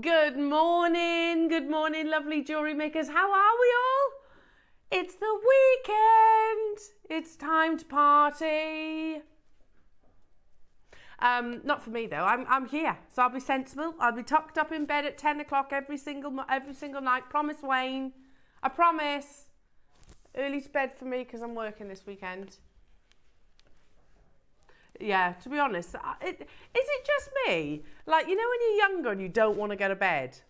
Good morning, lovely jewellery makers. How are we all? It's the weekend. It's time to party. Not for me though. I'm here, so I'll be sensible. I'll be tucked up in bed at 10 o'clock every single night. Promise, Wayne. I promise. Early to bed for me because I'm working this weekend. Yeah, to be honest, is it just me? Like, you know when you're younger and you don't want to go to bed?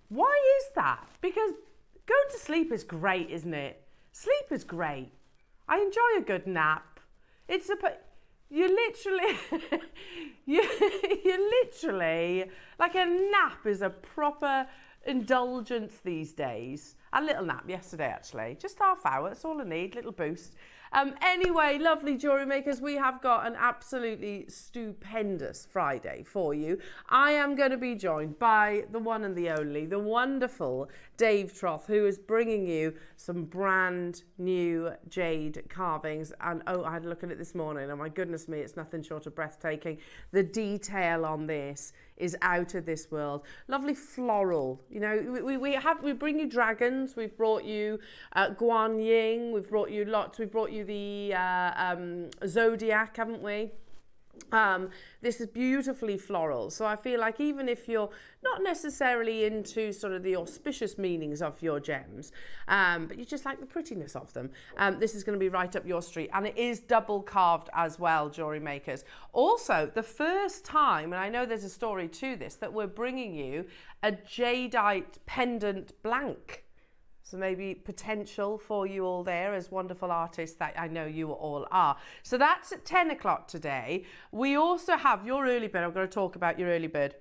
Why is that? Because going to sleep is great, isn't it? Sleep is great. I enjoy a good nap. You literally, like a nap is a proper indulgence these days. A little nap yesterday, actually. Just half hour, that's all I need, little boost. Anyway, lovely jewellery makers, we have got an absolutely stupendous Friday for you. I am going to be joined by the one and the only, the wonderful Dave Troth, who is bringing you some brand new jade carvings. And oh, I had a look at it this morning, and my goodness me, it's nothing short of breathtaking. The detail on this is out of this world. Lovely floral. You know, we bring you dragons. We've brought you Guan Yin. We've brought you lots. We've brought you the zodiac, haven't we? This is beautifully floral, so I feel like even if you're not necessarily into sort of the auspicious meanings of your gems, but you just like the prettiness of them, this is going to be right up your street. And it is double carved as well, jewellery makers. Also, the first time, and I know there's a story to this, that we're bringing you a jadeite pendant blank. So maybe potential for you all there as wonderful artists that I know you all are. So that's at 10 o'clock today. We also have your early bird. I'm going to talk about your early bird.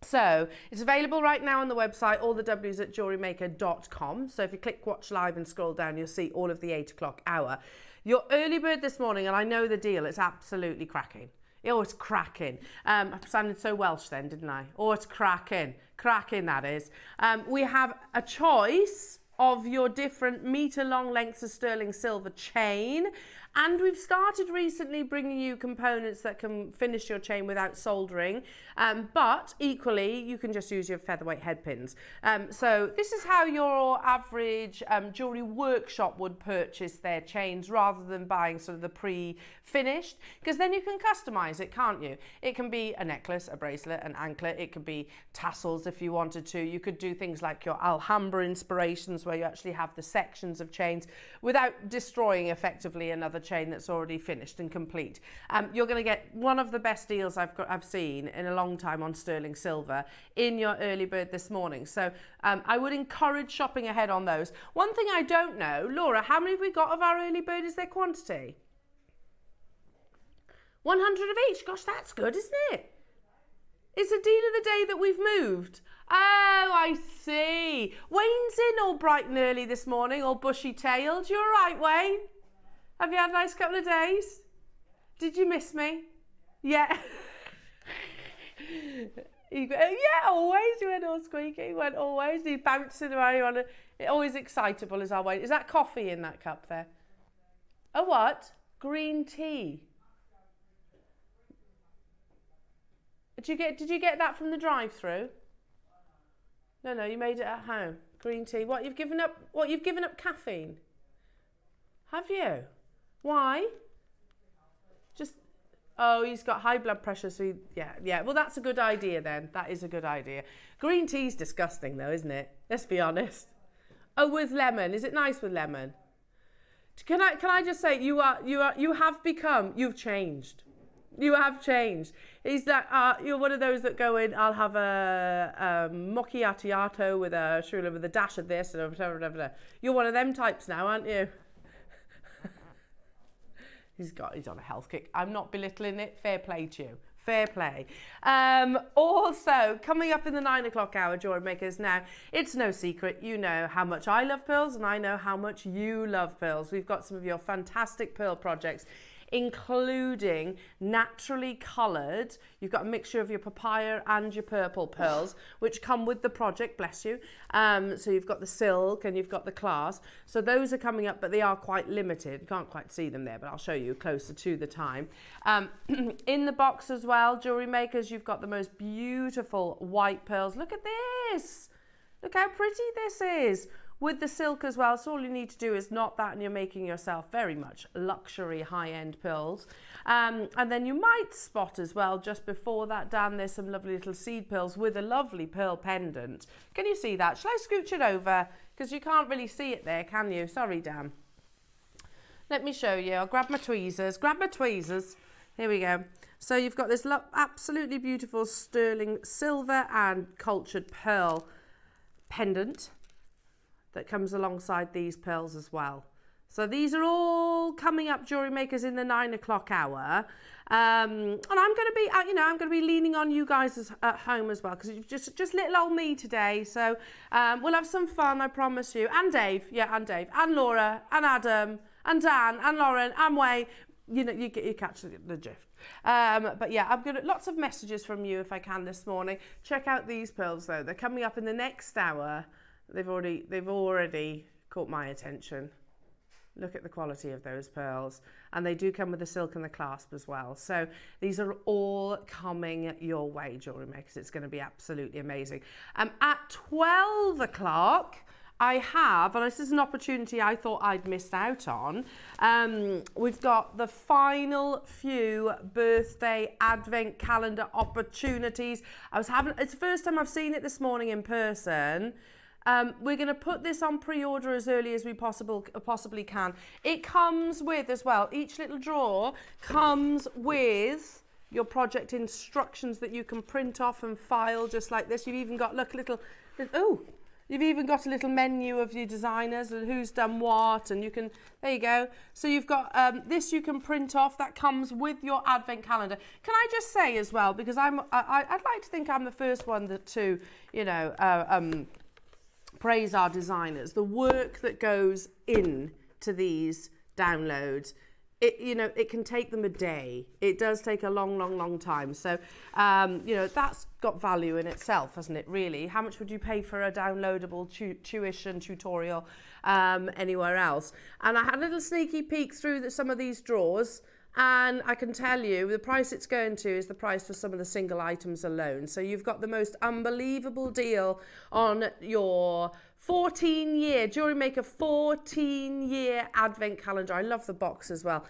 So it's available right now on the website, all the W's at JewelleryMaker.com. So if you click watch live and scroll down, you'll see all of the 8 o'clock hour. Your early bird this morning, and I know the deal, it's absolutely cracking. Oh, it's cracking. I sounded so Welsh then, didn't I? Oh, it's cracking. Cracking, that is. We have a choice of your different metre-long lengths of sterling silver chain. And we've started recently bringing you components that can finish your chain without soldering. But equally, you can just use your featherweight head pins. So this is how your average jewellery workshop would purchase their chains rather than buying sort of the pre-finished. Because then you can customise it, can't you? It can be a necklace, a bracelet, an anklet. It could be tassels if you wanted to. You could do things like your Alhambra inspirations where you actually have the sections of chains without destroying effectively another chain that's already finished and complete. You're going to get one of the best deals I've seen in a long time on sterling silver in your early bird this morning. So I would encourage shopping ahead on those. One thing I don't know, Laura, how many have we got of our early bird? Is there quantity? 100 of each. Gosh, that's good, isn't it? It's a deal of the day that we've moved. Oh, I see. Wayne's in all bright and early this morning, all bushy-tailed. You all right, Wayne? Have you had a nice couple of days? Did you miss me? Yeah. Yeah, always. You went all squeaky. You went always. You bouncing around. Always excitable as our Wayne. Is that coffee in that cup there? A what? Green tea. Did you get that from the drive-through? No, you made it at home. Green tea. What, you've given up caffeine? Have you? Why? Just, oh, he's got high blood pressure, so yeah. Well, that's a good idea then. That is a good idea. Green tea's disgusting though, isn't it? Let's be honest. Oh, with lemon. Is it nice with lemon? Can I just say you've changed. You have changed. He's like, you're one of those that go in, I'll have a macchiato with a dash of this and whatever. You're one of them types now, aren't you? He's on a health kick. I'm not belittling it. Fair play to you. Fair play. Also, coming up in the 9 o'clock hour, jewellery makers, now, it's no secret, you know how much I love pearls and I know how much you love pearls. We've got some of your fantastic pearl projects including naturally coloured. You've got a mixture of your papaya and your purple pearls, which come with the project, bless you. So you've got the silk and you've got the clasp. So those are coming up, but they are quite limited. You can't quite see them there, but I'll show you closer to the time. In the box as well, Jewellery Makers, you've got the most beautiful white pearls. Look at this. Look how pretty this is. With the silk as well, so all you need to do is knot that and you're making yourself very much luxury high-end pearls. And then you might spot as well, just before that, Dan, there's some lovely little seed pearls with a lovely pearl pendant. Can you see that? Shall I scooch it over? Because you can't really see it there, can you? Sorry, Dan. Let me show you. I'll grab my tweezers. Grab my tweezers. Here we go. So you've got this absolutely beautiful sterling silver and cultured pearl pendant that comes alongside these pearls as well. So these are all coming up, Jewellery Makers, in the 9 o'clock hour. And I'm going to be, I'm going to be leaning on you guys at home as well, because it's just little old me today. So we'll have some fun, I promise you. And Dave, yeah, and Dave, and Laura, and Adam, and Dan, and Lauren, and Way. You know, you catch the drift. But yeah, I've got lots of messages from you if I can this morning. Check out these pearls though. They're coming up in the next hour. They've already caught my attention. Look at the quality of those pearls. And they do come with the silk and the clasp as well. So these are all coming your way, Jewellery Makers. It's going to be absolutely amazing. At 12 o'clock, I have, and this is an opportunity I thought I'd missed out on, we've got the final few birthday advent calendar opportunities. It's the first time I've seen it this morning in person. We're going to put this on pre-order as early as we possibly can. It comes with as well, each little drawer comes with your project instructions that you can print off and file just like this. You've even got, look, you've even got a little menu of your designers and who's done what, and you can, there you go. So you've got this you can print off, that comes with your advent calendar. Can I just say as well, because I'd like to think I'm the first one to, you know, praise our designers, the work that goes into these downloads. It can take them a day. It does take a long time. So, you know, that's got value in itself, hasn't it, really? How much would you pay for a downloadable tuition tutorial anywhere else? And I had a little sneaky peek through some of these drawers, and I can tell you the price it's going to is the price for some of the single items alone. So you've got the most unbelievable deal on your 14-year Jewellery Maker 14-year advent calendar. I love the box as well.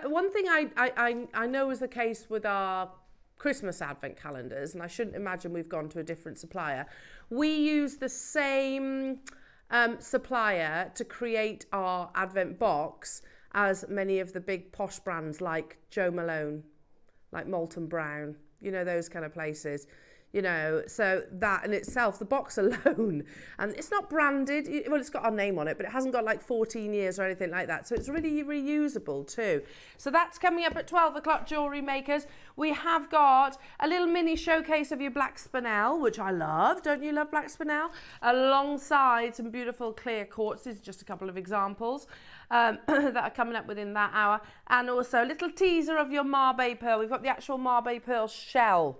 One thing I know is the case with our Christmas advent calendars, and I shouldn't imagine we've gone to a different supplier. We use the same supplier to create our advent box as many of the big posh brands like Jo Malone, like Molton Brown, you know, those kind of places. You know, so that in itself, the box alone, and it's not branded, well, it's got our name on it, but it hasn't got like 14 years or anything like that. So it's really reusable too. So that's coming up at 12 o'clock, Jewellery Makers. We have got a little mini showcase of your black spinel, which I love. Don't you love black spinel? Alongside some beautiful clear quartz. These are just a couple of examples that are coming up within that hour. And also a little teaser of your Mabe pearl. We've got the actual Mabe pearl shell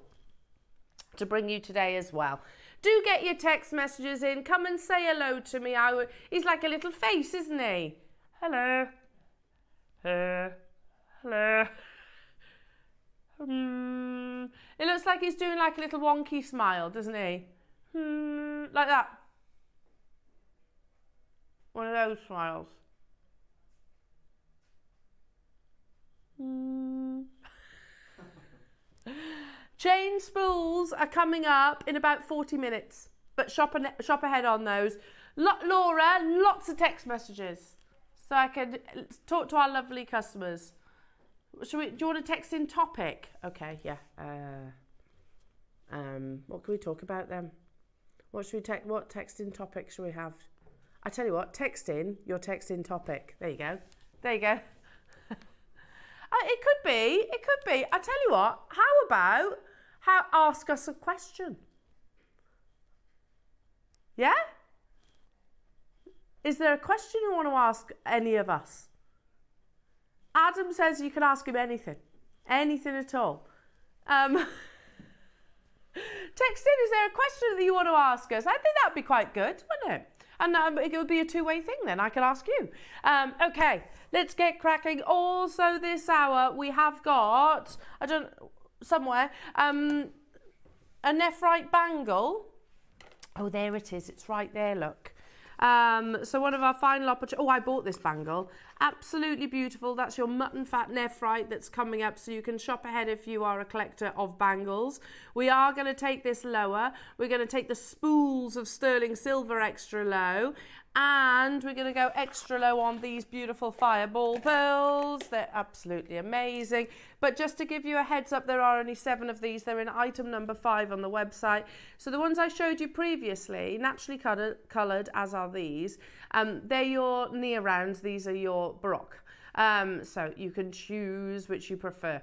to bring you today as well. Do get your text messages in. Come and say hello to me. He's like a little face, isn't he? Hello. Hello. It looks like he's doing like a little wonky smile, doesn't he? Like that. One of those smiles. Chain spools are coming up in about 40 minutes, but shop ahead on those. Laura, lots of text messages, so I can talk to our lovely customers. Do you want to text in topic? Okay, yeah. What can we talk about then? What text in topic should we have? I tell you what, text in your text in topic. There you go. There you go. It could be. I tell you what, how about ask us a question? Yeah? Is there a question you want to ask any of us? Adam says you can ask him anything. Anything at all. Text in, is there a question that you want to ask us? I think that'd be quite good, wouldn't it? And it would be a two-way thing then. I could ask you. Okay, let's get cracking. Also this hour we have got, somewhere, a nephrite bangle. Oh, there it is. It's right there, look. So one of our final opportunities. Oh, I bought this bangle. Absolutely beautiful. That's your mutton fat nephrite that's coming up, so you can shop ahead if you are a collector of bangles. We are going to take this lower. We're going to take the spools of sterling silver extra low, and we're going to go extra low on these beautiful fireball pearls. They're absolutely amazing. But just to give you a heads up, there are only 7 of these. They're in item number 5 on the website. So the ones I showed you previously, naturally coloured, as are these, they're your near rounds. These are your Baroque. So you can choose which you prefer.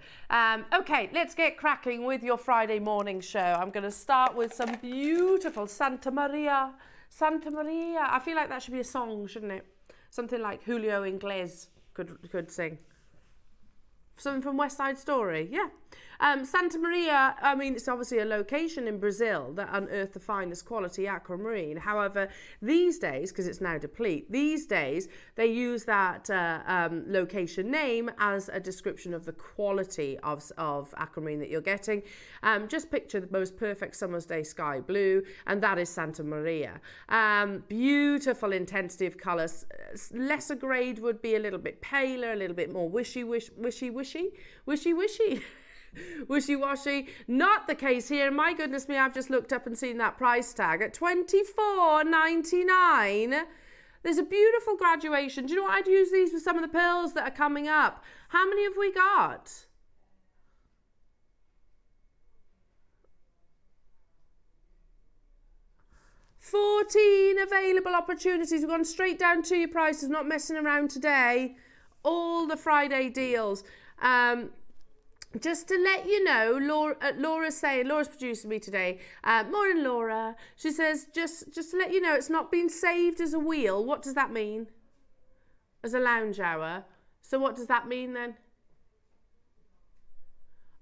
Okay, let's get cracking with your Friday morning show. I'm going to start with some beautiful Santa Maria. Santa Maria. I feel like that should be a song, shouldn't it? Something like Julio Inglés could sing. Something from West Side Story, yeah. Santa Maria, I mean, it's obviously a location in Brazil that unearthed the finest quality aquamarine. However, these days, because it's now deplete, these days they use that location name as a description of the quality of aquamarine that you're getting. Just picture the most perfect summer's day sky blue, and that is Santa Maria. Beautiful intensity of colours. Lesser grade would be a little bit paler, a little bit more wishy-washy. Not the case here. My goodness me, I've just looked up and seen that price tag at $24.99. There's a beautiful graduation. Do you know what? I'd use these with some of the pearls that are coming up. How many have we got? $14 available opportunities. We've gone straight down to your prices, not messing around today. All the Friday deals. Just to let you know, Laura's saying, Laura's producing me today. Morning, Laura. She says, just to let you know, it's not been saved as a wheel. What does that mean? As a lounge hour. So what does that mean then?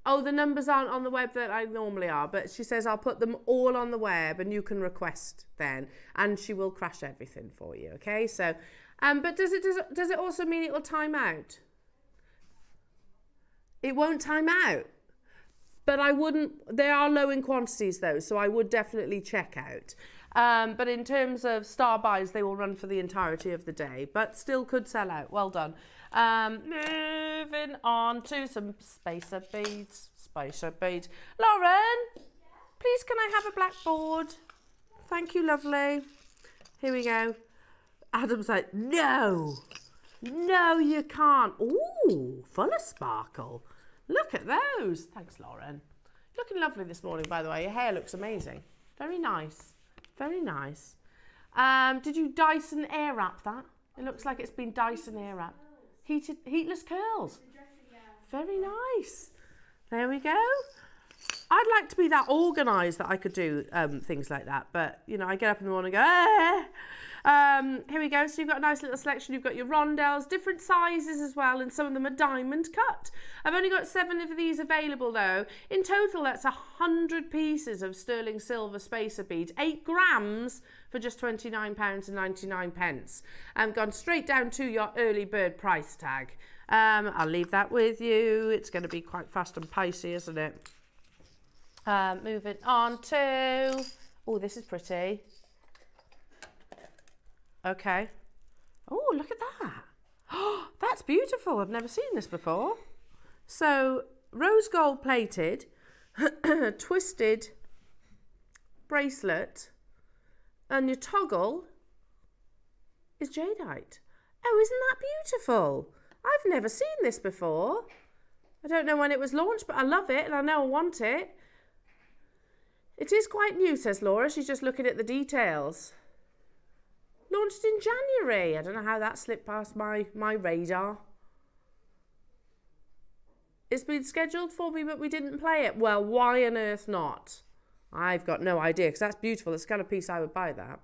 Oh, the numbers aren't on the web that I normally are, but she says I'll put them all on the web and you can request then, and she will crash everything for you. Okay, so, but does it also mean it will time out? It won't time out, but I wouldn't. They are low in quantities though, so I would definitely check out. But in terms of star buys, they will run for the entirety of the day, but still could sell out. Well done. Moving on to some spacer beads. Spacer beads. Lauren, please can I have a blackboard? Thank you, lovely. Here we go. Adam's like, no, you can't. Ooh, full of sparkle. Look at those. Thanks, Lauren. Looking lovely this morning, by the way. Your hair looks amazing. Very nice. Very nice. Did you Dyson air wrap that? It looks like it's been Dyson air wrapped. Heatless curls. Very nice. There we go. I'd like to be that organised that I could do things like that. But, you know, I get up in the morning and go, eh. Here we go. So you've got a nice little selection. You've got your rondelles, different sizes as well, and some of them are diamond cut. I've only got 7 of these available though. In total, that's 100 pieces of sterling silver spacer beads, 8 grams for just £29.99. Gone straight down to your early bird price tag. I'll leave that with you. It's going to be quite fast and pacey, isn't it? Moving on to, oh, this is pretty. Okay. Oh, look at that. Oh, that's beautiful. I've never seen this before. So, rose gold plated, twisted bracelet, and your toggle is jadeite. Oh, isn't that beautiful? I've never seen this before. I don't know when it was launched, but I love it and I know I want it. It is quite new, says Laura. She's just looking at the details. Launched in January. I don't know how that slipped past my radar. It's been scheduled for me, but we didn't play it. Well, why on earth not? I've got no idea, because that's beautiful. It's the kind of piece I would buy that.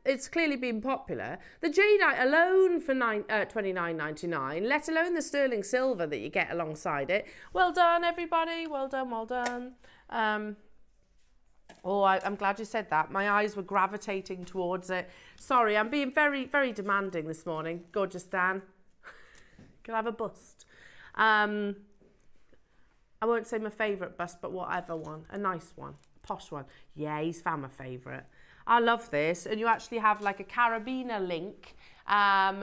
It's clearly been popular. The jadeite alone for $29.99, let alone the sterling silver that you get alongside it. Well done, everybody. Well done, well done. I'm glad you said that. My eyes were gravitating towards it. Sorry, I'm being very, very demanding this morning. Gorgeous Dan. Can I have a bust? I won't say my favourite bust, but whatever one. A nice one. A posh one. Yeah, he's found my favourite. I love this. And you actually have like a carabiner link,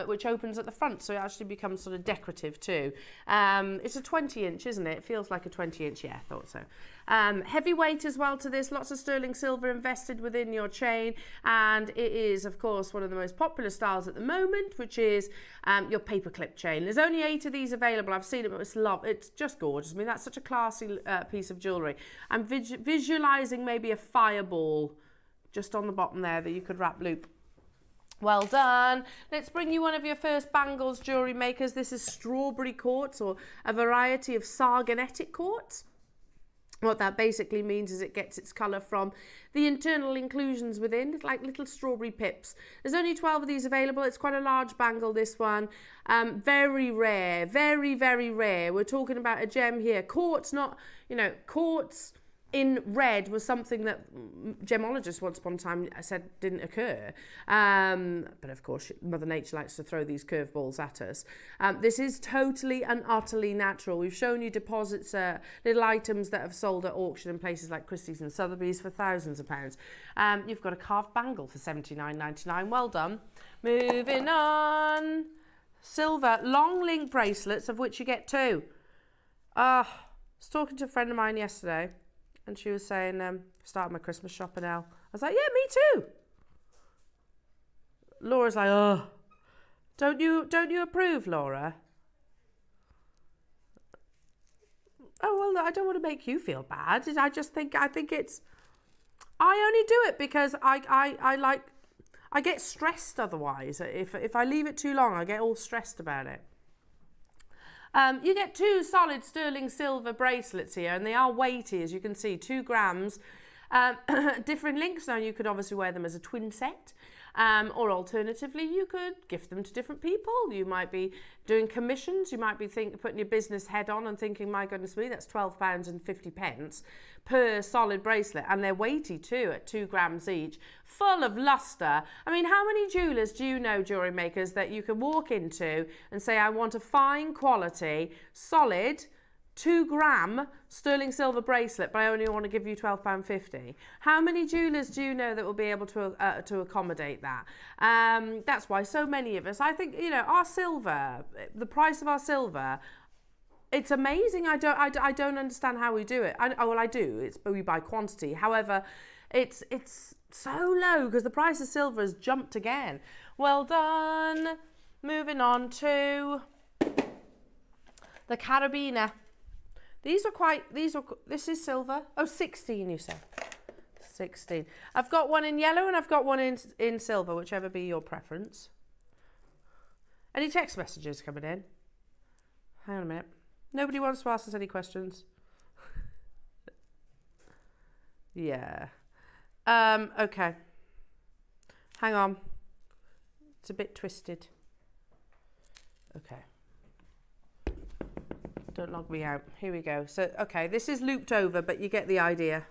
which opens at the front, so it actually becomes sort of decorative too. It's a 20-inch, isn't it? It feels like a 20-inch. Yeah, I thought so. Heavyweight as well to this. Lots of sterling silver invested within your chain, and it is, of course, one of the most popular styles at the moment, which is your paperclip chain. There's only 8 of these available. I've seen it, but it's just gorgeous. I mean, that's such a classy piece of jewellery. I'm visualising maybe a fireball just on the bottom there that you could wrap loop. Well done. Let's bring you one of your first bangles, jewellery makers. This is strawberry quartz, or a variety of sargonetic quartz. What that basically means is it gets its colour from the internal inclusions within, like little strawberry pips. There's only 12 of these available. It's quite a large bangle, this one. Very rare, very, very rare. We're talking about a gem here. Quartz, not, you know, quartz in red was something that gemologists once upon a time said didn't occur. But of course, Mother Nature likes to throw these curveballs at us. This is totally and utterly natural. We've shown you deposits, little items that have sold at auction in places like Christie's and Sotheby's for thousands of pounds. You've got a carved bangle for $79.99. Well done. Moving on. Silver long link bracelets, of which you get 2. I was talking to a friend of mine yesterday, and she was saying, started my Christmas shopping now. I was like, yeah, me too. Laura's like, oh, don't you approve, Laura? Oh, well, I don't want to make you feel bad. I think it's, I only do it because I get stressed otherwise. If I leave it too long, I get all stressed about it. You get 2 solid sterling silver bracelets here, and they are weighty, as you can see, 2 grams. Different links. Now, you could obviously wear them as a twin set, or alternatively, you could gift them to different people. You might be doing commissions. You might be putting your business head on and thinking, my goodness me, that's £12.50 per solid bracelet, and they're weighty too, at 2 grams each, full of luster. I mean, how many jewellers do you know, jewellery makers, that you can walk into and say, I want a fine quality, solid 2 gram sterling silver bracelet, but I only want to give you £12.50. How many jewellers do you know that will be able to accommodate that? That's why so many of us, I think, you know, our silver, the price of our silver, it's amazing. I don't understand how we do it. Well, I do. We buy quantity. However, it's so low because the price of silver has jumped again. Well done. Moving on to the carabiner. This is silver. Oh, 16 you said. 16. I've got one in yellow and I've got one in silver, whichever be your preference. Any text messages coming in? Hang on a minute. Nobody wants to ask us any questions. Yeah. Okay. Hang on. It's a bit twisted. Okay. Don't log me out. Here we go. So, okay, this is looped over, but you get the idea.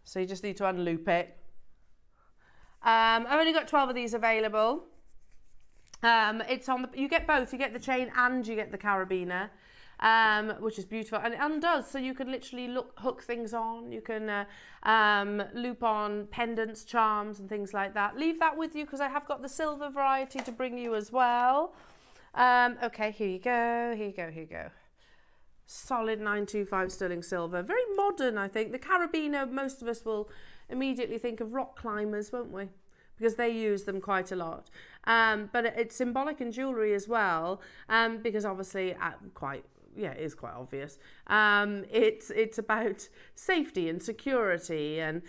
So you just need to unloop it. I've only got 12 of these available. It's on the, you get both. You get the chain and you get the carabiner, which is beautiful, and it undoes, so you can literally hook things on. You can loop on pendants, charms, and things like that. Leave that with you because I have got the silver variety to bring you as well. Okay, here you go. Here you go. Here you go. Solid 925 sterling silver. Very modern, I think. The carabiner, most of us will immediately think of rock climbers, won't we? Because they use them quite a lot. But it's symbolic in jewellery as well, because obviously it is quite obvious. It's about safety and security. And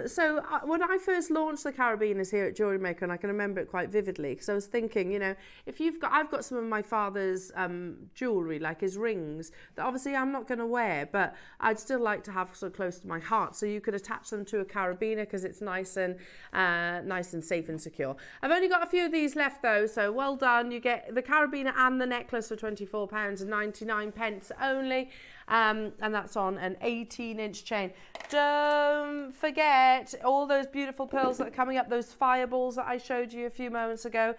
so when I first launched the carabiners here at JewelleryMaker, and I can remember it quite vividly, because I was thinking, you know, if I've got some of my father's jewellery, like his rings, that obviously I'm not going to wear, but I'd still like to have so close to my heart. So you could attach them to a carabiner because it's nice and safe and secure. I've only got a few of these left though, so well done. You get the carabiner and the necklace for £24.99 only. And that's on an 18-inch chain. Don't forget all those beautiful pearls that are coming up, those fireballs that I showed you a few moments ago,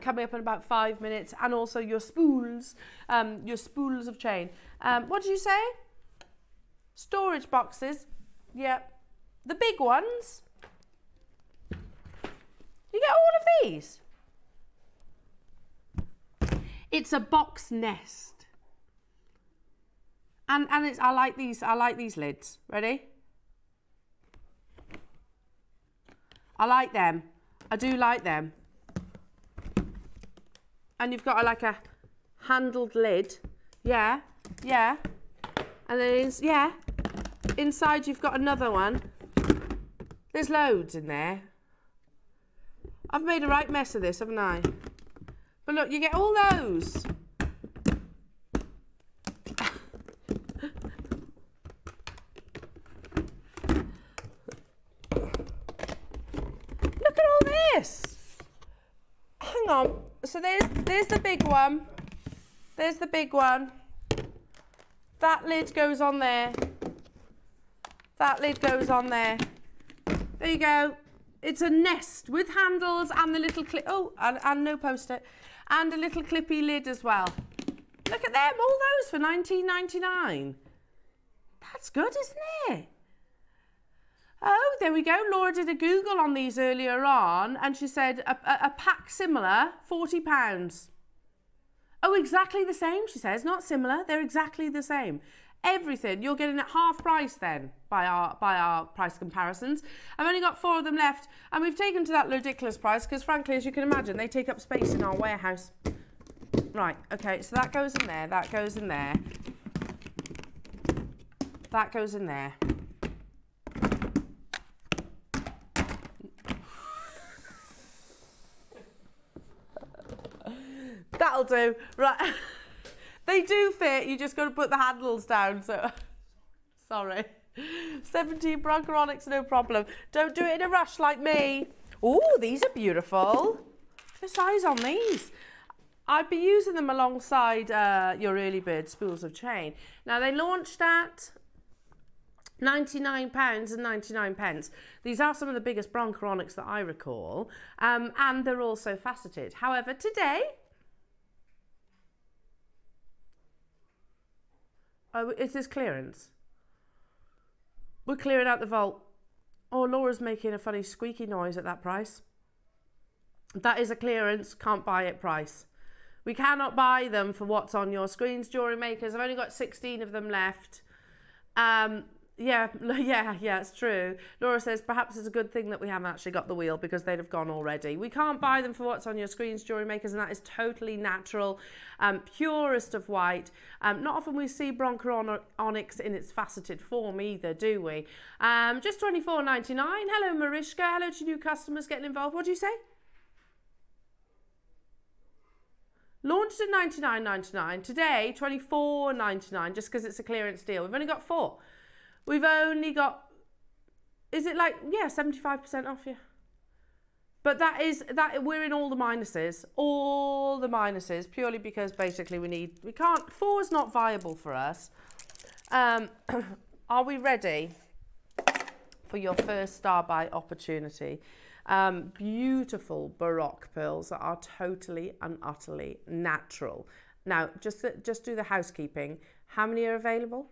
coming up in about 5 minutes, and also your spools of chain. What did you say? Storage boxes. Yep. The big ones. You get all of these. It's a box nest. And it's, I like these lids. Ready? I like them. I do like them. And you've got like a handled lid. Yeah, yeah. And then inside you've got another one. There's loads in there. I've made a right mess of this, haven't I? But look, you get all those. Hang on. So there's the big one. There's the big one. That lid goes on there. That lid goes on there. There you go. It's a nest with handles and the little clip. Oh, and no post-it. And a little clippy lid as well. Look at them, all those for £19.99. That's good, isn't it? Oh, there we go. Laura did a Google on these earlier on, and she said a pack similar, £40. Oh, exactly the same, she says. Not similar, they're exactly the same. Everything, you're getting at half price then by our price comparisons. I've only got 4 of them left, and we've taken to that ridiculous price because, frankly, as you can imagine, they take up space in our warehouse. Right, okay, so that goes in there, that goes in there. That goes in there. That'll do. Right. They do fit. You just got to put the handles down. So, sorry. 17 broncheronics, no problem. Don't do it in a rush like me. Oh, these are beautiful. The size on these. I'd be using them alongside your early bird spools of chain. Now, they launched at £99.99. These are some of the biggest broncheronics that I recall. And they're also faceted. However, today... Oh, is this clearance? We're clearing out the vault. Oh, Laura's making a funny squeaky noise at that price. That is a clearance, can't buy it price. We cannot buy them for what's on your screens, jewellery makers. I've only got 16 of them left. Yeah, it's true. Laura says, perhaps it's a good thing that we haven't actually got the wheel because they'd have gone already. We can't buy them for what's on your screens, jewellery makers, and that is totally natural, purest of white. Not often we see broncheronics in its faceted form either, do we? Just £24.99. Hello, Marishka. Hello to new customers getting involved. What do you say? Launched at £99.99. Today, £24.99, just because it's a clearance deal. We've only got 4. We've only got, is it like, yeah, 75% off, yeah. But we're in all the minuses, purely because basically we can't, 4 is not viable for us. Are we ready for your first star buy opportunity? Beautiful Baroque pearls that are totally and utterly natural. Now, just do the housekeeping. How many are available?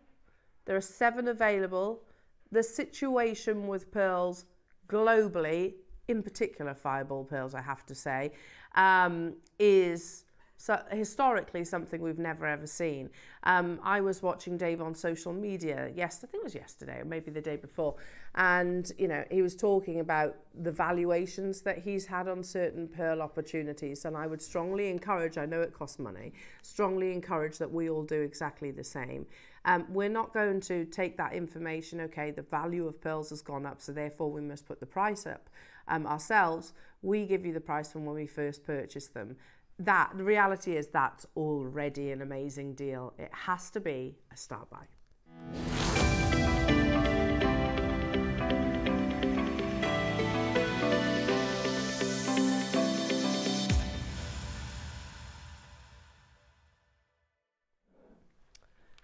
There are 7 available. The situation with pearls globally, in particular fireball pearls, I have to say, is historically something we've never ever seen. I was watching Dave on social media, I think it was yesterday or maybe the day before, and he was talking about the valuations that he's had on certain pearl opportunities, and I would strongly encourage, I know it costs money, strongly encourage that we all do exactly the same. We're not going to take that information, okay, the value of pearls has gone up, so therefore we must put the price up ourselves. We give you the price from when we first purchased them. The reality is that's already an amazing deal. It has to be a start buy.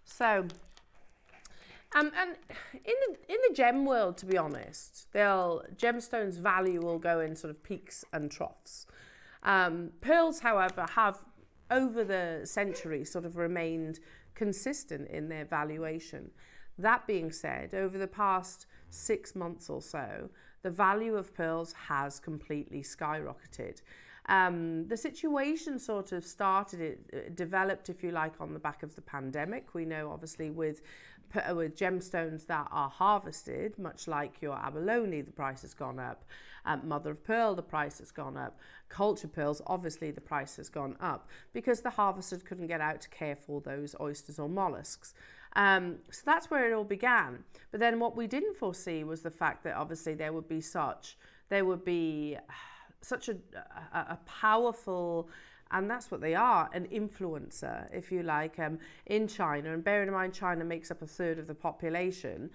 So, and in the gem world, to be honest, gemstones value will go in sort of peaks and troughs. Pearls, however, have over the centuries sort of remained consistent in their valuation. That being said, over the past 6 months or so, the value of pearls has completely skyrocketed. The situation sort of it developed, if you like, on the back of the pandemic. We know, obviously, with gemstones that are harvested, much like your abalone, the price has gone up. Mother of pearl, the price has gone up. Culture pearls, obviously, the price has gone up because the harvesters couldn't get out to care for those oysters or mollusks. So that's where it all began. But then what we didn't foresee was the fact that obviously there would be such a powerful, and that's what they are, an influencer, if you like, in China. And bearing in mind, China makes up 1/3 of the population,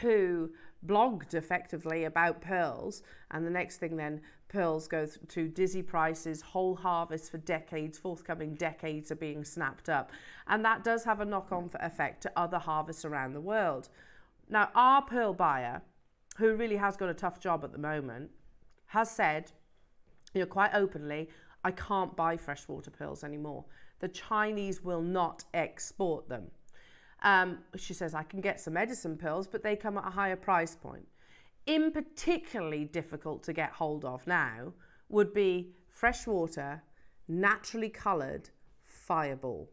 who blogged effectively about pearls. And the next thing then, pearls go to dizzy prices, whole harvests for decades, forthcoming decades are being snapped up. And that does have a knock-on effect to other harvests around the world. Now, our pearl buyer, who really has got a tough job at the moment, has said, quite openly, I can't buy freshwater pearls anymore. The Chinese will not export them. She says, I can get some medicine pearls, but they come at a higher price point. In particularly difficult to get hold of now would be freshwater, naturally coloured fireball.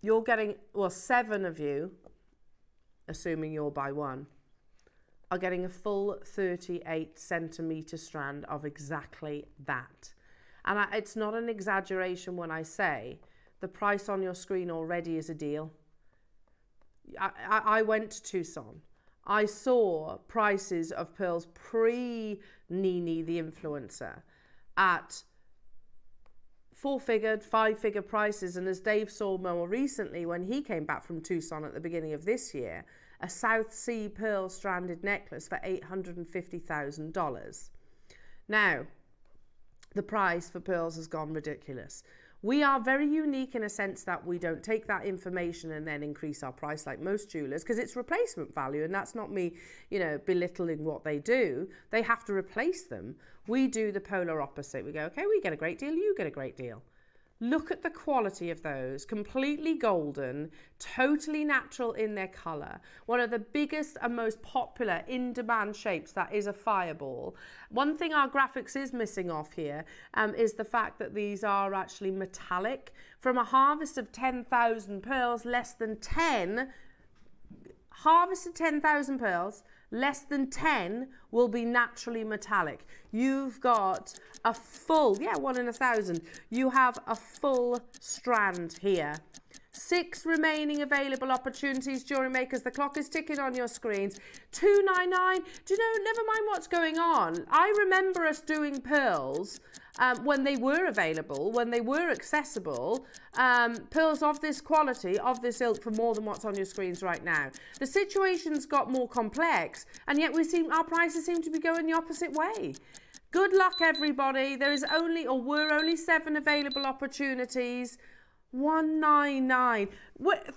You're getting, well, 7 of you, assuming you'll buy one, are getting a full 38 centimetre strand of exactly that. And it's not an exaggeration when I say the price on your screen already is a deal. I went to Tucson. I saw prices of pearls pre-Nini the influencer at 4-figure, 5-figure prices. And as Dave saw more recently when he came back from Tucson at the beginning of this year, a South Sea pearl stranded necklace for $850,000. Now, the price for pearls has gone ridiculous. We are very unique in a sense that we don't take that information and then increase our price like most jewelers, because it's replacement value, and that's not me, belittling what they do. They have to replace them. We do the polar opposite. We go, okay, we get a great deal, you get a great deal. Look at the quality of those, completely golden, totally natural in their colour. One of the biggest and most popular in-demand shapes, that is a fireball. One thing our graphics is missing off here is the fact that these are actually metallic. From a harvest of 10,000 pearls, less than 10, harvested 10,000 pearls, less than 10 will be naturally metallic. You've got a full, 1 in 1,000. You have a full strand here. 6 remaining available opportunities, jewellery makers. The clock is ticking on your screens. $299. Do you know, never mind what's going on. I remember us doing pearls when they were available, when they were accessible, pearls of this quality, of this ilk, for more than what's on your screens right now. The situation's got more complex, and yet our prices seem to be going the opposite way. Good luck, everybody. There is only, or were only, 7 available opportunities. $199.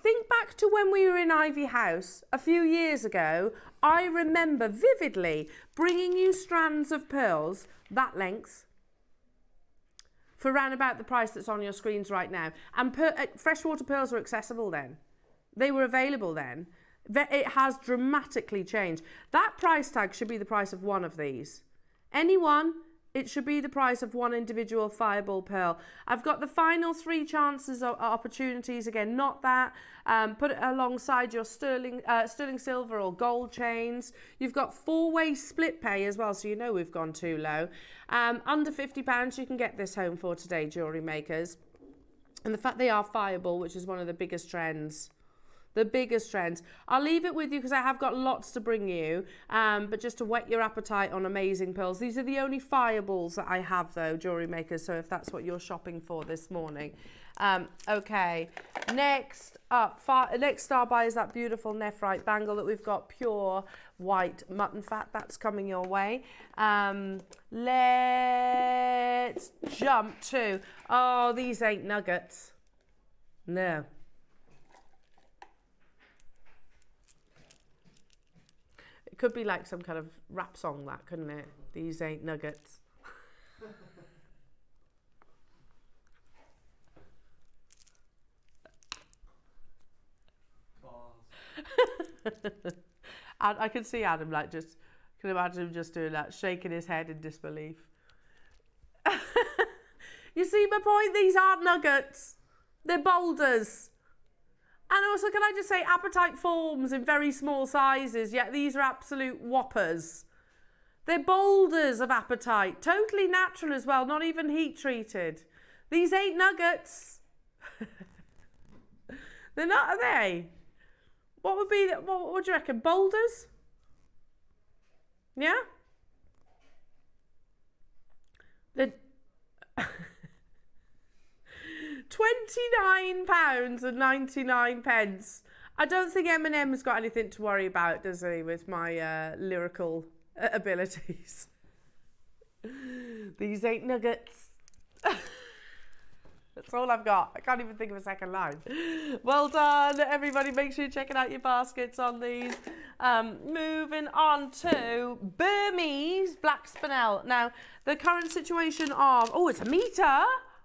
Think back to when we were in Ivy House a few years ago. I remember vividly bringing you strands of pearls that length for around about the price that's on your screens right now. And freshwater pearls were accessible then. They were available then. It has dramatically changed. That price tag should be the price of one of these. Any one. It should be the price of one individual fireball pearl. I've got the final 3 chances of opportunities. Again, not that. Put it alongside your sterling silver or gold chains. You've got 4-way split pay as well, so you know we've gone too low. Under £50 you can get this home for today, jewellery makers. And the fact they are fireable, which is one of the biggest trends. The biggest trends. I'll leave it with you because I have got lots to bring you, but just to whet your appetite on amazing pearls. These are the only fireballs that I have though, jewellery makers, so if that's what you're shopping for this morning. Okay, next up, next star buy is that beautiful nephrite bangle that we've got, pure white mutton fat. That's coming your way. Let's jump to, oh, these ain't nuggets. No. It could be like some kind of rap song, that, couldn't it? These ain't nuggets. I can see Adam like just, can imagine him just doing that, shaking his head in disbelief. You see my point? These aren't nuggets. They're boulders. And also, can I just say, appetite forms in very small sizes, yet these are absolute whoppers. They're boulders of appetite, totally natural as well, not even heat treated. These ain't nuggets. They're not, are they? What would be, what would you reckon, boulders? Yeah? The £29.99. I don't think Eminem's got anything to worry about, does he, with my lyrical abilities. These ain't nuggets. That's all I've got. I can't even think of a second line. Well done, everybody. Make sure you're checking out your baskets on these. Moving on to Burmese Black Spinel. Now, the current situation of, oh, it's a metre.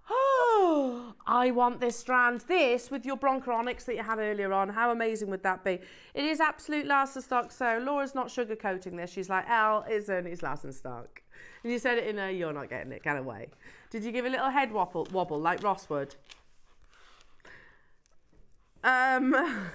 Oh, I want this strand. This with your bronchoronics that you had earlier on. How amazing would that be? It is absolute last in stock. So Laura's not sugarcoating this. She's like, L isn't. It's last in stock. And you said it in a you're not getting it kind of way. Did you give a little head wobble like Ross would? Now,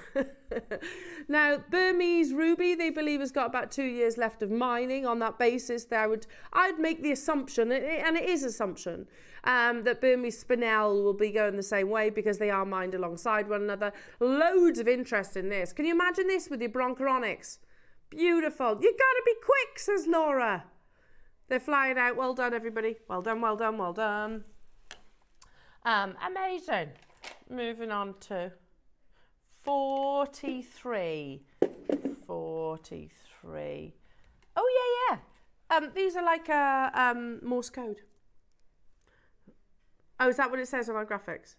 Burmese ruby, they believe, has got about 2 years left of mining. On that basis, I'd make the assumption, and it is assumption, that Burmese spinel will be going the same way because they are mined alongside one another. Loads of interest in this. Can you imagine this with your bronchoronics? Beautiful. You gotta be quick, says Laura. They're flying out. Well done, everybody. Well done, well done, well done. Amazing. Moving on to 43. 43. Oh, yeah. These are like a Morse code. Oh, is that what it says on our graphics?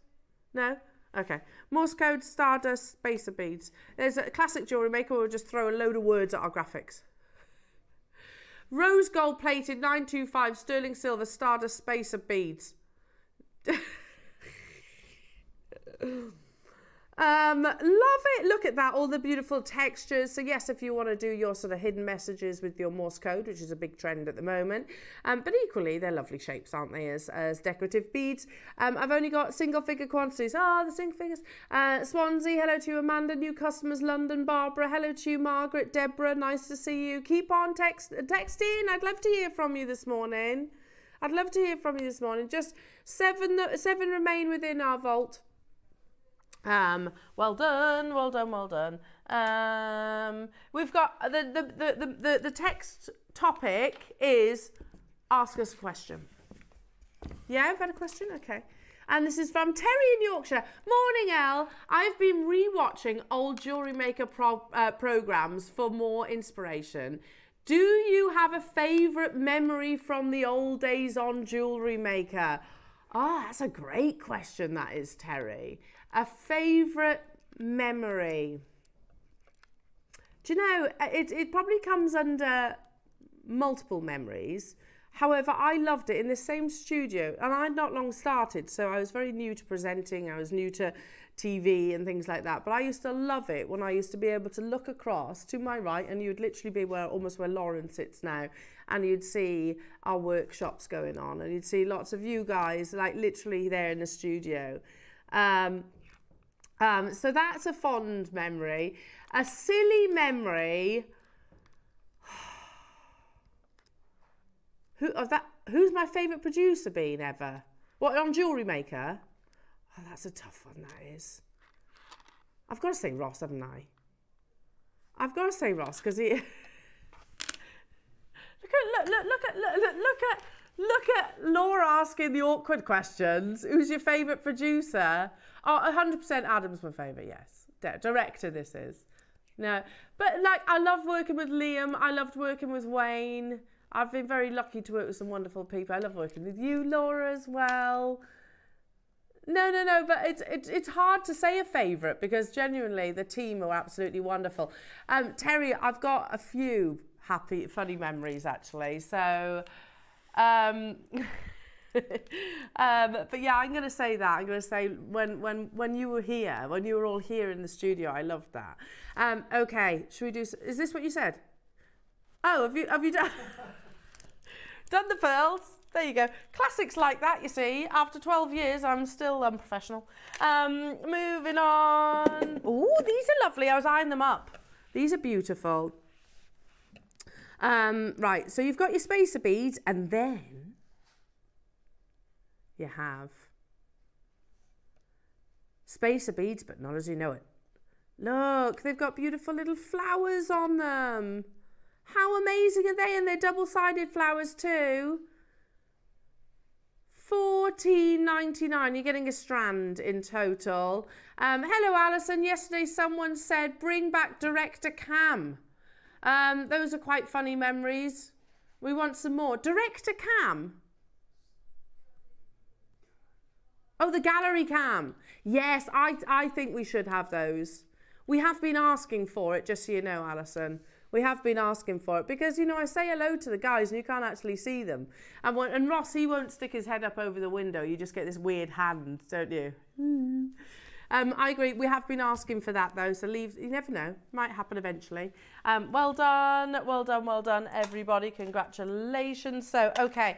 No? Okay. Morse code, Stardust, spacer beads. There's a classic jewellery maker who will just throw a load of words at our graphics. Rose gold plated 925 sterling silver Stardust spacer beads. Love it. Look at that, all the beautiful textures. So yes, if you want to do your sort of hidden messages with your Morse code, which is a big trend at the moment, but equally they're lovely shapes, aren't they, as decorative beads. I've only got single figure quantities. The single figures. Swansea, hello to you. Amanda, new customers, London. Barbara, hello to you. Margaret, Deborah, nice to see you. Keep on texting. I'd love to hear from you this morning. Just seven remain within our vault. Well done. We've got the text topic is ask us a question. Yeah, I've got a question. Okay. And this is from Terry in Yorkshire. Morning, Elle. I've been re-watching old Jewellery Maker programs for more inspiration. Do you have a favourite memory from the old days on Jewellery Maker? Oh, that's a great question, that is, Terry. A favourite memory. Do you know, it probably comes under multiple memories. However, I loved it in the same studio, and I'd not long started, so I was very new to presenting. I was new to TV and things like that. But I used to love it when I used to be able to look across to my right, and you'd literally be almost where Lauren sits now, and you'd see our workshops going on, and you'd see lots of you guys like literally there in the studio. So that's a fond memory. A silly memory. Who's my favourite producer been ever? What, on Jewellery Maker? Oh, that's a tough one, that is. I've got to say Ross, haven't I? I've got to say Ross, because he... Look at Laura asking the awkward questions. Who's your favourite producer? Oh, 100% Adam's my favourite, yes. Director, this is. No, but like, I love working with Liam. I loved working with Wayne. I've been very lucky to work with some wonderful people. I love working with you, Laura, as well. No, but it's hard to say a favourite because genuinely the team are absolutely wonderful. Terry, I've got a few funny memories actually. So, but yeah, I'm going to say that. I'm going to say when you were here, when you were all here in the studio, I loved that. Okay, should we do? Is this what you said? Oh, have you done done the pearls? There you go. Classics like that, you see. After 12 years, I'm still unprofessional. Moving on. Oh, these are lovely. I was eyeing them up. These are beautiful. Right, so you've got your spacer beads, and then you have spacer beads, but not as you know it. Look, they've got beautiful little flowers on them. How amazing are they? And they're double-sided flowers too. $14.99. You're getting a strand in total. Hello, Alison. Yesterday someone said, bring back Director Cam. Those are quite funny memories. We want some more. Director Cam. Oh, the gallery cam. Yes, I think we should have those. We have been asking for it, just so you know, Alison. We have been asking for it because, you know, I say hello to the guys and you can't actually see them. And Ross, he won't stick his head up over the window. You just get this weird hand, don't you? I agree. We have been asking for that, though. So you never know. Might happen eventually. Well done, everybody. Congratulations. So, okay.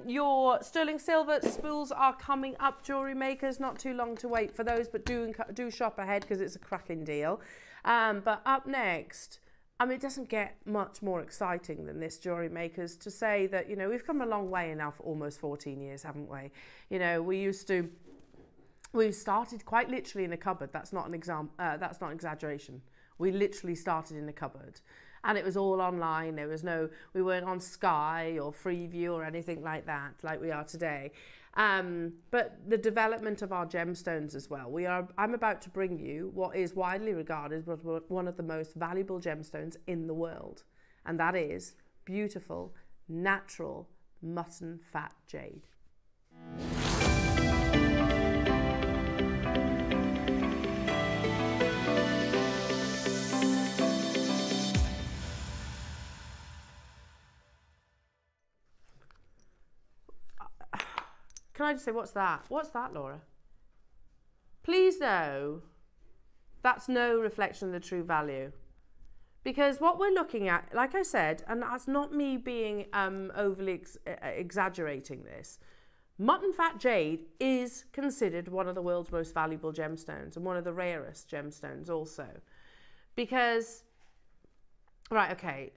Your sterling silver spools are coming up, Jewellery Makers. Not too long to wait for those, but do shop ahead because it's a cracking deal. But up next... I mean, it doesn't get much more exciting than this, Jewellery Makers, to say that, you know, we've come a long way now for almost 14 years, haven't we? You know, we started quite literally in a cupboard. That's not an exaggeration. We literally started in a cupboard. And it was all online. We weren't on Sky or Freeview or anything like that, like we are today. But the development of our gemstones as well. I'm about to bring you what is widely regarded as one of the most valuable gemstones in the world. And that is beautiful, natural mutton fat jade. Can I just say, what's that? What's that, Laura? Please know that's no reflection of the true value. Because what we're looking at, like I said, and that's not me being overly exaggerating this, mutton fat jade is considered one of the world's most valuable gemstones and one of the rarest gemstones also. Because, right, okay,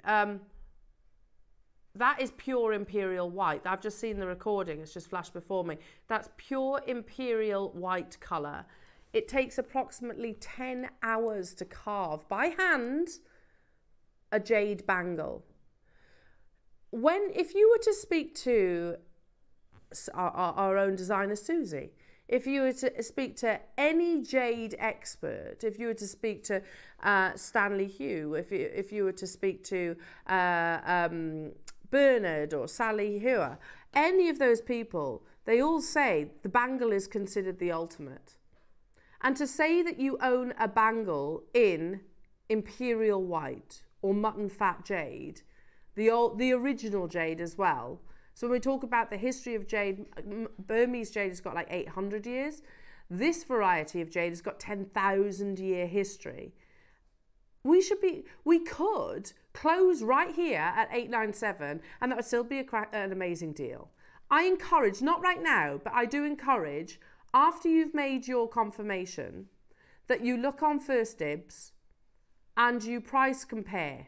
that is pure imperial white. I've just seen the recording. It's just flashed before me. That's pure imperial white colour. It takes approximately 10 hours to carve by hand a jade bangle. If you were to speak to our own designer, Susie, if you were to speak to any jade expert, if you were to speak to Stanley Hugh, if you were to speak to Bernard or Sally Hua, any of those people, they all say the bangle is considered the ultimate. And to say that you own a bangle in imperial white or mutton fat jade, the original jade as well. So when we talk about the history of jade, Burmese jade has got like 800 years. This variety of jade has got 10,000 year history. We could close right here at $897 and that would still be an amazing deal. I encourage, not right now, but I do encourage, after you've made your confirmation, that you look on First Dibs and you price compare.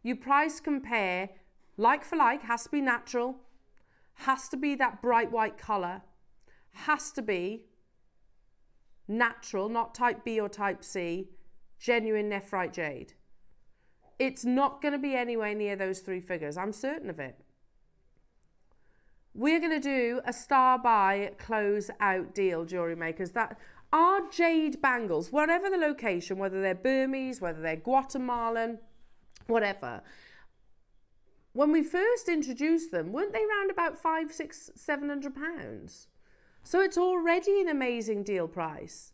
You price compare, like for like, has to be natural, has to be that bright white colour, has to be natural, not type B or type C, genuine nephrite jade. It's not going to be anywhere near those 3 figures. I'm certain of it. We're going to do a star buy close out deal, jewellery makers. That our jade bangles, whatever the location, whether they're Burmese, whether they're Guatemalan, whatever. When we first introduced them, weren't they around about £500, £600, £700? So it's already an amazing deal price.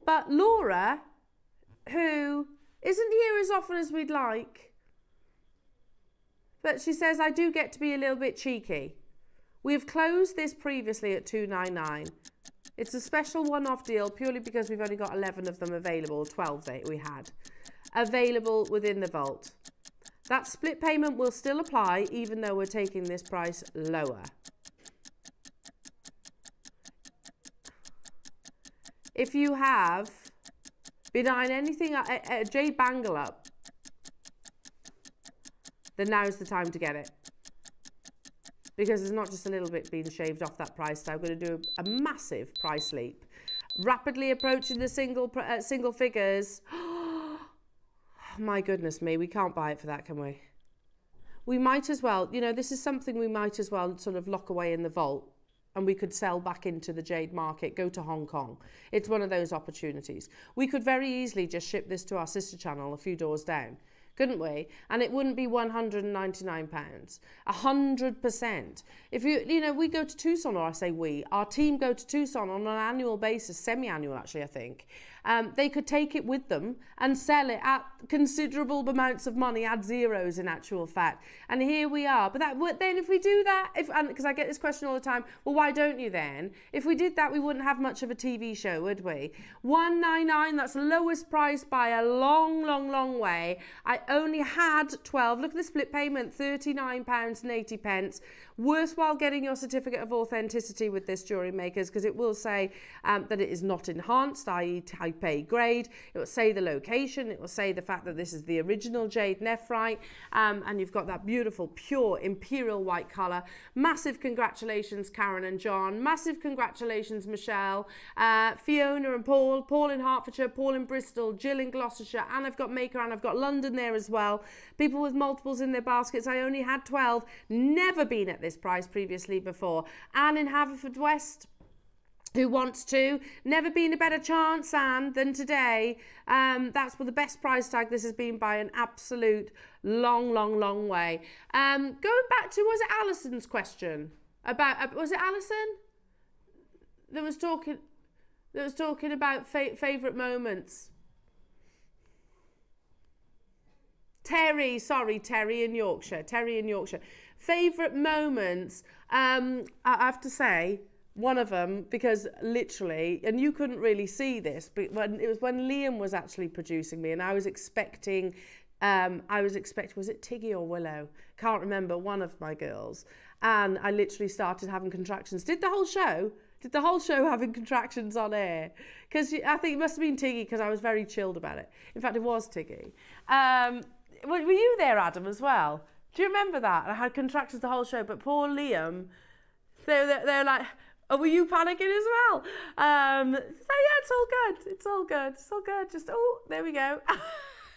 But Laura, who isn't here as often as we'd like, but she says, I do get to be a little bit cheeky. We've closed this previously at $299. It's a special one-off deal purely because we've only got 11 of them available, 12 that we had, available within the vault. That split payment will still apply even though we're taking this price lower. If you have been eyeing anything, a jade bangle up, then now's the time to get it. Because it's not just a little bit being shaved off that price tag. I'm going to do a massive price leap. Rapidly approaching the single figures. Oh, my goodness me, we can't buy it for that, can we? We might as well, you know, this is something we might as well sort of lock away in the vault. And we could sell back into the jade market, go to Hong Kong. It's one of those opportunities. We could very easily just ship this to our sister channel a few doors down, couldn't we? And it wouldn't be £199, 100%. If you know, we go to Tucson, or I say we, our team go to Tucson on an annual basis, semi-annual actually, I think. They could take it with them and sell it at considerable amounts of money, add zeros in actual fact. And here we are. But then if we do that, because I get this question all the time, well, why don't you then? If we did that, we wouldn't have much of a TV show, would we? $199, that's the lowest price by a long, long, long way. I only had 12. Look at the split payment, £39.80. Worthwhile getting your certificate of authenticity with this, jewellery makers, because it will say that it is not enhanced, i.e. type A grade. It will say the location. It will say the fact that this is the original jade nephrite, and you've got that beautiful, pure imperial white colour. Massive congratulations, Karen and John. Massive congratulations, Michelle, Fiona and Paul. Paul in Hertfordshire, Paul in Bristol, Jill in Gloucestershire, and I've got Maker, and I've got London there as well. People with multiples in their baskets. I only had 12. Never been at this price previously before. Anne in Haverfordwest, who wants to. Never been a better chance, Anne, than today. That's for the best price tag this has been by an absolute long, long, long way. Going back to, was it Alison's question about, was it Alison that was talking about favourite moments? Terry, sorry, Terry in Yorkshire. Favourite moments, I have to say, one of them, because literally, and you couldn't really see this, but it was when Liam was actually producing me, and I was expecting, was it Tiggy or Willow? Can't remember, one of my girls. And I literally started having contractions. Did the whole show having contractions on air? Because I think it must have been Tiggy, because I was very chilled about it. In fact, it was Tiggy. Were you there, Adam, as well? Do you remember that? I had contractions the whole show, but poor Liam, they're like, oh, were you panicking as well? So yeah, it's all good. It's all good. It's all good. Just, oh, there we go.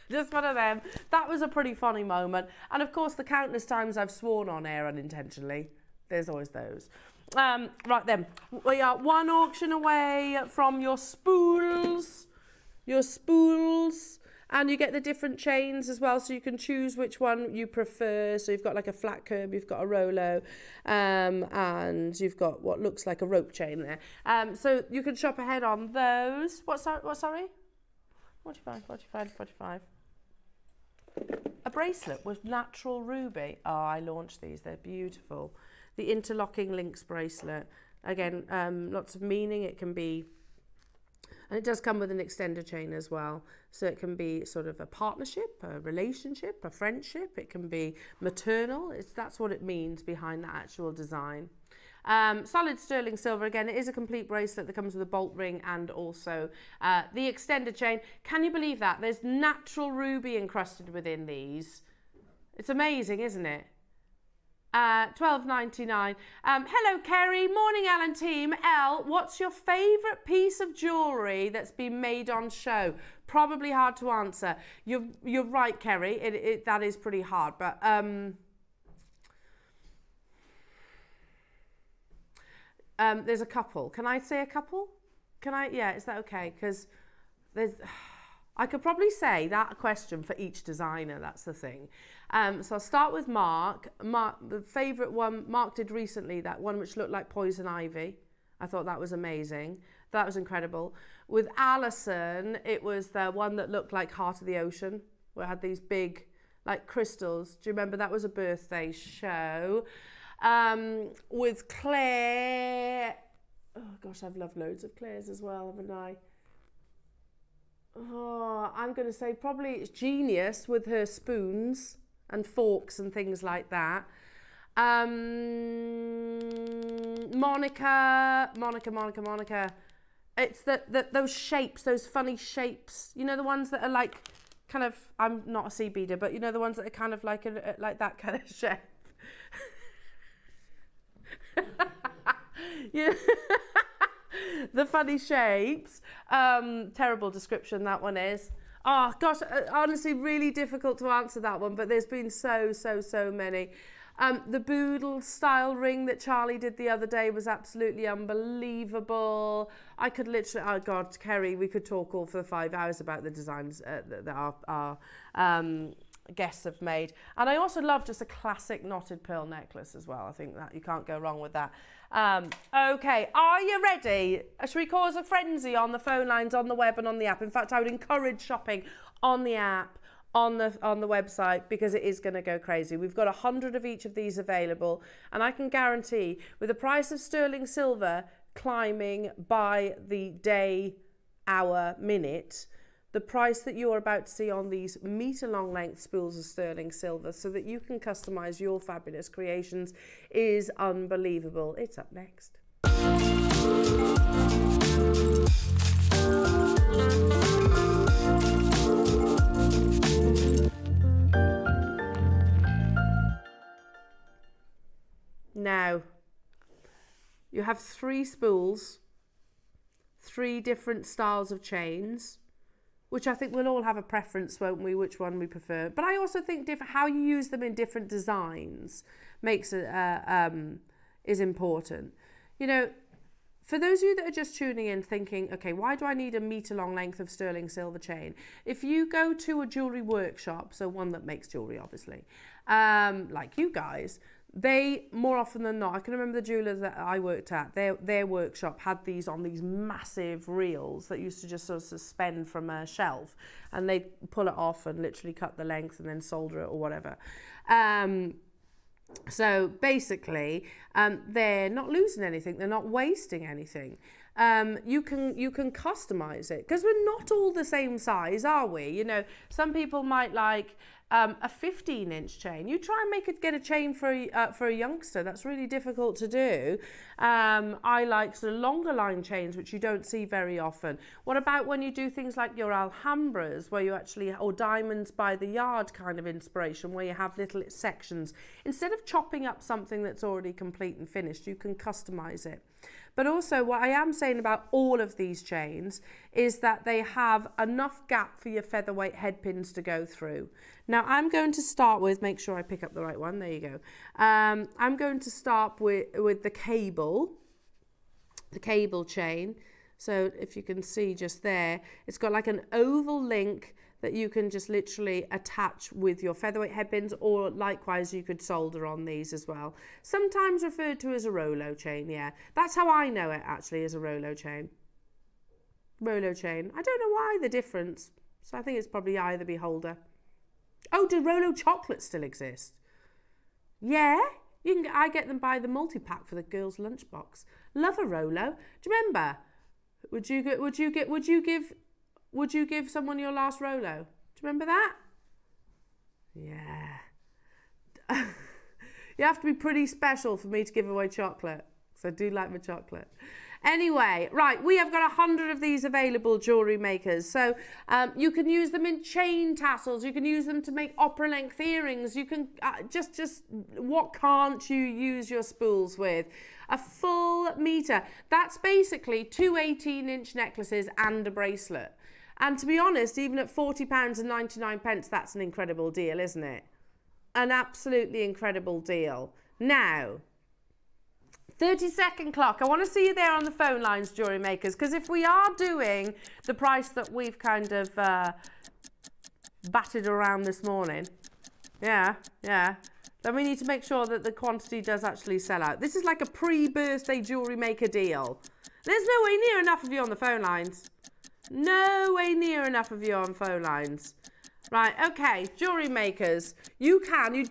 Just one of them. That was a pretty funny moment. And of course, the countless times I've sworn on air unintentionally. There's always those. Right then, we are one auction away from your spools. And you get the different chains as well, so you can choose which one you prefer. So you've got like a flat curb, you've got a Rolo, and you've got what looks like a rope chain there. So you can shop ahead on those. What, sorry? 45. A bracelet with natural ruby. Oh, I launched these. They're beautiful. The interlocking links bracelet. Again, lots of meaning. It can be... And it does come with an extender chain as well. So it can be sort of a partnership, a relationship, a friendship. It can be maternal. That's what it means behind the actual design. Solid sterling silver. Again, it is a complete bracelet that comes with a bolt ring and also the extender chain. Can you believe that? There's natural ruby encrusted within these. It's amazing, isn't it? 12.99. Hello, Kerry. Morning, Alan team. Elle, what's your favourite piece of jewellery that's been made on show? Probably hard to answer. You're right, Kerry. That is pretty hard. But there's a couple. Can I say a couple? Can I? Yeah, is that okay? Because I could probably say that question for each designer. That's the thing. So I'll start with Mark. The favourite one, Mark did recently, that one which looked like poison ivy. I thought that was amazing. That was incredible. With Alison, it was the one that looked like Heart of the Ocean, where it had these big, like, crystals. Do you remember? That was a birthday show. With Claire, oh gosh, I've loved loads of Claire's as well, haven't I? Oh, I'm going to say probably it's Genius with her spoons and forks and things like that. Monica. It's those shapes, those funny shapes. You know, the ones that are like kind of, I'm not a sea beater, but you know, the ones that are kind of like like that kind of shape. Yeah. The funny shapes. Terrible description that one is. Oh gosh, honestly really difficult to answer that one, but there's been so many. The Boodle style ring that Charlie did the other day was absolutely unbelievable. I could literally, oh God, Kerry, we could talk all for 5 hours about the designs that our guests have made. And I also love just a classic knotted pearl necklace as well. I think that you can't go wrong with that. Okay, are you ready? Should we cause a frenzy on the phone lines, on the web and on the app? In fact, I would encourage shopping on the app, on the website, because it is going to go crazy. We've got 100 of each of these available, and I can guarantee with the price of sterling silver climbing by the day, hour, minute, the price that you're about to see on these metre-long length spools of sterling silver so that you can customise your fabulous creations is unbelievable. It's up next. Now, you have 3 spools, 3 different styles of chains, which I think we'll all have a preference, won't we, which one we prefer. But I also think how you use them in different designs makes it, is important. You know, for those of you that are just tuning in thinking, okay, why do I need a metre-long length of sterling silver chain? If you go to a jewellery workshop, so one that makes jewellery, obviously, like you guys, they, more often than not, I can remember the jewellers that I worked at, their workshop had these on these massive reels that used to just sort of suspend from a shelf, and they'd pull it off and literally cut the length and then solder it or whatever. So basically, they're not losing anything, they're not wasting anything. You can customize it, because we're not all the same size, are we? You know, some people might like a 15-inch chain. You try and get a chain for a youngster. That's really difficult to do. I like sort of longer line chains, which you don't see very often. What about when you do things like your Alhambras, where you actually, or diamonds by the yard kind of inspiration, where you have little sections. Instead of chopping up something that's already complete and finished, you can customize it. But also, what I am saying about all of these chains is that they have enough gap for your featherweight head pins to go through. Now, I'm going to start with, make sure I pick up the right one, there you go. I'm going to start with the cable chain. So if you can see just there, it's got like an oval link that you can just literally attach with your featherweight head pins, or likewise you could solder on these as well. Sometimes referred to as a Rolo chain, yeah. That's how I know it actually, as a Rolo chain. Rolo chain. I don't know why the difference. So I think it's probably eye of the beholder. Oh, do Rolo chocolates still exist? Yeah, I get them by the multi-pack for the girls' lunchbox. Love a Rolo. Do you remember? Would you give someone your last Rolo? Do you remember that? Yeah. You have to be pretty special for me to give away chocolate, because I do like my chocolate. Anyway, right, we have got 100 of these available, jewellery makers. So you can use them in chain tassels. You can use them to make opera length earrings. You can just what can't you use your spools with? A full metre. That's basically 2 18-inch necklaces and a bracelet. And to be honest, even at £40.99, that's an incredible deal, isn't it? An absolutely incredible deal. Now, 30-second clock. I want to see you there on the phone lines, jewellery makers, because if we are doing the price that we've kind of batted around this morning, yeah, then we need to make sure that the quantity does actually sell out. This is like a pre-birthday jewellery maker deal. There's no way near enough of you on the phone lines. No way near enough of you on phone lines. Right, okay, jewellery makers, you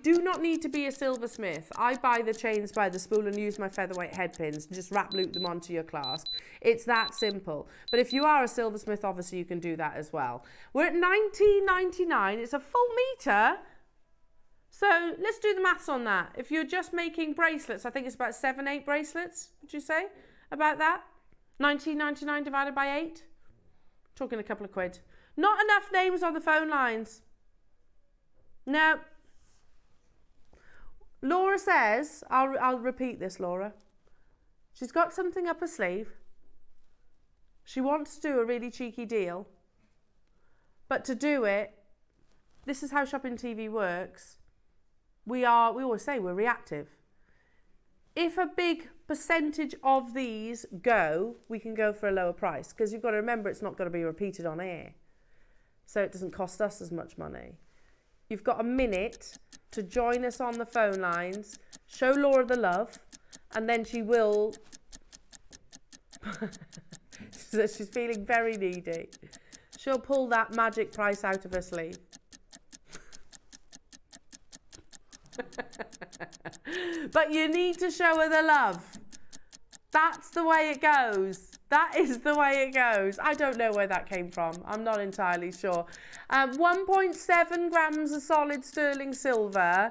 do not need to be a silversmith. I buy the chains by the spool and use my featherweight head pins and just wrap loop them onto your clasp. It's that simple. But if you are a silversmith, obviously you can do that as well. We're at £19.99, it's a full metre. So let's do the maths on that. If you're just making bracelets, I think it's about 7, 8 bracelets, would you say, about that? £19.99 divided by 8? Talking a couple of quid. Not enough names on the phone lines. No. Laura says, I'll repeat this, Laura. She's got something up her sleeve. She wants to do a really cheeky deal. But to do it, this is how shopping TV works. We always say we're reactive. If a big percentage of these go, we can go for a lower price, because you've got to remember it's not going to be repeated on air. So it doesn't cost us as much money. You've got a minute to join us on the phone lines, show Laura the love, and then she will... So she's feeling very needy. She'll pull that magic price out of her sleeve. But you need to show her the love. That's the way it goes. That is the way it goes. I don't know where that came from. I'm not entirely sure. 1.7 grams of solid sterling silver.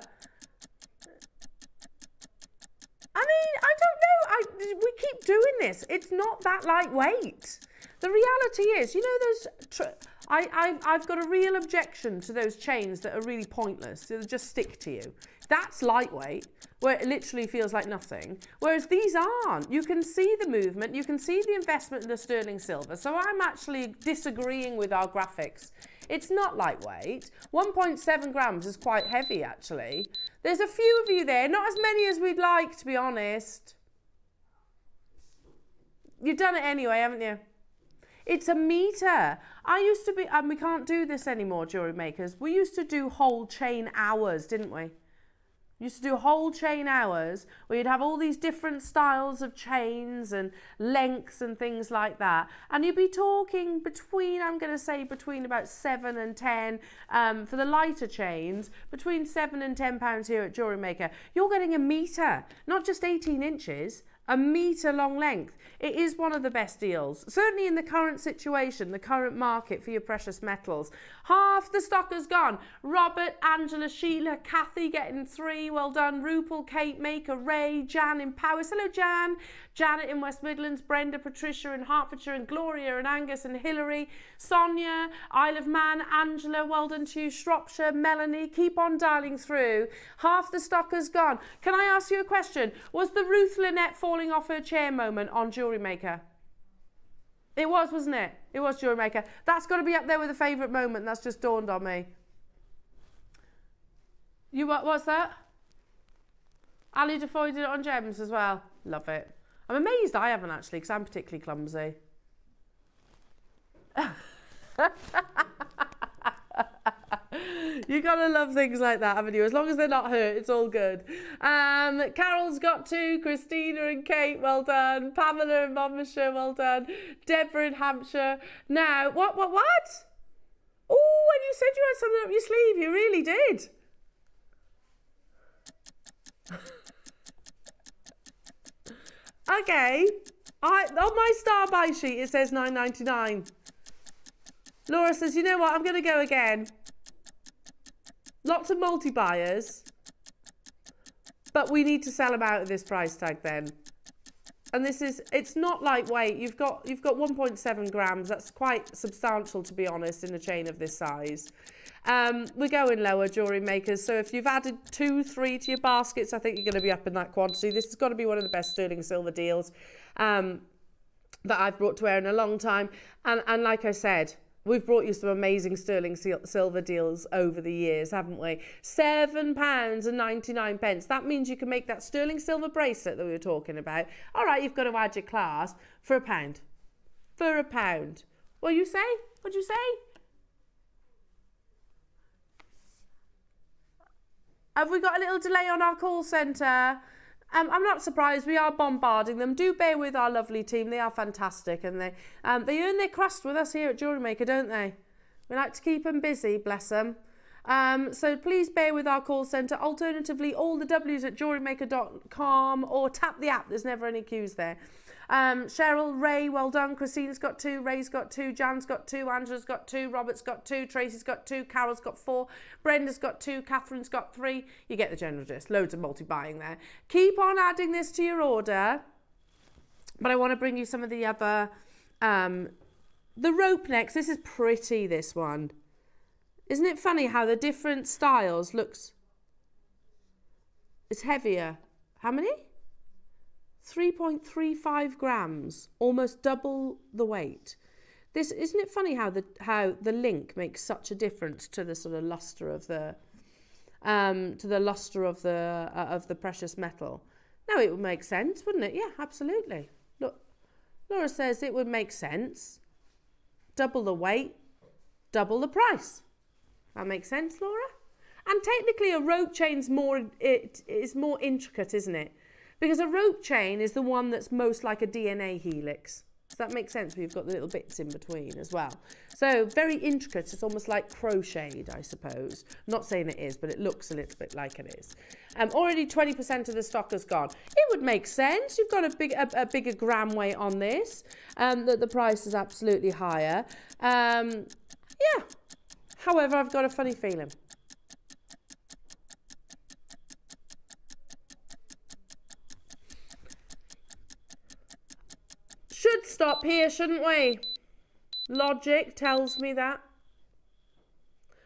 I mean, I don't know. We keep doing this. It's not that lightweight. The reality is, you know, I've got a real objection to those chains that are really pointless. They'll just stick to you. That's lightweight, where it literally feels like nothing. Whereas these aren't. You can see the movement. You can see the investment in the sterling silver. So I'm actually disagreeing with our graphics. It's not lightweight. 1.7 grams is quite heavy, actually. There's a few of you there. Not as many as we'd like, to be honest. You've done it anyway, haven't you? It's a metre. I used to be, and we can't do this anymore, jewellery makers. We used to do whole chain hours, didn't we? Used to do whole chain hours where you'd have all these different styles of chains and lengths and things like that. And you'd be talking between, I'm going to say between about 7 and 10 for the lighter chains, between 7 and £10 here at JewelleryMaker. You're getting a metre, not just 18 inches, a metre long length. It is one of the best deals, certainly in the current situation, the current market for your precious metals. Half the stock has gone. Robert, Angela, Sheila, Kathy getting 3, well done. Rupal, Kate, Maker, Ray, Jan in Powys. Hello, Jan. Janet in West Midlands, Brenda, Patricia in Hertfordshire, and Gloria and Angus and Hilary. Sonia, Isle of Man, Angela, well done to you. Shropshire, Melanie, keep on dialing through. Half the stock has gone. Can I ask you a question? Was the Ruth Lynette falling off her chair moment on JewelleryMaker? It was, wasn't it? It was JewelleryMaker. That's got to be up there with a favourite moment. That's just dawned on me. You what's that? Ali Defoe did it on gems as well. Love it. I'm amazed I haven't actually, because I'm particularly clumsy. You gotta love things like that, haven't you? As long as they're not hurt, it's all good. Carol's got 2. Christina and Kate, well done. Pamela in Monmouthshire, well done. Deborah in Hampshire. Now, what? Oh, when you said you had something up your sleeve, you really did. Okay, on my star buy sheet it says £9.99. Laura says, you know what, I'm going to go again. Lots of multi-buyers, but we need to sell them out at this price tag then. And this is, it's not lightweight. You've got 1.7 grams. That's quite substantial, to be honest, in a chain of this size. We're going lower, jewellery makers. So if you've added 2, 3 to your baskets, I think you're going to be up in that quantity. This has got to be one of the best sterling silver deals that I've brought to air in a long time. And like I said, we've brought you some amazing sterling silver deals over the years, haven't we? £7.99. That means you can make that sterling silver bracelet that we were talking about. All right, you've got to add your clasp for £1. For £1. What you say? What'd you say? Have we got a little delay on our call centre? I'm not surprised. We are bombarding them. Do bear with our lovely team. They are fantastic, and they earn their crust with us here at JewelleryMaker, don't they? We like to keep them busy, bless them. So please bear with our call centre. Alternatively, all the W's at jewellerymaker.com, or tap the app. There's never any queues there. Cheryl, Ray, well done. Christina's got 2, Ray's got 2, Jan's got 2, Angela's got 2, Robert's got 2, Tracy's got 2, Carol's got 4, Brenda's got 2, Catherine's got 3. You get the general gist. Loads of multi-buying there. Keep on adding this to your order. But I want to bring you some of the other, the rope necks. This is pretty, this one. Isn't it funny how the different styles looks? It's heavier. How many? 3.35 grams, almost double the weight. This, isn't it funny how the link makes such a difference to the sort of luster of the of the precious metal? Now it would make sense, wouldn't it? Yeah, absolutely. Look, Laura says it would make sense. Double the weight, double the price. That makes sense, Laura? And technically a rope chain's more intricate, isn't it? Because a rope chain is the one that's most like a DNA helix. Does that make sense? We've got the little bits in between as well. So very intricate. It's almost like crocheted, I suppose. I'm not saying it is, but it looks a little bit like it is. Already 20% of the stock has gone. It would make sense. You've got a bigger gram weight on this. That the price is absolutely higher. Yeah. However, I've got a funny feeling. Should stop here, shouldn't we? Logic tells me that.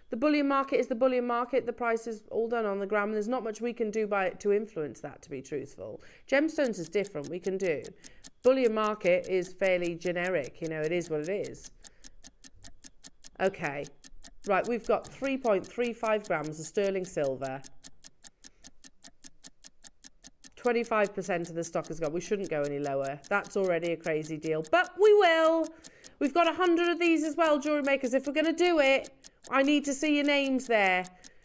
The bullion market is the bullion market. The price is all done on the gram. There's not much we can do to influence that, to be truthful. Gemstones is different. We can do. Bullion market is fairly generic. You know, it is what it is. Okay. Right, we've got 3.35 grams of sterling silver. 25% of the stock has gone. We shouldn't go any lower. That's already a crazy deal, but we will. We've got 100 of these as well, jewellery makers. If we're going to do it, I need to see your names there.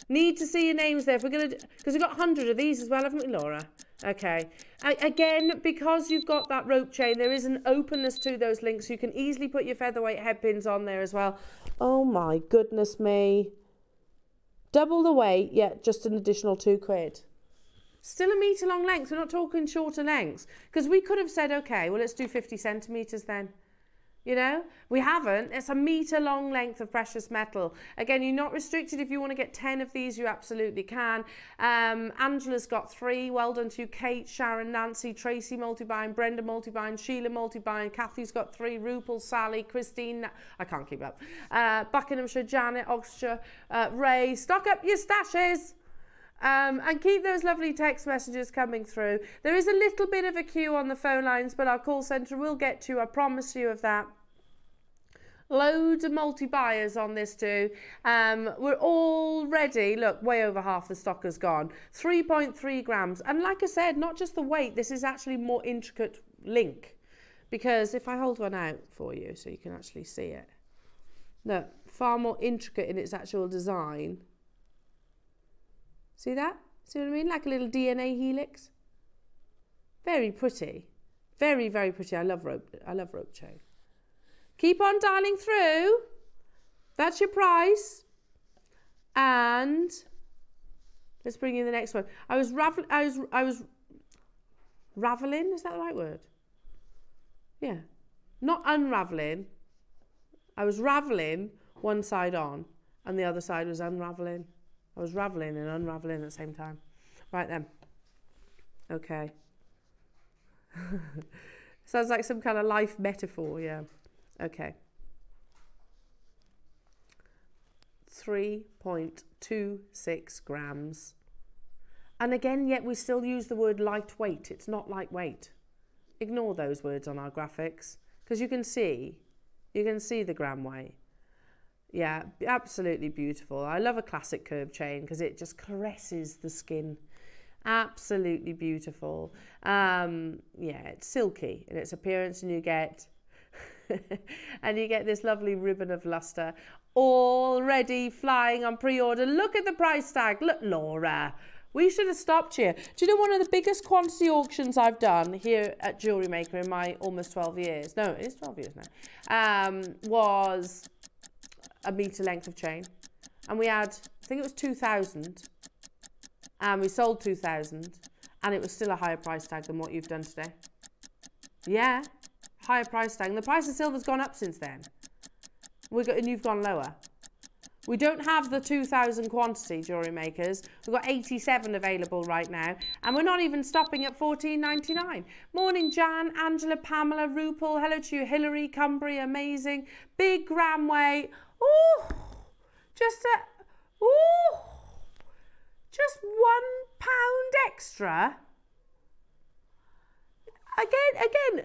Need to see your names there. If we're going to, because we've got 100 of these as well, haven't we, Laura? Okay. Again, because you've got that rope chain, there is an openness to those links. You can easily put your featherweight head pins on there as well. Oh my goodness me. Double the weight, yeah, just an additional £2. Still a metre long length. We're not talking shorter lengths. Because we could have said, okay, well, let's do 50 centimetres then. You know, we haven't. It's a metre long length of precious metal. Again, you're not restricted. If you want to get 10 of these, you absolutely can. Angela's got 3. Well done to you. Kate, Sharon, Nancy, Tracy multi-buying, Brenda multi-buying, Sheila multi-buying, Kathy's got 3, Rupal, Sally, Christine, I can't keep up. Buckinghamshire, Janet, Oxfordshire, Ray. Stock up your stashes. And keep those lovely text messages coming through. There is a little bit of a queue on the phone lines, but our call centre will get to you. I promise you of that. Loads of multi-buyers on this too. We're already, look, way over half the stock has gone. 3.3 grams. And like I said, not just the weight, this is actually more intricate link. Because if I hold one out for you so you can actually see it. Look, far more intricate in its actual design. See that? See what I mean? Like a little DNA helix. Very pretty. Very, very pretty. I love rope chain. Keep on dialing through. That's your price. And let's bring in the next one. I was raveling, is that the right word? Yeah. Not unraveling. I was raveling one side on and the other side was unraveling. I was raveling and unraveling at the same time. Right then. Okay. Sounds like some kind of life metaphor, yeah. Okay. 3.26 grams. And again, yet we still use the word lightweight. It's not lightweight. Ignore those words on our graphics because you can see the gram weight. Yeah, absolutely beautiful. I love a classic curb chain because it just caresses the skin. Absolutely beautiful. Yeah, it's silky in its appearance, and you get this lovely ribbon of luster already flying on pre-order. Look at the price tag. Look, Laura. We should have stopped here. Do you know one of the biggest quantity auctions I've done here at JewelleryMaker in my almost 12 years? No, it is 12 years now. Was a metre length of chain. And we had, I think it was 2,000. And we sold 2,000. And it was still a higher price tag than what you've done today. Yeah, higher price tag. And the price of silver's gone up since then. And you've gone lower. We don't have the 2,000 quantity, jewellery makers. We've got 87 available right now. And we're not even stopping at $14.99. Morning, Jan, Angela, Pamela, Rupal. Hello to you, Hillary, Cumbria, amazing. Big gram weight. Ooh, just £1 extra. Again,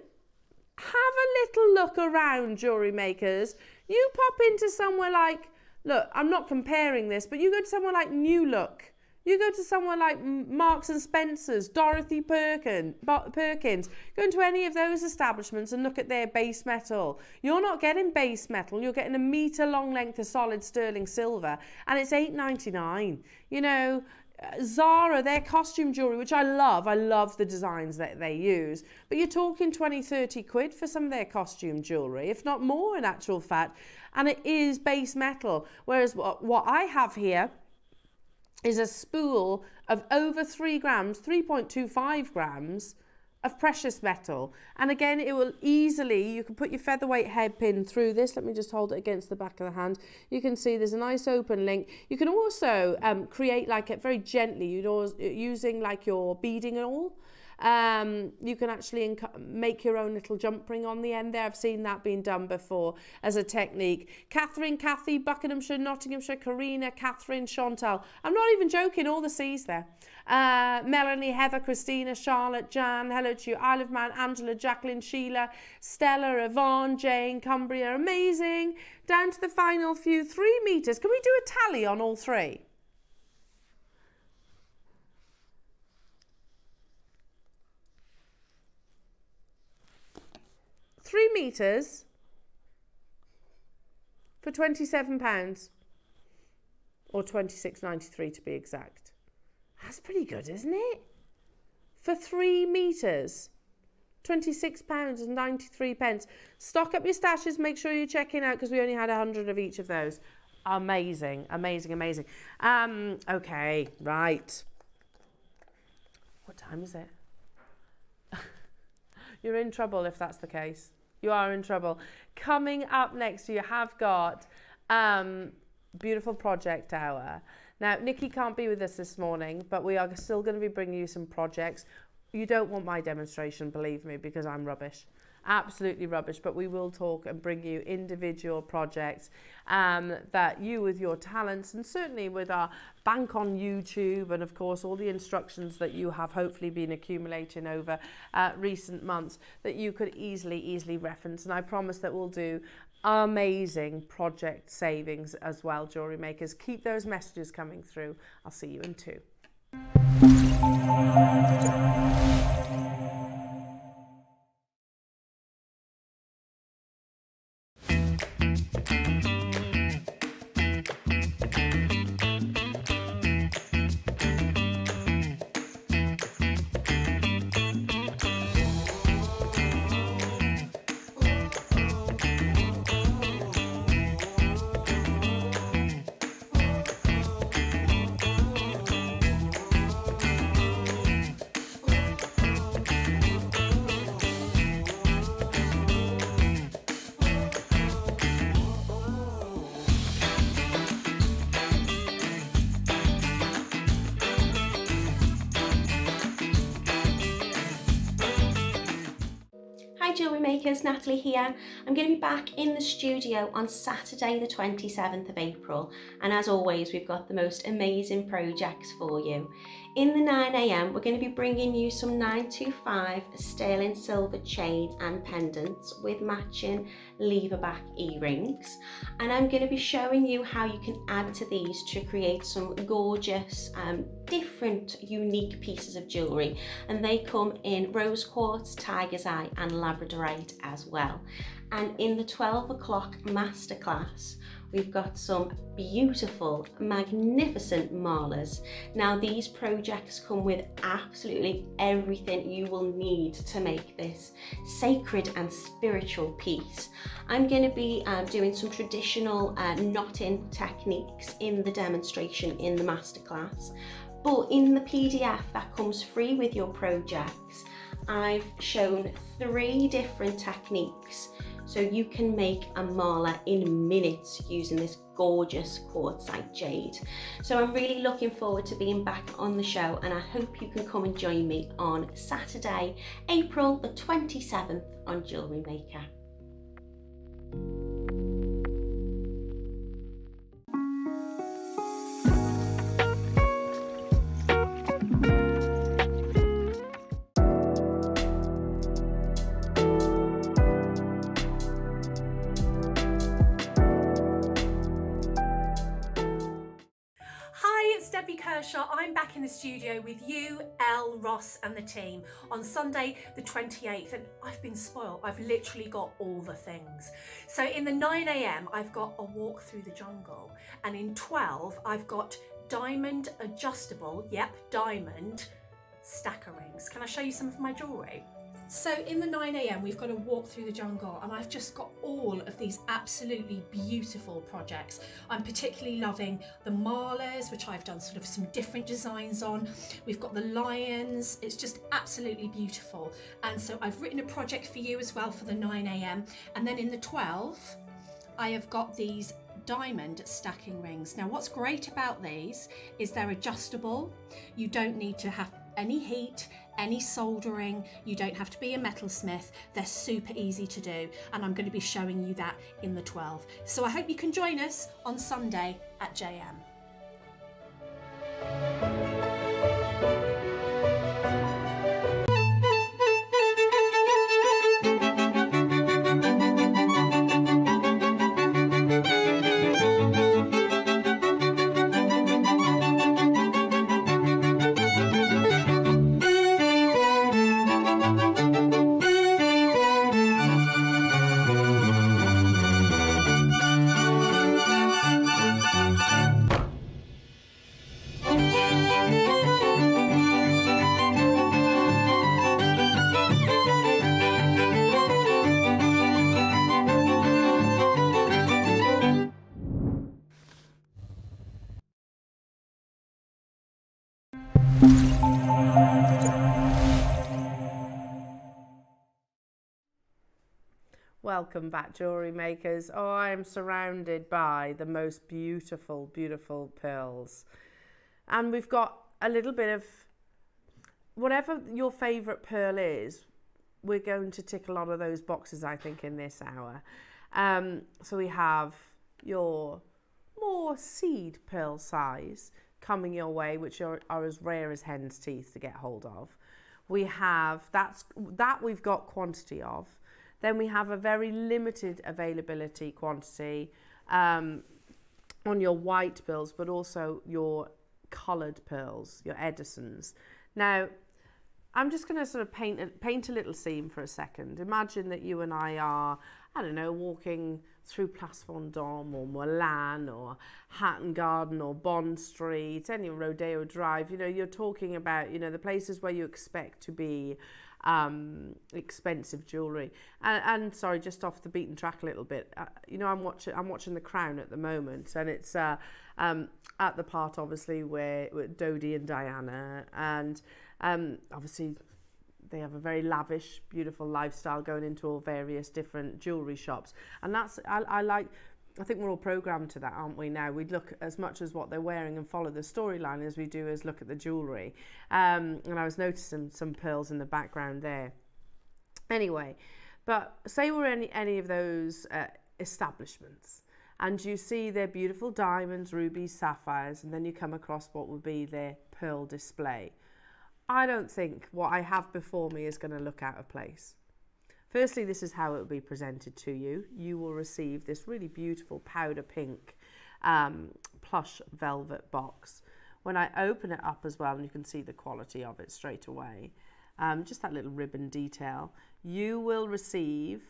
have a little look around, jewellery makers. You pop into somewhere like, look, I'm not comparing this, but you go to somewhere like New Look. You go to somewhere like Marks and Spencer's, Dorothy Perkins. Go into any of those establishments and look at their base metal. You're not getting base metal. You're getting a metre long length of solid sterling silver, and it's $8.99. You know, Zara, their costume jewellery, which I love the designs that they use, but you're talking 20-30 quid for some of their costume jewellery, if not more in actual fact, and it is base metal. Whereas what I have here is a spool of over 3 grams, 3.25 grams of precious metal. And again, it will easily, you can put your featherweight hairpin through this. Let me just hold it against the back of the hand. You can see there's a nice open link. You can also create like it very gently, using like your beading and all. You can actually make your own little jump ring on the end there. I've seen that being done before as a technique. Catherine, Kathy, Buckinghamshire, Nottinghamshire, Karina, Catherine, Chantal. I'm not even joking, all the C's there. Melanie, Heather, Christina, Charlotte, Jan, hello to you, Isle of Man, Angela, Jacqueline, Sheila, Stella, Yvonne, Jane, Cumbria, amazing. Down to the final few, 3 meters. Can we do a tally on all 3? 3 meters for £27, or £26.93 to be exact. That's pretty good, isn't it? For 3 meters, £26.93. Stock up your stashes. Make sure you're checking out because we only had 100 of each of those. Amazing, amazing, amazing. Okay, right. What time is it? You're in trouble if that's the case. You are in trouble. Coming up next, you have got Beautiful Project Hour. Now, Nikki can't be with us this morning, but we are still going to be bringing you some projects. You don't want my demonstration, believe me, because I'm rubbish. Absolutely rubbish, but we will talk and bring you individual projects that you, with your talents, and certainly with our bank on YouTube, and of course all the instructions that you have hopefully been accumulating over recent months, that you could easily reference. And I promise that we'll do amazing project savings as well, jewellery makers. Keep those messages coming through. I'll see you in 2. Hi Jewellery Makers, Natalie here. I'm going to be back in the studio on Saturday the 27th of April, and as always we've got the most amazing projects for you. In the 9 AM we're going to be bringing you some 925 sterling silver chain and pendants with matching lever back earrings, and I'm going to be showing you how you can add to these to create some gorgeous different unique pieces of jewellery, and they come in rose quartz, tiger's eye and labradorite as well. And in the 12 o'clock masterclass we've got some beautiful, magnificent malas. Now these projects come with absolutely everything you will need to make this sacred and spiritual piece. I'm going to be doing some traditional knotting techniques in the demonstration in the masterclass, but in the PDF that comes free with your projects, I've shown 3 different techniques so you can make a mala in minutes using this gorgeous quartzite jade. So I'm really looking forward to being back on the show, and I hope you can come and join me on Saturday, April the 27th on Jewellery Maker. I'm back in the studio with you, Elle, Ross and the team on Sunday the 28th, and I've been spoiled. I've literally got all the things. So in the 9 AM I've got a walk through the jungle, and in 12 I've got diamond adjustable, diamond stacker rings. Can I show you some of my jewellery? So in the 9 AM we've got a walk through the jungle, and I've just got all of these absolutely beautiful projects. I'm particularly loving the malas, which I've done sort of some different designs on. We've got the lions, it's just absolutely beautiful. And so I've written a project for you as well for the 9 AM. And then in the 12 I have got these diamond stacking rings. Now what's great about these is they're adjustable. You don't need to have any heat, any soldering, you don't have to be a metalsmith. They're super easy to do, and I'm going to be showing you that in the 12. So I hope you can join us on Sunday at JM. Welcome back, jewellery makers. Oh, I am surrounded by the most beautiful, beautiful pearls. And we've got a little bit of, whatever your favourite pearl is, we're going to tick a lot of those boxes, I think, in this hour. So we have your more seed pearl size coming your way, which are as rare as hen's teeth to get hold of. We have, that we've got quantity of. Then we have a very limited availability quantity on your white pearls, but also your coloured pearls, your Edisons. Now, I'm just going to sort of paint a little scene for a second. Imagine that you and I are, I don't know, walking through Place Vendôme or Milan or Hatton Garden or Bond Street, any Rodeo Drive. You know, you're talking about, you know, the places where you expect to be expensive jewellery, and sorry, just off the beaten track a little bit. You know, I'm watching The Crown at the moment, and it's at the part obviously where Dodie and Diana, and obviously they have a very lavish, beautiful lifestyle going into all various different jewellery shops, and that's I think we're all programmed to that, aren't we, now? We look as much as what they're wearing and follow the storyline as we do as look at the jewellery. And I was noticing some pearls in the background there. Anyway, But say we're in any of those establishments and you see their beautiful diamonds, rubies, sapphires, and then you come across what would be their pearl display. I don't think what I have before me is going to look out of place. Firstly, this is how it will be presented to you. You will receive this really beautiful powder pink plush velvet box. When I open it up as well, and you can see the quality of it straight away, just that little ribbon detail, you will receive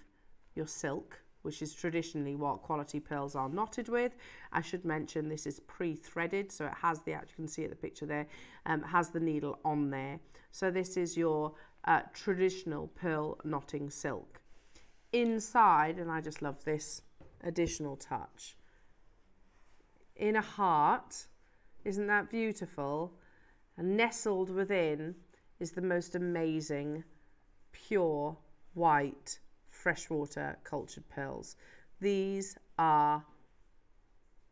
your silk, which is traditionally what quality pearls are knotted with. I should mention this is pre-threaded, so it has the, you can see at the picture there, has the needle on there. So this is your traditional pearl knotting silk. Inside, and I just love this additional touch, in a heart, isn't that beautiful? And nestled within is the most amazing, pure, white, freshwater cultured pearls. These are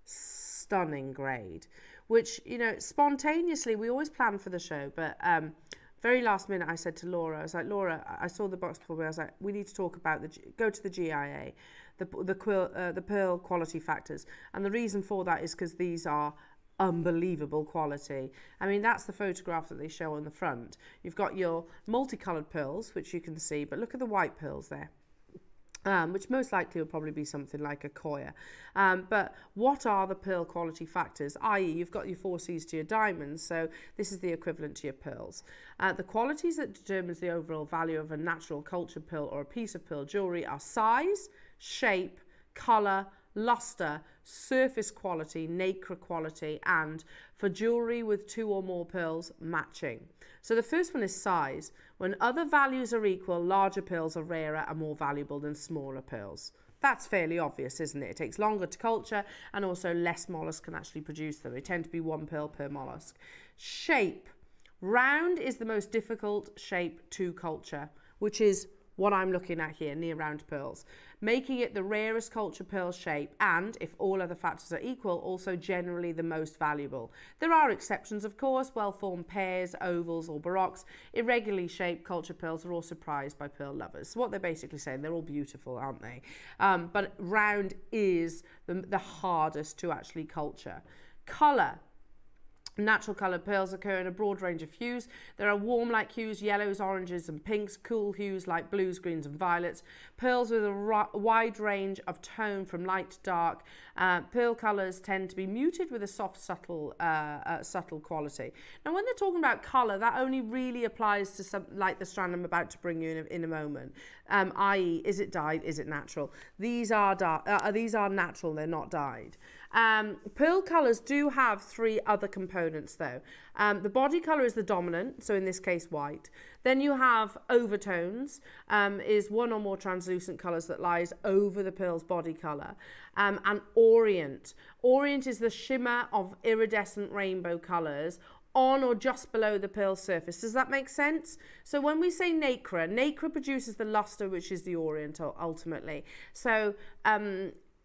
stunning grade, which, you know, spontaneously, we always plan for the show, but very last minute I said to Laura, I was like, Laura, I saw the box before, but I was like, we need to talk about go to the GIA, the pearl quality factors. And the reason for that is because these are unbelievable quality. I mean, that's the photograph that they show on the front. You've got your multicolored pearls, which you can see, but look at the white pearls there. Which most likely will probably be something like a Koya. But what are the pearl quality factors? I.e., you've got your 4 C's to your diamonds, so this is the equivalent to your pearls. The qualities that determines the overall value of a natural cultured pearl or a piece of pearl jewellery are size, shape, colour, luster, surface quality, nacre quality, and for jewellery with 2 or more pearls, matching. So the first one is size. When other values are equal, larger pearls are rarer and more valuable than smaller pearls. That's fairly obvious, isn't it? It takes longer to culture, and also less mollusks can actually produce them. They tend to be 1 pearl per mollusk. Shape. Round is the most difficult shape to culture, which is what I'm looking at here, near round pearls, making it the rarest culture pearl shape, and if all other factors are equal, also generally the most valuable. There are exceptions, of course. Well-formed pairs, ovals or baroques, irregularly shaped culture pearls are also prized by pearl lovers. So what they're basically saying, they're all beautiful, aren't they? But round is the hardest to actually culture. Colour. Natural coloured pearls occur in a broad range of hues. There are warm light hues, yellows, oranges and pinks, cool hues like blues, greens and violets. Pearls with a wide range of tone from light to dark. Pearl colours tend to be muted with a soft, subtle quality. Now, when they're talking about colour, that only really applies to some, like the strand I'm about to bring you in a moment. I.e., is it dyed? Is it natural? These are natural, they're not dyed. Pearl colours do have 3 other components though. The body colour is the dominant, so in this case white. Then you have overtones, is 1 or more translucent colours that lies over the pearl's body colour. And orient. Orient is the shimmer of iridescent rainbow colours on or just below the pearl surface. Does that make sense? So when we say nacre, nacre produces the luster, which is the orient ultimately. So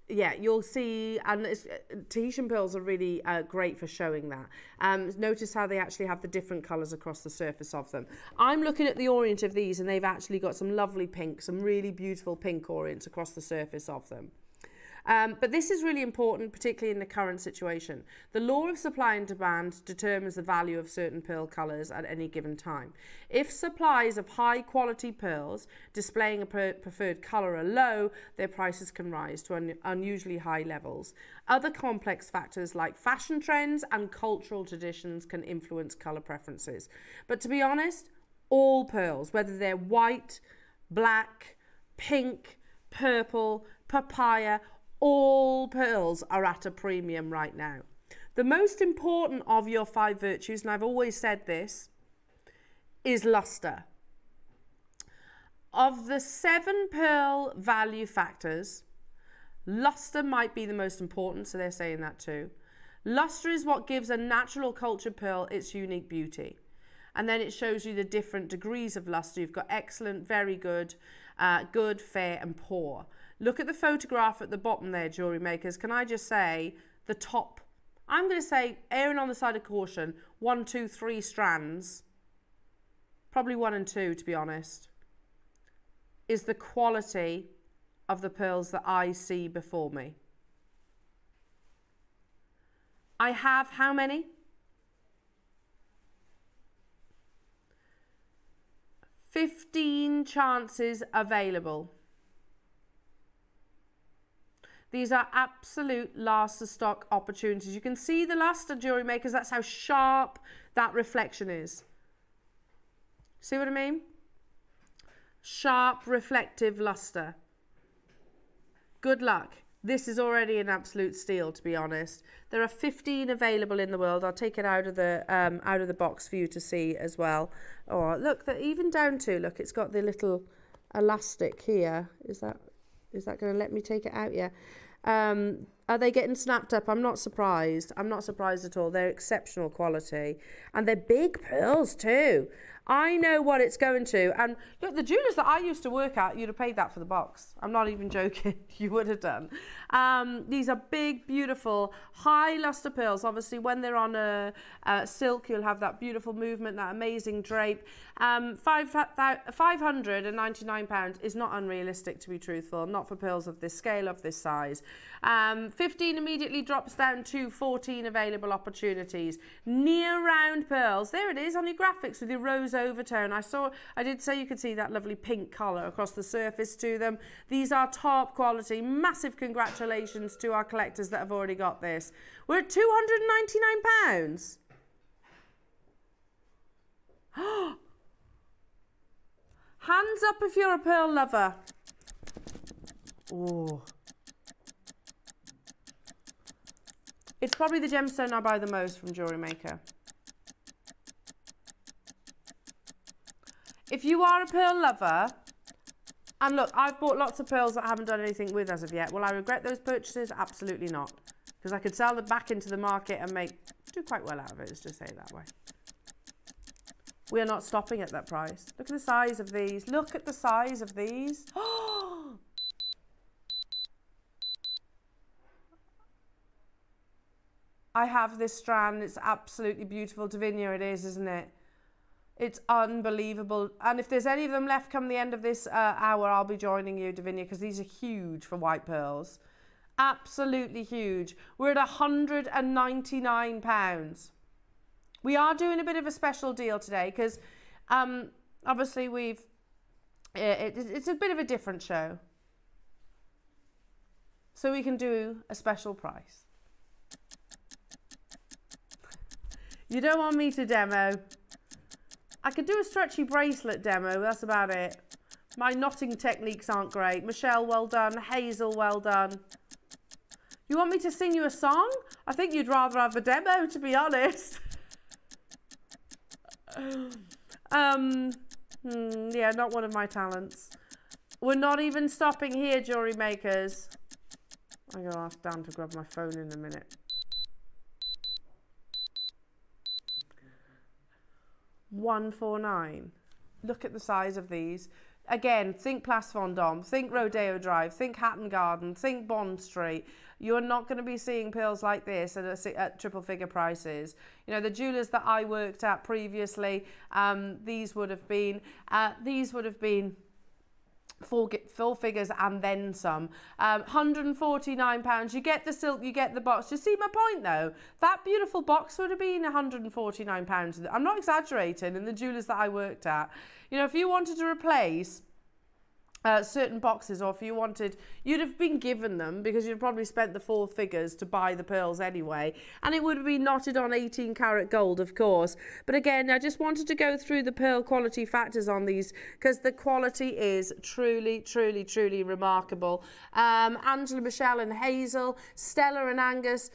yeah, you'll see, and Tahitian pearls are really great for showing that. Notice how they actually have the different colours across the surface of them. I'm looking at the orient of these, and they've actually got some lovely pink, some really beautiful pink orients across the surface of them. But this is really important, particularly in the current situation. The law of supply and demand determines the value of certain pearl colours at any given time. If supplies of high quality pearls displaying a preferred colour are low, their prices can rise to unusually high levels. Other complex factors like fashion trends and cultural traditions can influence colour preferences. But to be honest, all pearls, whether they're white, black, pink, purple, papaya, all pearls are at a premium right now. The most important of your 5 virtues, and I've always said this, is luster. Of the 7 pearl value factors, luster might be the most important, so they're saying that too. Luster is what gives a natural cultured pearl its unique beauty. And then it shows you the different degrees of luster. You've got excellent, very good, good, fair and poor. Look at the photograph at the bottom there, jewellery makers. Can I just say the top? I'm going to say, erring on the side of caution, 1, 2, 3 strands. Probably 1 and 2, to be honest. is the quality of the pearls that I see before me. I have how many? 15 chances available. These are absolute last of stock opportunities. You can see the luster, jewellery makers. That's how sharp that reflection is. See what I mean? Sharp, reflective luster. Good luck. This is already an absolute steal, to be honest. There are 15 available in the world. I'll take it out of the box for you to see as well. Oh, look, even down to, look, it's got the little elastic here. Is that going to let me take it out? Yeah. Are they getting snapped up? I'm not surprised. I'm not surprised at all. They're exceptional quality. And they're big pearls too. I know what it's going to. And look, the jewellers that I used to work at, you'd have paid that for the box. I'm not even joking. You would have done. These are big, beautiful, high luster pearls. Obviously, when they're on a silk, you'll have that beautiful movement, that amazing drape. £599 is not unrealistic, to be truthful. Not for pearls of this scale, of this size. 15 immediately drops down to 14 available opportunities. Near round pearls. There it is on your graphics with your rose overtone. I did say you could see that lovely pink colour across the surface to them. These are top quality. Massive congratulations to our collectors that have already got this. We're at £299. Hands up if you're a pearl lover. Oh. It's probably the gemstone I buy the most from JewelleryMaker. If you are a pearl lover, and look, I've bought lots of pearls that I haven't done anything with as of yet. Will I regret those purchases? Absolutely not. Because I could sell them back into the market and do quite well out of it, let's just say it that way. We are not stopping at that price. Look at the size of these. Look at the size of these. I have this strand. It's absolutely beautiful. Davinia it is, isn't it? It's unbelievable. And if there's any of them left come the end of this hour, I'll be joining you, Davinia, because these are huge for white pearls. Absolutely huge. We're at £199. We are doing a bit of a special deal today because obviously it's a bit of a different show. So we can do a special price. You don't want me to demo. I could do a stretchy bracelet demo, that's about it. My knotting techniques aren't great. Michelle, well done. Hazel, well done. You want me to sing you a song? I think you'd rather have a demo, to be honest. Yeah, not one of my talents. We're not even stopping here, jewellery makers. I'm going to ask Dan to grab my phone in a minute. 149. Look at the size of these. Again, think Place Vendôme, think Rodeo Drive, think Hatton Garden, think Bond Street. You're not going to be seeing pearls like this at triple figure prices. You know, the jewellers that I worked at previously, these would have been four figures and then some. £149. You get the silk, you get the box. You see my point though? That beautiful box would have been £149. I'm not exaggerating in the jewellers that I worked at. You know, if you wanted to replace certain boxes, or if you wanted, you'd have been given them because you'd probably spent the four figures to buy the pearls anyway, and it would have been knotted on 18 karat gold, of course. But again, I just wanted to go through the pearl quality factors on these because the quality is truly, truly, truly remarkable. Angela, Michelle and Hazel, Stella and Angus,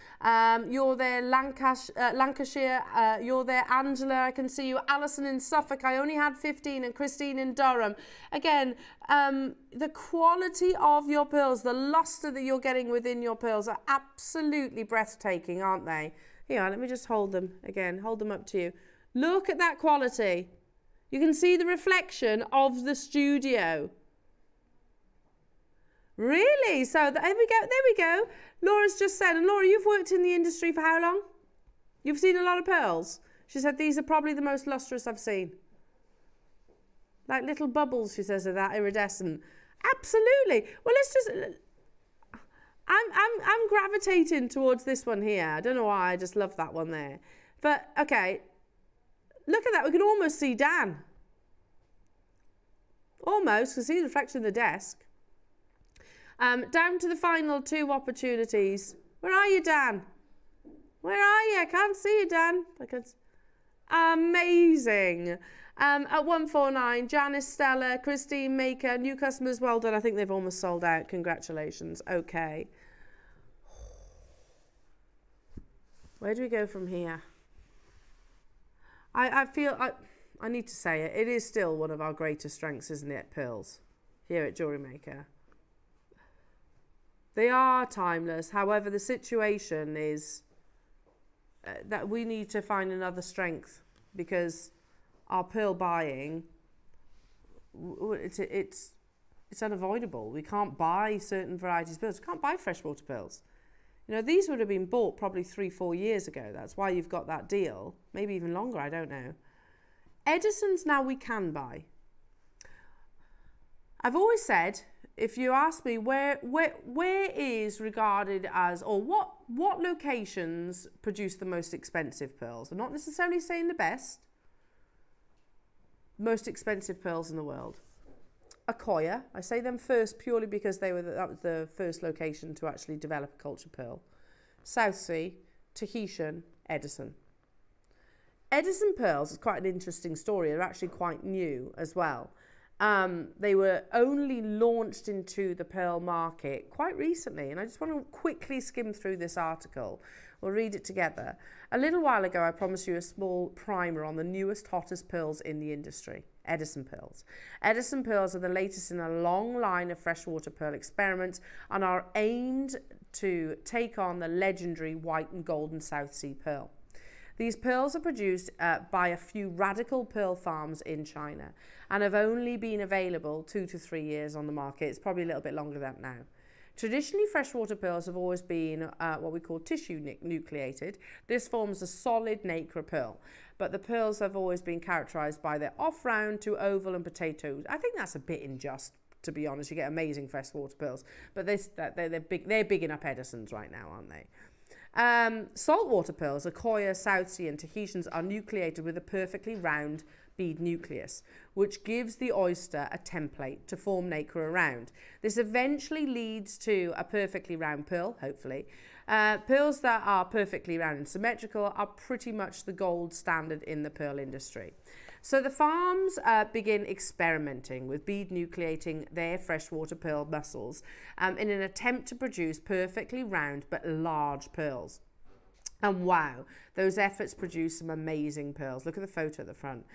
you're there. Lancashire, you're there. Angela, I can see you. Alison in Suffolk, I only had 15, and Christine in Durham. Again, the quality of your pearls, the luster that you're getting within your pearls are absolutely breathtaking, aren't they? Here, let me just hold them again, hold them up to you. Look at that quality. You can see the reflection of the studio. Really? So there we go. Laura's just said, and Laura, you've worked in the industry for how long? You've seen a lot of pearls. She said, these are probably the most lustrous I've seen. Like little bubbles, she says, are that iridescent. Absolutely. Well, let's just... I'm gravitating towards this one here. I don't know why, I just love that one there. But, okay, look at that. We can almost see Dan. Almost, can see the reflection of the desk. Down to the final 2 opportunities. Where are you, Dan? Where are you? I can't see you, Dan. Amazing. At 149, Janice, Stella, Christine, Maker, new customers, well done. I think they've almost sold out. Congratulations. Okay. Where do we go from here? I feel, I need to say it, it is still one of our greatest strengths, isn't it, pearls, here at JewelleryMaker. They are timeless. However, the situation is that we need to find another strength, because our pearl buying, it's unavoidable. We can't buy certain varieties of pearls. We can't buy freshwater pearls. You know, these would have been bought probably 3-4 years ago. That's why you've got that deal. Maybe even longer, I don't know. Edison's now we can buy. I've always said, if you ask me where is regarded as, or what locations produce the most expensive pearls, I'm not necessarily saying the best, most expensive pearls in the world. Accoya, I say them first purely because that was the first location to actually develop a culture pearl. South Sea, Tahitian, Edison. Edison pearls is quite an interesting story. They're actually quite new as well. They were only launched into the pearl market quite recently, and I just want to quickly skim through this article. We'll read it together. A little while ago, I promised you a small primer on the newest, hottest pearls in the industry, Edison pearls. Edison pearls are the latest in a long line of freshwater pearl experiments and are aimed to take on the legendary white and golden South Sea pearl. These pearls are produced by a few radical pearl farms in China and have only been available 2 to 3 years on the market. It's probably a little bit longer than that now. Traditionally, freshwater pearls have always been what we call tissue nucleated. This forms a solid nacre pearl, but the pearls have always been characterized by their off-round to oval and potato. I think that's a bit unjust, to be honest. You get amazing freshwater pearls, but they're bigging up Edison's right now, aren't they? Saltwater pearls, Accoya, South Sea and Tahitians, are nucleated with a perfectly round bead nucleus, which gives the oyster a template to form nacre around. This eventually leads to a perfectly round pearl, hopefully. Pearls that are perfectly round and symmetrical are pretty much the gold standard in the pearl industry. So the farms begin experimenting with bead nucleating their freshwater pearl mussels in an attempt to produce perfectly round but large pearls. And wow, those efforts produce some amazing pearls. Look at the photo at the front.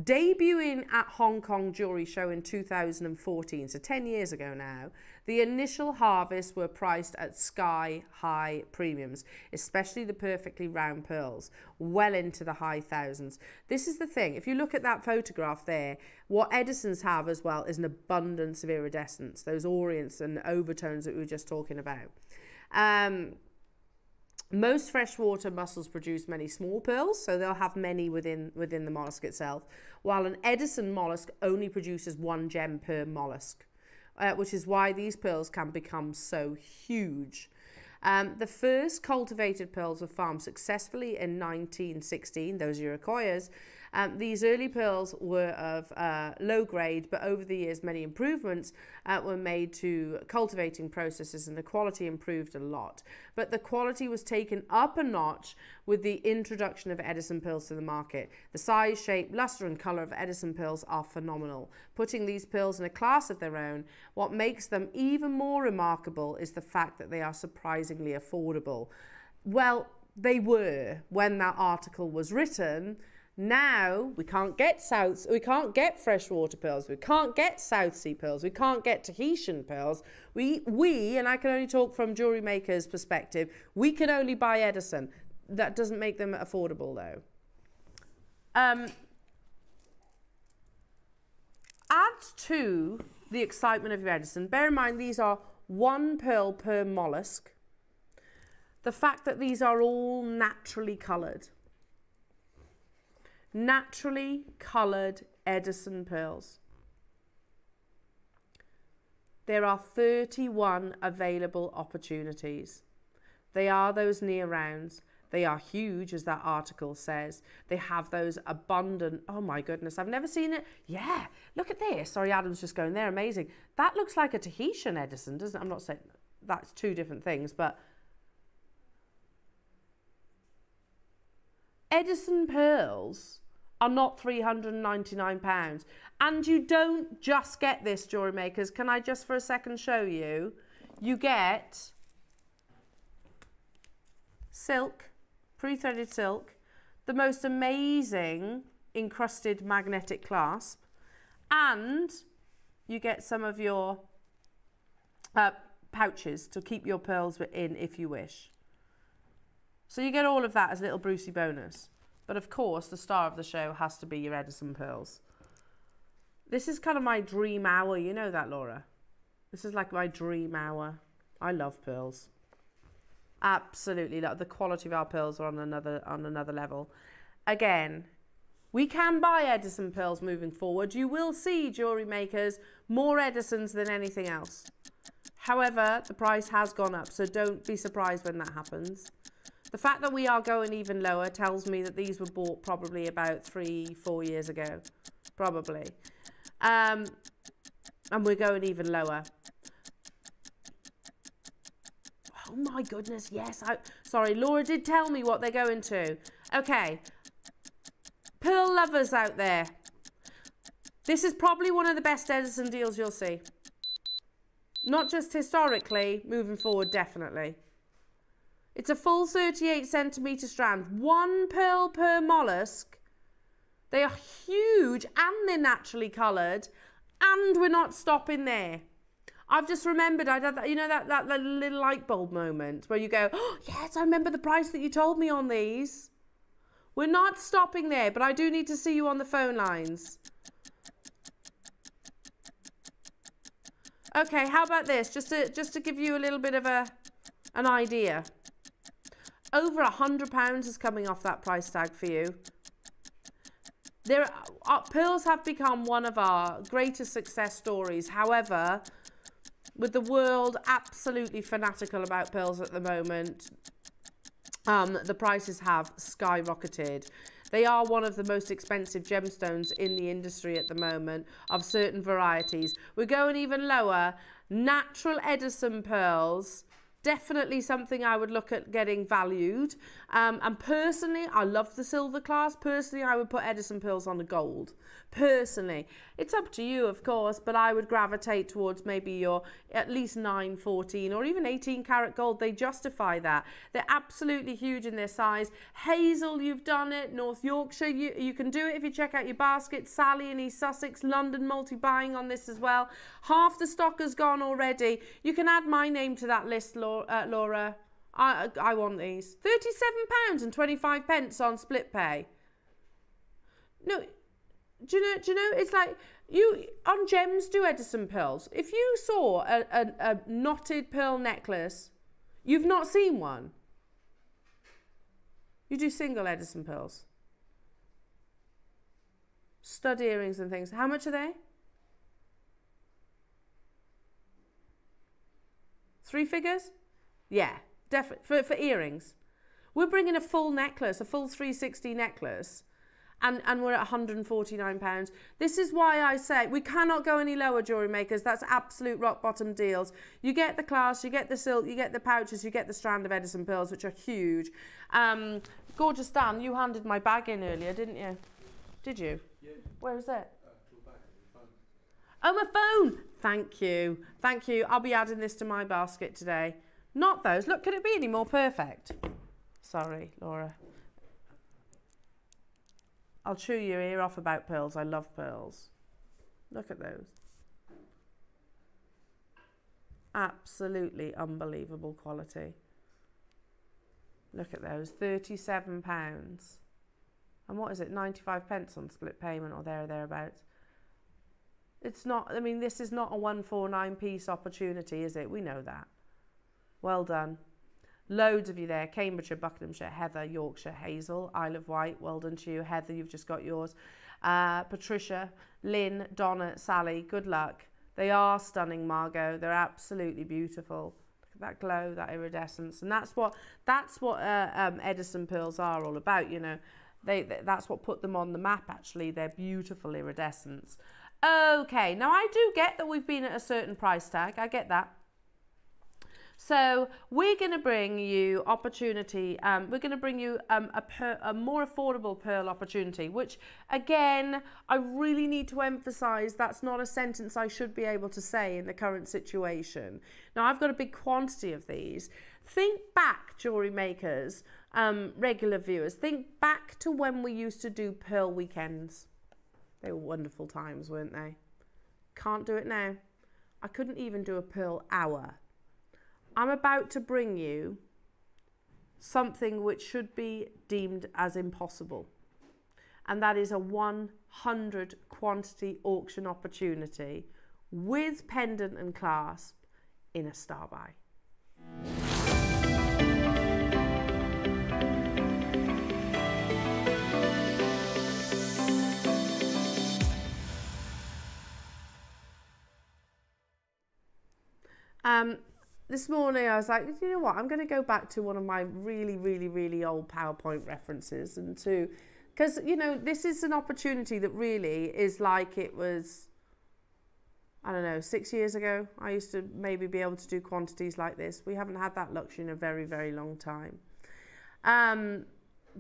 Debuting at Hong Kong Jewelry Show in 2014, so 10 years ago now, the initial harvests were priced at sky-high premiums, especially the perfectly round pearls, well into the high thousands. This is the thing, if you look at that photograph there, what Edison's have as well is an abundance of iridescence, those orients and overtones that we were just talking about. Most freshwater mussels produce many small pearls, so they'll have many within the mollusk itself, while an Edison mollusk only produces 1 gem per mollusk, which is why these pearls can become so huge. The first cultivated pearls were farmed successfully in 1916, those are Accoyas. These early pearls were of low grade, but over the years many improvements were made to cultivating processes and the quality improved a lot. But the quality was taken up a notch with the introduction of Edison pearls to the market. The size, shape, luster and colour of Edison pearls are phenomenal. Putting these pearls in a class of their own, what makes them even more remarkable is the fact that they are surprisingly affordable. Well, they were when that article was written. Now we can't get freshwater pearls, we can't get South Sea pearls, we can't get Tahitian pearls. We, and I can only talk from JewelleryMaker's perspective, we can only buy Edison. That doesn't make them affordable though. Add to the excitement of your Edison, bear in mind these are 1 pearl per mollusk. The fact that these are all naturally coloured. Naturally coloured Edison pearls. There are 31 available opportunities. They are those near rounds. They are huge, as that article says. They have those abundant, oh my goodness, I've never seen it. Yeah, look at this. Sorry, Adam's just going there, amazing. That looks like a Tahitian Edison, doesn't it? I'm not saying that's two different things, but Edison pearls are not £399. And you don't just get this, jewellery makers. Can I just for a second show you? You get silk, pre-threaded silk, the most amazing encrusted magnetic clasp, and you get some of your pouches to keep your pearls in if you wish. So you get all of that as a little Brucey bonus. But of course, the star of the show has to be your Edison pearls. This is kind of my dream hour, you know that, Laura? This is like my dream hour. I love pearls. Absolutely love. The quality of our pearls are on another level. Again, we can buy Edison pearls moving forward. You will see, jewellery makers, more Edisons than anything else. However, the price has gone up, so don't be surprised when that happens. The fact that we are going even lower tells me that these were bought probably about 3-4 years ago. Probably. And we're going even lower. Oh my goodness, yes. Sorry, Laura did tell me what they're going to. Okay. Pearl lovers out there. This is probably one of the best Edison deals you'll see. Not just historically, moving forward, definitely. It's a full 38 centimetre strand. 1 pearl per mollusk. They are huge and they're naturally coloured. And we're not stopping there. I've just remembered, I had that, you know, that little light bulb moment where you go, oh, yes, I remember the price that you told me on these. We're not stopping there, but I do need to see you on the phone lines. Okay, how about this? Just to give you a little bit of an idea. Over £100 is coming off that price tag for you. Pearls have become one of our greatest success stories. However, with the world absolutely fanatical about pearls at the moment, the prices have skyrocketed. They are one of the most expensive gemstones in the industry at the moment of certain varieties. We're going even lower. Natural Edison pearls, definitely something I would look at getting valued. And personally, I love the silver class. Personally, I would put Edison pearls on the gold. Personally, it's up to you, of course, but I would gravitate towards maybe your at least 9, 14 or even 18 karat gold. They justify that. They're absolutely huge in their size. Hazel, you've done it. North Yorkshire, you can do it if you check out your basket. Sally in East Sussex, London multi-buying on this as well. Half the stock has gone already. You can add my name to that list, Laura. I want these. £37 and 25 pence on split pay. No. Do you know, it's like, you, on gems do Edison pearls. If you saw a knotted pearl necklace, you've not seen one. You do single Edison pearls. Stud earrings and things. How much are they? 3 figures? Yeah, definitely. For earrings. We're bringing a full necklace, a full 360 necklace. And we're at £149. This is why I say we cannot go any lower, jewellery makers. That's absolute rock bottom deals. You get the class, you get the silk, you get the pouches, you get the strand of Edison pearls, which are huge. Gorgeous Dan, you handed my bag in earlier, didn't you? Did you? Yeah. Where is it? Your bag, your phone. Oh, my phone! Thank you. Thank you. I'll be adding this to my basket today. Not those. Look, could it be any more perfect? Sorry, Laura. I'll chew your ear off about pearls. I love pearls. Look at those. Absolutely unbelievable quality. Look at those. £37. And what is it? 95 pence on split payment or thereabouts. It's not, I mean, this is not a 149 piece opportunity, is it? We know that. Well done. Loads of you there. Cambridgeshire, Buckinghamshire, Heather, Yorkshire, Hazel, Isle of Wight. Well done to you. Heather, you've just got yours. Patricia, Lynn, Donna, Sally, good luck. They are stunning, Margot. They're absolutely beautiful. Look at that glow, that iridescence. And that's what Edison pearls are all about, you know. That's what put them on the map, actually. They're beautiful iridescence. Okay, now I do get that we've been at a certain price tag. I get that. So we're going to bring you opportunity. We're going to bring you a more affordable pearl opportunity, which again, I really need to emphasize that's not a sentence I should be able to say in the current situation. Now I've got a big quantity of these. Think back, jewellery makers, regular viewers, think back to when we used to do pearl weekends. They were wonderful times, weren't they? Can't do it now. I couldn't even do a pearl hour. I'm about to bring you something which should be deemed as impossible. And that is a 100 quantity auction opportunity with pendant and clasp in a star buy. This morning I was like, you know what, I'm going to go back to one of my really old PowerPoint references, and because, you know, this is an opportunity that really is like it was, I don't know, 6 years ago. I used to maybe be able to do quantities like this. We haven't had that luxury in a very long time.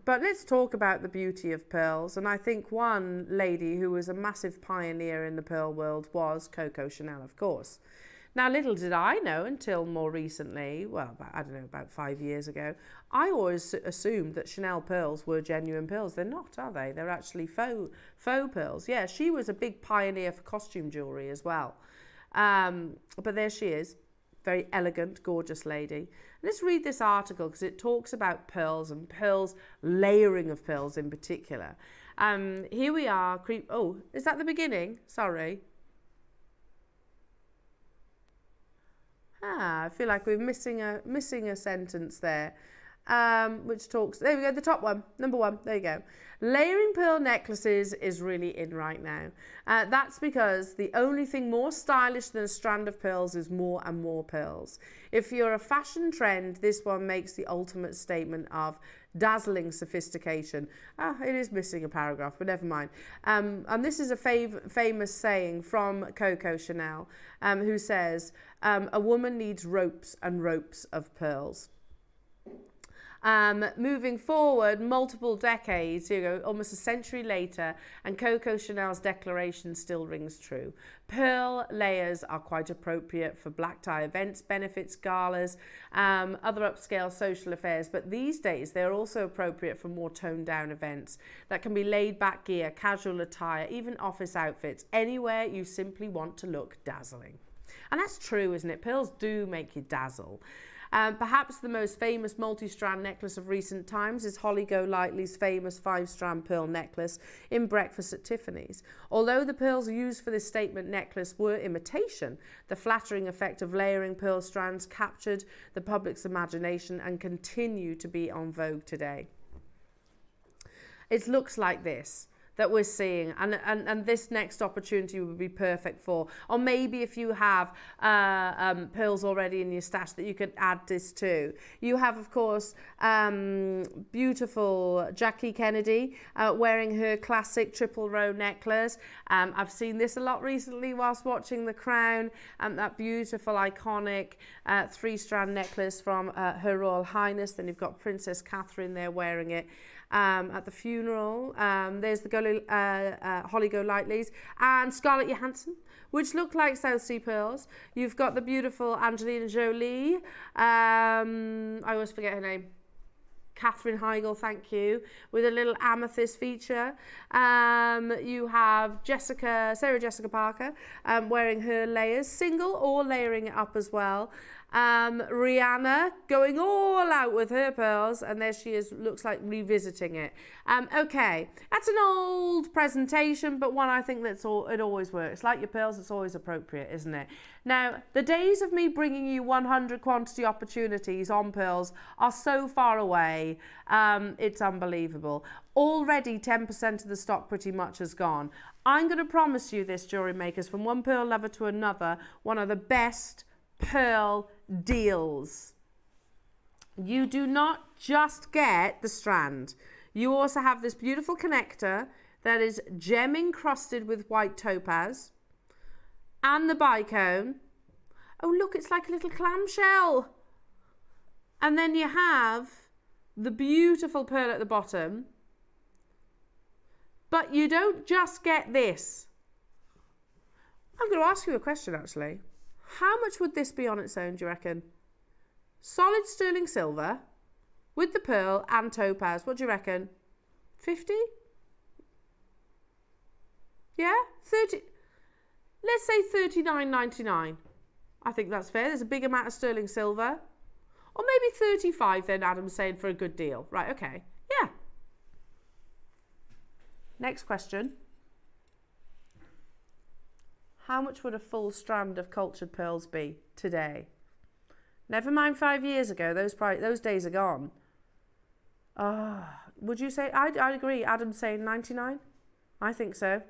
But let's talk about the beauty of pearls. And I think one lady who was a massive pioneer in the pearl world was Coco Chanel, of course. Now, little did I know until more recently, well, about 5 years ago, I always assumed that Chanel pearls were genuine pearls. They're not, are they? They're actually faux pearls. Yeah, she was a big pioneer for costume jewellery as well. But there she is, very elegant, gorgeous lady. Let's read this article because it talks about pearls and pearls, layering of pearls in particular. Here we are. Oh, is that the beginning? Sorry. I feel like we're missing a sentence there, which talks, there we go, the top one, number 1, there you go. Layering pearl necklaces is really in right now. That's because the only thing more stylish than a strand of pearls is more and more pearls. If you're a fashion trend, this one makes the ultimate statement of dazzling sophistication. It is missing a paragraph, but never mind. And this is a famous saying from Coco Chanel, who says, a woman needs ropes and ropes of pearls. Moving forward multiple decades, you know, almost a century later, and Coco Chanel's declaration still rings true. Pearl layers are quite appropriate for black tie events, benefits, galas, other upscale social affairs, but these days they're also appropriate for more toned down events that can be laid back gear, casual attire, even office outfits, anywhere you simply want to look dazzling. And that's true, isn't it? Pearls do make you dazzle. Perhaps the most famous multi-strand necklace of recent times is Holly Golightly's famous 5-strand pearl necklace in Breakfast at Tiffany's. Although the pearls used for this statement necklace were imitation, the flattering effect of layering pearl strands captured the public's imagination and continue to be en vogue today. It looks like this that we're seeing, and this next opportunity would be perfect for, or maybe if you have pearls already in your stash that you could add this to. You have, of course, beautiful Jackie Kennedy wearing her classic triple row necklace. I've seen this a lot recently whilst watching The Crown, that beautiful iconic 3-strand necklace from Her Royal Highness. Then you've got Princess Catherine there wearing it at the funeral. There's the Holly Golightly's and Scarlett Johansson, which look like South Sea pearls. You've got the beautiful Angelina Jolie. I always forget her name. Catherine Heigl, thank you, with a little amethyst feature. You have Sarah Jessica Parker wearing her layers, single or layering it up as well. Rihanna going all out with her pearls, and there she is, looks like revisiting it. Okay, that's an old presentation, but one I think it always works. Like your pearls, it's always appropriate, isn't it? Now, the days of me bringing you 100 quantity opportunities on pearls are so far away, it's unbelievable. Already 10% of the stock pretty much has gone. I'm going to promise you this, jewellery makers, from one pearl lover to another, one of the best pearl deals. You do not just get the strand. You also have this beautiful connector that is gem encrusted with white topaz, and the bicone. Oh look, it's like a little clamshell. And then you have the beautiful pearl at the bottom. But you don't just get this. I'm going to ask you a question actually. How much would this be on its own, do you reckon? Solid sterling silver with the pearl and topaz. What do you reckon? 50? Yeah? 30? Let's say $39.99. I think that's fair. There's a big amount of sterling silver. Or maybe 35 then, Adam's saying, for a good deal. Right, okay. Yeah. Next question. How much would a full strand of cultured pearls be today? Never mind 5 years ago, those days are gone. Would you say, I'd agree, Adam's saying 99? I think so.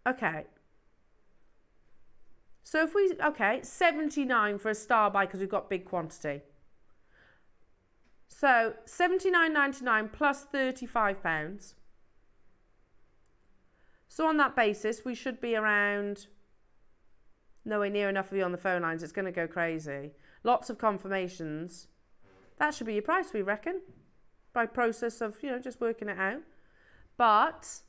Okay. So if we, okay, 79 for a star buy because we've got big quantity. So £79.99 plus £35. So on that basis, we should be around, nowhere near enough of you on the phone lines, it's going to go crazy. Lots of confirmations. That should be your price, we reckon, by process of, you know, just working it out. But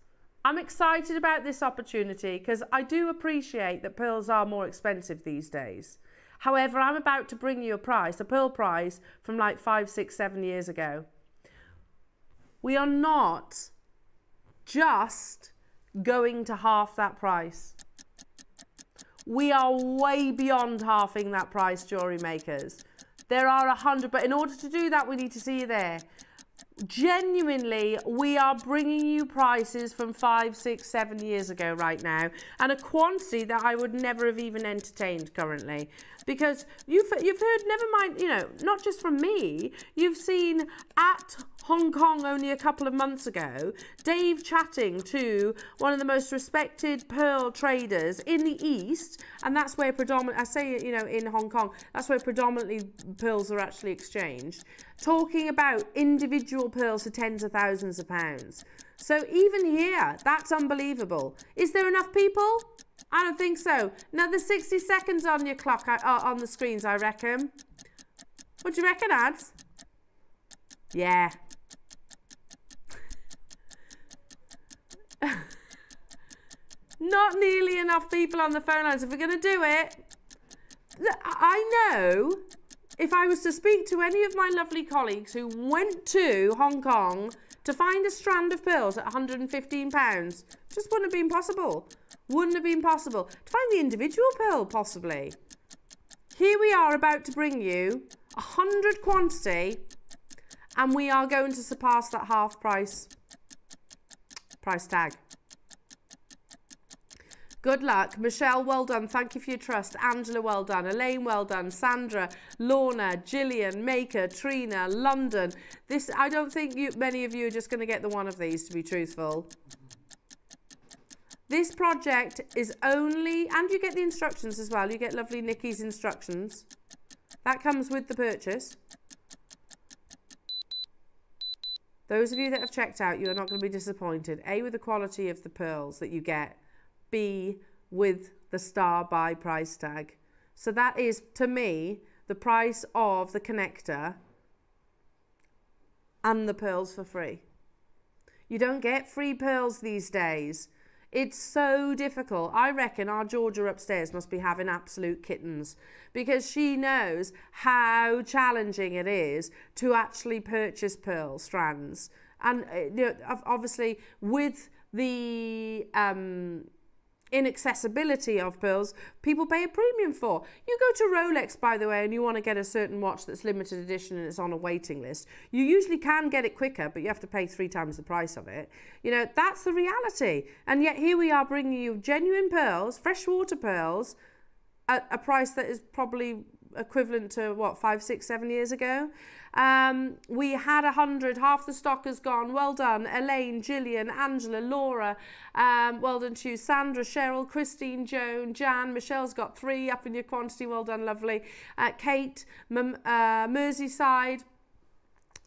I'm excited about this opportunity because I do appreciate that pearls are more expensive these days. However, I'm about to bring you a price, a pearl price from like 5, 6, 7 years ago. We are not just going to half that price. We are way beyond halving that price, jewellery makers. There are 100, but in order to do that, we need to see you there. Genuinely, we are bringing you prices from 5, 6, 7 years ago right now, and a quantity that I would never have even entertained currently. Because you've heard, never mind, you know, not just from me, you've seen at Hong Kong only a couple of months ago, Dave chatting to one of the most respected pearl traders in the East, and that's where predominantly, I say, you know, in Hong Kong, that's where predominantly pearls are actually exchanged, talking about individual pearls for tens of thousands of pounds. So even here, that's unbelievable. Is there enough people? I don't think so. Another 60 seconds on your clock, on the screens, I reckon. What do you reckon, Ads? Yeah. Not nearly enough people on the phone lines. If we're going to do it, I know if I was to speak to any of my lovely colleagues who went to Hong Kong to find a strand of pearls at £115, just wouldn't have been possible. Wouldn't have been possible. To find the individual pearl, possibly. Here we are about to bring you 100 quantity, and we are going to surpass that half price tag. Good luck. Michelle, well done. Thank you for your trust. Angela, well done. Elaine, well done. Sandra, Lorna, Gillian, Maker, Trina, London. This, I don't think many of you are just going to get the one of these, to be truthful. This project is only, and you get the instructions as well. You get lovely Nikki's instructions. That comes with the purchase. Those of you that have checked out, you are not going to be disappointed. A, with the quality of the pearls that you get. B, with the star buy price tag. So that is, to me, the price of the connector and the pearls for free. You don't get free pearls these days. It's so difficult. I reckon our Georgia upstairs must be having absolute kittens because she knows how challenging it is to actually purchase pearl strands. And you know, obviously with the inaccessibility of pearls, people pay a premium for. You go to Rolex, by the way, and you want to get a certain watch that's limited edition and it's on a waiting list. You usually can get it quicker, but you have to pay 3 times the price of it. You know, that's the reality. And yet here we are bringing you genuine pearls, freshwater pearls, at a price that is probably equivalent to what, 5, 6, 7 years ago. We had 100, half the stock has gone. Well done, Elaine, Gillian, Angela, Laura. Well done to you, Sandra, Cheryl, Christine, Joan, Jan. Michelle's got 3 up in your quantity. Well done, lovely. Kate, Merseyside.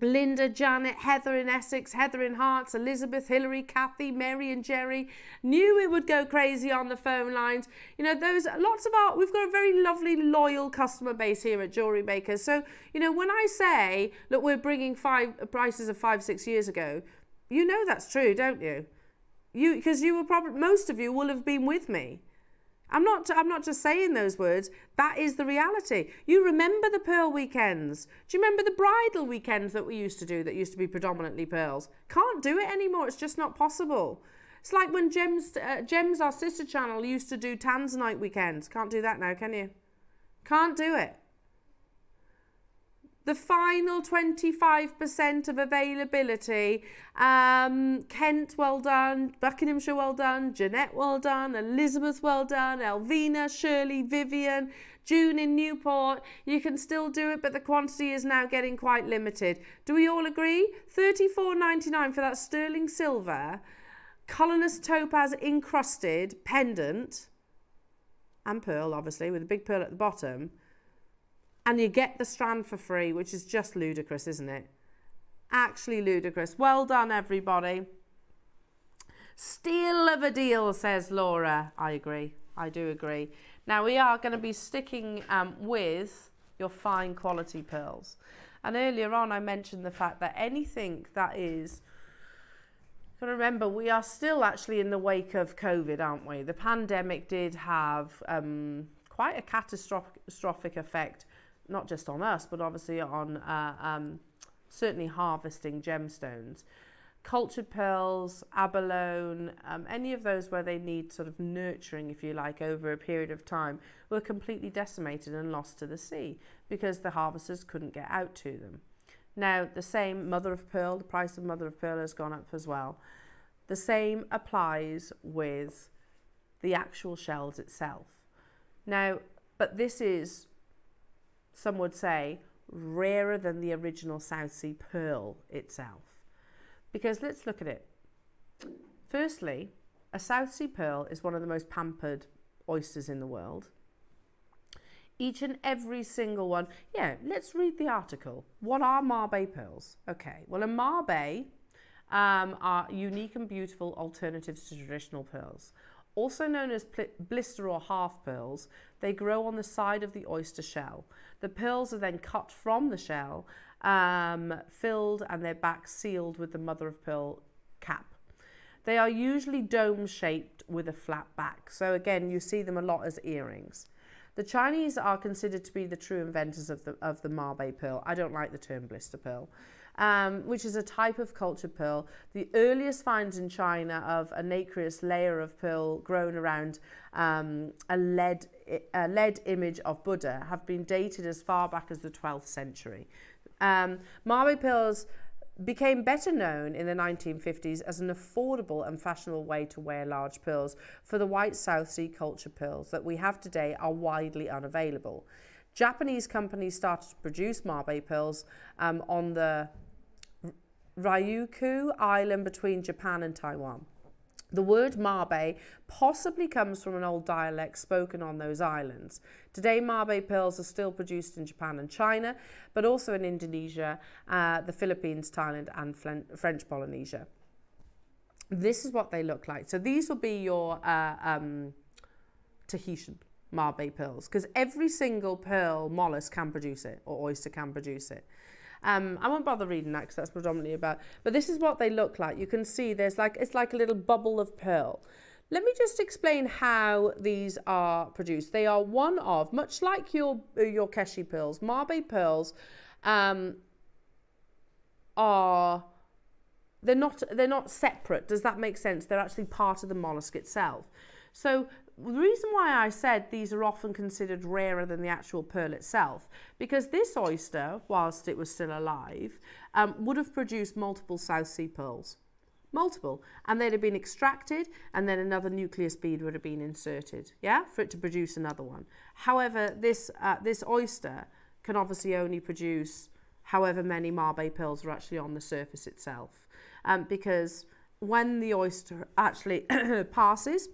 Linda, Janet, Heather in Essex, Heather in Hearts, Elizabeth, Hilary, Kathy, Mary and Jerry. Knew it would go crazy on the phone lines. You know, we've got a very lovely, loyal customer base here at JewelleryMaker. So, you know, when I say, look, we're bringing prices of 5, 6 years ago, you know that's true, don't you? Because you were probably, most of you will have been with me. I'm not just saying those words. That is the reality. You remember the pearl weekends. Do you remember the bridal weekends that we used to do that used to be predominantly pearls? Can't do it anymore. It's just not possible. It's like when Gems, our sister channel, used to do Tanzanite weekends. Can't do that now, can you? Can't do it. The final 25% of availability. Kent, well done. Buckinghamshire, well done. Jeanette, well done. Elizabeth, well done. Elvina, Shirley, Vivian, June in Newport. You can still do it, but the quantity is now getting quite limited. Do we all agree? $34.99 for that sterling silver, colourless topaz encrusted pendant, and pearl, obviously, with a big pearl at the bottom. And you get the strand for free, which is just ludicrous, isn't it? Actually ludicrous. Well done, everybody. Steal of a deal, says Laura. I agree. I do agree. Now, we are going to be sticking with your fine quality pearls. And earlier on, I mentioned the fact that anything that is... Got to remember, we are still actually in the wake of COVID, aren't we? The pandemic did have quite a catastrophic effect, not just on us, but obviously on certainly harvesting gemstones. Cultured pearls, abalone, any of those where they need sort of nurturing, if you like, over a period of time, were completely decimated and lost to the sea because the harvesters couldn't get out to them. Now, the same mother of pearl, the price of mother of pearl has gone up as well. The same applies with the actual shells itself. Now, but this is, some would say, rarer than the original South Sea pearl itself. Because let's look at it. Firstly, a South Sea pearl is one of the most pampered oysters in the world. Each and every single one. Yeah, let's read the article. What are Marbet pearls? Okay, well, a Marbet are unique and beautiful alternatives to traditional pearls. Also known as blister or half pearls, they grow on the side of the oyster shell. The pearls are then cut from the shell, filled, and their back sealed with the mother of pearl cap. They are usually dome-shaped with a flat back. So again, you see them a lot as earrings. The Chinese are considered to be the true inventors of the Marbet pearl. I don't like the term blister pearl. Which is a type of cultured pearl. The earliest finds in China of a nacreous layer of pearl grown around a lead image of Buddha have been dated as far back as the 12th century. Marbet pearls became better known in the 1950s as an affordable and fashionable way to wear large pearls, for the white South Sea cultured pearls that we have today are widely unavailable. Japanese companies started to produce Marbet pearls on the Ryukyu Island between Japan and Taiwan. The word Marbet possibly comes from an old dialect spoken on those islands. Today, Marbet pearls are still produced in Japan and China, but also in Indonesia, the Philippines, Thailand, and French Polynesia. This is what they look like. So these will be your Tahitian Marbet pearls, because every single pearl mollusk can produce it, or oyster can produce it. I won't bother reading that because that's predominantly about, but this is what they look like. You can see it's like a little bubble of pearl. Let me just explain how these are produced. They are one of, much like your Keshi pearls, Marbet pearls they're not separate. Does that make sense? They're actually part of the mollusk itself. So the reason why I said these are often considered rarer than the actual pearl itself, because this oyster, whilst it was still alive, would have produced multiple South Sea pearls. Multiple, and they'd have been extracted, and then another nucleus bead would have been inserted, yeah, for it to produce another one. However, this oyster can obviously only produce however many Mabe pearls are actually on the surface itself, because when the oyster actually passes,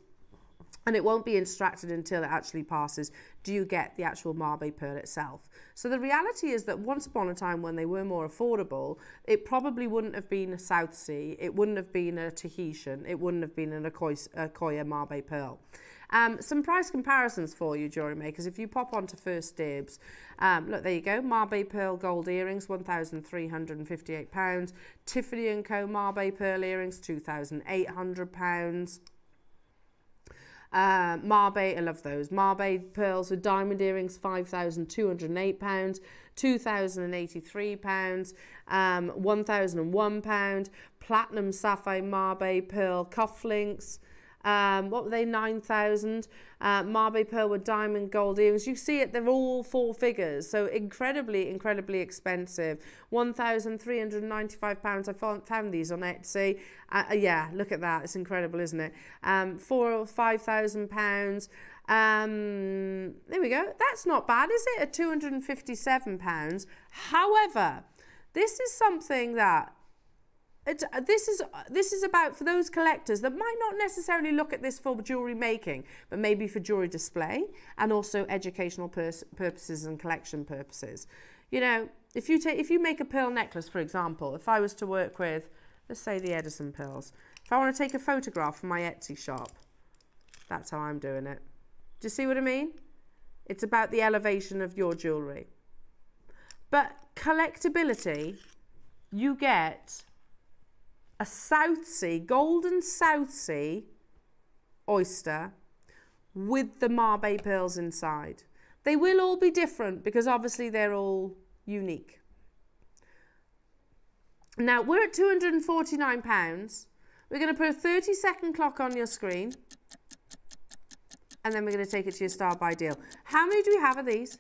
and it won't be extracted until it actually passes, do you get the actual Mabe pearl itself. So the reality is that once upon a time when they were more affordable, it probably wouldn't have been a South Sea, it wouldn't have been a Tahitian, it wouldn't have been an Akoya Mabe pearl. Some price comparisons for you, jewellery makers. If you pop onto First Dibs, look, there you go. Mabe pearl gold earrings, £1,358. Tiffany & Co. Mabe pearl earrings, £2,800. Mabe, I love those. Mabe pearls with diamond earrings, £5,208, £2,083, £1,001. Platinum sapphire Mabe pearl cufflinks. What were they? 9,000. Mabe pearl with diamond gold earrings. You see it, they're all four figures. So incredibly, incredibly expensive. £1,395. I found these on Etsy. Yeah, look at that. It's incredible, isn't it? £4,000 or £5,000. There we go. That's not bad, is it? At £257. However, this is something that this is about for those collectors that might not necessarily look at this for jewellery making, but maybe for jewellery display and also educational purposes and collection purposes. You know, if you make a pearl necklace, for example, if I was to work with, let's say, the Edison pearls, if I want to take a photograph from my Etsy shop, that's how I'm doing it. Do you see what I mean? It's about the elevation of your jewellery. But collectability, you get a South Sea, golden South Sea oyster with the Mabe pearls inside. They will all be different because obviously they're all unique. Now we're at £249. We're going to put a 30-second clock on your screen and then we're going to take it to your star by deal. How many do we have of these?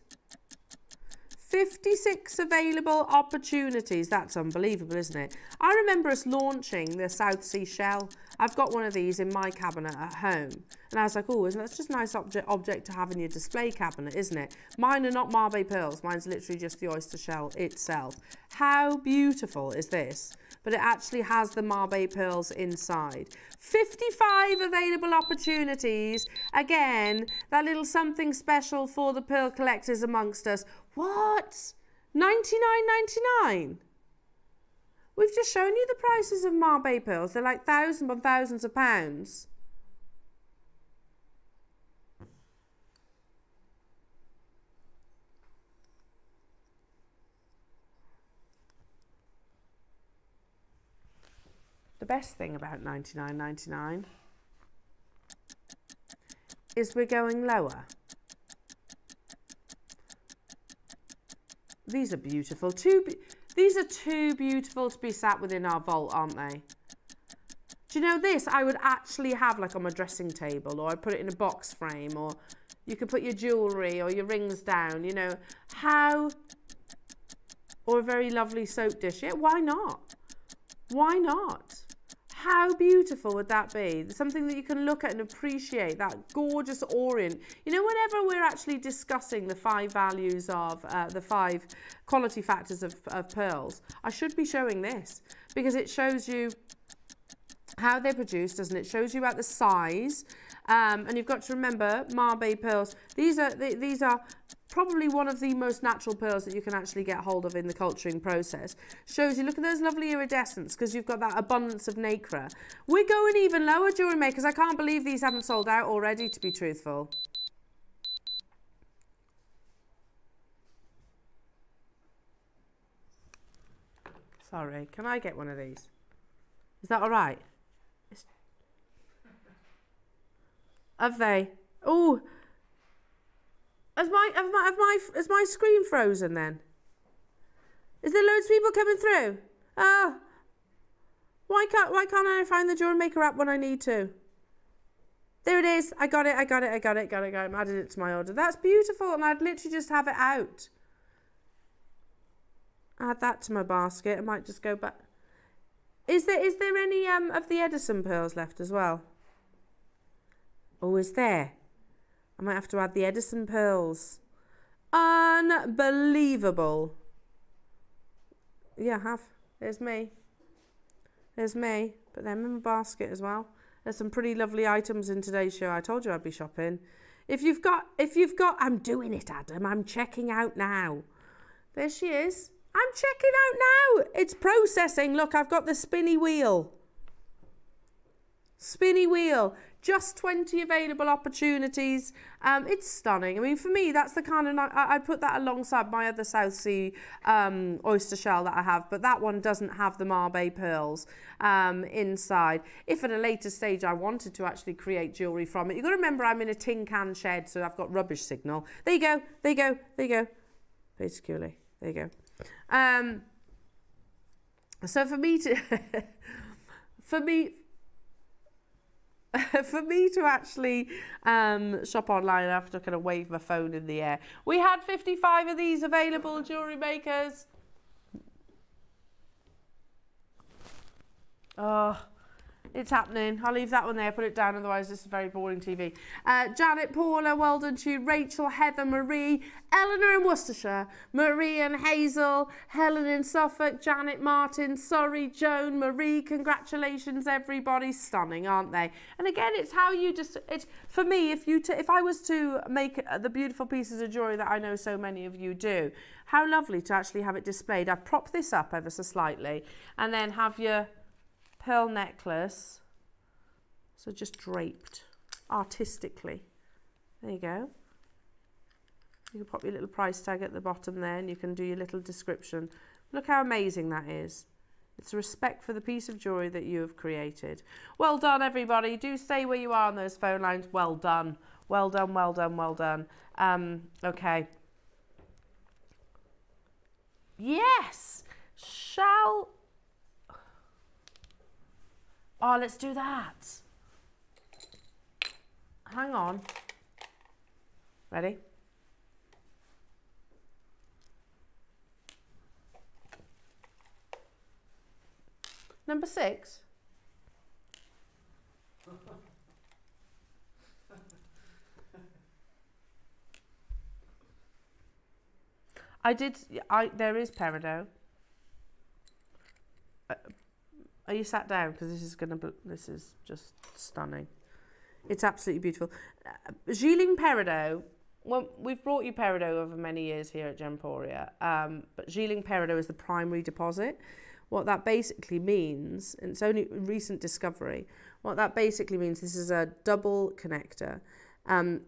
56 available opportunities. That's unbelievable, isn't it? I remember us launching the South Sea shell. I've got one of these in my cabinet at home. And I was like, oh, isn't that just a nice object to have in your display cabinet, isn't it? Mine are not Mabe pearls. Mine's literally just the oyster shell itself. How beautiful is this? But it actually has the Mabe pearls inside. 55 available opportunities. Again, that little something special for the pearl collectors amongst us. What? $99.99? We've just shown you the prices of Mabe pearls. They're like thousands and thousands of pounds. The best thing about $99.99 is we're going lower. These are beautiful. These are too beautiful to be sat within our vault, aren't they? Do you know this? I would actually have like on my dressing table, or I'd put it in a box frame, or you could put your jewellery or your rings down, you know. How? Or a very lovely soap dish. Yeah, why not? Why not? How beautiful would that be? Something that you can look at and appreciate, that gorgeous orient. You know, whenever we're actually discussing the 5 values of, the 5 quality factors of pearls, I should be showing this because it shows you how they're produced, doesn't it? It shows you about the size. And you've got to remember, Mabe pearls, these are probably one of the most natural pearls that you can actually get hold of in the culturing process. Shows you, look at those lovely iridescence because you've got that abundance of nacre. We're going even lower, jewellery makers. I can't believe these haven't sold out already, to be truthful. Sorry, can I get one of these? Is that all right? Have they? Oh, has my screen frozen then? Is there loads of people coming through? Oh, why can't I find the JewelleryMaker app when I need to? There it is. I got it. I'm adding it to my order. That's beautiful. And I'd literally just have it out. Add that to my basket. I might just go back. Is there any of the Edison pearls left as well? Oh, is there? I might have to add the Edison pearls. Unbelievable. Yeah, I have. There's me. There's me. Put them in my basket as well. There's some pretty lovely items in today's show. I told you I'd be shopping. If you've got, I'm doing it, Adam. I'm checking out now. There she is. I'm checking out now. It's processing. Look, I've got the spinny wheel. Spinny wheel. Just 20 available opportunities. It's stunning. I mean, for me, that's the kind of... I'd put that alongside my other South Sea oyster shell that I have, but that one doesn't have the Mabe pearls inside. If at a later stage I wanted to actually create jewellery from it, you've got to remember I'm in a tin can shed, so I've got rubbish signal. There you go. There you go. There you go. Basically, there you go. So for me to... for me to actually shop online, I have to kind of wave my phone in the air. We had 55 of these available, jewellery makers. Oh, it's happening. I'll leave that one there, put it down, otherwise this is very boring TV. Janet, Paula, well done to you. Rachel, Heather, Marie, Eleanor in Worcestershire, Marie and Hazel, Helen in Suffolk, Janet, Martin, sorry, Joan, Marie, congratulations everybody. Stunning, aren't they? And again, it's how you just, it's for me, if I was to make the beautiful pieces of jewellery that I know so many of you do, how lovely to actually have it displayed. I prop this up ever so slightly and then have your pearl necklace, so just draped artistically. There you go. You can pop your little price tag at the bottom there and you can do your little description. Look how amazing that is. It's a respect for the piece of jewellery that you have created. Well done everybody. Do stay where you are on those phone lines. Well done. Well done, well done, well done. Okay. Yes. Shall... Oh, let's do that. Hang on. Ready? Number 6. There is peridot. Are you sat down? Because this is just stunning. It's absolutely beautiful. Jewelling peridot. Well, we've brought you peridot over many years here at Gemporia, but jewelling peridot is the primary deposit. What that basically means, and it's only a recent discovery, what that basically means, this is a double connector.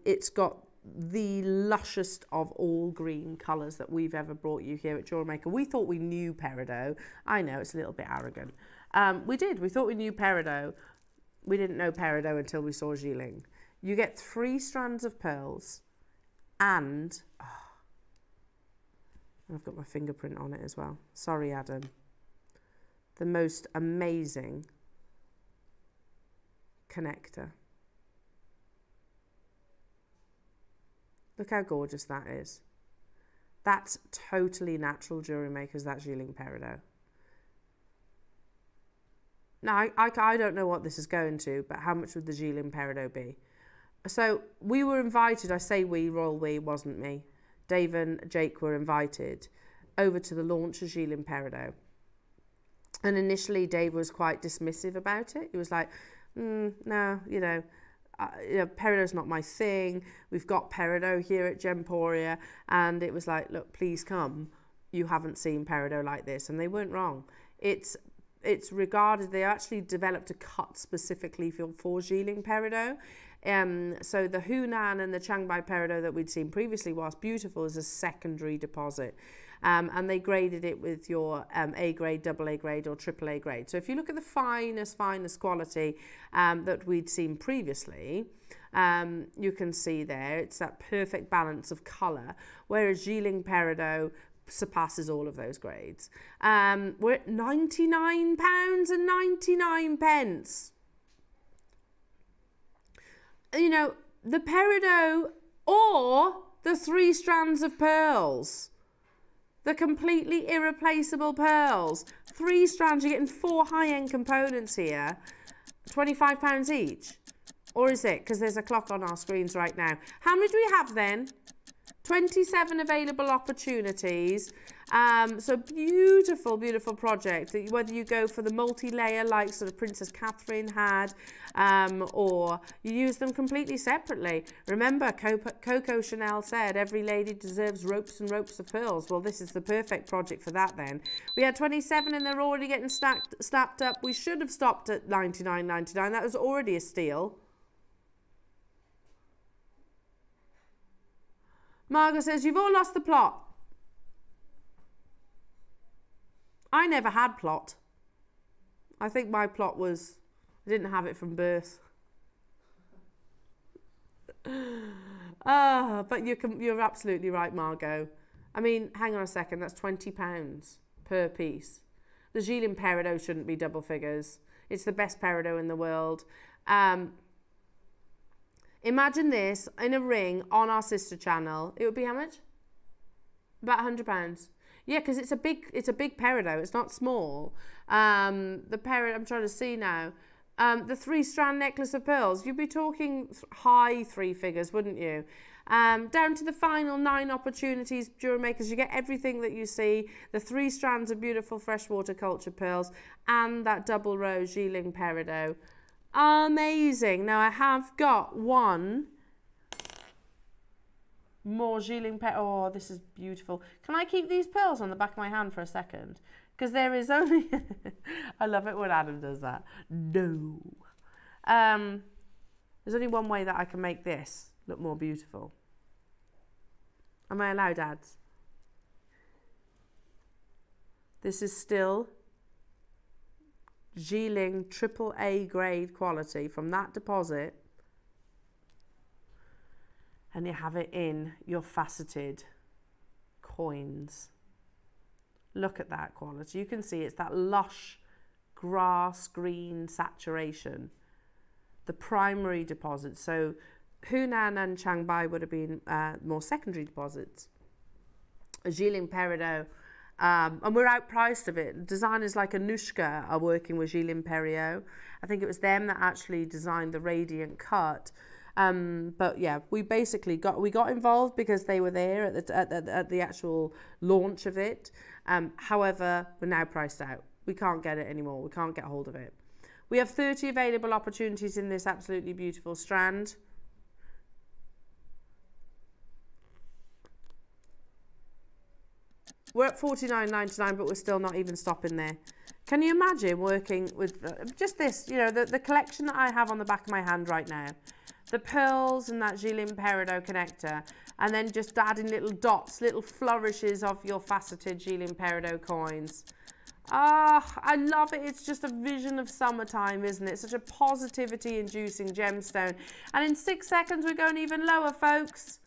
It's got the lushest of all green colours that we've ever brought you here at JewelleryMaker. We thought we knew peridot. I know, it's a little bit arrogant. We did. We thought we knew peridot. We didn't know peridot until we saw jewelling. You get 3 strands of pearls and... Oh, I've got my fingerprint on it as well. Sorry, Adam. The most amazing connector. Look how gorgeous that is. That's totally natural jewellery makers, that jewelling peridot. Now, I don't know what this is going to, but how much would the jewelling peridot be? So we were invited, I say we, royal we, wasn't me. Dave and Jake were invited over to the launch of jewelling peridot. And initially Dave was quite dismissive about it. He was like, no, you know, peridot's not my thing. We've got peridot here at Gemporia. And it was like, look, please come. You haven't seen peridot like this. And they weren't wrong. It's regarded, they actually developed a cut specifically for jewelling peridot. So the Hunan and the Chiangmai peridot that we'd seen previously, whilst beautiful, is a secondary deposit. And they graded it with your A grade, AA grade or AAA grade. So if you look at the finest quality that we'd seen previously, you can see there, it's that perfect balance of colour, whereas jewelling peridot surpasses all of those grades. We're at £99.99. you know, the peridot or the 3 strands of pearls. The completely irreplaceable pearls. 3 strands, you're getting 4 high-end components here. £25 each. Or is it? Because there's a clock on our screens right now. How many do we have then? 27 available opportunities. So beautiful, beautiful project. Whether you go for the multi-layer like sort of Princess Catherine had, or you use them completely separately. Remember, Coco Chanel said, every lady deserves ropes and ropes of pearls. Well, this is the perfect project for that then. We had 27 and they're already getting snapped up. We should have stopped at $99.99. That was already a steal. Margaret says, you've all lost the plot. I never had plot. I think my plot was, I didn't have it from birth. But you're absolutely right, Margot. I mean, hang on a second, that's £20 per piece. The Gilles peridot shouldn't be double figures. It's the best peridot in the world. Imagine this in a ring on our sister channel. It would be how much? About £100. Yeah, because it's a big peridot. It's not small. The peridot, I'm trying to see now. The 3-strand necklace of pearls. You'd be talking high 3 figures, wouldn't you? Down to the final 9 opportunities, JewelleryMakers. You get everything that you see. The 3 strands of beautiful freshwater culture pearls and that double row Gilles peridot. Amazing. Now I have got one more Gilles peridot. Oh, this is beautiful. Can I keep these pearls on the back of my hand for a second? Because there is only... I love it when Adam does that. No. There's only one way that I can make this look more beautiful. Am I allowed, ads? This is still Gilles AAA grade quality from that deposit, and you have it in your faceted coins. Look at that quality. You can see it's that lush grass green saturation, the primary deposits. So Hunan and Chiangbai would have been more secondary deposits. Gilles peridot. And we're outpriced of it. Designers like Anushka are working with Gilles peridot. I think it was them that actually designed the radiant cut. But yeah, we basically got involved because they were there at the actual launch of it. However, we're now priced out. We can't get it anymore. We can't get hold of it. We have 30 available opportunities in this absolutely beautiful strand. We're at $49.99, but we're still not even stopping there. Can you imagine working with just this, you know, the collection that I have on the back of my hand right now? The pearls and that Gilles peridot connector, and then just adding little dots, little flourishes of your faceted Gilles peridot coins. Ah, I love it. It's just a vision of summertime, isn't it? Such a positivity-inducing gemstone. And in 6 seconds, we're going even lower, folks.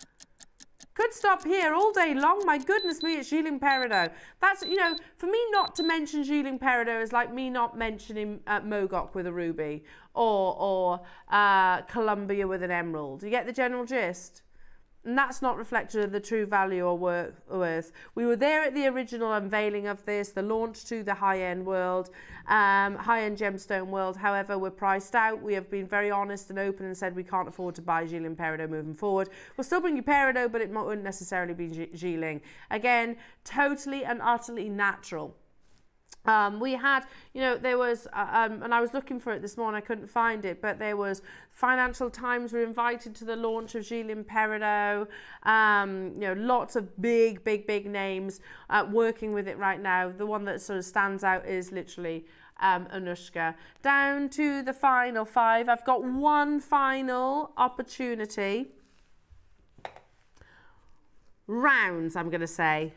Could stop here all day long. My goodness me, it's Gilles peridot. That's, you know, for me not to mention Gilles peridot is like me not mentioning Mogok with a ruby or Columbia with an emerald. You get the general gist? And that's not reflected of the true value or worth. We were there at the original unveiling of this, the launch to the high-end world, high-end gemstone world. However, we're priced out. We have been very honest and open and said we can't afford to buy Gilles peridot moving forward. We'll still bring you peridot, but it wouldn't necessarily be Gilles. Again, totally and utterly natural. We had, you know, there was, and I was looking for it this morning, I couldn't find it, but there was Financial Times were invited to the launch of Gilles peridot, you know, lots of big names working with it right now. The one that sort of stands out is literally Anushka. Down to the final 5. I've got one final opportunity. Rounds, I'm going to say.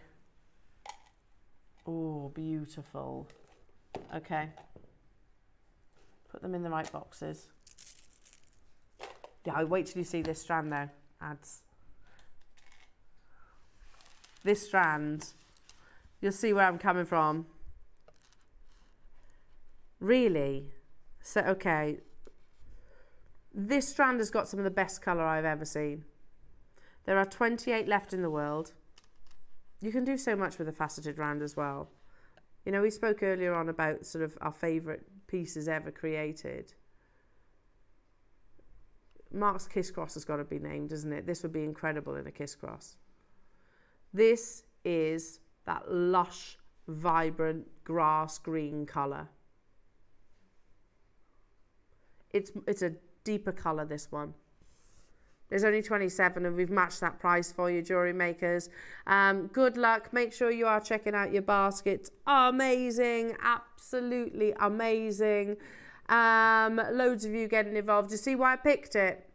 Oh, beautiful. Okay. Put them in the right boxes. Yeah, I'll wait till you see this strand now. Ads. This strand, you'll see where I'm coming from. Really? So, okay. This strand has got some of the best colour I've ever seen. There are 28 left in the world. You can do so much with a faceted round as well. You know, we spoke earlier on about sort of our favourite pieces ever created. Mark's Kiss Cross has got to be named, isn't it? This would be incredible in a Kiss Cross. This is that lush, vibrant grass green colour. It's a deeper colour, this one. There's only 27 and we've matched that price for you, jewellery makers. Good luck. Make sure you are checking out your baskets. Amazing. Absolutely amazing. Loads of you getting involved. You see why I picked it?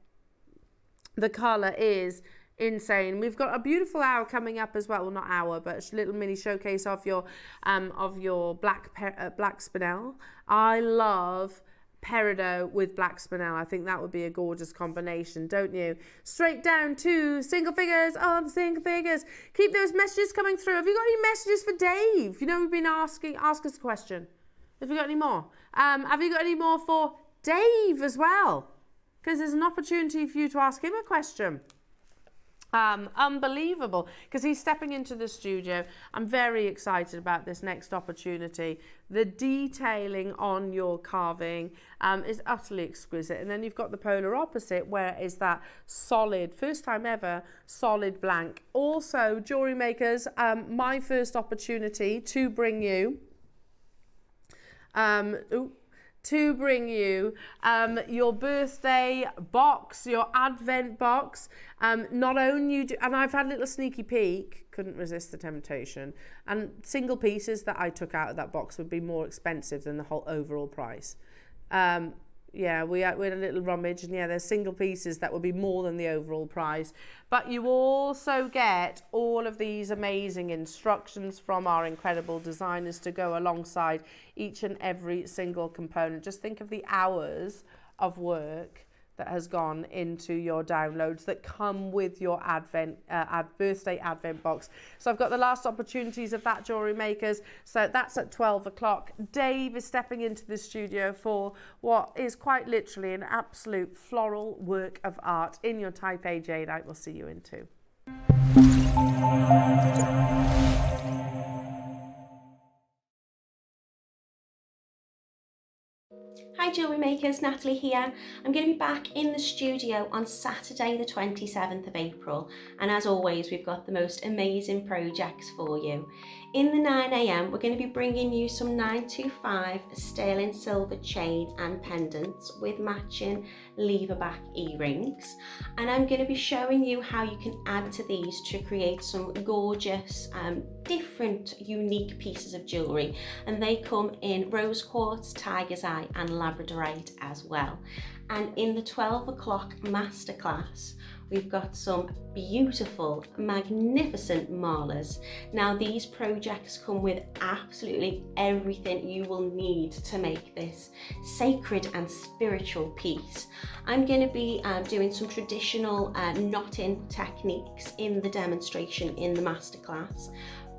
The colour is insane. We've got a beautiful hour coming up as well. Well, not hour, but a little mini showcase of your black spinel. I love peridot with black spinel. I think that would be a gorgeous combination, don't you? Straight down to single figures on single figures. Keep those messages coming through. Have you got any messages for Dave? You know, we've been ask us a question. Have you got any more? Have you got any more for Dave as well? Because there's an opportunity for you to ask him a question. Unbelievable, because he's stepping into the studio. I'm very excited about this next opportunity. The detailing on your carving is utterly exquisite. And then you've got the polar opposite, where is that solid, first time ever, solid blank. Also, jewellery makers, my first opportunity to bring you your birthday box, your advent box. Not only do, and I've had a little sneaky peek, couldn't resist the temptation, and single pieces that I took out of that box would be more expensive than the whole overall price. Yeah, we had a little rummage, and yeah, there's single pieces that would be more than the overall price. But you also get all of these amazing instructions from our incredible designers to go alongside each and every single component. Just think of the hours of work that has gone into your downloads that come with your birthday advent box. So I've got the last opportunities of that, jewellery makers. So that's at 12 o'clock. Dave is stepping into the studio for what is quite literally an absolute floral work of art in your Type A jadeite. We'll see you in 2. Hi jewellery makers, Natalie here. I'm going to be back in the studio on Saturday the 27th of April, and as always we've got the most amazing projects for you. In the 9 AM we're going to be bringing you some 925 sterling silver chain and pendants with matching lever back earrings, and I'm going to be showing you how you can add to these to create some gorgeous different unique pieces of jewellery, and they come in rose quartz, tiger's eye and labradorite as well. And in the 12 o'clock masterclass we've got some beautiful, magnificent malas. Now these projects come with absolutely everything you will need to make this sacred and spiritual piece. I'm going to be doing some traditional knotting techniques in the demonstration in the masterclass,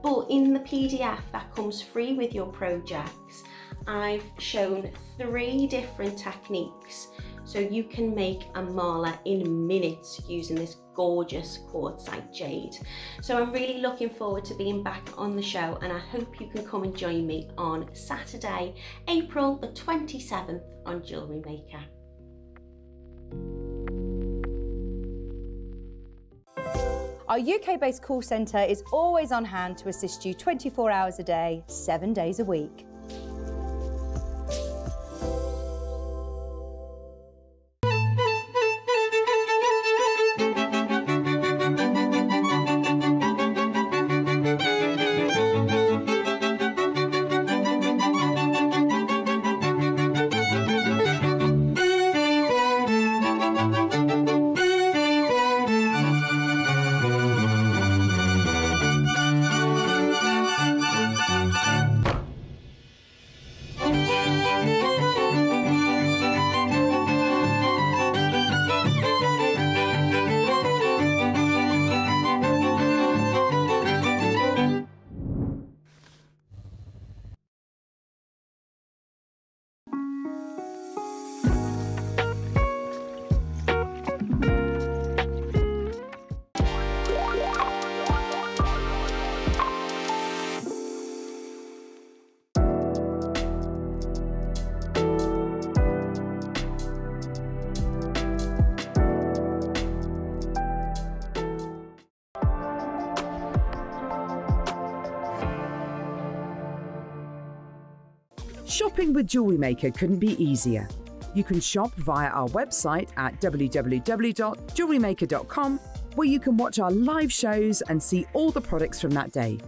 but in the PDF that comes free with your projects, I've shown 3 different techniques so you can make a mala in minutes using this gorgeous quartzite jade. So I'm really looking forward to being back on the show, and I hope you can come and join me on Saturday, April the 27th on Jewellery Maker. Our UK-based call centre is always on hand to assist you 24 hours a day, 7 days a week. Shopping with JewelleryMaker couldn't be easier. You can shop via our website at www.jewellerymaker.com, where you can watch our live shows and see all the products from that day.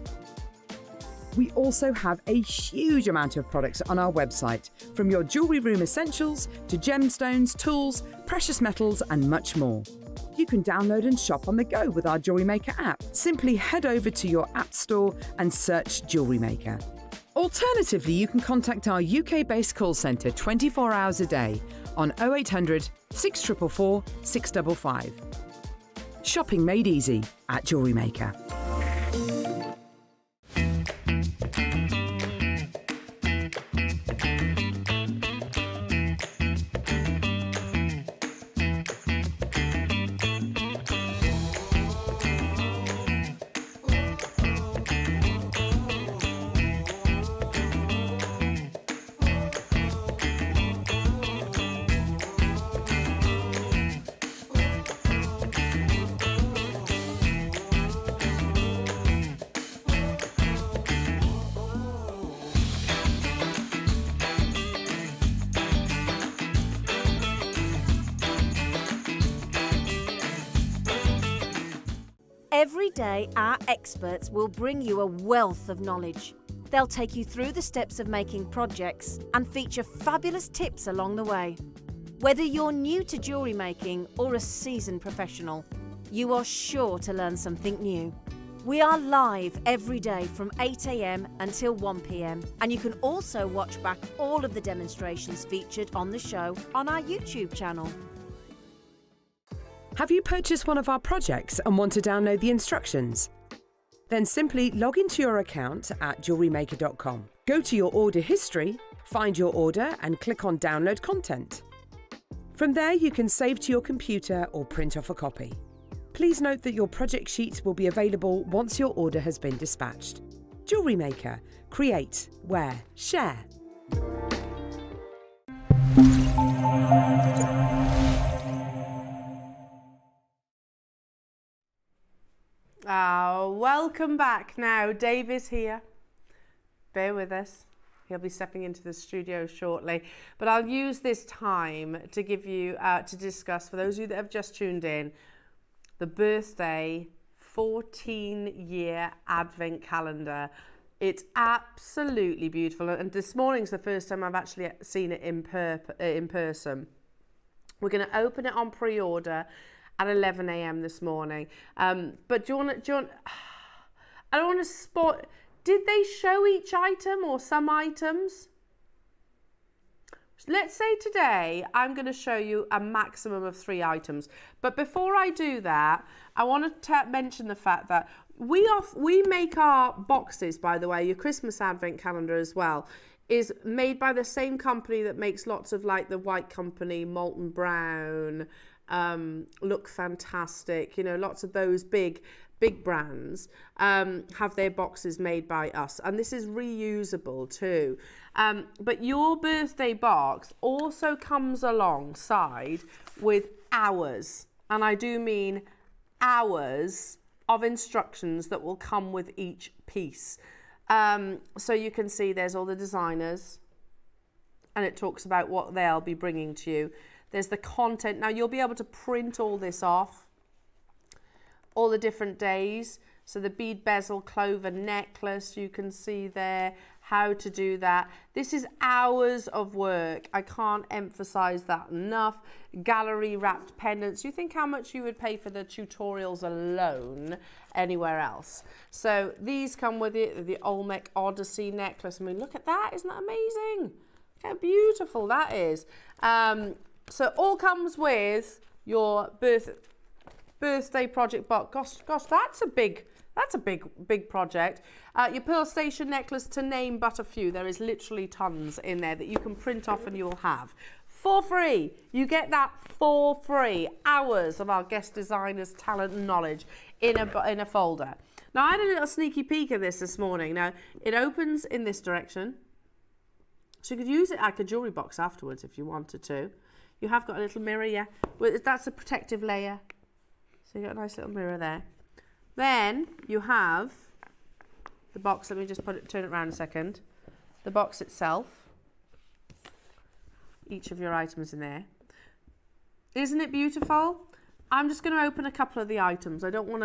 We also have a huge amount of products on our website, from your jewellery room essentials to gemstones, tools, precious metals and much more. You can download and shop on the go with our JewelleryMaker app. Simply head over to your app store and search JewelleryMaker. Alternatively, you can contact our UK-based call centre 24 hours a day on 0800 644 655. Shopping made easy at JewelleryMaker. Every day, our experts will bring you a wealth of knowledge. They'll take you through the steps of making projects and feature fabulous tips along the way. Whether you're new to jewellery making or a seasoned professional, you are sure to learn something new. We are live every day from 8 AM until 1 PM, and you can also watch back all of the demonstrations featured on the show on our YouTube channel. Have you purchased one of our projects and want to download the instructions? Then simply log into your account at JewelleryMaker.com. Go to your order history, find your order and click on Download Content. From there you can save to your computer or print off a copy. Please note that your project sheet will be available once your order has been dispatched. JewelleryMaker. Create, wear, share. Welcome back now. Dave is here. Bear with us. He'll be stepping into the studio shortly. But I'll use this time to give you, to discuss, for those of you that have just tuned in, the birthday 14-year advent calendar. It's absolutely beautiful. And this morning's the first time I've actually seen it in person. We're going to open it on pre-order at 11 AM this morning. But do you want, I don't want to spot, did they show each item or some items? Let's say today I'm going to show you a maximum of 3 items. But before I do that, I want to mention the fact that we make our boxes, by the way, your Christmas advent calendar as well, is made by the same company that makes lots of, like the White Company, Molten Brown, Look Fantastic, you know, lots of those big brands have their boxes made by us, and this is reusable too. But your birthday box also comes alongside with hours, and I do mean hours of instructions that will come with each piece. So you can see there's all the designers, and it talks about what they'll be bringing to you. There's the content. Now you'll be able to print all this off, all the different days. So the bead bezel clover necklace, you can see there how to do that. This is hours of work. I can't emphasize that enough. Gallery wrapped pendants. You think how much you would pay for the tutorials alone anywhere else. So these come with it, the Olmec Odyssey necklace. I mean, look at that. Isn't that amazing? How beautiful that is. So it all comes with your birthday project box. Gosh, that's a big project. Your Pearl Station necklace, to name but a few. There is literally tons in there that you can print off and you'll have for free. You get that for free. Hours of our guest designers' talent and knowledge in a folder. Now I had a little sneaky peek at this morning. Now it opens in this direction, so you could use it like a jewellery box afterwards if you wanted to. You have got a little mirror, yeah. Well, that's a protective layer. So you've got a nice little mirror there. Then you have the box. Let me just turn it around a second. The box itself. each of your items in there. Isn't it beautiful? I'm just going to open a couple of the items. I don't want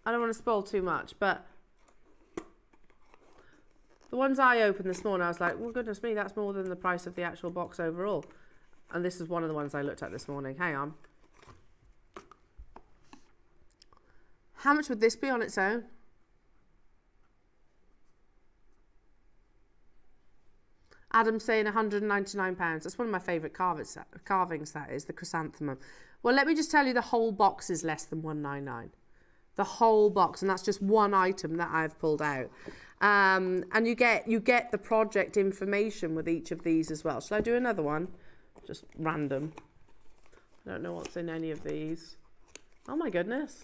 to spoil too much, but the ones I opened this morning, I was like, well, goodness me, that's more than the price of the actual box overall. And this is one of the ones I looked at this morning. Hang on. How much would this be on its own? Adam's saying £199. That's one of my favourite carvings, that is, the chrysanthemum. Well, let me just tell you, the whole box is less than £199. The whole box, and that's just one item that I've pulled out. And you get the project information with each of these as well. Shall I do another one? Just random. I don't know what's in any of these. Oh my goodness.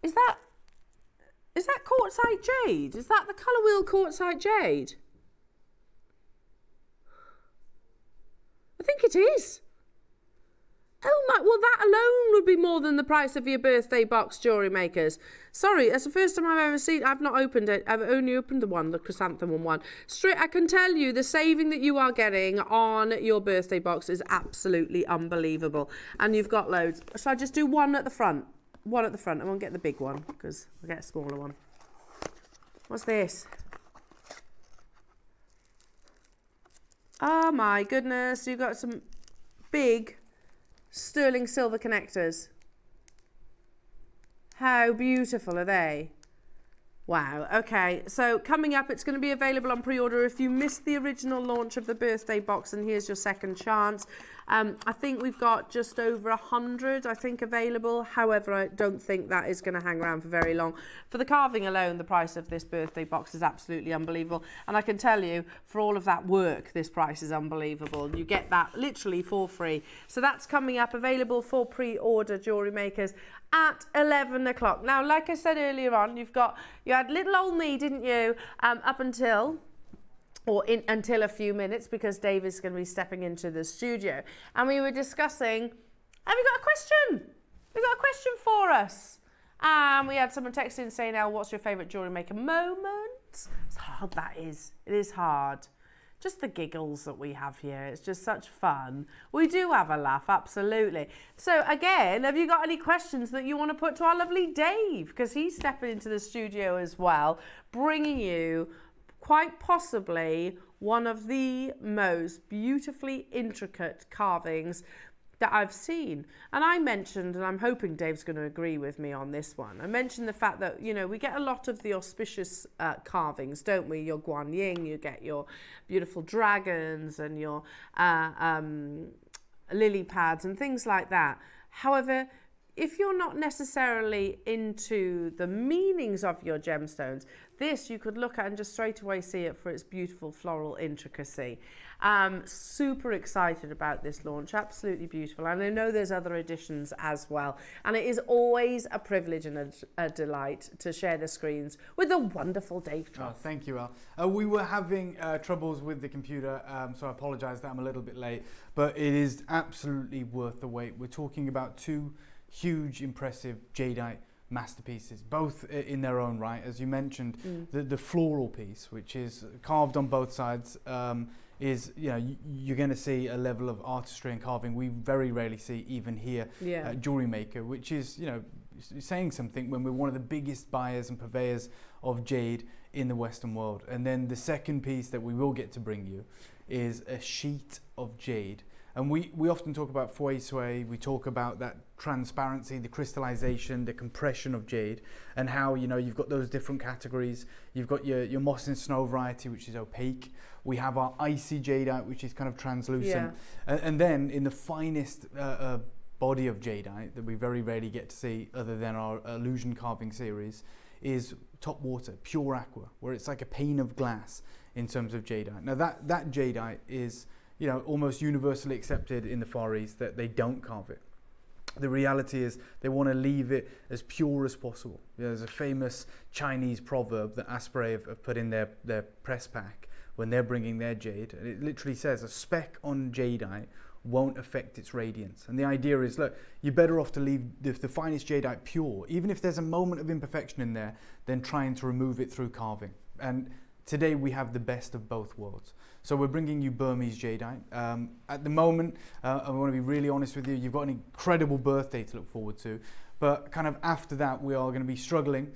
Is that quartzite jade? Is that the colour wheel quartzite jade? I think it is. Oh my, well that alone would be more than the price of your birthday box, jewellery makers. Sorry, that's the first time I've ever seen, I've not opened it, I've only opened the one, the chrysanthemum one. Straight, I can tell you the saving that you are getting on your birthday box is absolutely unbelievable. And you've got loads. Shall I just do one at the front? One at the front. I won't get the big one because I'll get a smaller one. What's this? Oh my goodness, you've got some big sterling silver connectors. How beautiful are they? Wow. Okay, so coming up, it's going to be available on pre-order if you missed the original launch of the birthday box, and here's your second chance. I think we've got just over 100, I think, available. However, I don't think that is going to hang around for very long. For the carving alone, the price of this birthday box is absolutely unbelievable. And I can tell you, for all of that work, this price is unbelievable. You get that literally for free. So that's coming up, available for pre-order, jewellery makers, at 11 o'clock. Now, like I said earlier on, you had little old me, didn't you, up until... until a few minutes, because Dave is going to be stepping into the studio. And we were discussing, have you got a question? We've got a question for us. And we had someone text in saying, Elle, what's your favourite jewellery maker moment? It's hard, that is. It is hard. Just the giggles that we have here. It's just such fun. We do have a laugh, absolutely. So again, have you got any questions that you want to put to our lovely Dave? Because he's stepping into the studio as well, bringing you quite possibly one of the most beautifully intricate carvings that I've seen. And I mentioned, and I'm hoping Dave's going to agree with me on this one, I mentioned the fact that, you know, we get a lot of the auspicious carvings, don't we? Your Guan Yin, you get your beautiful dragons and your lily pads and things like that. However, if you're not necessarily into the meanings of your gemstones, this you could look at and just straight away see it for its beautiful floral intricacy. Super excited about this launch, absolutely beautiful. And I know there's other editions as well. And it is always a privilege and a delight to share the screens with the wonderful Dave Trough. Oh, thank you, Elle. We were having troubles with the computer, so I apologise that I'm a little bit late, but it is absolutely worth the wait. We're talking about two huge, impressive jadeite masterpieces, both in their own right. As you mentioned, the floral piece, which is carved on both sides, is, you know, you're going to see a level of artistry and carving we very rarely see even here at JewelleryMaker, which is, you know, saying something when we're one of the biggest buyers and purveyors of jade in the Western world. And then the second piece that we will get to bring you is a sheet of jade. And we often talk about feuille suet, we talk about that transparency, the crystallization, the compression of jade, and how, you know, you've got those different categories. You've got your moss and snow variety, which is opaque. We have our icy jadeite, which is kind of translucent. And then in the finest body of jadeite that we very rarely get to see other than our illusion carving series is top water, pure aqua, where it's like a pane of glass in terms of jadeite. Now that jadeite is, you know, almost universally accepted in the Far East that they don't carve it. The reality is they want to leave it as pure as possible. You know, there's a famous Chinese proverb that Asprey have put in their press pack when they're bringing their jade. And it literally says a speck on jadeite won't affect its radiance. And the idea is, look, you're better off to leave the finest jadeite pure, even if there's a moment of imperfection in there, than trying to remove it through carving. And today we have the best of both worlds. So we're bringing you Burmese jadeite. At the moment, I want to be really honest with you, you've got an incredible birthday to look forward to. But kind of after that, we are going to be struggling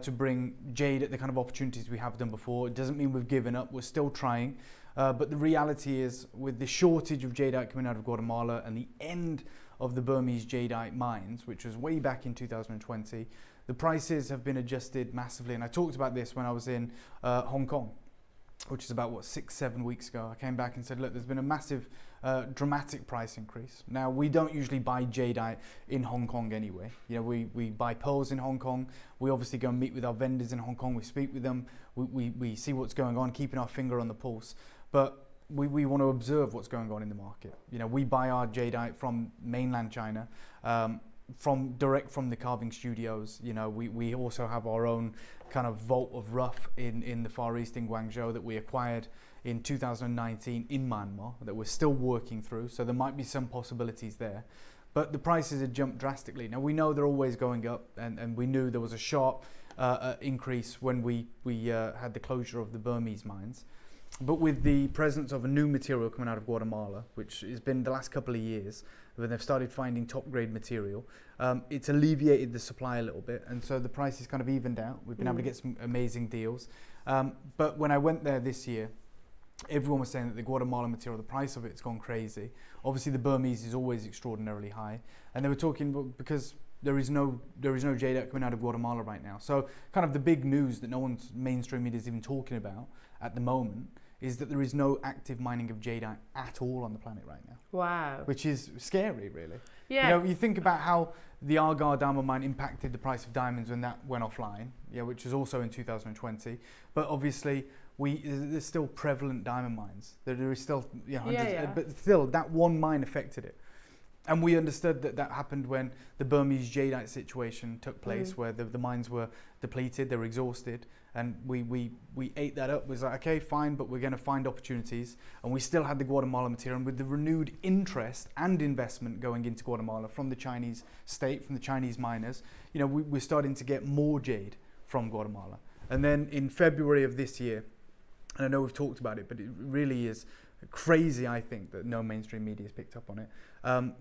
to bring jade at the kind of opportunities we have done before. It doesn't mean we've given up, we're still trying. But the reality is, with the shortage of jadeite coming out of Guatemala and the end of the Burmese jadeite mines, which was way back in 2020, the prices have been adjusted massively. And I talked about this when I was in Hong Kong, which is about, what, 6-7 weeks ago. I came back and said, look, there's been a massive, dramatic price increase. Now, we don't usually buy jadeite in Hong Kong anyway. You know, we buy pearls in Hong Kong. We obviously go and meet with our vendors in Hong Kong. We speak with them. We see what's going on, keeping our finger on the pulse. But we want to observe what's going on in the market. You know, we buy our jadeite from mainland China, direct from the carving studios. You know, we also have our own kind of vault of rough in the Far East in Guangzhou that we acquired in 2019 in Myanmar that we're still working through. So there might be some possibilities there. But the prices have jumped drastically. Now, we know they're always going up, and we knew there was a sharp increase when we had the closure of the Burmese mines. But with the presence of a new material coming out of Guatemala, which has been the last couple of years, when they've started finding top grade material, it's alleviated the supply a little bit, and so the price is kind of evened out. We've been able to get some amazing deals. But when I went there this year, everyone was saying that the Guatemalan material, the price of it's gone crazy. Obviously the Burmese is always extraordinarily high, and they were talking because there is no jadeite coming out of Guatemala right now. So kind of the big news that no one's mainstream media is even talking about at the moment is that there is no active mining of jadeite at all on the planet right now. Wow. Which is scary, really. Yeah. You know, you think about how the Argar diamond mine impacted the price of diamonds when that went offline, which was also in 2020. But obviously, there's still prevalent diamond mines. There is still hundreds, but still, that one mine affected it. And we understood that happened when the Burmese jadeite situation took place, where the mines were depleted, they were exhausted, and we ate that up. It was like, okay, fine, but we're going to find opportunities. And we still had the Guatemala material, and with the renewed interest and investment going into Guatemala from the Chinese state, from the Chinese miners, you know, we're starting to get more jade from Guatemala. And then in February of this year, and I know we've talked about it, but it really is crazy, I think, that no mainstream media has picked up on it.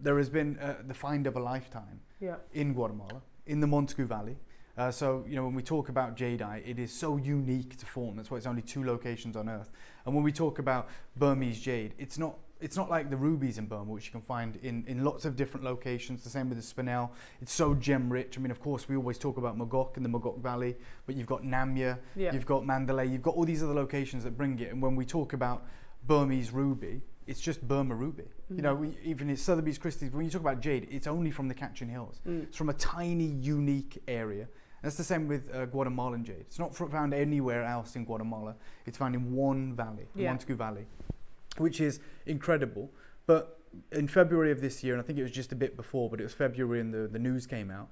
There has been the find of a lifetime in Guatemala, in the Montego Valley. So, you know, when we talk about jadeite, it is so unique to form. That's why it's only 2 locations on Earth. And when we talk about Burmese jade, it's not like the rubies in Burma, which you can find in lots of different locations. The same with the spinel. It's so gem rich. I mean, of course, we always talk about Mogok and the Mogok Valley, but you've got Namya, you've got Mandalay, you've got all these other locations that bring it. And when we talk about Burmese ruby, it's just Burma ruby. You know, even in Sotheby's Christie's, when you talk about jade, it's only from the Kachin Hills. It's from a tiny, unique area. And that's the same with Guatemalan jade. It's not found anywhere else in Guatemala. It's found in one valley, the Montego Valley, which is incredible. But in February of this year, and I think it was just a bit before, but it was February and the news came out,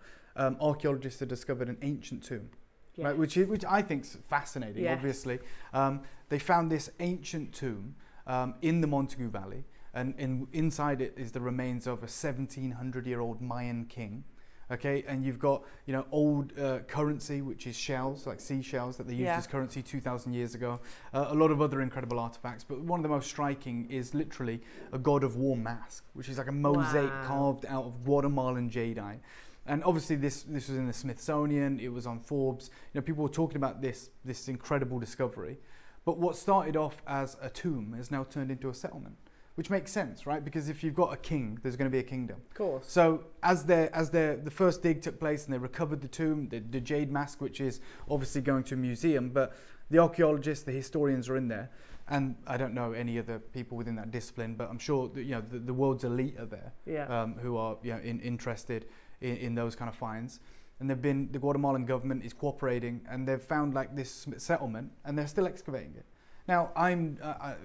archaeologists had discovered an ancient tomb, right, which I think is fascinating, obviously. They found this ancient tomb in the Montego Valley, and inside it is the remains of a 1700-year-old Mayan king. Okay, and you've got, you know, old currency, which is shells, like seashells that they used as currency 2,000 years ago. A lot of other incredible artifacts, but one of the most striking is literally a god of war mask, which is like a mosaic carved out of Guatemalan jadeite. And obviously this was in the Smithsonian, it was on Forbes. You know, people were talking about this incredible discovery. But what started off as a tomb has now turned into a settlement. Which makes sense, right? Because if you've got a king, there's going to be a kingdom. Of course. So as the first dig took place and they recovered the tomb, the jade mask, which is obviously going to a museum, but the archaeologists, the historians are in there, and I don't know any other people within that discipline, but I'm sure that, you know, the world's elite are there, who are, you know, interested in those kind of finds. And the Guatemalan government is cooperating, and they've found like this settlement, and they're still excavating it. Now,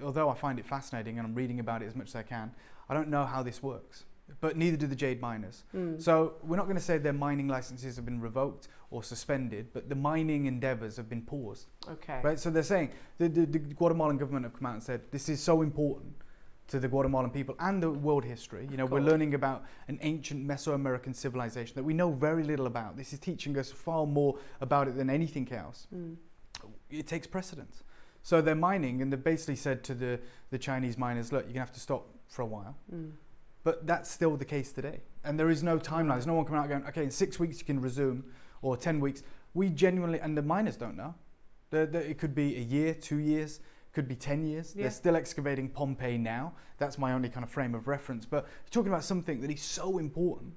although I find it fascinating and I'm reading about it as much as I can, I don't know how this works, but neither do the jade miners. So we're not going to say their mining licenses have been revoked or suspended, but the mining endeavors have been paused. Okay. Right? So they're saying, the Guatemalan government have come out and said, this is so important to the Guatemalan people and the world history. You know, we're learning about an ancient Mesoamerican civilization that we know very little about. This is teaching us far more about it than anything else. It takes precedence. So they're mining, and they basically said to the Chinese miners, look, you're going to have to stop for a while. But that's still the case today. And there is no timeline. There's no one coming out going, okay, in 6 weeks you can resume, or 10 weeks. We genuinely, and the miners don't know. It could be a year, 2 years, could be 10 years. They're still excavating Pompeii now. That's my only kind of frame of reference. But you're talking about something that is so important.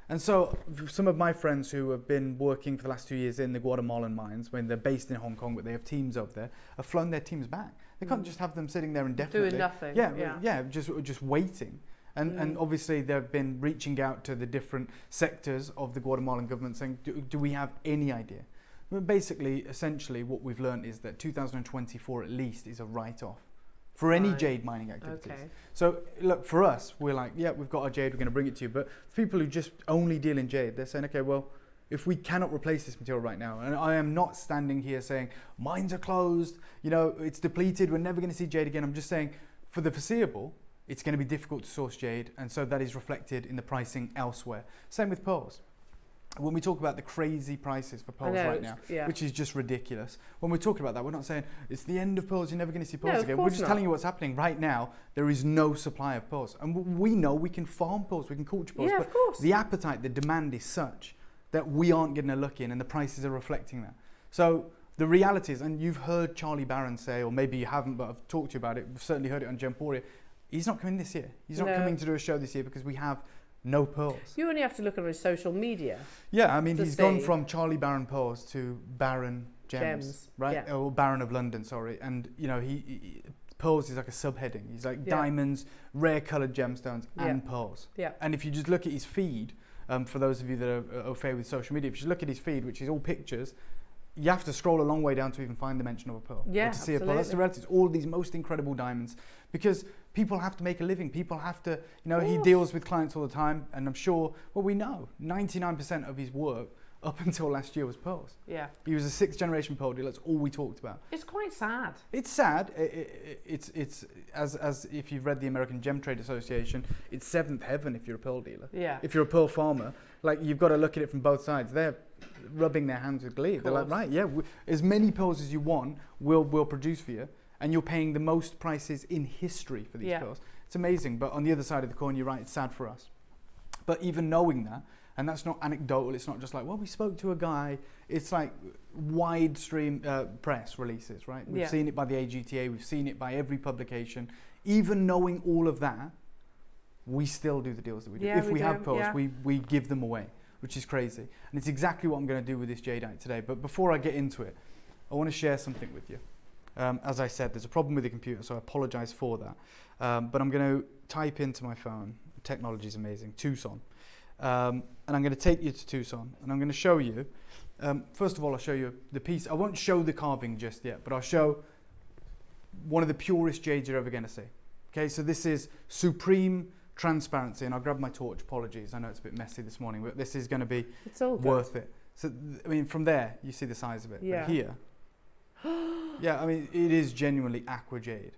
And so some of my friends who have been working for the last 2 years in the Guatemalan mines, when they're based in Hong Kong, but they have teams over there, have flown their teams back. They can't just have them sitting there indefinitely. Doing nothing. Yeah, just waiting. And obviously they've been reaching out to the different sectors of the Guatemalan government saying, do we have any idea? But basically, essentially, what we've learned is that 2024 at least is a write-off for any jade mining activities. Okay. So look, for us, we're like, yeah, we've got our jade, we're going to bring it to you. But for people who just only deal in jade, they're saying, okay, well, if we cannot replace this material right now, and I am not standing here saying mines are closed, you know, it's depleted, we're never going to see jade again. I'm just saying, for the foreseeable, it's going to be difficult to source jade, and so that is reflected in the pricing elsewhere. Same with pearls. When we talk about the crazy prices for pearls right now, which is just ridiculous, when we're talking about that, we're not saying it's the end of pearls, you're never going to see pearls again. We're just telling you what's happening right now. There is no supply of pearls. And we know we can farm pearls, we can culture pearls, but the appetite, the demand is such that we aren't getting a look in, and the prices are reflecting that. So the reality is, and you've heard Charlie Barron say, or maybe you haven't, but I've talked to you about it, we've certainly heard it on Gemporia, he's not coming this year. He's not coming to do a show this year because we have no pearls. You only have to look on his social media. Yeah, I mean, he's gone from Charlie Barron pearls to Barron gems, right? Yeah. Or Baron of London, sorry. And, you know, he pearls is like a subheading. He's like diamonds, rare coloured gemstones, and pearls. Yeah. And if you just look at his feed, for those of you that are au fait with social media, if you look at his feed, which is all pictures, you have to scroll a long way down to even find the mention of a pearl. Yeah, or to see a pearl. That's the reality. It's all these most incredible diamonds, because people have to make a living. People have to, you know, he deals with clients all the time, and I'm sure, well, we know 99% of his work up until last year was pearls. Yeah. He was a 6th generation pearl dealer. That's all we talked about. It's quite sad. It's sad. It's as if you've read the American Gem Trade Association, it's 7th heaven if you're a pearl dealer. Yeah. If you're a pearl farmer, like, you've got to look at it from both sides. They're rubbing their hands with glee. They're like, right, yeah, as many pearls as you want, we'll produce for you. And you're paying the most prices in history for these pearls. It's amazing. But on the other side of the coin, you're right, it's sad for us. But even knowing that, and that's not anecdotal, it's not just like, well, we spoke to a guy. It's like wide stream press releases, right? We've seen it by the AGTA, we've seen it by every publication. Even knowing all of that, we still do the deals that we do. If we have pearls, we give them away, which is crazy. And it's exactly what I'm going to do with this jadeite today. But before I get into it, I want to share something with you. As I said, there's a problem with the computer, so I apologize for that. But I'm going to type into my phone, technology is amazing, Tucson. And I'm going to take you to Tucson, and I'm going to show you, first of all, I'll show you the piece. I won't show the carving just yet, but I'll show one of the purest jades you're ever going to see. Okay, so this is supreme transparency, and I'll grab my torch, apologies, I know it's a bit messy this morning, but this is going to be worth it. So, I mean, from there, you see the size of it, but here, yeah, I mean, it is genuinely aqua jade.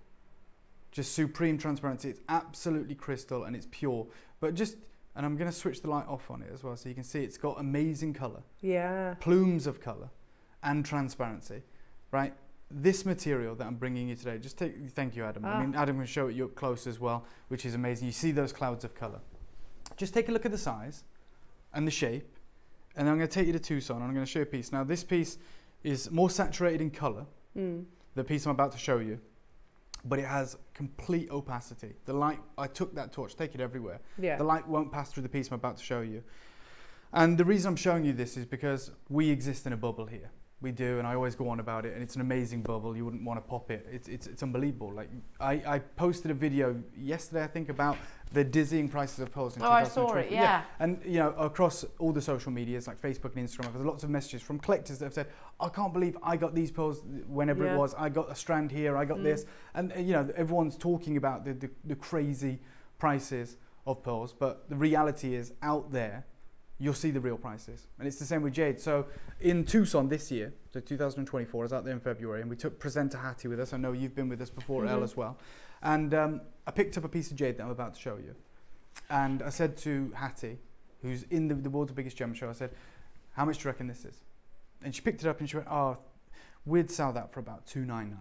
Just supreme transparency. It's absolutely crystal and it's pure. But just, and I'm going to switch the light off on it as well so you can see it's got amazing colour. Yeah. Plumes of colour and transparency, right? This material that I'm bringing you today, just thank you, Adam. I mean, Adam can show it you up close as well, which is amazing. You see those clouds of colour. Just take a look at the size and the shape. And I'm going to take you to Tucson and I'm going to show you a piece. Now, this piece is more saturated in colour, the piece I'm about to show you, but it has complete opacity. The light, I took that torch, take it everywhere. Yeah. The light won't pass through the piece I'm about to show you. And the reason I'm showing you this is because we exist in a bubble here. We do, and I always go on about it, and it's an amazing bubble. You wouldn't want to pop it. It's unbelievable. Like, I posted a video yesterday, I think, about the dizzying prices of pearls in 2024. I saw it, yeah. And, you know, across all the social medias, like Facebook and Instagram, there's lots of messages from collectors that have said, I can't believe I got these pearls whenever it was. I got a strand here, I got this. And, you know, everyone's talking about the crazy prices of pearls, but the reality is, out there, you'll see the real prices. And it's the same with jade. So in Tucson this year, so 2024, I was out there in February, and we took presenter Hattie with us. I know you've been with us before, Elle, as well. And I picked up a piece of jade that I'm about to show you. And I said to Hattie, who's in the world's biggest gem show, I said, how much do you reckon this is? And she picked it up and she went, oh, we'd sell that for about $299.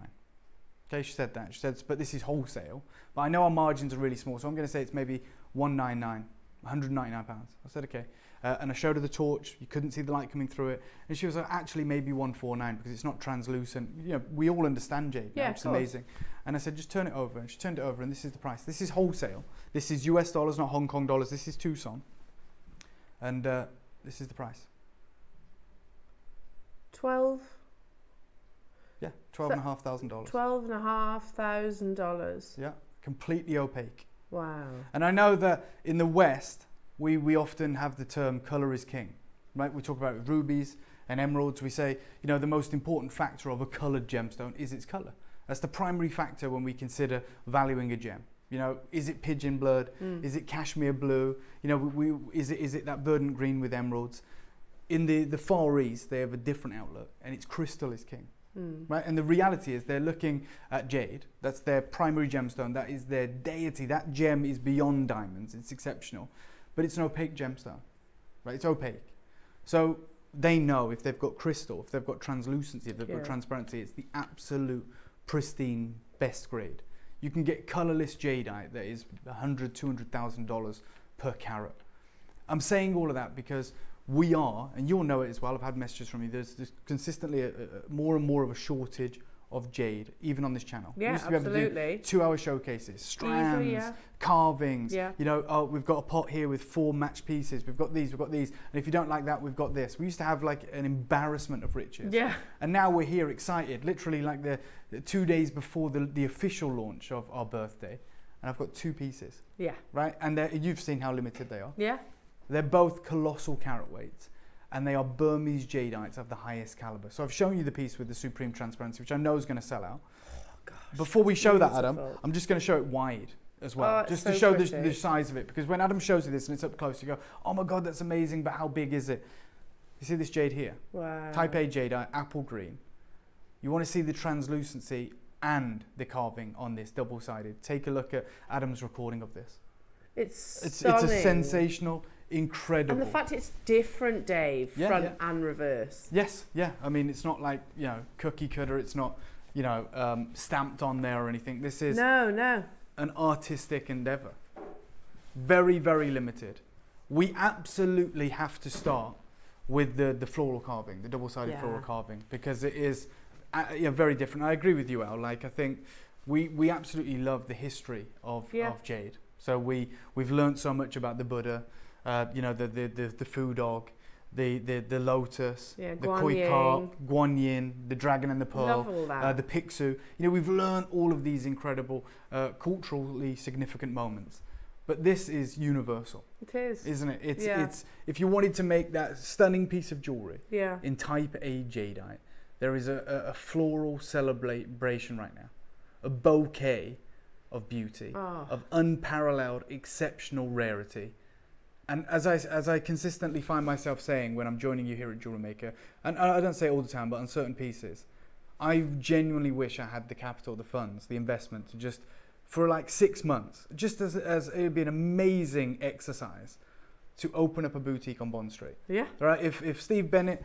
Okay, she said that. She said, but this is wholesale. But I know our margins are really small, so I'm going to say it's maybe £199, £199. I said, okay. And I showed her the torch. You couldn't see the light coming through it. And she was like, actually, maybe £149 because it's not translucent. You know, we all understand jade now. It's amazing. And I said, just turn it over. And she turned it over, and this is the price. This is wholesale. This is US dollars, not Hong Kong dollars. This is Tucson. And this is the price. 12. Yeah, $12,500. $12,500. Yeah, completely opaque. Wow. And I know that in the West, we often have the term colour is king, right? We talk about rubies and emeralds. We say, you know, the most important factor of a coloured gemstone is its colour. That's the primary factor when we consider valuing a gem. You know, is it pigeon blood? Is it cashmere blue? You know, is it that verdant green with emeralds? In the Far East, they have a different outlook, and it's crystal is king. Right? And the reality is they're looking at jade. That's their primary gemstone. That is their deity. That gem is beyond diamonds. It's exceptional. But it's an opaque gemstone. Right? It's opaque. So they know if they've got crystal, if they've got translucency, if they've got transparency, it's the absolute pristine best grade. You can get colourless jadeite that is $100,000, $200,000 per carat. I'm saying all of that because we are, and you'll know it as well, I've had messages from you, there's consistently more and more of a shortage of jade, even on this channel. Yeah, we used to be able to do 2-hour showcases, strands, carvings, you know, oh, we've got a pot here with 4 matched pieces, we've got these, and if you don't like that, we've got this. We used to have like an embarrassment of riches. Yeah. And now we're here excited, literally like the 2 days before the official launch of our birthday, and I've got 2 pieces. Yeah. Right? And you've seen how limited they are. Yeah. They're both colossal carat weights, and they are Burmese jadeites of the highest caliber. So I've shown you the piece with the supreme transparency, which I know is going to sell out. Oh, gosh, before we show that, Adam, I'm just going to show it wide as well, just to show the size of it. Because when Adam shows you this and it's up close, you go, oh my God, that's amazing, but how big is it? You see this jade here? Wow. Type A jadeite, apple green. You want to see the translucency and the carving on this double-sided. Take a look at Adam's recording of this. It's a sensational, incredible. And the fact it's different, Dave, front and reverse. Yes, yeah. I mean, it's not like, you know, cookie cutter. It's not, you know, stamped on there or anything. This is an artistic endeavor. Very, very limited. We absolutely have to start with the floral carving, the double-sided floral carving, because it is very different. I agree with you, Al. Like, I think we absolutely love the history of jade. So we've learned so much about the Buddha, you know, the Fu Dog, the lotus, the koi carp, Guan Yin, the dragon and the pearl, the Pixiu. You know, we've learned all of these incredible culturally significant moments. But this is universal. It is, isn't it? It's if you wanted to make that stunning piece of jewelry in Type A jadeite, there is a floral celebration right now, a bouquet of beauty, of unparalleled, exceptional rarity. And as I consistently find myself saying when I'm joining you here at JewelleryMaker, and I don't say it all the time, but on certain pieces, I genuinely wish I had the capital, the funds, the investment to just, for like 6 months, just as it would be an amazing exercise to open up a boutique on Bond Street. Yeah. Right. If Steve Bennett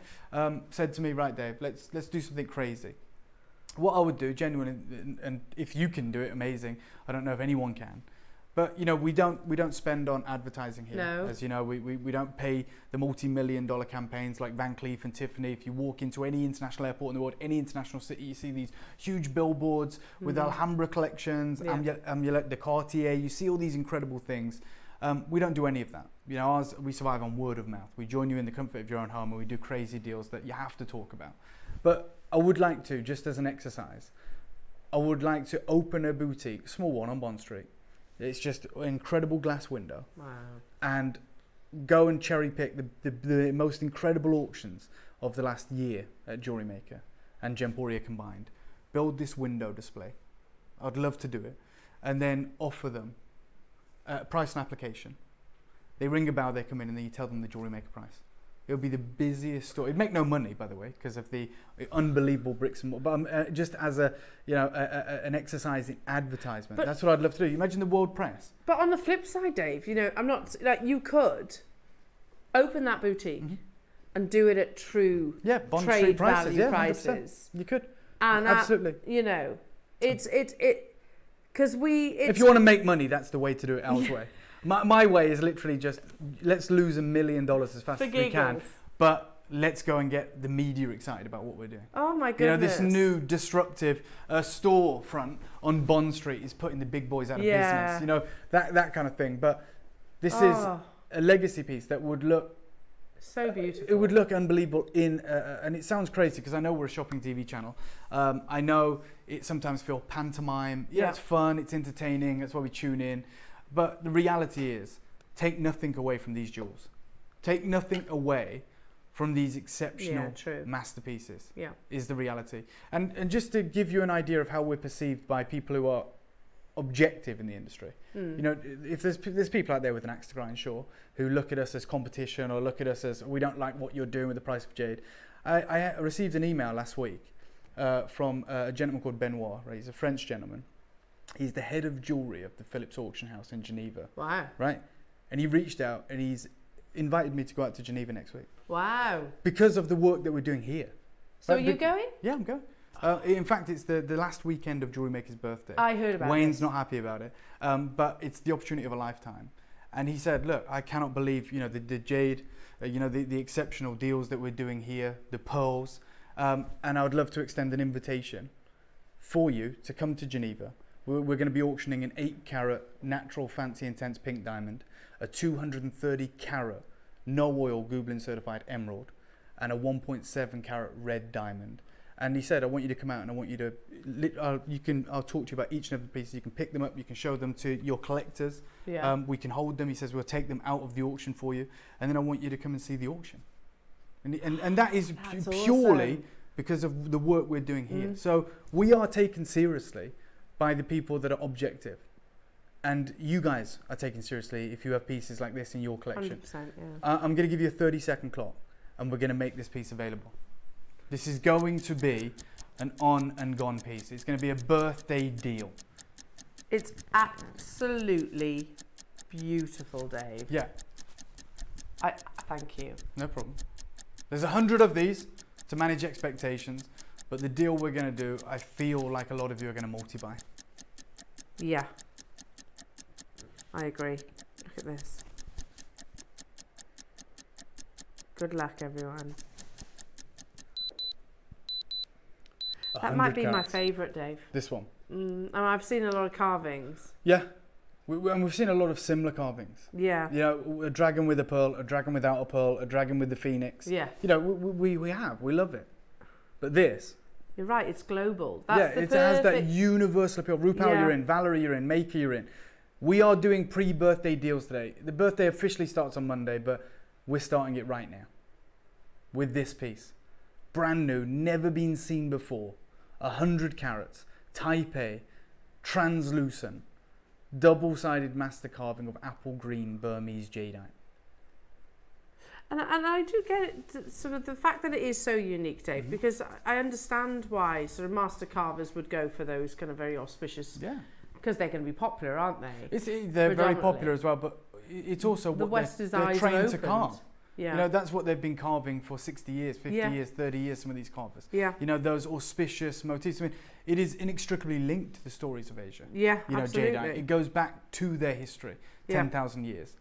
said to me, right, Dave, let's do something crazy. What I would do, genuinely, and if you can do it, amazing. I don't know if anyone can, but you know, we don't spend on advertising here. No. As you know, we don't pay the multi-million-dollar campaigns like Van Cleef and Tiffany. If you walk into any international airport in the world, any international city, you see these huge billboards with Alhambra collections, Amulette de Cartier. You see all these incredible things. We don't do any of that. You know, we survive on word of mouth. We join you in the comfort of your own home, and we do crazy deals that you have to talk about. But I would like to, just as an exercise, I would like to open a boutique, small one on Bond Street. It's just an incredible glass window. Wow. And go and cherry pick the most incredible auctions of the last year at JewelleryMaker and Gemporia combined. Build this window display. I'd love to do it. And then offer them price and application. They ring a bell, they come in, and then you tell them the JewelleryMaker price. It'll be the busiest store. It'd make no money, by the way, because of the unbelievable bricks and mortar. But just as an exercise in advertisement, but that's what I'd love to do. You imagine the world press. But on the flip side, Dave, you know, I'm not like you could open that boutique and do it at true Bond Street trade value prices. You could, and absolutely. You know, because if you want to make money, that's the way to do it elsewhere. My way is literally just, let's lose $1 million as fast as we can, but let's go and get the media excited about what we're doing. Oh my goodness. You know, this new disruptive storefront on Bond Street is putting the big boys out of business. You know, that kind of thing. But this is a legacy piece that would look so beautiful. It would look unbelievable in, and it sounds crazy because I know we're a shopping TV channel. I know it sometimes feels pantomime. Yeah, it's fun, it's entertaining, that's why we tune in. But the reality is, take nothing away from these jewels. Take nothing away from these exceptional masterpieces, is the reality. And just to give you an idea of how we're perceived by people who are objective in the industry. You know, if there's people out there with an axe to grind, sure, who look at us as competition or look at us as, we don't like what you're doing with the price of jade. I received an email last week from a gentleman called Benoit, right? He's a French gentleman. He's the head of jewellery of the Phillips Auction House in Geneva. Wow. Right? And he reached out and he's invited me to go out to Geneva next week. Wow. Because of the work that we're doing here. So are you going? Yeah, I'm going. In fact, it's the last weekend of JewelleryMaker's birthday. I heard about it. Wayne's not happy about it, but it's the opportunity of a lifetime. And he said, look, I cannot believe, you know, the jade, you know, the exceptional deals that we're doing here, the pearls, and I would love to extend an invitation for you to come to Geneva. We're going to be auctioning an 8-carat natural fancy intense pink diamond, a 230 carat no oil Gublin certified emerald, and a 1.7 carat red diamond. And he said, I want you to come out and I want you to, I'll talk to you about each and every piece. You can pick them up, you can show them to your collectors. Yeah. We can hold them. He says, we'll take them out of the auction for you. And then I want you to come and see the auction. And that is purely awesome. Because of the work we're doing here. So we are taken seriously by the people that are objective. And you guys are taken seriously if you have pieces like this in your collection. 100%, yeah. I'm going to give you a 30-second clock and we're going to make this piece available. This is going to be an on and gone piece. It's going to be a birthday deal. It's absolutely beautiful, Dave. Yeah. I thank you. No problem. There's 100 of these to manage expectations, but the deal we're going to do, I feel like a lot of you are going to multi-buy. Yeah. I agree. Look at this. Good luck, everyone. That might be my favourite, Dave. This one? I've seen a lot of carvings. Yeah. And we've seen a lot of similar carvings. Yeah. You know, a dragon with a pearl, a dragon without a pearl, a dragon with the phoenix. Yeah. You know, we love it. But this... You're right, it's global. That's it has that universal appeal. Rupal, you're in. Valerie, you're in. Maker, you're in. We are doing pre-birthday deals today. The birthday officially starts on Monday, but we're starting it right now. With this piece. Brand new, never been seen before. 100 carats, type A, translucent, double-sided master carving of apple green Burmese jadeite. And I do get it, sort of the fact that it is so unique, Dave, because I understand why sort of master carvers would go for those kind of very auspicious, because they're going to be popular, aren't they? They're very popular as well, but it's also what they're trained to carve. Yeah. You know, that's what they've been carving for 60 years, 50 years, 30 years, some of these carvers. Yeah. You know, those auspicious motifs. I mean, it is inextricably linked to the stories of Asia. Yeah, you know, absolutely. jadeite. It goes back to their history, 10,000 years.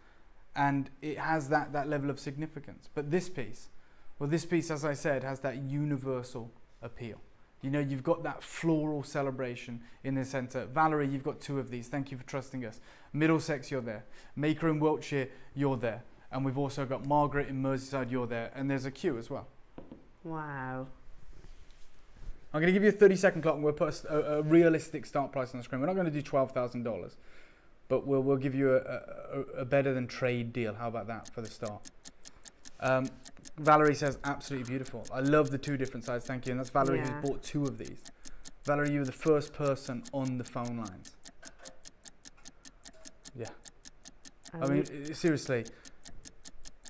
And it has that level of significance. But this piece, as I said, has that universal appeal. You know, you've got that floral celebration in the centre. Valerie, you've got 2 of these. Thank you for trusting us. Middlesex, you're there. Maker in Wiltshire, you're there. And we've also got Margaret in Merseyside, you're there. And there's a queue as well. Wow. I'm going to give you a 30-second clock and we'll put a realistic start price on the screen. We're not going to do $12,000. But we'll give you a better than trade deal. How about that for the start? Valerie says, absolutely beautiful. I love the 2 different sides, thank you. And that's Valerie who's bought 2 of these. Valerie, you were the first person on the phone lines. Yeah. I mean, seriously,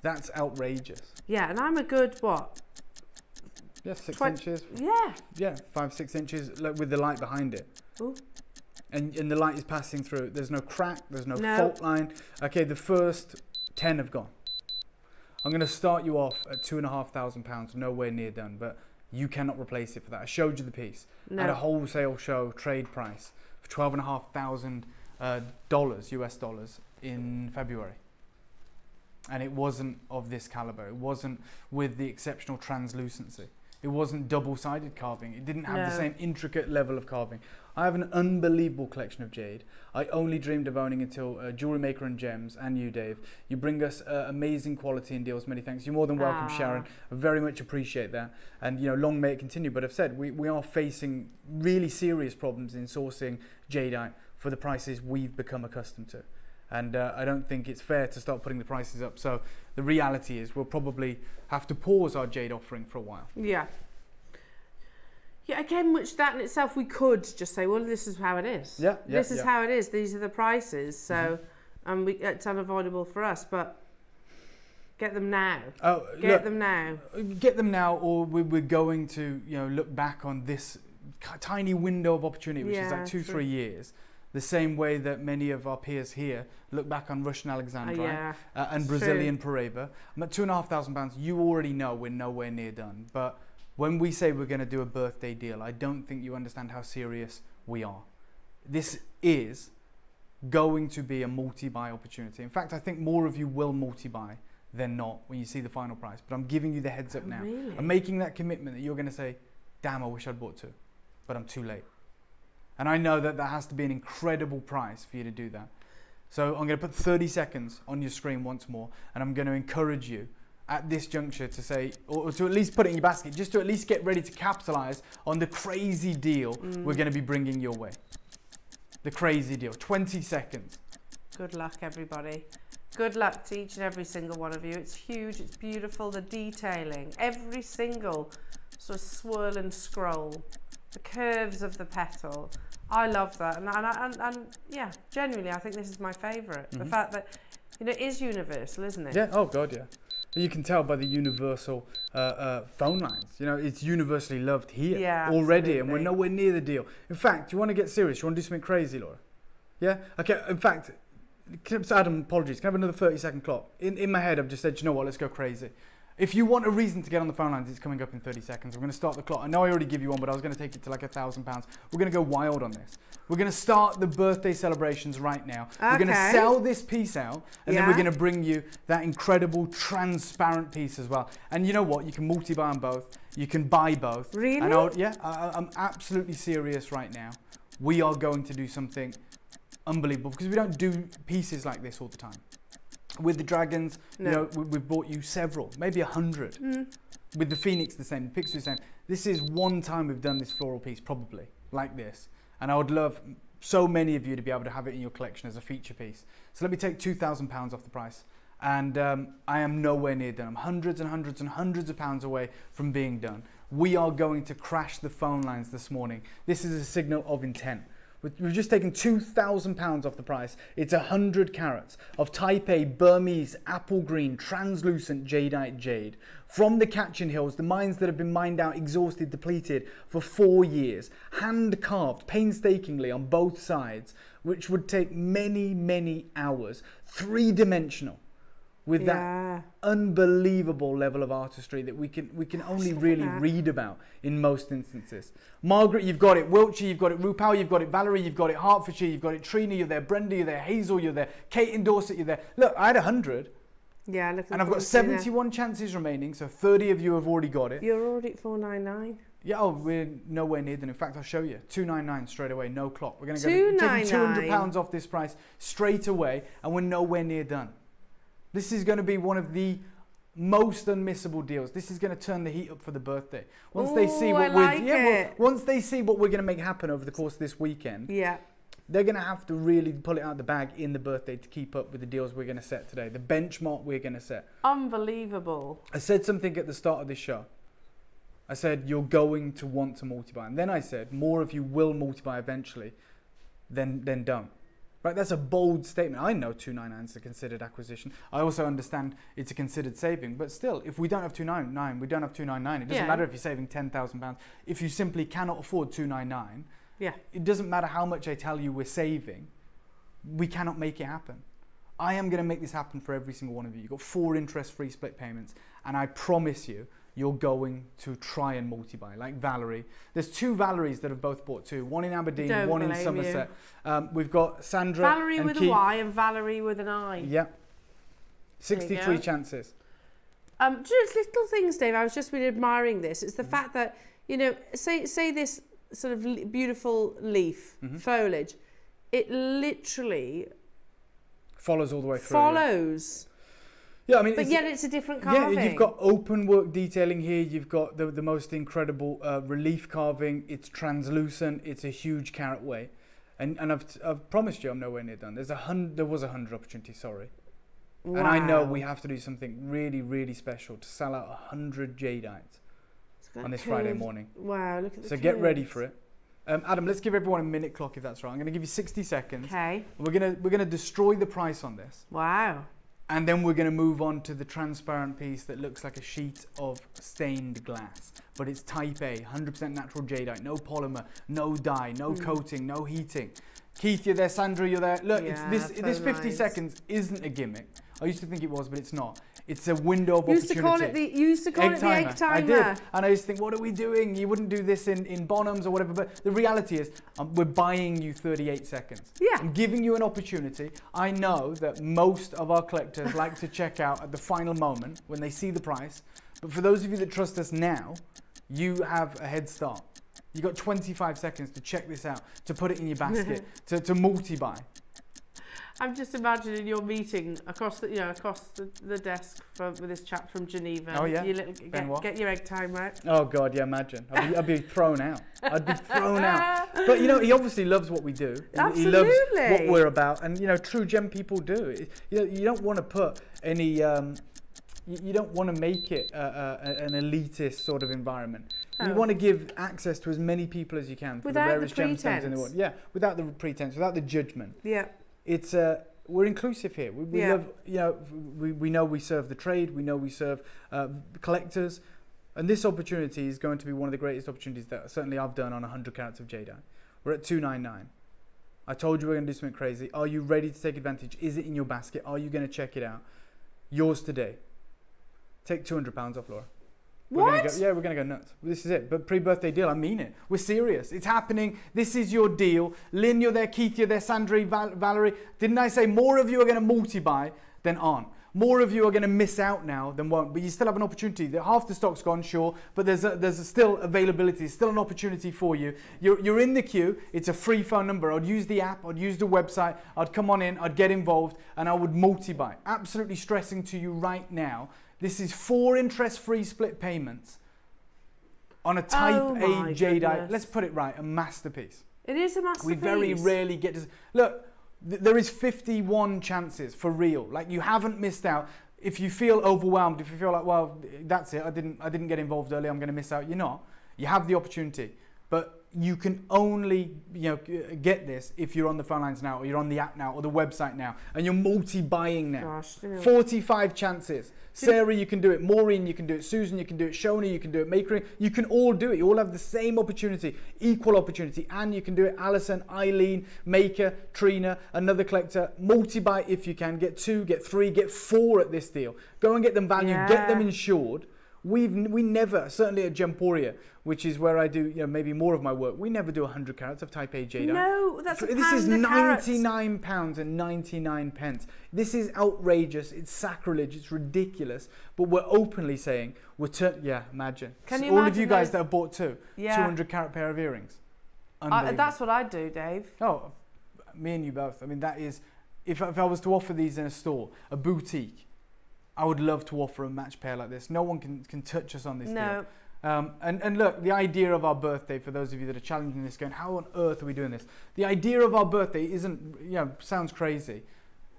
that's outrageous. Yeah, and I'm a good, what? Yeah, 6 inches. Yeah. Yeah, 5-6 inches with the light behind it. Ooh. And the light is passing through. There's no crack, there's no fault line. Okay, the first 10 have gone. I'm going to start you off at £2,500, nowhere near done, but You cannot replace it for that. I showed you the piece No. at a wholesale show trade price for $12,500 US dollars in February. And it wasn't of this caliber. It wasn't with the exceptional translucency. It wasn't double-sided carving. It didn't have the same intricate level of carving. I have an unbelievable collection of jade. I only dreamed of owning until JewelleryMaker and Gems, and you, Dave. You bring us amazing quality and deals. Many thanks. You're more than welcome, Sharon. I very much appreciate that. And, you know, long may it continue. But I've said we are facing really serious problems in sourcing jadeite for the prices we've become accustomed to. And I don't think it's fair to start putting the prices up. So the reality is we'll probably have to pause our jade offering for a while. Yeah. Yeah, again, which that in itself, we could just say, well, this is how it is. This is how it is. These are the prices. So it's unavoidable for us. But get them now. Get them now. Get them now, or we're going to, you know, look back on this tiny window of opportunity, which is like 2-3 years. The same way that many of our peers here look back on Russian Alexandrite and Brazilian Paraiba. I'm at £2,500. You already know we're nowhere near done. But when we say we're going to do a birthday deal, I don't think you understand how serious we are. This is going to be a multi-buy opportunity. In fact, I think more of you will multi-buy than not when you see the final price. But I'm giving you the heads up now. Really? I'm making that commitment that you're going to say, damn, I wish I'd bought 2. But I'm too late. And I know that that has to be an incredible price for you to do that. So I'm going to put 30 seconds on your screen once more, and I'm going to encourage you at this juncture to say, or to at least put it in your basket, just to at least get ready to capitalize on the crazy deal we're going to be bringing your way. The crazy deal. 20 seconds. Good luck, everybody. Good luck to each and every single one of you. It's huge, it's beautiful, the detailing, every single sort of swirl and scroll, the curves of the petal. I love that, and yeah, genuinely, I think this is my favourite. The fact that, you know, it is universal, isn't it? Yeah, oh God, yeah. You can tell by the universal phone lines. You know, it's universally loved here already, and we're nowhere near the deal. In fact, you want to get serious? You want to do something crazy, Laura? Yeah? Okay, in fact, Adam, apologies, can I have another 30-second clock? In my head, I've just said, you know what, let's go crazy. If you want a reason to get on the phone lines, it's coming up in 30 seconds. We're going to start the clock. I know I already give you one, but I was going to take it to like £1,000. We're going to go wild on this. We're going to start the birthday celebrations right now. We're going to sell this piece out, and then we're going to bring you that incredible transparent piece as well. And you know what? You can multi-buy on both. You can buy both. Really? And I'm absolutely serious right now. We are going to do something unbelievable because we don't do pieces like this all the time. With the dragons, you know, we've bought you several, maybe 100. With the Phoenix the same, the Pixie the same. This is one time we've done this floral piece, probably, like this. And I would love so many of you to be able to have it in your collection as a feature piece. So let me take £2,000 off the price. And I am nowhere near done. I'm hundreds and hundreds and hundreds of pounds away from being done. We are going to crash the phone lines this morning. This is a signal of intent. We've just taken £2,000 off the price. It's 100 carats of Type A, Burmese, apple green, translucent jadeite jade. From the Catchin Hills, the mines that have been mined out, exhausted, depleted for 4 years. Hand carved painstakingly on both sides, which would take many, many hours. 3-dimensional. With that unbelievable level of artistry that we can only really read about in most instances. Margaret, you've got it. Wiltshire, you've got it. Rupal, you've got it. Valerie, you've got it. Hertfordshire, you've got it. Trina, you're there. Brenda, you're there. Hazel, you're there. Kate in Dorset, you're there. Look, I had 100. Yeah, look. And I've got 71 chances remaining, so 30 of you have already got it. You're already at 499. Yeah, oh, we're nowhere near done. In fact, I'll show you. 299 straight away, no clock. We're going to go taking £200 off this price straight away, and we're nowhere near done. This is going to be one of the most unmissable deals. This is going to turn the heat up for the birthday. Once they see what once they see what we're going to make happen over the course of this weekend, they're going to have to really pull it out of the bag in the birthday to keep up with the deals we're going to set today, the benchmark we're going to set. Unbelievable. I said something at the start of this show. I said you're going to want to multi-buy, and then I said more of you will multi-buy eventually than don't. Right, that's a bold statement. I know 299 is a considered acquisition. I also understand it's a considered saving, but still, if we don't have 299, we don't have 299. It doesn't matter if you're saving £10,000. If you simply cannot afford 299, it doesn't matter how much I tell you we're saving. We cannot make it happen. I am going to make this happen for every single one of you. You've got 4 interest-free split payments, and I promise you, you're going to try and multi-buy, like Valerie. There's 2 Valeries that have both bought 2, one in Aberdeen, one in Somerset. We've got Sandra Valerie and with a Y and Valerie with an I. Yeah. 63 chances. Just little things, Dave. I was just really admiring this. It's the fact that, you know, say this sort of beautiful leaf, foliage, it literally follows all the way through. Follows. Yeah, I mean, but yet it's a different carving. Yeah, you've got open work detailing here. You've got the most incredible relief carving. It's translucent. It's a huge carat weight, and I've promised you I'm nowhere near done. There was 100 opportunities. Sorry. Wow. And I know we have to do something really, really special to sell out 100 jadeites on this Friday morning. Wow, look at the So get ready for it. Adam, let's give everyone a minute clock if that's right. I'm going to give you 60 seconds. Okay. We're gonna destroy the price on this. Wow. And then we're going to move on to the transparent piece that looks like a sheet of stained glass. But it's type A, 100% natural jadeite, no polymer, no dye, no coating, no heating. Keith, you're there. Sandra, you're there. Look, yeah, this 50 seconds isn't a gimmick. I used to think it was, but it's not. It's a window of opportunity. You used to call it the egg timer. I did. And I used to think, what are we doing? You wouldn't do this in Bonhams or whatever. But the reality is, we're buying you 38 seconds. Yeah. I'm giving you an opportunity. I know that most of our collectors like to check out at the final moment when they see the price. But for those of you that trust us now, you have a head start. You've got 25 seconds to check this out, to put it in your basket, to multi-buy. I'm just imagining your meeting across the desk with this chap from Geneva. Oh yeah. Get your egg timer out. Oh God, yeah, imagine. I'd be thrown out. I'd be thrown out. But you know, he obviously loves what we do. Absolutely. He loves what we're about, and you know, true gem people do. You don't want to put any. You don't want to make it an elitist sort of environment. You want to give access to as many people as you can for the rarest gemstones in the world. Yeah, without the pretense, without the judgment. Yeah. It's we're inclusive here. We love, you know, we know we serve the trade. We know we serve collectors, and this opportunity is going to be one of the greatest opportunities that certainly I've done on 100 carats of jadeite. We're at 299. I told you we're going to do something crazy. Are you ready to take advantage? Is it in your basket? Are you going to check it out? Yours today. Take £200 off, Laura. What? We're going to go nuts. This is it. But pre-birthday deal, I mean it. We're serious. It's happening. This is your deal. Lynn, you're there. Keith, you're there. Sandra, Valerie. Didn't I say more of you are going to multi-buy than aren't? More of you are going to miss out now than won't. But you still have an opportunity. Half the stock's gone, sure. But there's still availability. There's still an opportunity for you. You're in the queue. It's a free phone number. I'd use the app. I'd use the website. I'd come on in. I'd get involved. And I would multi-buy. Absolutely stressing to you right now. This is 4 interest-free split payments on a type A jadeite. Let's put it right, a masterpiece. It is a masterpiece. We very rarely get to... Look, there is 51 chances for real. Like, you haven't missed out. If you feel overwhelmed, if you feel like, well, that's it, I didn't get involved early, I'm going to miss out. You're not. You have the opportunity. But you can only get this if you're on the phone lines now, or you're on the app now, or the website now, and you're multi-buying now. Gosh, 45 chances. Sarah, you can do it. Maureen, you can do it. Susan, you can do it. Shona, you can do it. Maker, you can all do it. You all have the same opportunity, equal opportunity. Anne, you can do it. Alison, Eileen, Maker, Trina, another collector. Multi-buy if you can. Get 2, get 3, get 4 at this deal. Go and get them valued. Get them insured. We never, certainly at Gemporia, which is where I do maybe more of my work, we never do 100 carats of type A jadeite. No, that's This is £99.99. This is outrageous. It's sacrilege. It's ridiculous. But we're openly saying imagine. Can you all imagine of you guys that have bought 200 carat pair of earrings. That's what I'd do, Dave. Oh, me and you both. I mean, that is, if I was to offer these in a store, a boutique, I would love to offer a match pair like this. No one can touch us on this deal. And look, the idea of our birthday, for those of you that are challenging this, going, how on earth are we doing this? The idea of our birthday isn't, sounds crazy,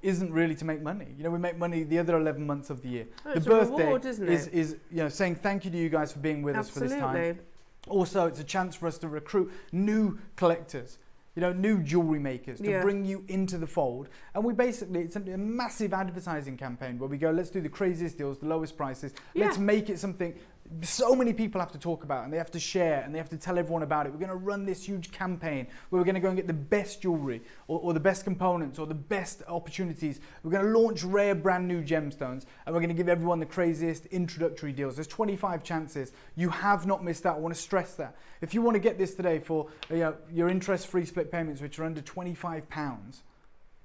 isn't really to make money. We make money the other 11 months of the year. Oh, the birthday reward, isn't it? is saying thank you to you guys for being with us for this time. Also, it's a chance for us to recruit new collectors. New jewellery makers to bring you into the fold. And we basically, it's a massive advertising campaign where we go, let's do the craziest deals, the lowest prices. Let's make it something so many people have to talk about, and they have to share, and they have to tell everyone about it. We're going to run this huge campaign where we're going to go and get the best jewellery or the best components or the best opportunities. We're going to launch rare brand new gemstones, and we're going to give everyone the craziest introductory deals. There's 25 chances. You have not missed out. I want to stress that. If you want to get this today for your interest-free split payments, which are under £25,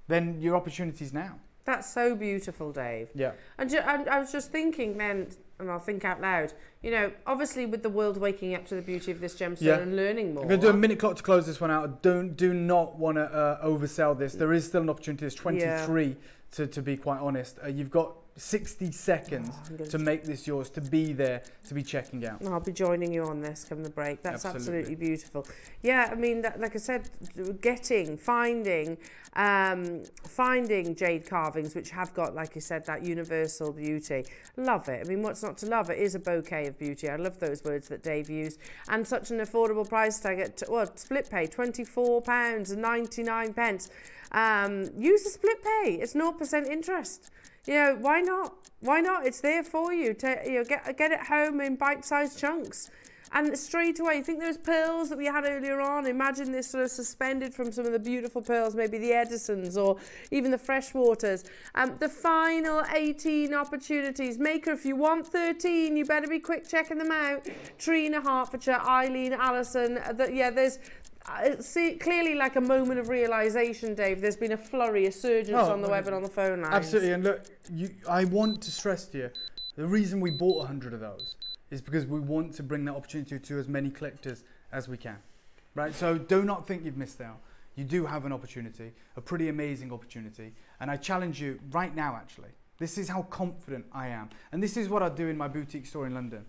then your opportunity's now. That's so beautiful, Dave. Yeah. And I was just thinking then, and I'll think out loud, you know, obviously with the world waking up to the beauty of this gemstone and learning more. I'm going to do a minute clock to close this one out. Do not want to oversell this. There is still an opportunity. There's 23 to be quite honest. You've got 60 seconds to make this yours, to be there, to be checking out. I'll be joining you on this come the break. That's absolutely beautiful. Yeah, I mean, like I said, finding jade carvings which have got, like you said, that universal beauty. Love it. I mean, what's not to love? It is a bouquet of beauty. I love those words that Dave used. And such an affordable price tag at, well, split pay, £24.99. Use the split pay. It's 0% interest. You know, why not? Why not? It's there for you to get it home in bite-sized chunks. And straight away, you think those pearls that we had earlier on, imagine this sort of suspended from some of the beautiful pearls, maybe the Edisons or even the freshwaters. The final 18 opportunities. Maker, if you want 13, you better be quick checking them out. Trina, Hertfordshire, Eileen, Alison. There's... see, clearly like a moment of realisation, Dave. There's been a flurry, a surge on the web and on the phone lines. Absolutely, and look, I want to stress to you, the reason we bought 100 of those is because we want to bring that opportunity to as many collectors as we can, right? So do not think you've missed out. You do have an opportunity, a pretty amazing opportunity, and I challenge you right now, actually. This is how confident I am. And this is what I do in my boutique store in London.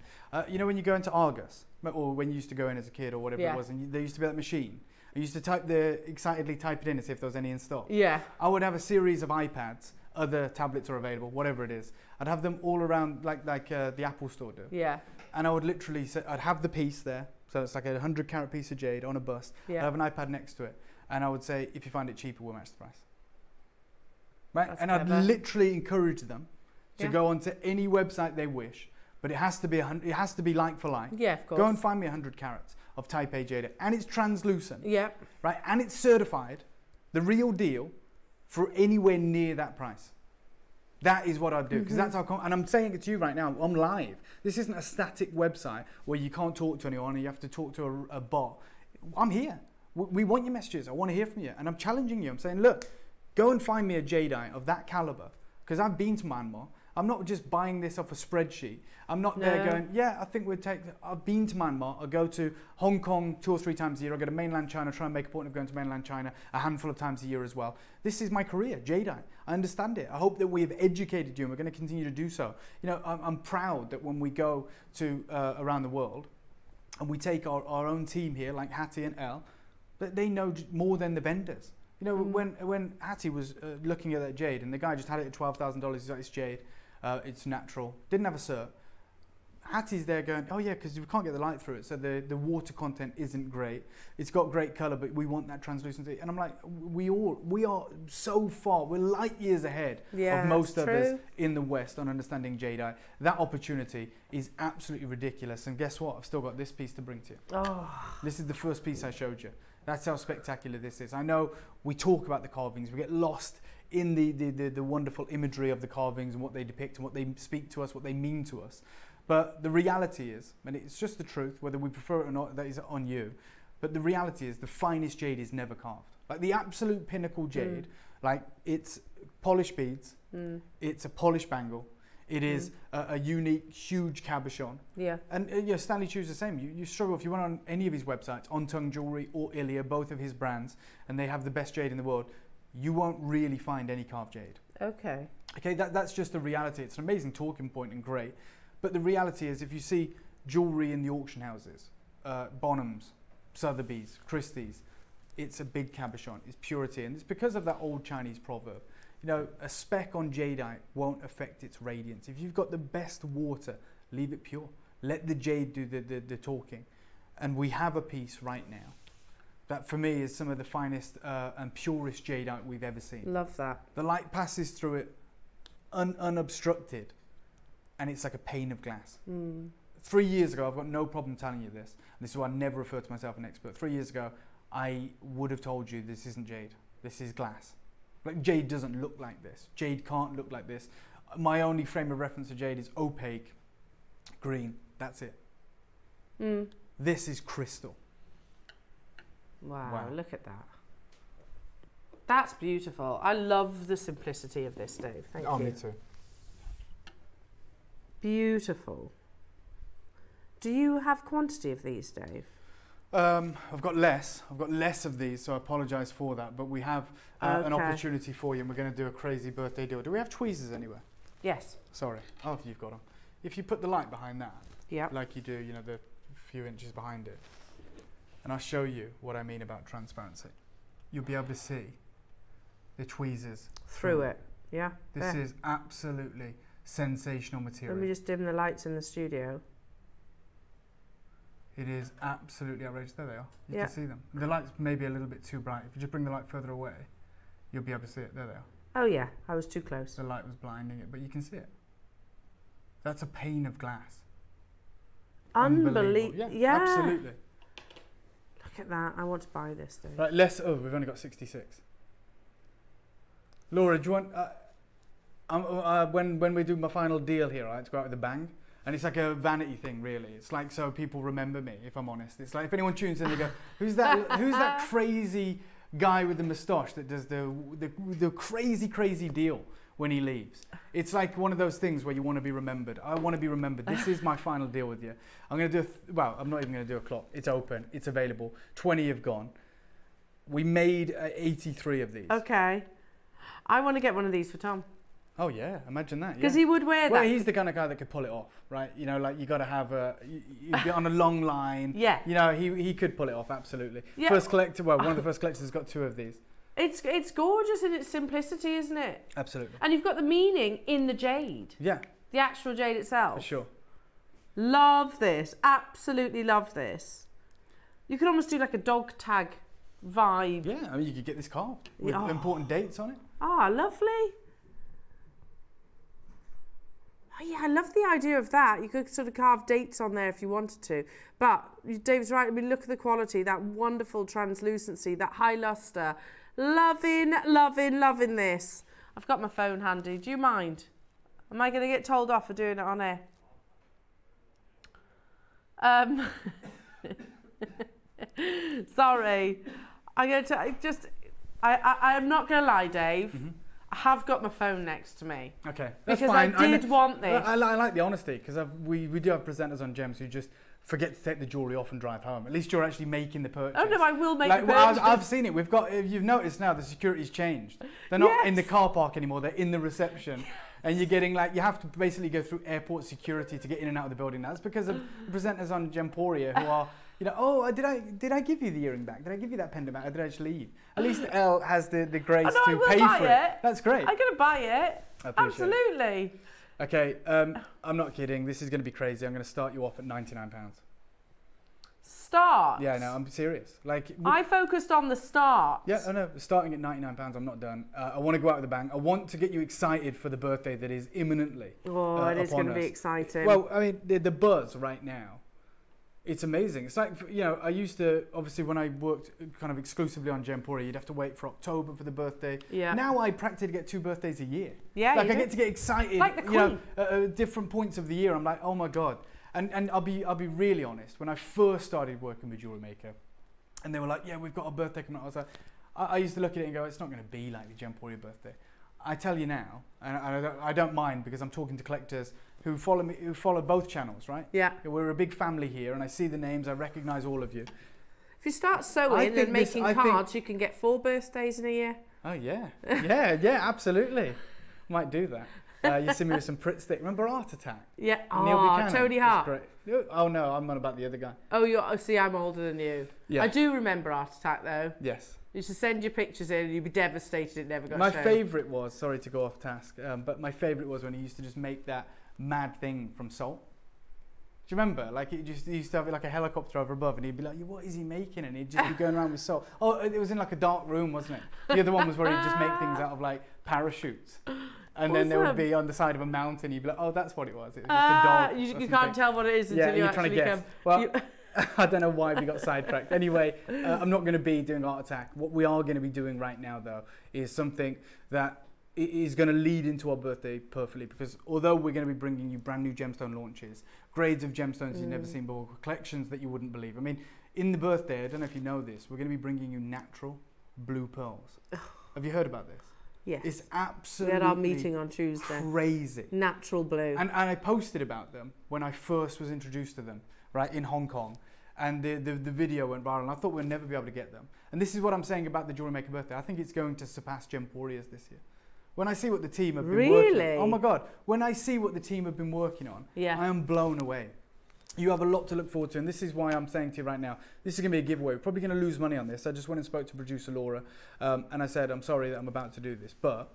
You know when you go into Argos, or when you used to go in as a kid or whatever it was, and there used to be that machine. I used to excitedly type it in to see if there was any in stock. Yeah. I would have a series of iPads, other tablets are available, whatever it is. I'd have them all around like the Apple store do. Yeah. And I would literally say, I'd have the piece there. So it's like a 100-carat piece of jade on a bust. Yeah. I'd have an iPad next to it. And I would say, if you find it cheaper, we'll match the price. Right? That's clever. I'd literally encourage them to go onto any website they wish, but it has to be like for like. Yeah, of course. Go and find me 100 carats of Type A jade, and it's translucent. Yeah. Right, and it's certified, the real deal, for anywhere near that price. That is what I'd do, because that's how. And I'm saying it to you right now. I'm live. This isn't a static website where you can't talk to anyone and you have to talk to a bot. I'm here. We want your messages. I want to hear from you, and I'm challenging you. I'm saying, look. Go and find me a jadeite of that caliber, because I've been to Myanmar. I'm not just buying this off a spreadsheet. I'm not there going, yeah, I think we'd take. I've been to Myanmar. I go to Hong Kong 2 or 3 times a year. I go to mainland China, try and make a point of going to mainland China a handful of times a year as well. This is my career, jadeite. I understand it. I hope that we have educated you, and we're going to continue to do so. You know, I'm proud that when we go to around the world, and we take our own team here, like Hattie and Elle, that they know more than the vendors. You know, when Hattie was looking at that jade, and the guy just had it at $12,000, he's like, it's jade, it's natural, didn't have a cert. Hattie's there going, oh yeah, because we can't get the light through it, so the water content isn't great. It's got great colour, but we want that translucency. And I'm like, we are so far, we're light years ahead of most others in the West on understanding jadeite. That opportunity is absolutely ridiculous. And guess what? I've still got this piece to bring to you. Oh. This is the first piece I showed you. That's how spectacular this is. I know we talk about the carvings, we get lost in the wonderful imagery of the carvings and what they depict and what they speak to us, what they mean to us. But the reality is, and it's just the truth, whether we prefer it or not, that is on you, but the reality is the finest jade is never carved. Like the absolute pinnacle jade, like it's polished beads, it's a polished bangle, it is a unique, huge cabochon. Yeah. And Stanley Chu's the same. You struggle if you went on any of his websites, On Tongue Jewelry or Ilia, both of his brands, and they have the best jade in the world, you won't really find any carved jade. Okay. Okay, that's just the reality. It's an amazing talking point and great. But the reality is, if you see jewelry in the auction houses, Bonhams, Sotheby's, Christie's, it's a big cabochon, it's purity. And it's because of that old Chinese proverb. You know, a speck on jadeite won't affect its radiance. If you've got the best water, leave it pure. Let the jade do the talking. And we have a piece right now that for me is some of the finest and purest jadeite we've ever seen. Love that. The light passes through it unobstructed, and it's like a pane of glass. 3 years ago, I've got no problem telling you this. This is why I never refer to myself as an expert. 3 years ago, I would have told you this isn't jade. This is glass. Like, jade doesn't look like this. Jade can't look like this. My only frame of reference to jade is opaque, green. That's it. This is crystal. Wow, look at that. That's beautiful. I love the simplicity of this, Dave. Thank you. Oh, me too. Beautiful. Do you have quantity of these, Dave? I've got less. I've got less of these, so I apologise for that. But we have an opportunity for you, and we're going to do a crazy birthday deal. Do we have tweezers anywhere? Yes. Sorry. Oh, you've got them. If you put the light behind that, yeah, like you do, you know, the few inches behind it, and I'll show you what I mean about transparency. You'll be able to see the tweezers through it. Yeah. This is absolutely sensational material. Let me just dim the lights in the studio. It is absolutely outrageous. There they are. You can see them. The light's maybe a little bit too bright. If you just bring the light further away, you'll be able to see it. There they are. Oh yeah, I was too close. The light was blinding it, but you can see it. That's a pane of glass. Unbelievable. Yeah, absolutely. Look at that. I want to buy this, Dave. Right, we've only got 66. Laura, do you want... when we do my final deal here, right, to go out with a bang, and it's like a vanity thing, really. It's like so people remember me, if I'm honest. It's like if anyone tunes in, they go, "Who's that crazy guy with the moustache that does the crazy deal when he leaves?" It's like one of those things where you want to be remembered. I want to be remembered. This is my final deal with you. I'm going to do I'm not even going to do a clock. It's open. It's available. 20 have gone. We made 83 of these. Okay. I want to get one of these for Tom. Oh yeah, imagine that. Because he would wear that. Well, he's the kind of guy that could pull it off, right? You know, like you got to have you'd be on a long line. Yeah. You know, he could pull it off, absolutely. Yeah. First collector, one of the first collectors has got 2 of these. It's gorgeous in its simplicity, isn't it? Absolutely. And you've got the meaning in the jade. Yeah. The actual jade itself. For sure. Love this. Absolutely love this. You could almost do like a dog tag vibe. Yeah, I mean, you could get this carved with important dates on it. Ah, lovely. Oh, yeah, I love the idea of that. You could sort of carve dates on there if you wanted to. But Dave's right. I mean, look at the quality, that wonderful translucency, that high luster. Loving, loving, loving this. I've got my phone handy. Do you mind? Am I going to get told off for doing it on air? Sorry. I'm going to I am not going to lie, Dave. Mm-hmm. I have got my phone next to me. Okay, that's because fine. I did want this. I like the honesty, because we do have presenters on Gems who just forget to take the jewellery off and drive home. At least you're actually making the purchase. Oh no, I will make the purchase. I've seen it. We've got. You've noticed now the security's changed. They're not in the car park anymore. They're in the reception, and you're getting you have to basically go through airport security to get in and out of the building. That's because of the presenters on Gemporia who are. You know, oh, did I give you the earring back? Did I give you that pendant back? Or did I just leave? At least Elle has the grace to pay for it. That's great. I'm going to buy it. Absolutely. It. Okay, I'm not kidding. This is going to be crazy. I'm going to start you off at £99. Start? Yeah, no, I'm serious. I focused on the start. Yeah, I know. Starting at £99, I'm not done. I want to go out with a bang. I want to get you excited for the birthday that is imminently. Oh, it is going to be exciting. Well, I mean, the buzz right now. It's amazing. It's like, you know, I used to, obviously when I worked kind of exclusively on Gemporia, you'd have to wait for October for the birthday. Yeah. Now I practically get 2 birthdays a year. Yeah, I get to get excited, like the Queen. At different points of the year. I'm like, oh my God. And I'll be really honest. When I first started working with JewelleryMaker, and they were like, yeah, we've got a birthday coming up. I was like, I used to look at it and go, it's not going to be like the Gemporia birthday. I tell you now, and I don't mind, because I'm talking to collectors who follow me, who follow both channels, right? Yeah. We're a big family here, and I see the names, I recognise all of you. If you start sewing and making cards, you can get 4 birthdays in a year. Oh yeah, yeah, absolutely. Might do that. You see me with some Pritt stick. Remember Art Attack? Yeah. Oh, Tony Hart. Great. Oh no, I'm on about the other guy. Oh, see, I'm older than you. Yeah. I do remember Art Attack though. Yes. You should send your pictures in and you'd be devastated it never got shown. My favourite was, sorry to go off task, but my favourite was when he used to just make that mad thing from salt. Do you remember? Like, he used to have like a helicopter over above, and he'd be like, what is he making? And he'd just be going around with salt. Oh, it was in like a dark room, wasn't it? The other one was where he'd just make things out of like parachutes. And then there would Awesome. be on the side of a mountain, you'd be like, oh, that's what it was. It was just a dog. or You something. can't tell what it is until you you're actually trying to guess. come. Well, I don't know why we got sidetracked. Anyway, I'm not going to be doing Art Attack. What we are going to be doing right now, though, is something that is going to lead into our birthday perfectly, because although we're going to be bringing you brand new gemstone launches, grades of gemstones you've never seen before, collections that you wouldn't believe. I mean, in the birthday, I don't know if you know this, we're going to be bringing you natural blue pearls. Have you heard about this? Yes. It's absolutely We had our meeting on Tuesday. crazy. Natural blue. And I posted about them when I first was introduced to them, right, in Hong Kong. And the video went viral, and I thought we'd never be able to get them. And this is what I'm saying about the JewelleryMaker birthday. I think it's going to surpass Gemporia's this year. When I see what the team have been working on. Oh my God. When I see what the team have been working on, I am blown away. You have a lot to look forward to, and this is why I'm saying to you right now, this is going to be a giveaway. We're probably going to lose money on this. I just went and spoke to producer Laura, and I said, I'm sorry that I'm about to do this, but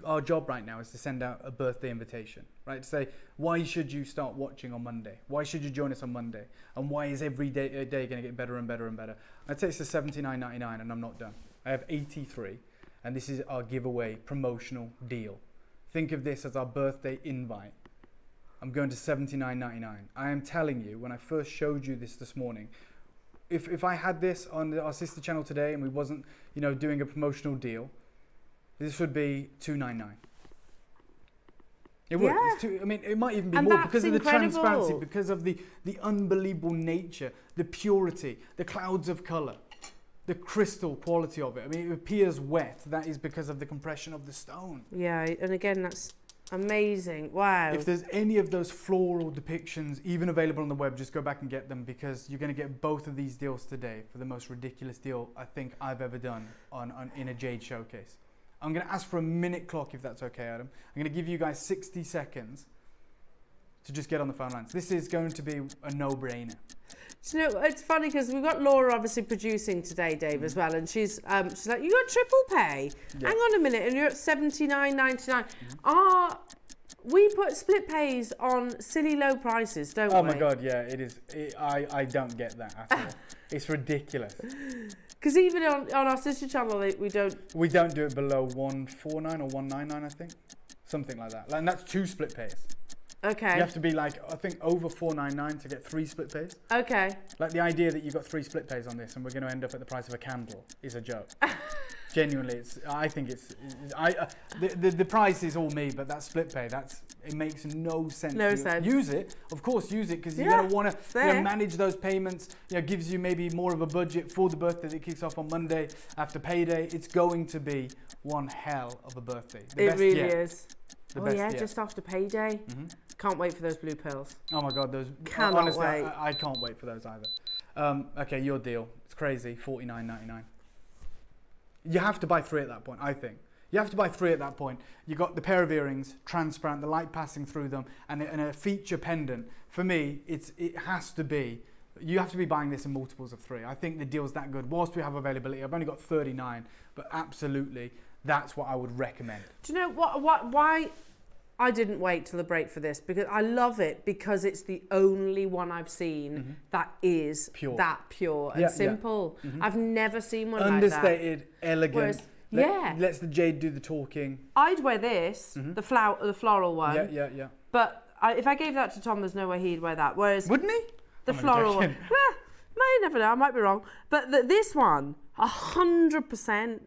our job right now is to send out a birthday invitation, right? To say, why should you start watching on Monday? Why should you join us on Monday? And why is every day going to get better and better and better? I'd say it's the $79.99, and I'm not done. I have 83, and this is our giveaway promotional deal. Think of this as our birthday invite. I'm going to $79.99. I am telling you, when I first showed you this morning, if I had this on our sister channel today and we wasn't, you know, doing a promotional deal, this would be $299. It would. Yeah. It's I mean, it might even be And more that's because of the incredible. transparency, because of the unbelievable nature, the purity, the clouds of color, the crystal quality of it. I mean, it appears wet. That is because of the compression of the stone. Yeah, and again, that's amazing. Wow. If there's any of those floral depictions even available on the web, just go back and get them, because you're going to get both of these deals today for the most ridiculous deal I think I've ever done in a jade showcase. I'm going to ask for a minute clock if that's okay, Adam. I'm going to give you guys 60 seconds to just get on the phone lines. This is going to be a no-brainer. Do you know, it's funny because we've got Laura obviously producing today, Dave, as well, and she's like, you got triple pay? Yeah. Hang on a minute, and you're at $79.99. We put split pays on silly low prices, don't we? Oh my God, yeah, it is. I don't get that at all. It's ridiculous. Because even on our sister channel, we don't... We don't do it below 149 or 199, I think. Something like that. And that's 2 split pays. Okay. You have to be like, I think, over 499 to get 3 split pays. Okay. Like the idea that you've got 3 split pays on this and we're going to end up at the price of a candle is a joke. Genuinely, I think the price is all me, but that split pay, it makes no sense. No sense. Use it, of course, use it, because you're going to want to manage those payments. You know, gives you maybe more of a budget for the birthday that kicks off on Monday after payday. It's going to be one hell of a birthday. It really is. The Oh best yeah, yet. just after payday. Can't wait for those blue pearls. Oh my God, those. Cannot honestly, wait. I can't wait for those either. Okay, your deal. It's crazy. $49.99. You have to buy 3 at that point, I think. You have to buy 3 at that point. You got the pair of earrings, transparent, the light passing through them, and a feature pendant. For me, it has to be. You have to be buying this in multiples of 3. I think the deal's that good. Whilst we have availability, I've only got 39, but absolutely, that's what I would recommend. Do you know why I didn't wait till the break for this? Because I love it, because it's the only one I've seen that is that pure and simple. I've never seen one like that. Understated, elegant. Whereas, lets the jade do the talking. I'd wear this, the floral one. Yeah. But if I gave that to Tom, there's no way he'd wear that. Whereas Wouldn't he? the floral one, you never know. I might be wrong. But this one, 100%.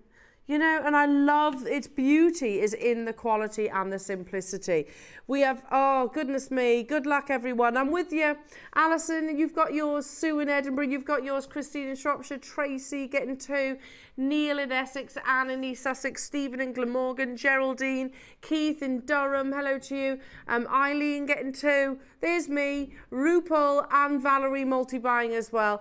You know, and I love its beauty is in the quality and the simplicity. We have, oh, goodness me, good luck, everyone. I'm with you. Alison, you've got yours. Sue in Edinburgh, you've got yours. Christine in Shropshire, Tracy getting 2. Neil in Essex, Anne in East Sussex, Stephen in Glamorgan, Geraldine, Keith in Durham, hello to you. Eileen getting 2. There's me, RuPaul and Valerie multi-buying as well.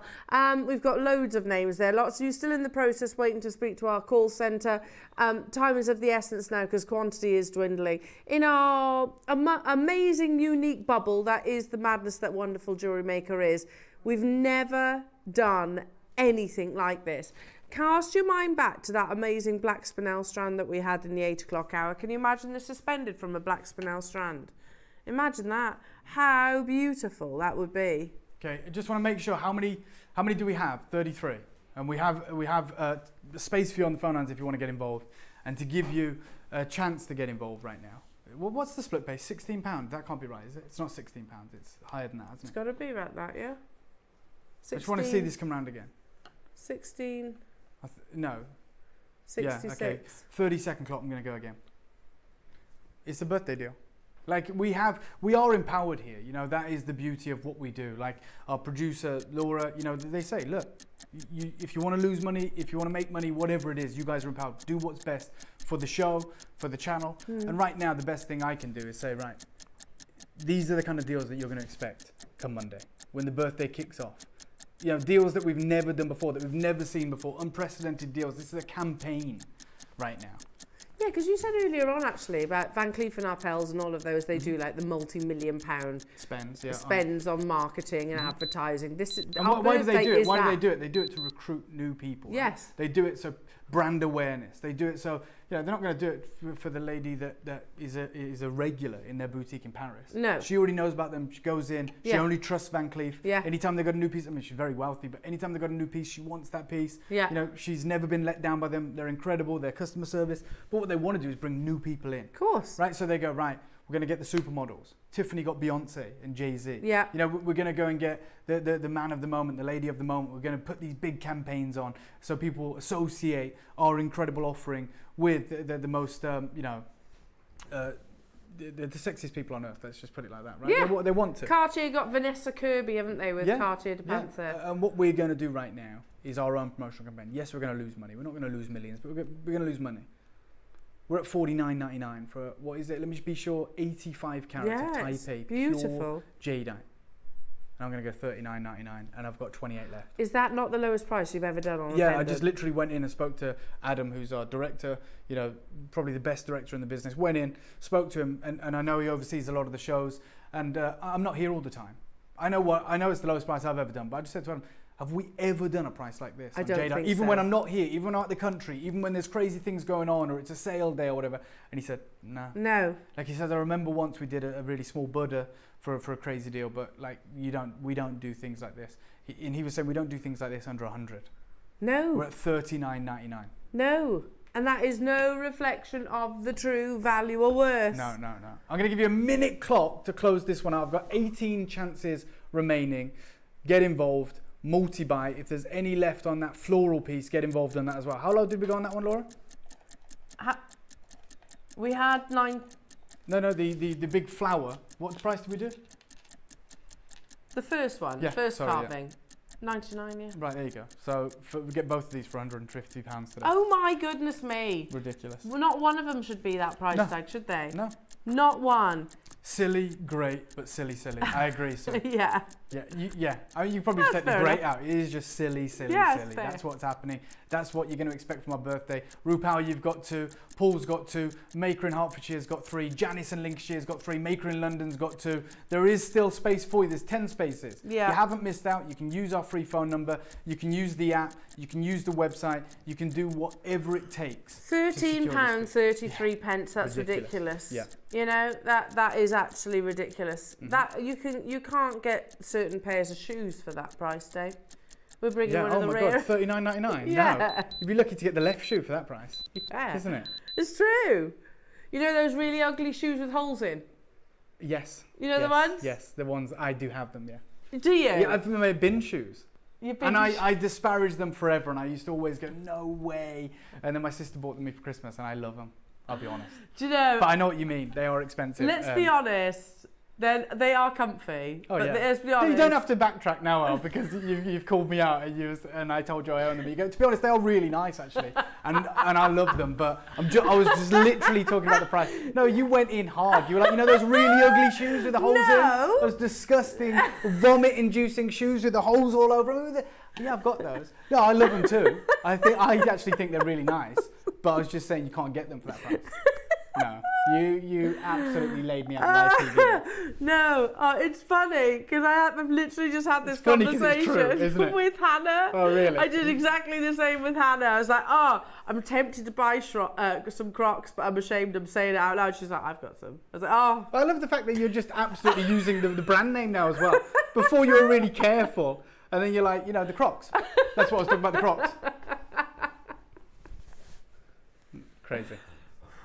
We've got loads of names there. Lots of you still in the process waiting to speak to our call centre. Time is of the essence now because quantity is dwindling. In our amazing, unique bubble, that is the madness that wonderful JewelleryMaker is, we've never done anything like this. Cast your mind back to that amazing black spinel strand that we had in the 8 o'clock hour. Can you imagine the suspended from a black spinel strand? Imagine that. How beautiful that would be. Okay, I just want to make sure, how many do we have? 33. And we have space for you on the phone lines if you want to get involved. And to give you chance to get involved right now. Well, what's the split pay? £16? That can't be right, is it? It's not £16. It's higher than that, isn't it? It's got to be about that, yeah. 16, I just want to see this come round again. 16. No. 66. Yeah, okay. 30-second clock. I'm going to go again. It's a birthday deal. Like we are empowered here. You know, that is the beauty of what we do. Like our producer Laura, you know, they say, look, if you want to lose money, if you want to make money, whatever it is, you guys are empowered. Do what's best for the show, for the channel. And right now, the best thing I can do is say, right, these are the kind of deals that you're going to expect come Monday when the birthday kicks off. You know, deals that we've never done before, that we've never seen before, unprecedented deals. This is a campaign right now. Yeah, because you said earlier on actually about Van Cleef and Arpels and all of those, they do like the multi-million-pound spends on marketing and advertising. This is why do they do it? Why do they do it? They do it to recruit new people. Yes. Right? They do it so brand awareness. They do it so, you know, they're not going to do it for the lady that is a regular in their boutique in Paris. No. She already knows about them. She goes in. She only trusts Van Cleef. Yeah. Anytime they got a new piece, I mean, she's very wealthy, but anytime they got a new piece, she wants that piece. Yeah. You know, she's never been let down by them. They're incredible. Their customer service. But what they want to do is bring new people in. Of course. Right. So they go, right, we're going to get the supermodels. Tiffany got Beyonce and Jay-Z. Yeah. You know, we're going to go and get the man of the moment, the lady of the moment. We're going to put these big campaigns on so people associate our incredible offering with the most, you know, the sexiest people on earth. Let's just put it like that, right? Yeah. They want to. Cartier got Vanessa Kirby, haven't they, with Cartier de Panther? And what we're going to do right now is our own promotional campaign. Yes, we're going to lose money. We're not going to lose millions, but we're going to lose money. We're at $49.99 for, what is it? Let me just be sure, 85 carats of Taipei pure jadeite. And I'm going to go $39.99 and I've got 28 left. Is that not the lowest price you've ever done on a Yeah, pendant? I just literally went in and spoke to Adam, who's our director, you know, probably the best director in the business. Went in, spoke to him, and I know he oversees a lot of the shows, and I'm not here all the time. I know it's the lowest price I've ever done, but I just said to him, have we ever done a price like this? I don't think even so. when I'm not here, even when I'm out the country, even when there's crazy things going on or it's a sale day or whatever. And he said, nah. No. Like he says, I remember once we did a really small Buddha for a crazy deal, but like we don't do things like this. And he was saying we don't do things like this under 100. No. We're at $39.99. No. And that is no reflection of the true value or worth. No. I'm going to give you a minute clock to close this one out. I've got 18 chances remaining. Get involved. Multi-buy. If there's any left on that floral piece, get involved on that as well. How low did we go on that one, Laura? We had 9. No, the big flower. What price did we do? The first one, the first carving. 99, yeah. Right, there you go. So we get both of these for £150 today. Oh my goodness me. Ridiculous. Well, not one of them should be that price tag, should they? No. Not one. Silly, great, but silly. I agree, so. Yeah. Yeah. I mean, you probably just take the great out. It is just silly. Yeah, silly. That's what's happening. That's what you're going to expect from our birthday. RuPaul, you've got 2. Paul's got 2. Maker in Hertfordshire's got 3. Janice in Lincolnshire's got 3. Maker in London's got 2. There is still space for you. There's 10 spaces. Yeah. You haven't missed out. You can use our free phone number. You can use the app. You can use the website. You can do whatever it takes. £13.33 pence. That's ridiculous. Yeah. You know, that is actually ridiculous. That you can't get certain pairs of shoes for that price, Dave. We're bringing one of the rare. God, $39.99. Yeah. No. You'd be lucky to get the left shoe for that price. Yeah. Isn't it? It's true. You know those really ugly shoes with holes in? Yes. You know the ones? Yes, the ones. I do have them, yeah. Do you? Yeah, I've made bin shoes. And I disparaged them forever, and I used to always go, no way. And then my sister bought them me for Christmas, and I love them. I'll be honest. Do you know? But I know what you mean. They are expensive. Let's be honest. Then they are comfy. Oh, but yeah. let's be honest. You don't have to backtrack now, El, because you've called me out and I told you I own them. You go, to be honest, they are really nice actually, and I love them. But I was just literally talking about the price. No, you went in hard. You were like, you know, those really ugly shoes with the holes in. Those disgusting, vomit-inducing shoes with the holes all over them. Yeah, I've got those. No, I love them too. I actually think they're really nice. But I was just saying you can't get them for that price. No, you absolutely laid me out live TV. No, it's funny because I've literally just had this conversation with Hannah. Oh, really? I did exactly the same with Hannah. I was like, I'm tempted to buy some Crocs, but I'm ashamed I'm saying it out loud. She's like, I've got some. I was like, I love the fact that you're just absolutely using the brand name now as well. Before you were really careful, and then you're like, you know, the Crocs. That's what I was talking about, the Crocs. Crazy.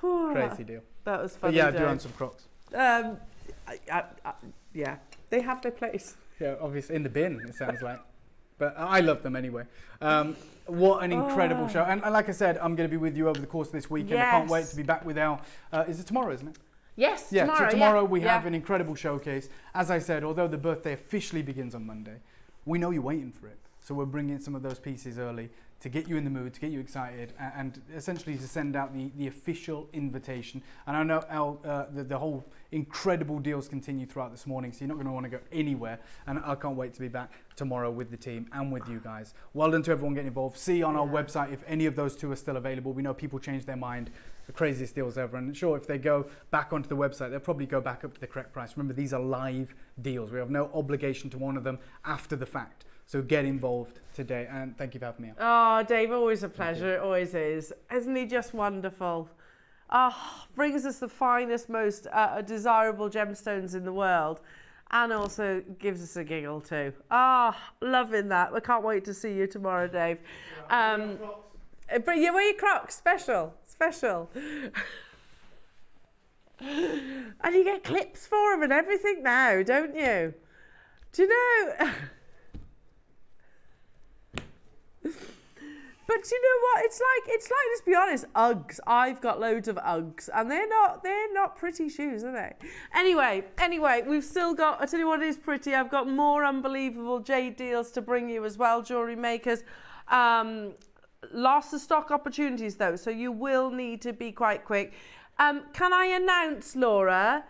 Crazy deal. That was But funny. yeah, I do Dave. own some Crocs. Yeah, they have their place. Yeah, obviously in the bin, it sounds like. But I love them anyway. What an incredible show. And like I said, I'm going to be with you over the course of this weekend. I can't wait to be back with our... is it tomorrow, isn't it? Yes, Yeah, tomorrow. so tomorrow we have an incredible showcase. As I said, although the birthday officially begins on Monday, we know you're waiting for it. So we're bringing some of those pieces early to get you in the mood, to get you excited, and essentially to send out the official invitation. And I know the whole incredible deals continue throughout this morning, so you're not going to want to go anywhere. And I can't wait to be back tomorrow with the team and with you guys. Well done to everyone getting involved. See on our website if any of those two are still available. We know people change their mind. The craziest deals ever. And sure, if they go back onto the website, they'll probably go back up to the correct price. Remember, these are live deals. We have no obligation to one of them after the fact. So get involved today, and thank you for having me on. Oh, Dave, always a pleasure. It always is. Isn't he just wonderful? Brings us the finest, most desirable gemstones in the world, and also gives us a giggle too. Loving that. I can't wait to see you tomorrow, Dave. But you wear your Crocs, special. And you get clips for them and everything now, don't you? Do you know? But you know what? It's like, let's be honest, Uggs. I've got loads of Uggs, and they're not pretty shoes, are they? Anyway, we've still got, I tell you what is pretty, I've got more unbelievable jade deals to bring you as well, jewellery makers. Lost of stock opportunities though, so you will need to be quite quick. Can I announce, Laura,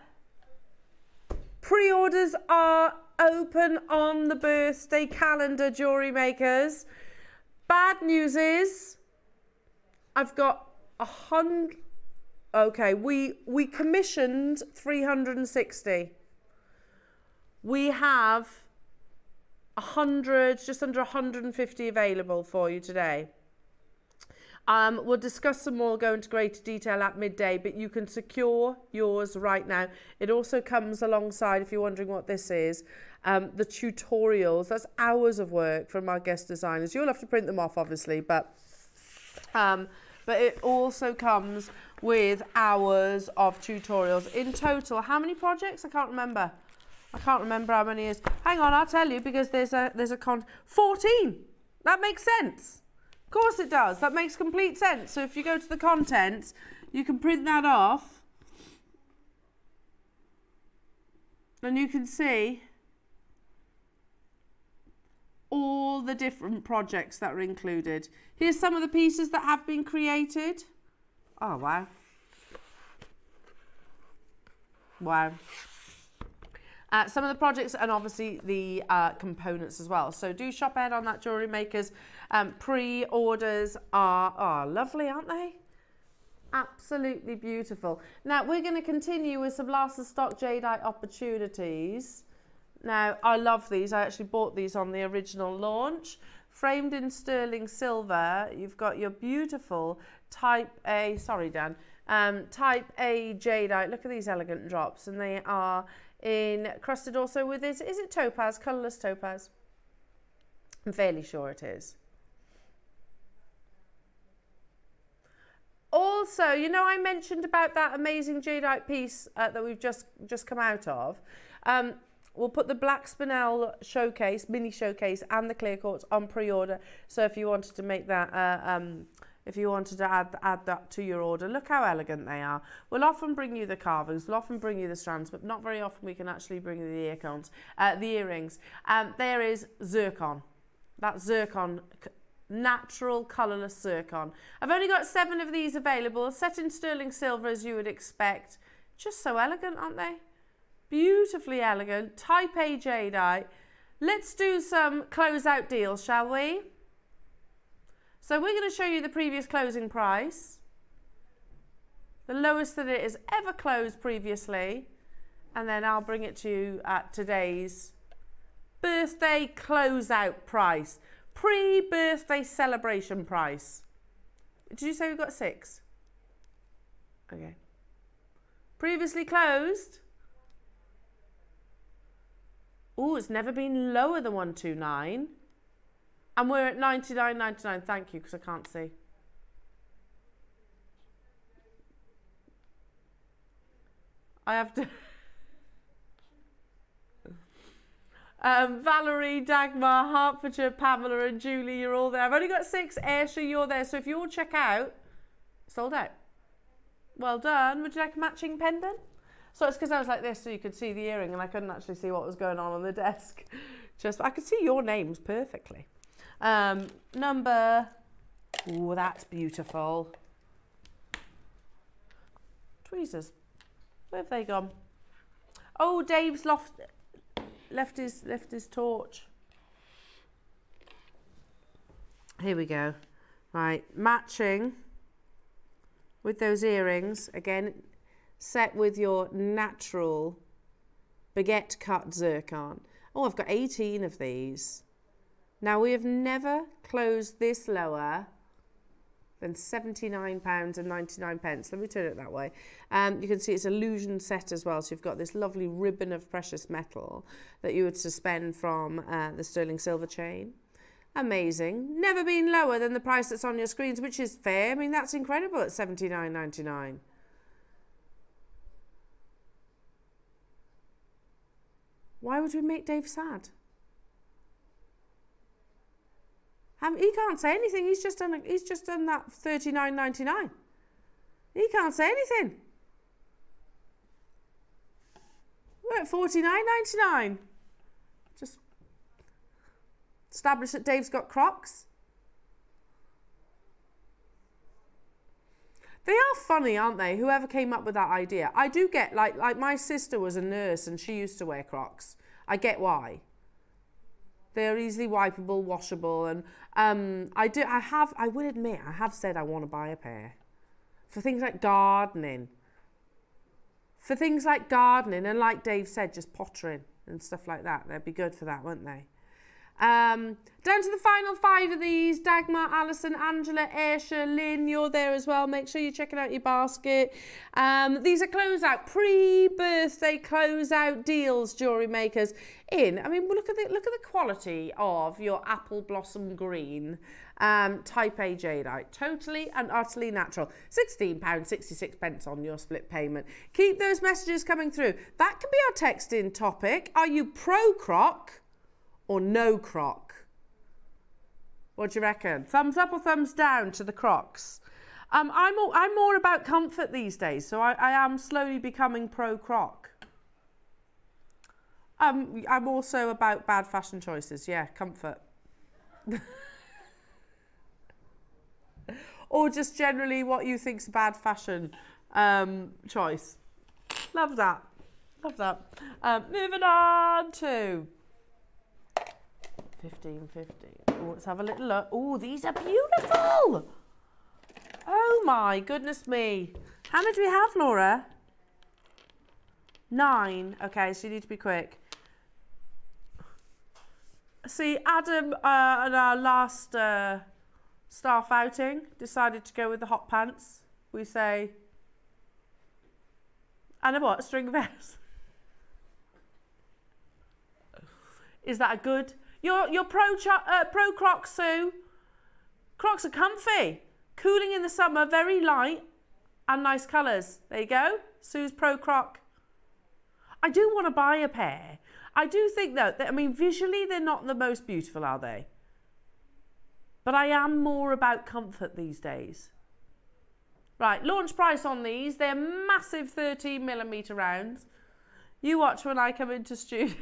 pre-orders are open on the birthday calendar, jewellery makers. Bad news is, I've got 100, okay, we commissioned 360. We have 100, just under 150 available for you today. We'll discuss some more, go into greater detail at midday, but you can secure yours right now. It also comes alongside, if you're wondering what this is, the tutorials. That's hours of work from our guest designers. You'll have to print them off, obviously, but it also comes with hours of tutorials. In total, how many projects? I can't remember. I can't remember how many it is. Hang on, I'll tell you, because there's a 14. That makes sense. Of course it does. That makes complete sense. So if you go to the contents, you can print that off. And you can see all the different projects that are included. Here's some of the pieces that have been created. Oh, wow. Wow. Some of the projects and obviously the components as well. So do shop ahead on that, Jewellery Makers. Pre-orders are lovely, aren't they? Absolutely beautiful. Now we're going to continue with some last of stock jadeite opportunities. Now I love these. I actually bought these on the original launch. Framed in sterling silver. You've got your beautiful type A, sorry Dan, type A jadeite. Look at these elegant drops, and they are encrusted also with this, is it topaz, colourless topaz? I'm fairly sure it is. Also, you know, I mentioned about that amazing jadeite piece that we've just come out of. We'll put the black spinel showcase, mini showcase, and the clear quartz on pre-order. So if you wanted to make that, if you wanted to add that to your order, look how elegant they are. We'll often bring you the carvings, we'll often bring you the strands, but not very often we can actually bring you the earrings. There is zircon. That zircon, natural colourless zircon. I've only got 7 of these available, set in sterling silver as you would expect. Just so elegant, aren't they? Beautifully elegant, type A jadeite. Let's do some closeout deals, shall we? So we're going to show you the previous closing price, the lowest that it has ever closed previously, and then I'll bring it to you at today's birthday closeout price, pre-birthday celebration price. Did you say we've got 6? Okay. Previously closed. Oh, it's never been lower than 129. And we're at 99.99. Thank you, because I can't see. I have to... Valerie, Dagmar, Hertfordshire, Pamela and Julie, you're all there. I've only got 6. Ayrshire, you're there. So if you all check out, sold out. Well done. Would you like a matching pendant? So it's because I was like this so you could see the earring and I couldn't actually see what was going on the desk. Just, I could see your names perfectly. Number, oh, that's beautiful. Tweezers, where have they gone? Oh, Dave's left his torch. Here we go. Right, matching with those earrings, again, set with your natural baguette cut zircon. Oh, I've got 18 of these. Now, we have never closed this lower than £79.99. Let me turn it that way. You can see it's illusion set as well. So you've got this lovely ribbon of precious metal that you would suspend from the sterling silver chain. Amazing. Never been lower than the price that's on your screens, which is fair. I mean, that's incredible at £79.99. Why would we make Dave sad? He can't say anything. He's just done that £39.99. He can't say anything. We're at £49.99. Just establish that Dave's got Crocs. They are funny, aren't they? Whoever came up with that idea. I do get, like my sister was a nurse and she used to wear Crocs. I get why. They're easily wipeable, washable, and I will admit, I have said I want to buy a pair for things like gardening. For things like gardening and, like Dave said, just pottering and stuff like that. They'd be good for that, wouldn't they? Down to the final 5 of these. Dagmar, Alison, Angela, Ayrshire, Lynn, you're there as well. Make sure you're checking out your basket. These are closeout, pre-birthday closeout deals, jewellery makers. I mean, look at the quality of your apple blossom green type A jadeite. Totally and utterly natural. £16.66 on your split payment. Keep those messages coming through. That could be our text-in topic. Are you pro-croc or no croc? What do you reckon? Thumbs up or thumbs down to the Crocs? I'm more about comfort these days, so I am slowly becoming pro-croc. I'm also about bad fashion choices. Yeah, comfort. Or just generally what you think's a bad fashion choice. Love that. Love that. Moving on to 15.50. Oh, let's have a little look. Oh, these are beautiful. Oh my goodness me. How many do we have, Laura? 9. Okay, so you need to be quick. See, Adam at our last staff outing decided to go with the hot pants. We say, and a what? A string vest. Is that a good? You're pro Crocs, Sue. Crocs are comfy, cooling in the summer, very light, and nice colours. There you go. Sue's pro Croc. I do want to buy a pair. I do think that, I mean, visually they're not the most beautiful, are they? But I am more about comfort these days. Right, launch price on these. They're massive 13mm rounds. You watch when I come into studio.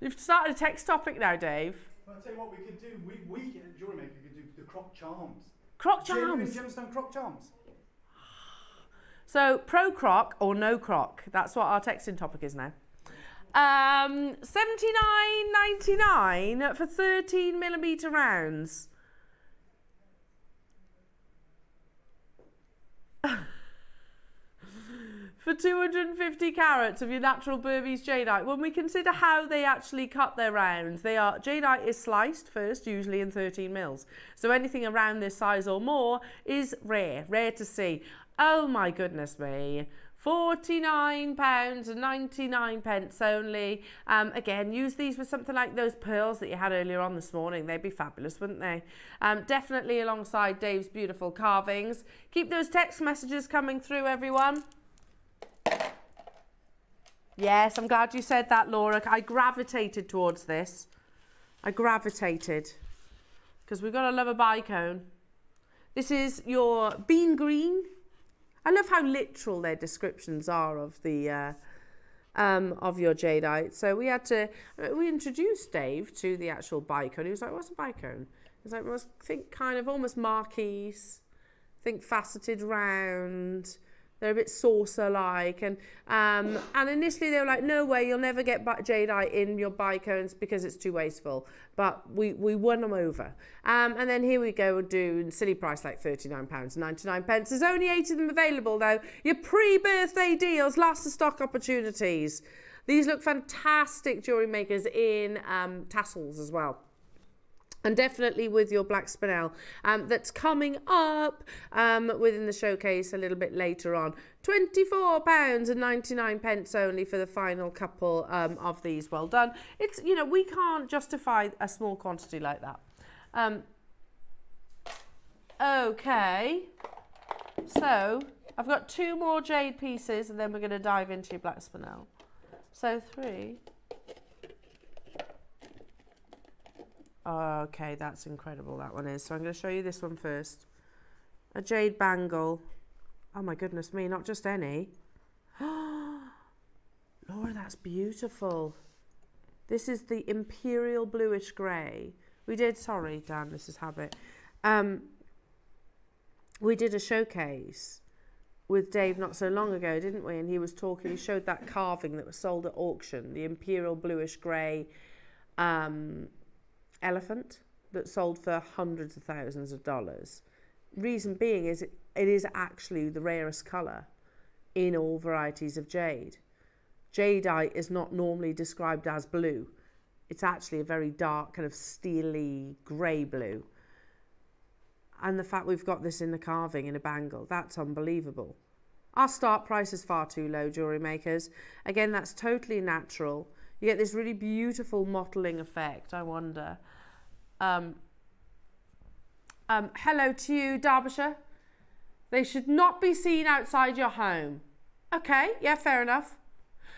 You've started a text topic now, Dave. Well, I'll tell you what we could do. We at JewelleryMaker could do the Croc Charms. Croc Charms? Gemstone Croc Charms. So, pro Croc or no Croc? That's what our texting topic is now. $79.99 for 13mm rounds. For 250 carats of your natural Burmese jadeite. When we consider how they actually cut their rounds, jadeite is sliced first, usually in 13mm. So anything around this size or more is rare to see. Oh my goodness me. £49.99 only. Again, use these with something like those pearls that you had earlier on this morning. They'd be fabulous, wouldn't they? Definitely alongside Dave's beautiful carvings. Keep those text messages coming through, everyone. Yes, I'm glad you said that, Laura. I gravitated towards this. I gravitated. Because we've got to love a bicone. This is your bean green. I love how literal their descriptions are of the of your jadeite. So we introduced Dave to the actual bicone. He was like, "What's a bicone?" He was like, "Well, think kind of almost marquise. Think faceted round. They're a bit saucer-like." And initially they were like, "No way, you'll never get jadeite in your bicones because it's too wasteful." But we won them over. And then here we go, do silly price like £39.99. There's only 8 of them available though. Your pre-birthday deals, last of stock opportunities. These look fantastic, jewellery makers, in tassels as well. And definitely with your black spinel that's coming up within the showcase a little bit later on. £24.99 only for the final couple of these. Well done. It's, you know, we can't justify a small quantity like that. Okay, so I've got 2 more jade pieces and then we're going to dive into your black spinel. So 3. Okay, that's incredible, that one is. So I'm going to show you this one first. A jade bangle. Oh my goodness me, not just any. Laura, that's beautiful. This is the imperial bluish grey. We did, sorry Dan, this is habit. We did a showcase with Dave not so long ago, didn't we? And he was talking, he showed that carving that was sold at auction, the imperial bluish grey elephant that sold for hundreds of thousands of dollars. Reason being is it is actually the rarest colour in all varieties of jade. Jadeite is not normally described as blue. It's actually a very dark kind of steely grey blue. And the fact we've got this in the carving in a bangle, that's unbelievable. Our start price is far too low, jewellery makers. Again, that's totally natural. You get this really beautiful mottling effect, I wonder. Hello to you, Derbyshire. They should not be seen outside your home. Okay, yeah, fair enough.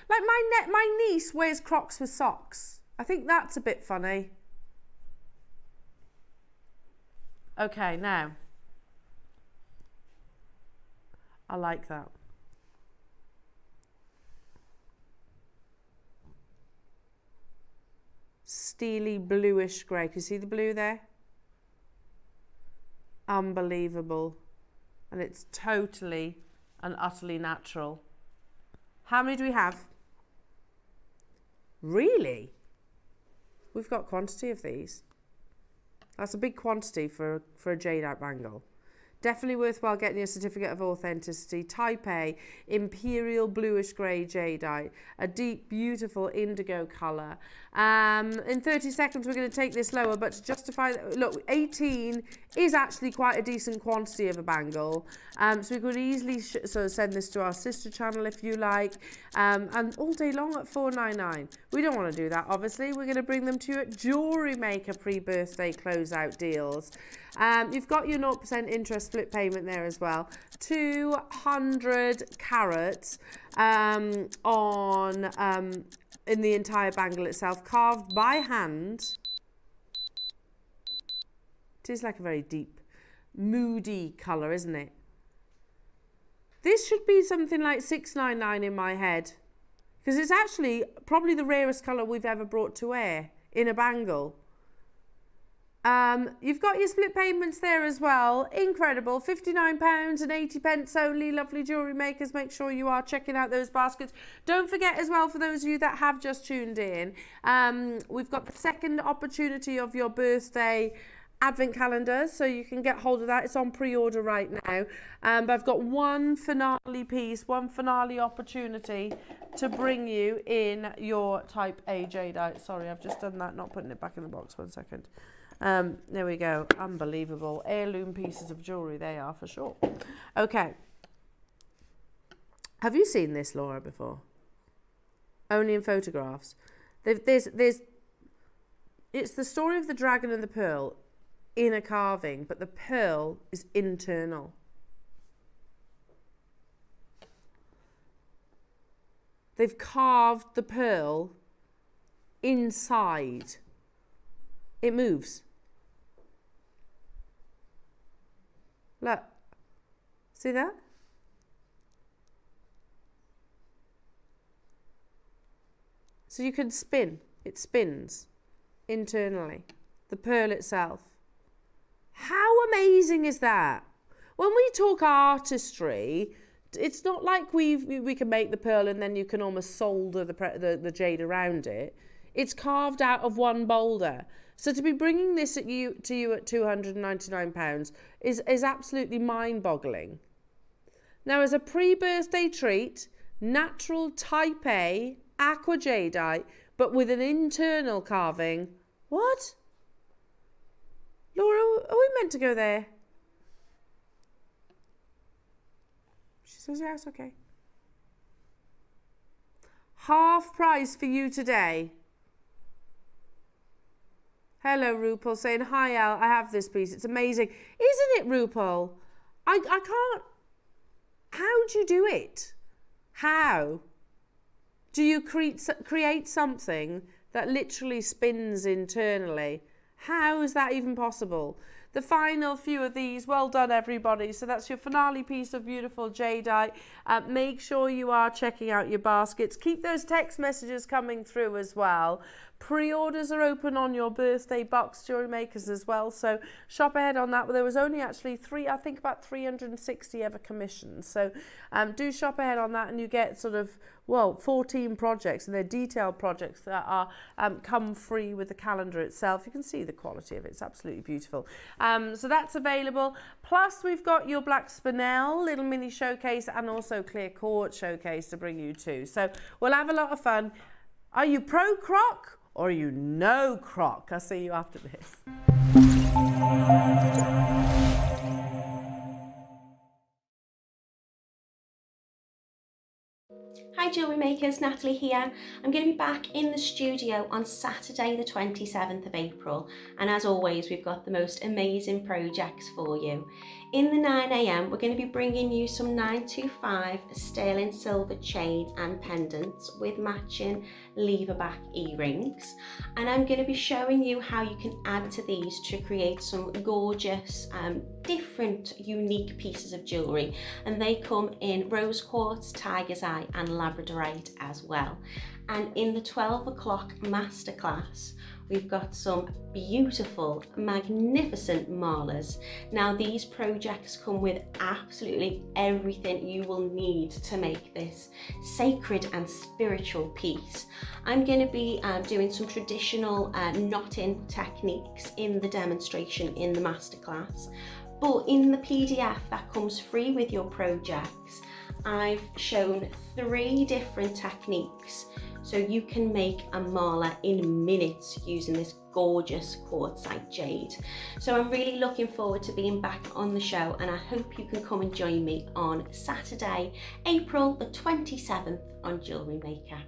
Like my niece wears Crocs with socks. I think that's a bit funny. Okay, now. I like that. Steely bluish grey. Can you see the blue there? Unbelievable. And it's totally and utterly natural. How many do we have? Really? We've got quantity of these. That's a big quantity for a jadeite bangle. Definitely worthwhile getting a certificate of authenticity. Type A, imperial bluish grey jadeite, a deep, beautiful indigo colour. In 30 seconds, we're going to take this lower, but to justify that, look, 18 is actually quite a decent quantity of a bangle. So we could easily sort of send this to our sister channel if you like, and all day long at $4.99. We don't want to do that, obviously. We're going to bring them to you at Jewellery Maker pre-birthday closeout deals. You've got your 0% interest split payment there as well. 200 carats in the entire bangle itself, carved by hand. It is like a very deep, moody colour, isn't it? This should be something like $6.99 in my head, because it's actually probably the rarest colour we've ever brought to air in a bangle. You've got your split payments there as well. Incredible. £59.80 only. Lovely jewellery makers. Make sure you are checking out those baskets. Don't forget as well, for those of you that have just tuned in, we've got the second opportunity of your birthday advent calendar, so you can get hold of that. It's on pre-order right now. But I've got one finale piece, one finale opportunity to bring you in your type A jadeite. Sorry, I've just done that, not putting it back in the box. 1 second. There we go. Unbelievable. Heirloom pieces of jewellery they are, for sure. Okay. Have you seen this, Laura, before? Only in photographs. It's the story of the dragon and the pearl in a carving, but the pearl is internal. They've carved the pearl inside. It moves. Look. See that? So you can spin. It spins internally. The pearl itself. How amazing is that? When we talk artistry, it's not like we can make the pearl and then you can almost solder the jade around it. It's carved out of one boulder. So to be bringing this to you at £299 is absolutely mind-boggling. Now, as a pre-birthday treat, natural type A aqua jadeite, but with an internal carving. What? Laura, are we meant to go there? She says yes, okay. Half price for you today. Hello, Rupal, saying, hi, Al, I have this piece. It's amazing. Isn't it, Rupal? I can't... How do you do it? How? Do you create something that literally spins internally? How is that even possible? The final few of these, well done everybody. So that's your finale piece of beautiful jadeite. Make sure you are checking out your baskets. Keep those text messages coming through as well. Pre-orders are open on your birthday box, Jewellery Makers, as well. So shop ahead on that. Well, there was only actually about 360 ever commissions. So do shop ahead on that, and you get sort of, well, 14 projects, and they're detailed projects that are come free with the calendar itself. You can see the quality of it. It's absolutely beautiful. So that's available. Plus, we've got your black spinel little mini showcase and also clear quartz showcase to bring you too. So we'll have a lot of fun. Are you pro croc or are you no croc? I'll see you after this. Hi Jewellery Makers, Natalie here. I'm going to be back in the studio on Saturday the 27th of April, and as always we've got the most amazing projects for you. In the 9 AM we're going to be bringing you some 925 sterling silver chain and pendants with matching lever back earrings, and I'm going to be showing you how you can add to these to create some gorgeous different unique pieces of jewellery, and they come in rose quartz, tiger's eye and labradorite as well. And in the 12 o'clock masterclass we've got some beautiful, magnificent malas. Now these projects come with absolutely everything you will need to make this sacred and spiritual piece. I'm going to be doing some traditional knotting techniques in the demonstration in the masterclass, but in the PDF that comes free with your projects, I've shown 3 different techniques so you can make a mala in minutes using this gorgeous quartzite jade. So I'm really looking forward to being back on the show, and I hope you can come and join me on Saturday, April the 27th on Jewellery Maker.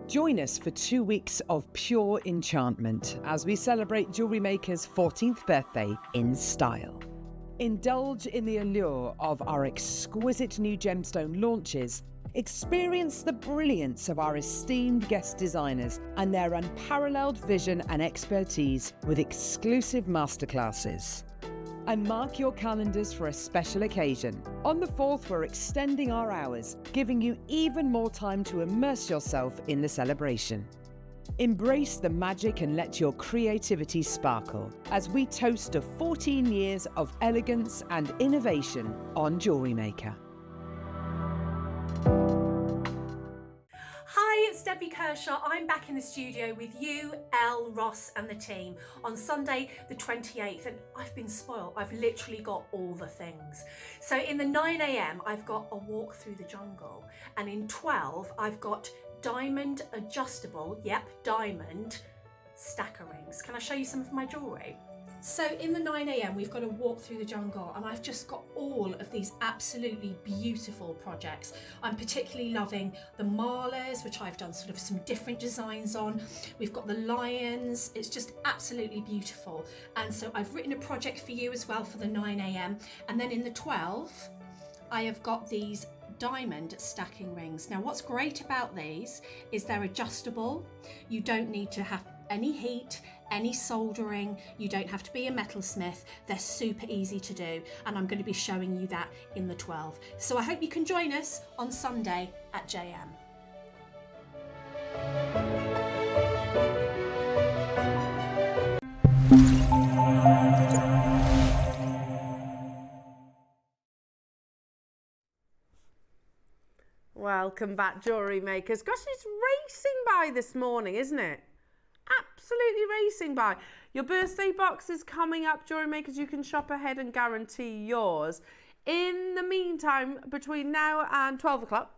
Join us for 2 weeks of pure enchantment as we celebrate Jewellery Maker's 14th birthday in style. Indulge in the allure of our exquisite new gemstone launches, experience the brilliance of our esteemed guest designers and their unparalleled vision and expertise with exclusive masterclasses. And mark your calendars for a special occasion. On the 4th, we're extending our hours, giving you even more time to immerse yourself in the celebration. Embrace the magic and let your creativity sparkle as we toast to 14 years of elegance and innovation on JewelleryMaker. Hi, it's Debbie Kershaw. I'm back in the studio with you, Elle, Ross and the team on Sunday the 28th, and I've been spoiled. I've literally got all the things. So in the 9 a.m. I've got a walk through the jungle, and in 12 I've got diamond adjustable, yep, diamond stacker rings. Can I show you some of my jewellery? So in the 9 a.m. we've got a walk through the jungle, and I've just got all of these absolutely beautiful projects. I'm particularly loving the malas, which I've done sort of some different designs on. We've got the lions. It's just absolutely beautiful. And so I've written a project for you as well for the 9 a.m. And then in the 12, I have got these diamond stacking rings. Now what's great about these is they're adjustable. You don't need to have any heat, any soldering, you don't have to be a metalsmith. They're super easy to do, and I'm going to be showing you that in the 12. So I hope you can join us on Sunday at JM. Welcome back, jewellery makers. Gosh, it's racing by this morning, isn't it? Absolutely racing by. Your birthday box is coming up, jewellery makers. You can shop ahead and guarantee yours. In the meantime, between now and 12 o'clock,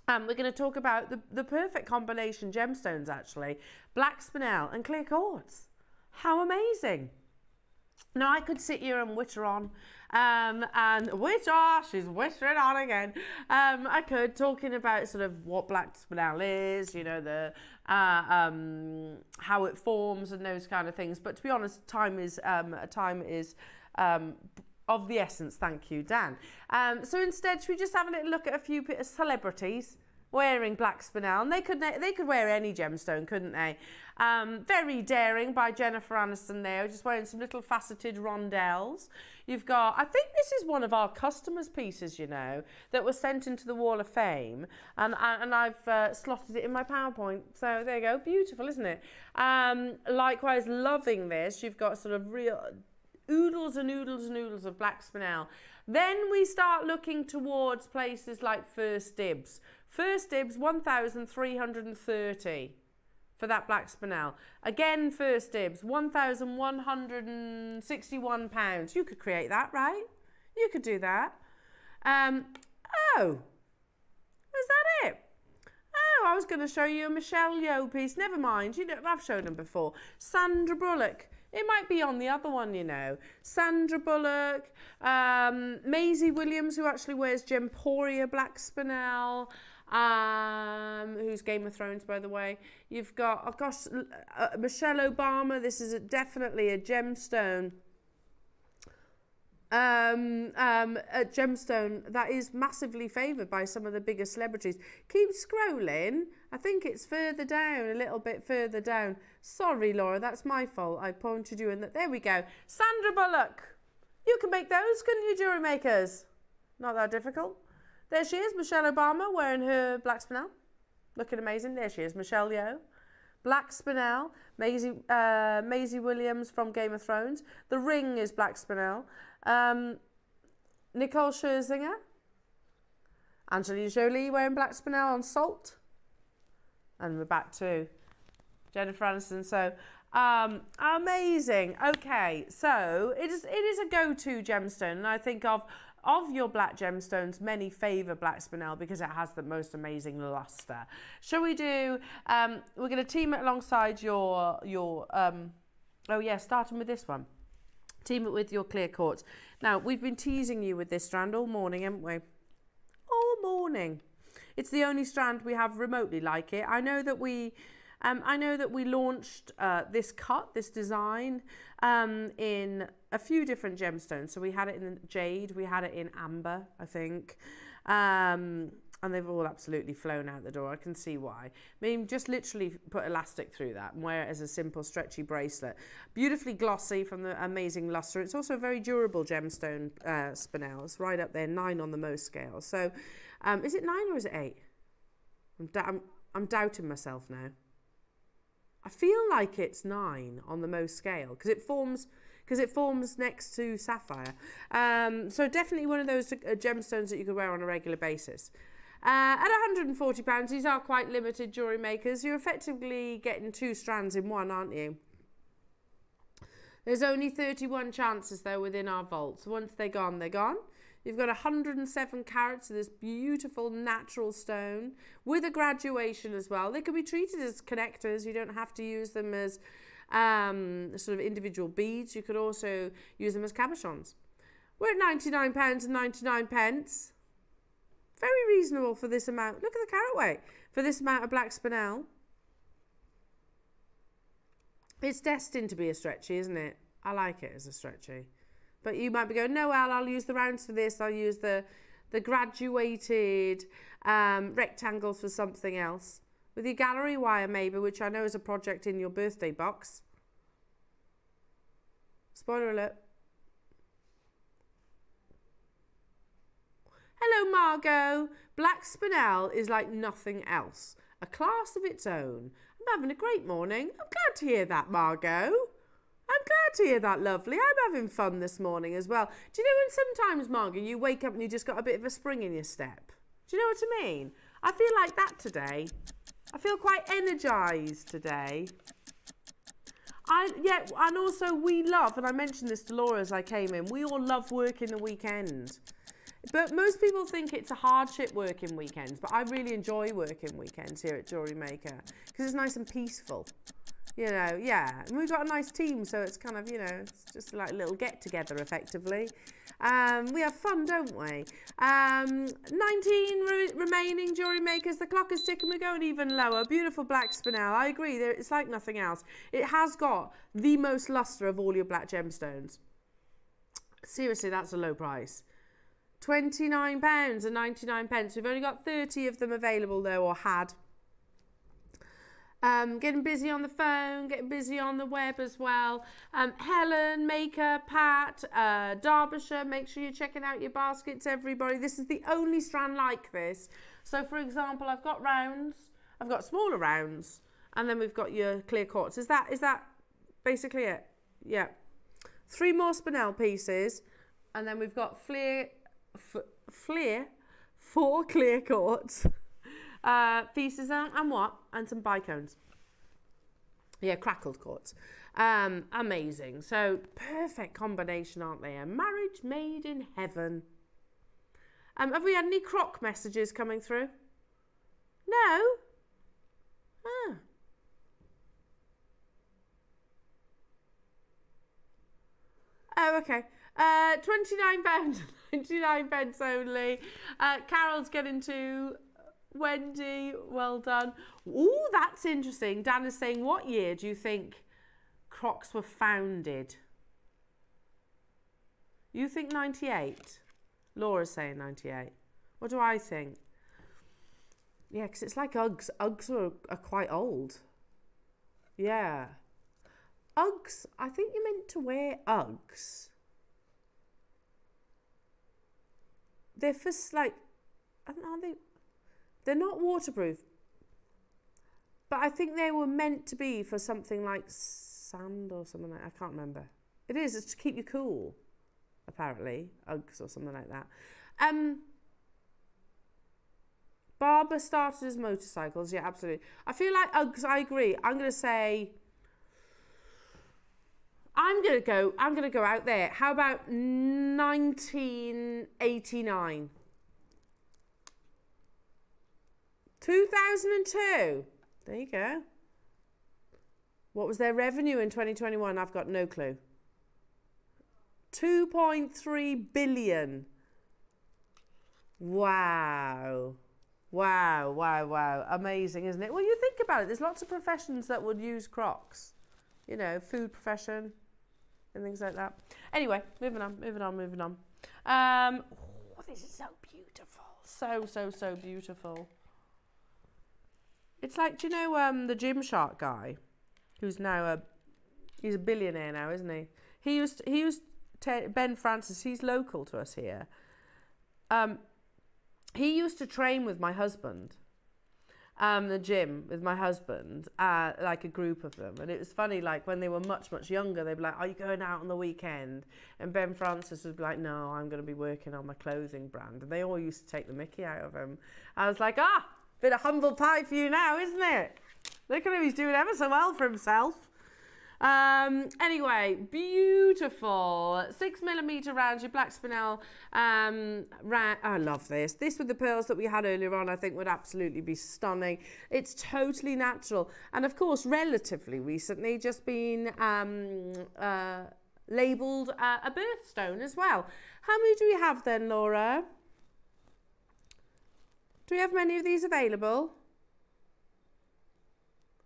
we're going to talk about the perfect combination gemstones, actually. Black spinel and clear quartz. How amazing. Now, I could sit here and witter on, and she's wittering on again. I could, talking about sort of what black spinel is, you know, the how it forms and those kind of things. But to be honest, time is of the essence. Thank you, Dan. So instead, should we just have a little look at a few celebrities wearing black spinel? And they could wear any gemstone, couldn't they? Very daring by Jennifer Aniston there, just wearing some little faceted rondelles. You've got, I think this is one of our customers' pieces, you know, that was sent into the Wall of Fame, and I've slotted it in my PowerPoint. So there you go, beautiful, isn't it? Likewise, loving this. You've got sort of real oodles and oodles and oodles of black spinel. Then we start looking towards places like First Dibs. First Dibs, 1,330 for that black spinel. Again, First Dibs, £1,161. You could create that, right? You could do that. Oh, is that it? Oh, I was going to show you a Michelle Yeoh piece. Never mind. You know, I've shown them before. Sandra Bullock. It might be on the other one, you know. Sandra Bullock, Maisie Williams, who actually wears Gemporia black spinel, who's Game of Thrones, by the way. You've got, oh gosh, Michelle Obama. This is definitely a gemstone. A gemstone that is massively favoured by some of the biggest celebrities. Keep scrolling. I think it's further down, a little bit further down. Sorry, Laura, that's my fault. I pointed you in that. There we go. Sandra Bullock. You can make those, couldn't you, jewellery makers? Not that difficult. There she is, Michelle Obama, wearing her black spinel. Looking amazing. There she is, Michelle Yeoh. Black spinel. Maisie Williams from Game of Thrones. The ring is black spinel. Nicole Scherzinger. Angelina Jolie wearing black spinel on Salt. And we're back to Jennifer Aniston. So, amazing. Okay, so it is a go-to gemstone. And I think of your black gemstones, many favour black spinel because it has the most amazing lustre. Shall we do, we're going to team it alongside your oh yeah, starting with this one. Team it with your clear quartz. Now, we've been teasing you with this strand all morning, haven't we? All morning. It's the only strand we have remotely like it. I know that we launched this cut, this design, in a few different gemstones. So we had it in jade, we had it in amber, I think. And they've all absolutely flown out the door. I can see why. I mean, just literally put elastic through that and wear it as a simple stretchy bracelet. Beautifully glossy from the amazing luster. It's also a very durable gemstone spinel. It's right up there, 9 on the Mohs scale. So is it 9 or is it 8? I'm doubting myself now. I feel like it's 9 on the Mohs scale because it forms next to sapphire. So definitely one of those gemstones that you could wear on a regular basis. At £140, these are quite limited jewellery makers. You're effectively getting 2 strands in one, aren't you? There's only 31 chances though within our vault. So once they're gone, they're gone. You've got 107 carats of this beautiful natural stone with a graduation as well. They could be treated as connectors. You don't have to use them as sort of individual beads. You could also use them as cabochons. We're at £99.99. Very reasonable for this amount. Look at the carat weight for this amount of black spinel. It's destined to be a stretchy, isn't it? I like it as a stretchy. But you might be going, no, Al, I'll use the rounds for this. I'll use the graduated rectangles for something else. With your gallery wire, maybe, which I know is a project in your birthday box. Spoiler alert. Hello, Margot. Black spinel is like nothing else. A class of its own. I'm having a great morning. I'm glad to hear that, Margot. I'm glad to hear that, lovely. I'm having fun this morning as well. Do you know when sometimes, Margot, you wake up and you just got a bit of a spring in your step? Do you know what I mean? I feel like that today. I feel quite energised today. Yeah, and also we love, and I mentioned this to Laura as I came in, we all love working the weekend. But most people think it's a hardship working weekends, but I really enjoy working weekends here at JewelleryMaker because it's nice and peaceful. You know, yeah. And we've got a nice team, so it's kind of, you know, it's just like a little get-together, effectively. We have fun, don't we? 19 remaining jewellery makers. The clock is ticking. We're going even lower. Beautiful black spinel. I agree. It's like nothing else. It has got the most lustre of all your black gemstones. Seriously, that's a low price. £29.99. We've only got 30 of them available, though, or had. Getting busy on the phone, getting busy on the web as well. Helen, Maker, Pat, Derbyshire, make sure you're checking out your baskets, everybody. This is the only strand like this. So, for example, I've got rounds, I've got smaller rounds, and then we've got your clear quartz. Is that basically it? Yeah. 3 more spinel pieces, and then we've got 4 clear quartz. Pieces and what? And some bicones. Yeah, crackled quartz. Amazing. So, perfect combination, aren't they? A marriage made in heaven. Have we had any croc messages coming through? No? Ah. Oh, okay. £29.99 only. Carol's getting to... Wendy, well done. Ooh, that's interesting. Dan is saying, what year do you think Crocs were founded? You think 98? Laura's saying 98. What do I think? Yeah, because it's like Uggs. Uggs are quite old. Yeah. Uggs, I think you're meant to wear Uggs. They're for like, are they? They're not waterproof, but I think they were meant to be for something like sand or something like that. I can't remember. It is, it's to keep you cool, apparently. Uggs or something like that. Barber started as motorcycles. Yeah, absolutely. I feel like Uggs, I agree. I'm going to say, I'm going to go out there. How about 1989? 2002. There you go. What was their revenue in 2021? I've got no clue. 2.3 billion. Wow. Wow, wow, wow. Amazing, isn't it? Well, you think about it. There's lots of professions that would use Crocs. You know, food profession and things like that. Anyway, moving on. Oh, this is so beautiful. So, so, so beautiful. It's like, do you know the Gymshark guy, who's now he's a billionaire now, isn't he? He used Ben Francis. He's local to us here. He used to train with my husband. The gym with my husband, like a group of them. And it was funny, like when they were much, much younger, they'd be like, are you going out on the weekend? And Ben Francis would be like, no, I'm going to be working on my clothing brand. And they all used to take the mickey out of him. I was like, bit of humble pie for you now, isn't it? Look at him, he's doing ever so well for himself. Anyway, beautiful 6mm rounds, your black spinel I love this with the pearls that we had earlier on. I think would absolutely be stunning. It's totally natural, and of course relatively recently just been labelled a birthstone as well. How many do we have then, Laura? Do we have many of these available?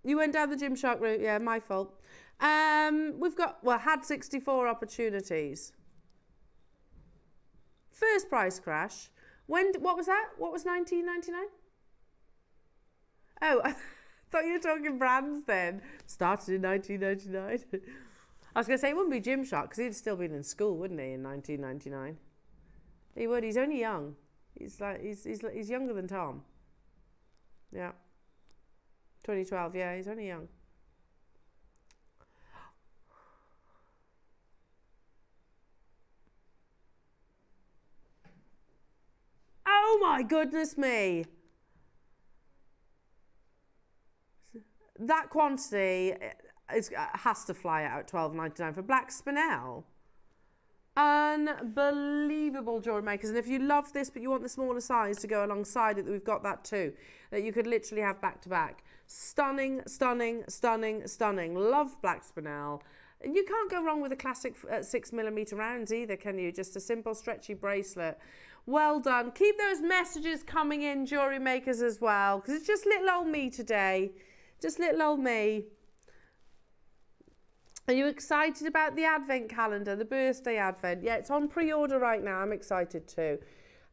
You went down the Gymshark route, yeah, my fault. We've got, had 64 opportunities. First price crash. What was that? What was 19.99? Oh, I thought you were talking brands then. Started in 1999. I was going to say it wouldn't be Gymshark because he'd still been in school, wouldn't he, in 1999? He would. He's only young. He's younger than Tom. Yeah. 2012. Yeah, he's only young. Oh my goodness me. That quantity has to fly out $12.99 for black spinel. Unbelievable, jewelry makers. And if you love this but you want the smaller size to go alongside it, we've got that too, that you could literally have back to back. Stunning, stunning, stunning, stunning. Love black spinel. You can't go wrong with a classic 6mm rounds either, can you? Just a simple stretchy bracelet. Well done. Keep those messages coming in, jewelry makers, as well, because it's just little old me today. Just little old me. Are you excited about the advent calendar, the birthday advent? Yeah, it's on pre-order right now. I'm excited too.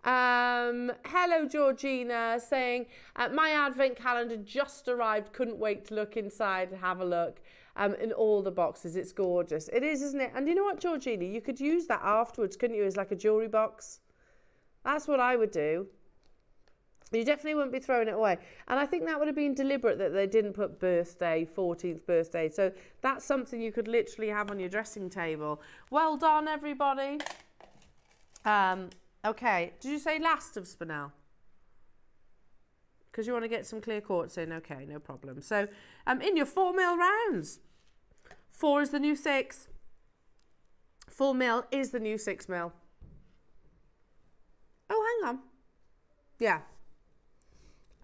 Hello, Georgina, saying, my advent calendar just arrived. Couldn't wait to look inside and have a look in all the boxes. It's gorgeous. It is, isn't it? And you know what, Georgina? You could use that afterwards, couldn't you, as like a jewellery box? That's what I would do. You definitely wouldn't be throwing it away. And I think that would have been deliberate that they didn't put birthday, 14th birthday. So that's something you could literally have on your dressing table. Well done, everybody. Okay, did you say last of spinel? Because you want to get some clear quartz in. Okay, no problem. So in your 4mm rounds. 4 is the new 6. 4mm is the new 6mm. Oh, hang on. Yeah.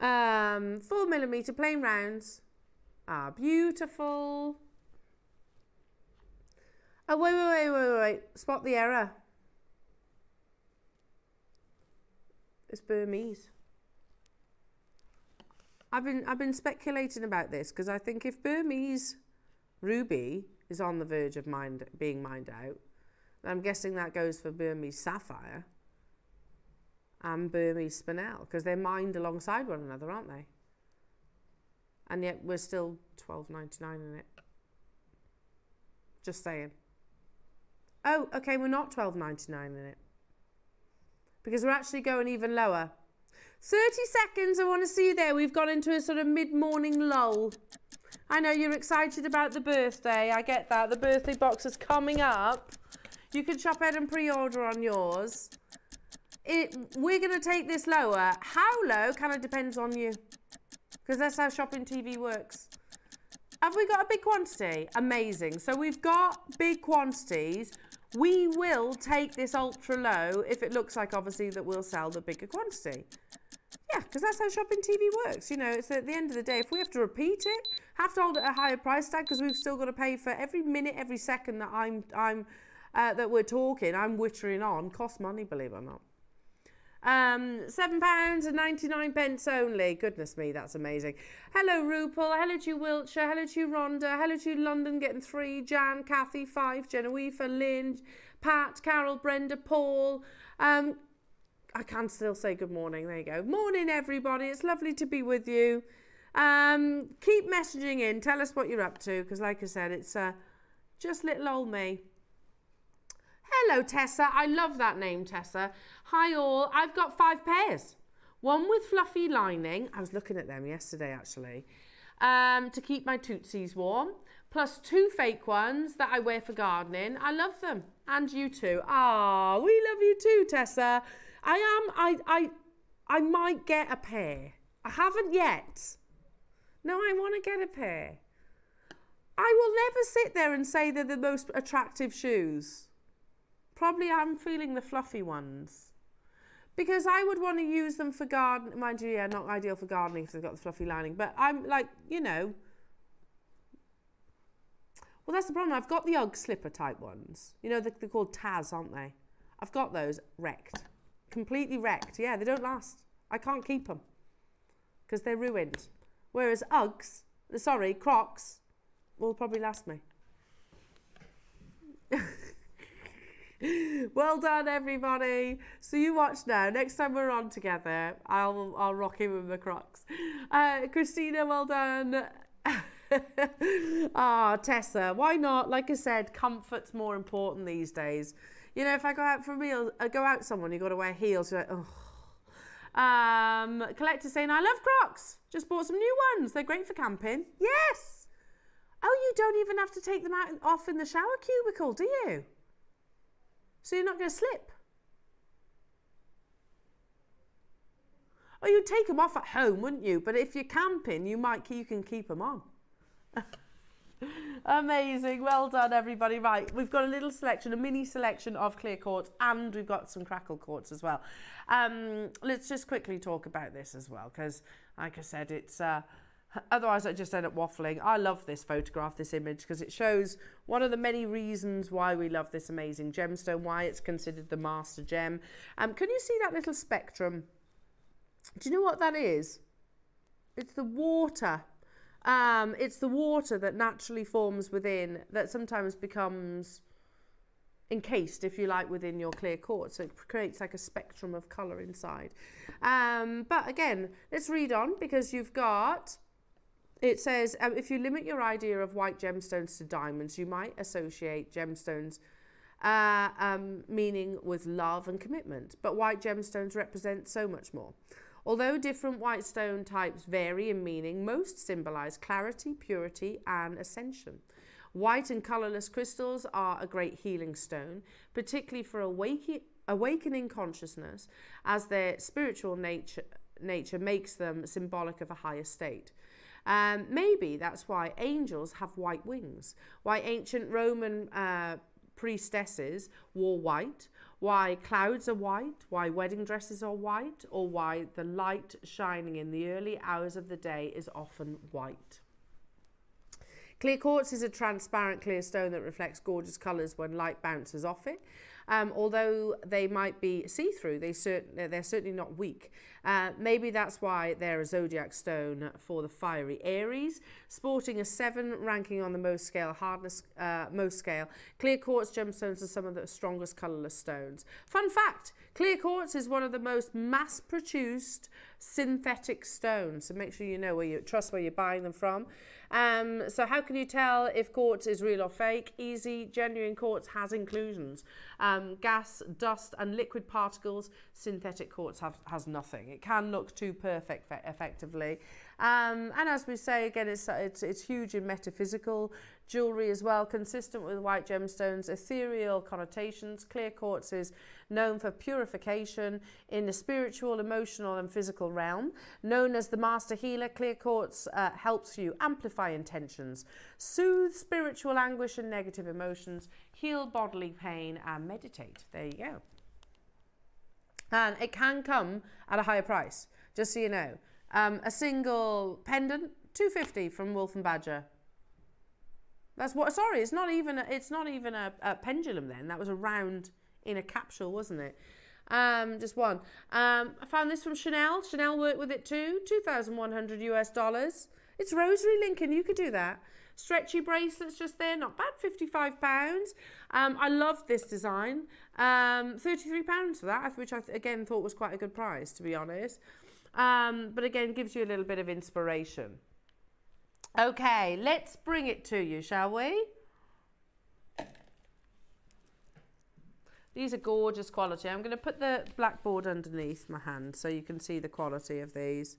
4mm plain rounds. Ah, beautiful. Oh, wait. Spot the error. It's Burmese. I've been speculating about this because I think if Burmese ruby is on the verge of being mined out, then I'm guessing that goes for Burmese sapphire and Burmese spinel, because they're mined alongside one another, aren't they? And yet we're still $12.99 in it. Just saying. Oh, okay, we're not $12.99 in it, because we're actually going even lower. 30 seconds, I want to see you there. We've gone into a sort of mid-morning lull. I know you're excited about the birthday. I get that. The birthday box is coming up. You can shop ahead and pre-order on yours. We're going to take this lower. How low kind of depends on you, because that's how shopping TV works. Have we got a big quantity? Amazing. So we've got big quantities. We will take this ultra low if it looks like, obviously, that we'll sell the bigger quantity. Yeah, because that's how shopping TV works. You know, it's at the end of the day, if we have to repeat it, have to hold it at a higher price tag, because we've still got to pay for every minute, every second that that we're talking, I'm wittering on, costs money, believe it or not. £7.99 only. Goodness me, that's amazing. Hello, Rupal. Hello to you, Wiltshire. Hello to you, Rhonda. Hello to you, London, getting 3. Jan, Kathy, 5. Genevieve, Lynn, Pat, Carol, Brenda, Paul. I can still say good morning. There you go. Morning, everybody. It's lovely to be with you. Keep messaging in. Tell us what you're up to, because like I said, it's just little old me. Hello, Tessa. I love that name, Tessa. Hi, all. I've got 5 pairs. One with fluffy lining. I was looking at them yesterday, actually, to keep my tootsies warm. Plus 2 fake ones that I wear for gardening. I love them. And you too. Ah, we love you too, Tessa. I might get a pair. I haven't yet. No, I want to get a pair. I will never sit there and say they're the most attractive shoes. Probably I'm feeling the fluffy ones. Because I would want to use them for garden. Mind you, yeah, not ideal for gardening because they've got the fluffy lining. But I'm like, you know. Well, that's the problem. I've got the UGG slipper type ones. You know, they're called Taz, aren't they? I've got those wrecked. Completely wrecked. Yeah, they don't last. I can't keep them. Because they're ruined. Whereas Crocs will probably last me. Well done, everybody. So you watch now. Next time we're on together, I'll rock in with the Crocs. Christina, well done. Tessa, why not? Like I said, comfort's more important these days. You know, if I go out for a meal, go out somewhere, you've got to wear heels. You're like, oh. Collector saying, I love Crocs. Just bought some new ones. They're great for camping. Yes. Oh, you don't even have to take them off in the shower cubicle, do you? So you're not going to slip. Oh, you'd take them off at home, wouldn't you? But if you're camping, you can keep them on. Amazing. Well done, everybody. Right, we've got a little selection, a mini selection of clear quartz, and we've got some crackle quartz as well. Let's just quickly talk about this as well, because like I said, it's otherwise I just end up waffling. I love this photograph, this image, because it shows one of the many reasons why we love this amazing gemstone, why it's considered the master gem. Can you see that little spectrum? Do you know what that is? It's the water. It's the water that naturally forms within, that sometimes becomes encased, if you like, within your clear quartz. So it creates like a spectrum of colour inside. But again, let's read on, because you've got, it says, if you limit your idea of white gemstones to diamonds, you might associate gemstones meaning with love and commitment. But white gemstones represent so much more. Although different white stone types vary in meaning, most symbolise clarity, purity and ascension. White and colourless crystals are a great healing stone, particularly for awakening consciousness, as their spiritual nature makes them symbolic of a higher state. Maybe that's why angels have white wings, why ancient Roman priestesses wore white, why clouds are white, why wedding dresses are white, or why the light shining in the early hours of the day is often white. Clear quartz is a transparent clear stone that reflects gorgeous colours when light bounces off it. Although they might be see-through, they're certainly not weak. Maybe that's why they're a zodiac stone for the fiery Aries. Sporting a 7 ranking on the most scale, clear quartz gemstones are some of the strongest colourless stones. Fun fact, clear quartz is one of the most mass-produced synthetic stones. So make sure you know trust where you're buying them from. So how can you tell if quartz is real or fake? Easy. Genuine quartz has inclusions. Gas, dust and liquid particles. Synthetic quartz has nothing. It can look too perfect effectively. And as we say, again, it's huge in metaphysical jewellery as well, consistent with white gemstones, ethereal connotations. Clear quartz is known for purification in the spiritual, emotional and physical realm. Known as the master healer, clear quartz helps you amplify intentions, soothe spiritual anguish and negative emotions, heal bodily pain and meditate. There you go. And it can come at a higher price, just so you know. A single pendant, $250 from Wolf and Badger. That's what. Sorry, it's not even a pendulum. Then that was a round in a capsule, wasn't it? Just one. I found this from Chanel. Chanel worked with it too. $2,100 US. It's rosary, Lincoln. You could do that. Stretchy bracelets just there, not bad, £55. I love this design. £33 for that, which I again thought was quite a good price, to be honest. But again, gives you a little bit of inspiration. Okay, let's bring it to you, shall we? These are gorgeous quality. I'm going to put the blackboard underneath my hand so you can see the quality of these.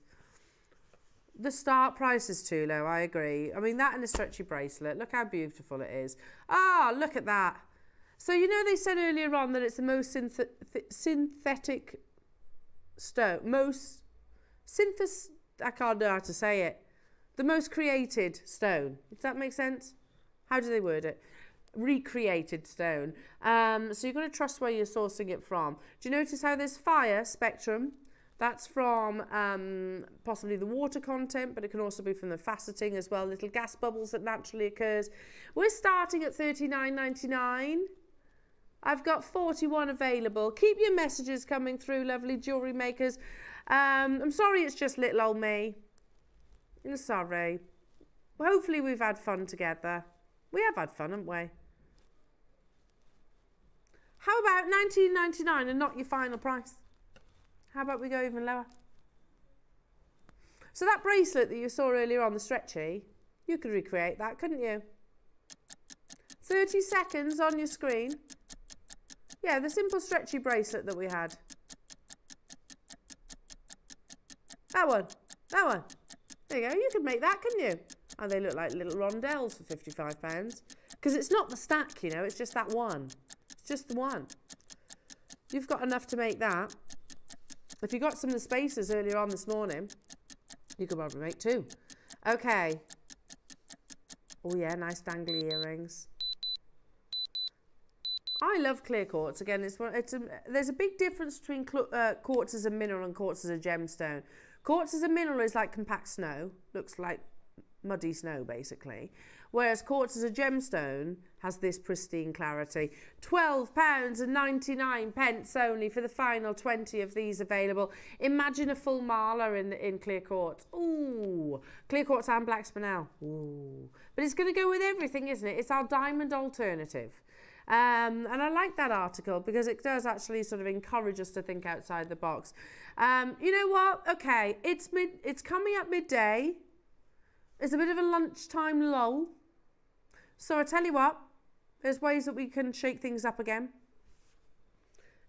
The start price is too low, I agree. I mean, that and a stretchy bracelet, look how beautiful it is. Ah, look at that. So, you know, they said earlier on that it's the most synthetic stone, I can't know how to say it. The most created stone. Does that make sense? How do they word it? Recreated stone. So you've got to trust where you're sourcing it from. Do you notice how there's fire spectrum? That's from possibly the water content, but it can also be from the faceting as well. Little gas bubbles that naturally occurs. We're starting at $39.99. I've got 41 available. Keep your messages coming through, lovely jewellery makers. I'm sorry it's just little old me. I'm sorry. Hopefully we've had fun together. We have had fun, haven't we? How about $19.99 and not your final price? How about we go even lower? So that bracelet that you saw earlier on, the stretchy, you could recreate that, couldn't you? 30 seconds on your screen. Yeah, the simple stretchy bracelet that we had. That one. That one. There you go. You could make that, couldn't you? Oh, they look like little rondelles for £55. Because it's not the stack, you know, it's just that one. It's just the one. You've got enough to make that. If you got some of the spacers earlier on this morning, you could probably make two. Okay. Oh yeah, nice dangly earrings. I love clear quartz. Again, there's a big difference between quartz as a mineral and quartz as a gemstone. Quartz as a mineral is like compact snow, looks like muddy snow basically, whereas quartz as a gemstone has this pristine clarity. £12.99 only for the final 20 of these available. Imagine a full mala in clear quartz. Ooh, clear quartz and black spinel. Ooh, but it's going to go with everything, isn't it? It's our diamond alternative. And I like that article because it does actually sort of encourage us to think outside the box. You know what? Okay, it's coming up midday. It's a bit of a lunchtime lull. So I tell you what, there's ways that we can shake things up again.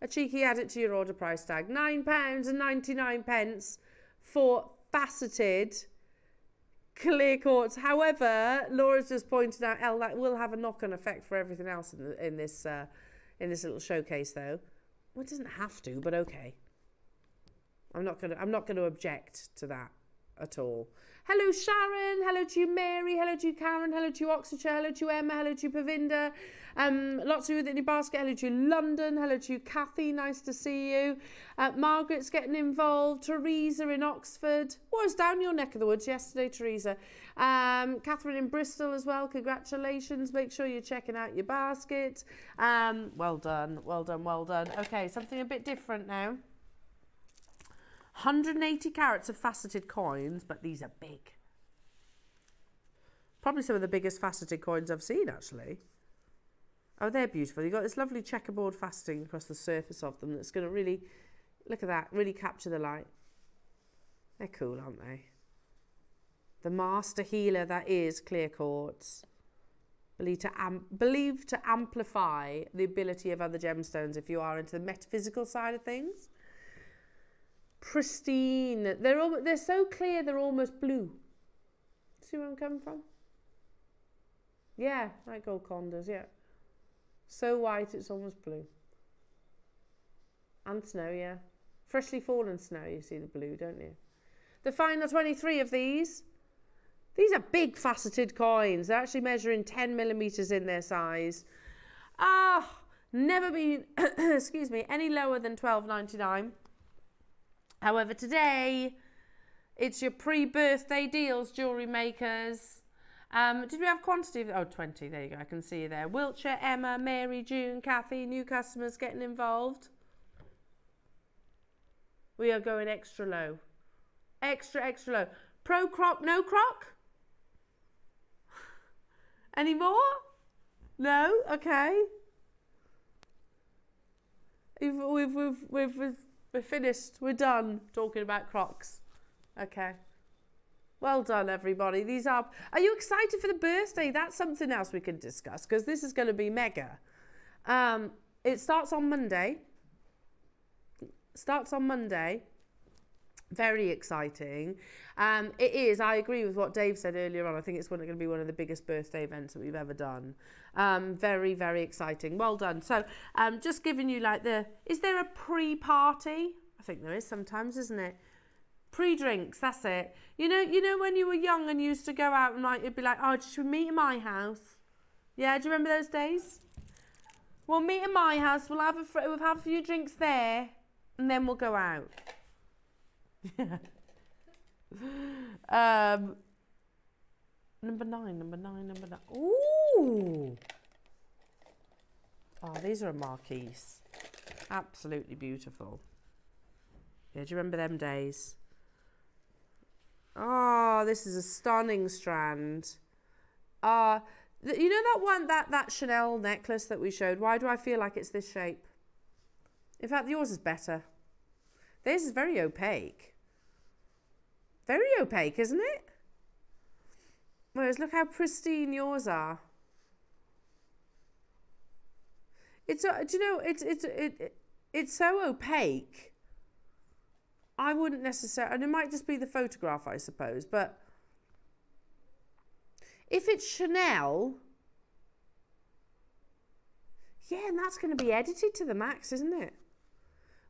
A cheeky add it to your order price tag. £9.99 for faceted clear quartz. However, Laura's just pointed out, Elle, that will have a knock-on effect for everything else in this little showcase, though. Well, it doesn't have to, but okay. I'm not gonna object to that at all. Hello Sharon, hello to you Mary, hello to you Karen, hello to you Oxfordshire, hello to you Emma, hello to you Pavinda, lots of you in your basket, hello to you London, hello to you Kathy, nice to see you. Margaret's getting involved, Teresa in Oxford, was down your neck of the woods yesterday, Teresa. Catherine in Bristol as well, congratulations, make sure you're checking out your basket. Well done, well done, well done. Okay, something a bit different now. 180 carats of faceted coins, but these are big. Probably some of the biggest faceted coins I've seen, actually. Oh, they're beautiful. You've got this lovely checkerboard faceting across the surface of them that's going to really, look at that, really capture the light. They're cool, aren't they? The master healer that is clear quartz. Believed to amplify the ability of other gemstones if you are into the metaphysical side of things. Pristine. They're so clear they're almost blue. See where I'm coming from? Yeah, like gold condors, yeah. So white it's almost blue. And snow, yeah. Freshly fallen snow, you see the blue, don't you? The final 23 of these. These are big faceted coins. They're actually measuring 10 millimeters in their size. Never been, excuse me, any lower than $12.99. However, today, it's your pre-birthday deals, jewellery makers. Did we have quantity? Oh, 20, there you go, I can see you there. Wiltshire, Emma, Mary, June, Kathy, new customers getting involved. We are going extra low. Extra, extra low. Pro croc, no croc? Any more? No? Okay. We're finished. We're done talking about Crocs. Okay. Well done, everybody. Are you excited for the birthday? That's something else we can discuss, because this is going to be mega. It starts on Monday. Very exciting. It is, I agree with what Dave said earlier on. I think it's going to be one of the biggest birthday events that we've ever done. Very, very exciting. Well done. So just giving you like is there a pre-party? I think there is sometimes, isn't it? Pre-drinks, that's it. You know when you were young and you used to go out and like, you'd be like, oh, should we meet at my house? Yeah, do you remember those days? We'll meet at my house, we'll have a few drinks there, and then we'll go out. Yeah. Number nine. Ooh. Oh, these are a marquise. Absolutely beautiful. Yeah, do you remember them days? Oh, this is a stunning strand. You know that one, that Chanel necklace that we showed? Why do I feel like it's this shape? In fact, yours is better. This is very opaque. Very opaque, isn't it? Whereas look how pristine yours are. It's do you know, it's so opaque. I wouldn't necessarily, and it might just be the photograph, I suppose, but if it's Chanel, yeah, and that's going to be edited to the max, isn't it?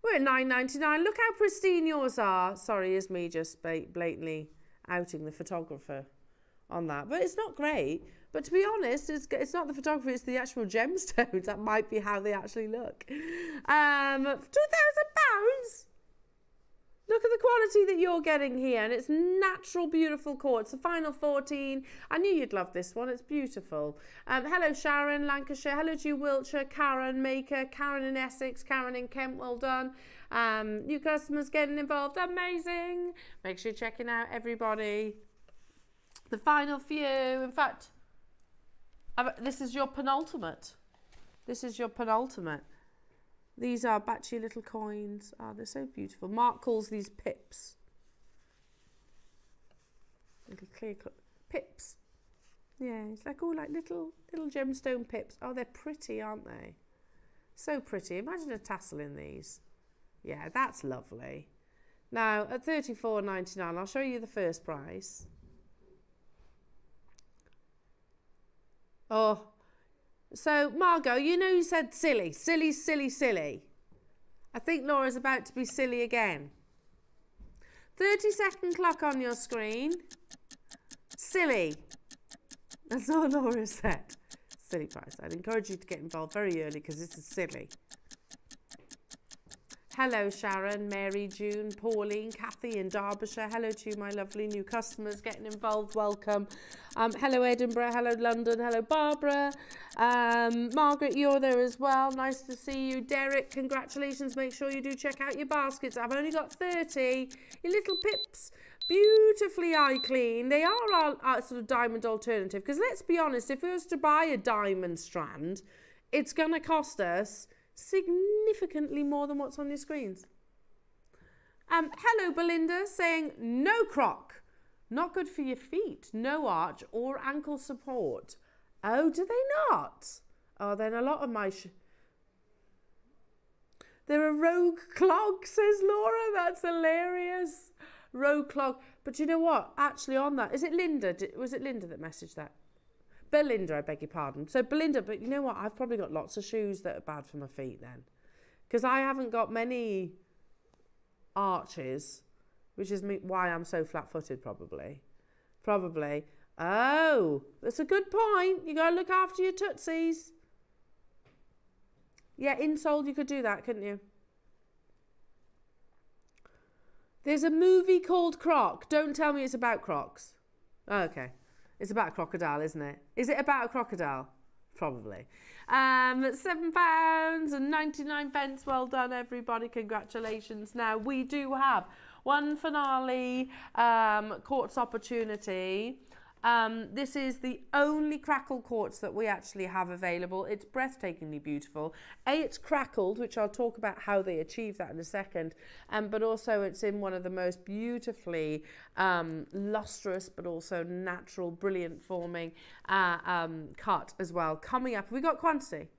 We're at $9.99. Look how pristine yours are. Sorry, is me just blatantly outing the photographer on that. But it's not great. But to be honest, it's not the photography, it's the actual gemstones. That might be how they actually look. £2,000? Look at the quality that you're getting here, and it's natural, beautiful quartz. The final 14. I knew you'd love this one. It's beautiful. Hello, Sharon, Lancashire. Hello to you, Wiltshire. Karen, Maker. Karen in Essex. Karen in Kent. Well done. New customers getting involved. Amazing. Make sure you're checking out everybody. The final few. In fact, this is your penultimate. This is your penultimate. These are batchy little coins. Oh, they're so beautiful. Mark calls these pips. Little clear pips. Yeah, it's like all like little gemstone pips. Oh, they're pretty, aren't they? So pretty. Imagine a tassel in these. Yeah, that's lovely. Now, at $34.99, I'll show you the first price. Oh. So, Margot, you know you said silly. I think Laura's about to be silly again. 30-second clock on your screen. Silly. That's all Laura said. Silly price. I'd encourage you to get involved very early because this is silly. Hello, Sharon, Mary, June, Pauline, Kathy in Derbyshire. Hello to you, my lovely new customers getting involved. Welcome. Hello, Edinburgh. Hello, London. Hello, Barbara. Margaret, you're there as well. Nice to see you. Derek, congratulations. Make sure you do check out your baskets. I've only got 30. Your little pips. Beautifully eye clean. They are our sort of diamond alternative. Because let's be honest, if we was to buy a diamond strand, it's going to cost us significantly more than what's on your screens. Hello, Belinda, saying no croc. Not good for your feet. No arch or ankle support. Oh, do they not? Oh, then a lot of my... They're a rogue clog, says Laura. That's hilarious. Rogue clog. But you know what? Actually on that, is it Linda? Was it Linda that messaged that? Belinda, I beg your pardon. So Belinda, but you know what? I've probably got lots of shoes that are bad for my feet then. Because I haven't got many arches, which is why I'm so flat-footed probably. Probably. Oh, that's a good point. You got to look after your tootsies. Yeah, insole, you could do that, couldn't you? There's a movie called Croc. Don't tell me it's about crocs. Oh, okay. It's about a crocodile, isn't it? Is it about a crocodile? Probably. £7.99. Well done, everybody. Congratulations. Now, we do have one finale quartz opportunity. This is the only crackle quartz that we actually have available. It's breathtakingly beautiful. It's crackled, which I'll talk about how they achieve that in a second, but also it's in one of the most beautifully lustrous but also natural, brilliant forming cut as well. Coming up, have we got quantity?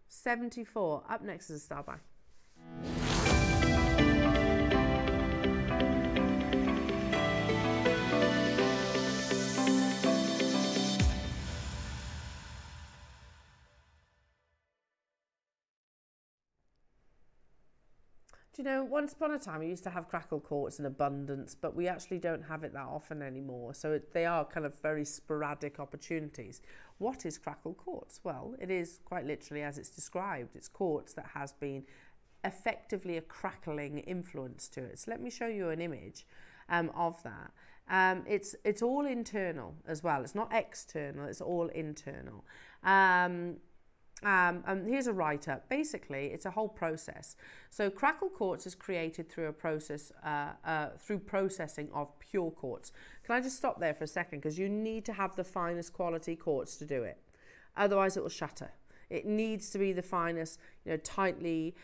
74. Up next is a star buy. Do you know, once upon a time we used to have crackle quartz in abundance, but we actually don't have it that often anymore. So they are kind of very sporadic opportunities. What is crackle quartz? Well, it is quite literally as it's described. It's quartz that has been effectively a crackling influence to it. So let me show you an image of that. It's all internal as well. It's not external, it's all internal. Here's a write-up. Basically, it's a whole process. So crackle quartz is created through a process, through processing of pure quartz. Can I just stop there for a second? Because you need to have the finest quality quartz to do it. Otherwise, it will shatter. It needs to be the finest, you know, tightly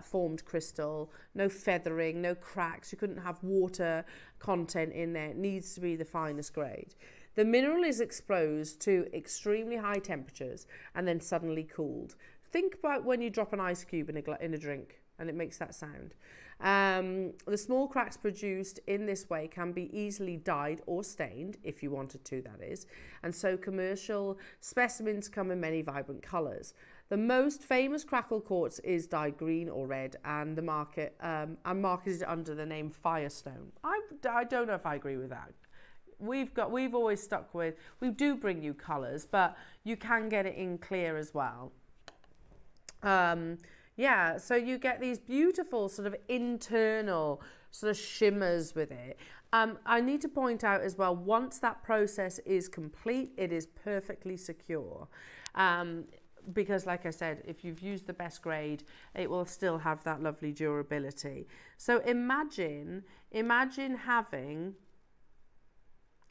formed crystal, no feathering, no cracks. You couldn't have water content in there. It needs to be the finest grade. The mineral is exposed to extremely high temperatures and then suddenly cooled. Think about when you drop an ice cube in a drink and it makes that sound. The small cracks produced in this way can be easily dyed or stained, if you wanted to, that is, and so commercial specimens come in many vibrant colours. The most famous crackle quartz is dyed green or red, and marketed under the name Firestone. I don't know if I agree with that. We've always stuck with, we do bring you colours, but you can get it in clear as well. Yeah, so you get these beautiful sort of internal sort of shimmers with it. I need to point out as well, once that process is complete, it is perfectly secure. Because like I said, if you've used the best grade, it will still have that lovely durability. So imagine having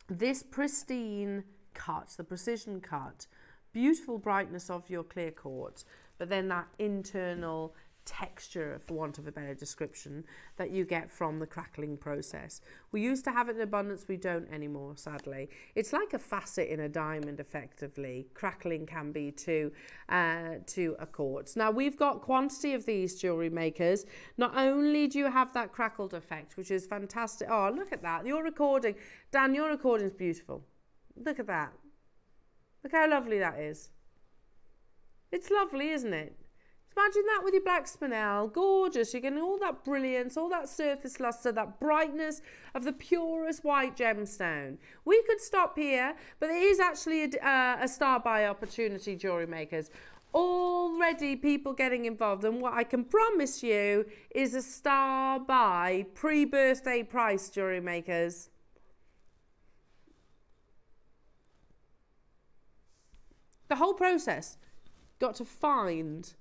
this pristine cut, the precision cut, beautiful brightness of your clear quartz, but then that internal texture, for want of a better description, that you get from the crackling process. We used to have it in abundance, we don't anymore, sadly. It's like a facet in a diamond, effectively. Crackling can be to a quartz. Now, we've got quantity of these jewellery makers. Not only do you have that crackled effect, which is fantastic. Oh, look at that. Your recording, Dan, your recording is beautiful. Look at that. Look how lovely that is. It's lovely, isn't it? Imagine that with your black spinel, gorgeous. You're getting all that brilliance, all that surface luster, that brightness of the purest white gemstone. We could stop here, but there is actually a star buy opportunity, jewellery makers. Already people getting involved, and what I can promise you is a star buy pre-birthday price, jewellery makers. The whole process, got to find,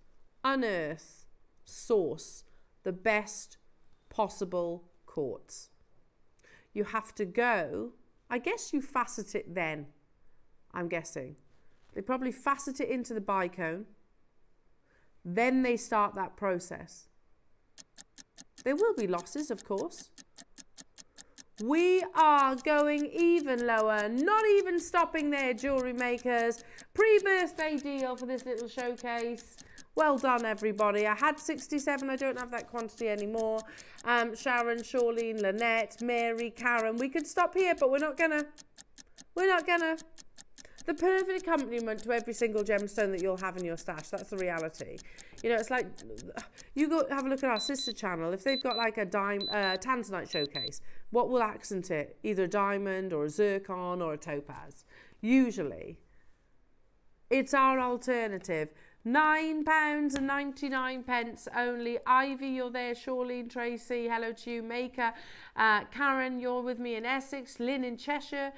unearth, source the best possible quartz. You have to go, I guess you facet it then, I'm guessing. They probably facet it into the bicone, then they start that process. There will be losses, of course. We are going even lower, not even stopping there, jewellery makers. Pre-birthday deal for this little showcase. Well done, everybody. I had 67, I don't have that quantity anymore. Sharon, Charlene, Lynette, Mary, Karen. We could stop here, but we're not gonna. The perfect accompaniment to every single gemstone that you'll have in your stash. That's the reality. You know, it's like, you go have a look at our sister channel. If they've got like a tanzanite showcase, what will accent it? Either a diamond or a zircon or a topaz. Usually, it's our alternative. £9.99 only. Ivy, you're there. Charlene, Tracy, hello to you. Maker, Karen, you're with me in Essex. Lynn in Cheshire.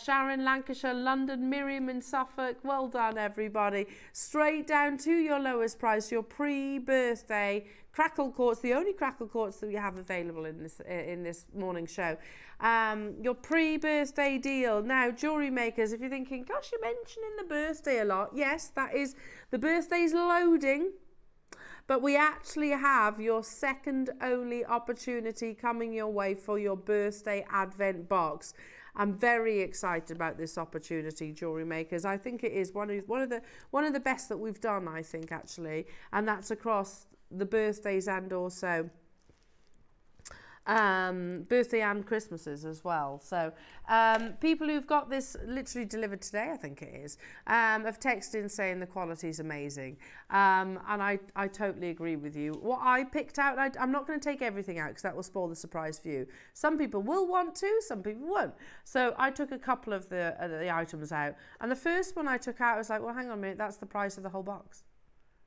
Sharon, Lancashire, London, Miriam in Suffolk. Well done, everybody. Straight down to your lowest price, your pre-birthday crackle quartz, the only crackle quartz that we have available in this morning show. Your pre-birthday deal. Now, jewellery makers, if you're thinking, gosh, you're mentioning the birthday a lot. Yes, that is, the birthday's loading. But we actually have your second only opportunity coming your way for your birthday advent box. I'm very excited about this opportunity, jewellery makers. I think it is one of the best that we've done, I think, actually, and that's across the birthdays and also birthday and Christmases as well. So people who've got this literally delivered today, I think it is, have texted in saying the quality's amazing, and I totally agree with you. What I picked out, I'm not going to take everything out because that will spoil the surprise for you. Some people will want to, some people won't. So I took a couple of the items out, and the first one I took out, I was like, well, hang on a minute, that's the price of the whole box.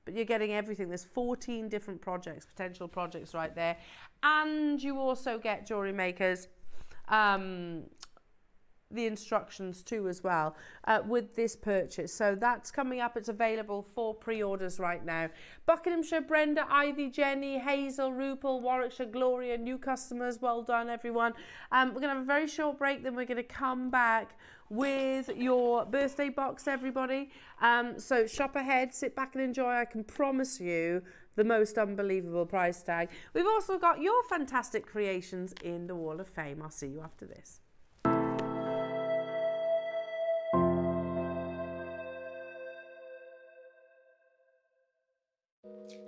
But you're getting everything. There's 14 different projects, potential projects right there. And you also get, jewellery makers, the instructions too as well with this purchase. So that's coming up. It's available for pre-orders right now. Buckinghamshire, Brenda, Ivy, Jenny, Hazel, Rupel, Warwickshire, Gloria, new customers. Well done, everyone. We're going to have a very short break. Then we're going to come back with your birthday box, everybody. So shop ahead, sit back and enjoy. I can promise you the most unbelievable price tag. We've also got your fantastic creations in the Wall of Fame. I'll see you after this.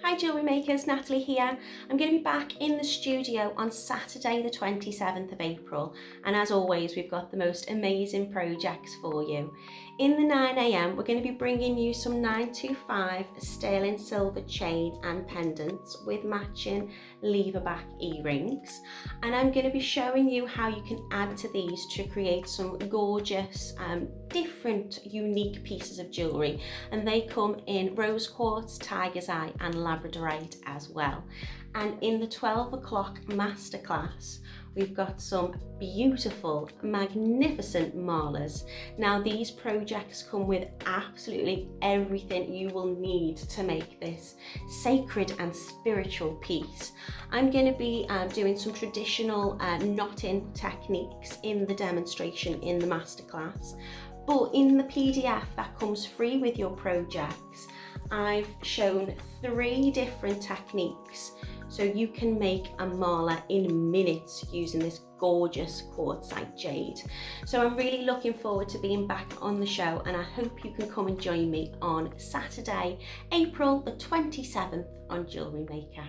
Hi jewellery makers, Natalie here. I'm going to be back in the studio on Saturday the 27th of April, and as always we've got the most amazing projects for you. In the 9 AM we're going to be bringing you some 925 sterling silver chain and pendants with matching lever back earrings, and I'm going to be showing you how you can add to these to create some gorgeous different unique pieces of jewellery, and they come in rose quartz, tiger's eye and labradorite as well. And in the 12 o'clock masterclass we've got some beautiful, magnificent malas. Now these projects come with absolutely everything you will need to make this sacred and spiritual piece. I'm going to be doing some traditional knotting techniques in the demonstration in the masterclass, but in the PDF that comes free with your projects, I've shown 3 different techniques so you can make a mala in minutes using this gorgeous quartzite jade. So I'm really looking forward to being back on the show, and I hope you can come and join me on Saturday, April the 27th on Jewellery Maker.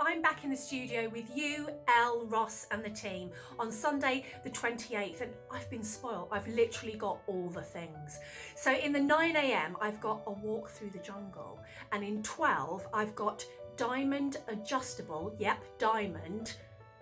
I'm back in the studio with you, Elle, Ross and the team on Sunday the 28th, and I've been spoiled. I've literally got all the things. So in the 9 AM I've got a walk through the jungle, and in 12 I've got diamond adjustable, yep, diamond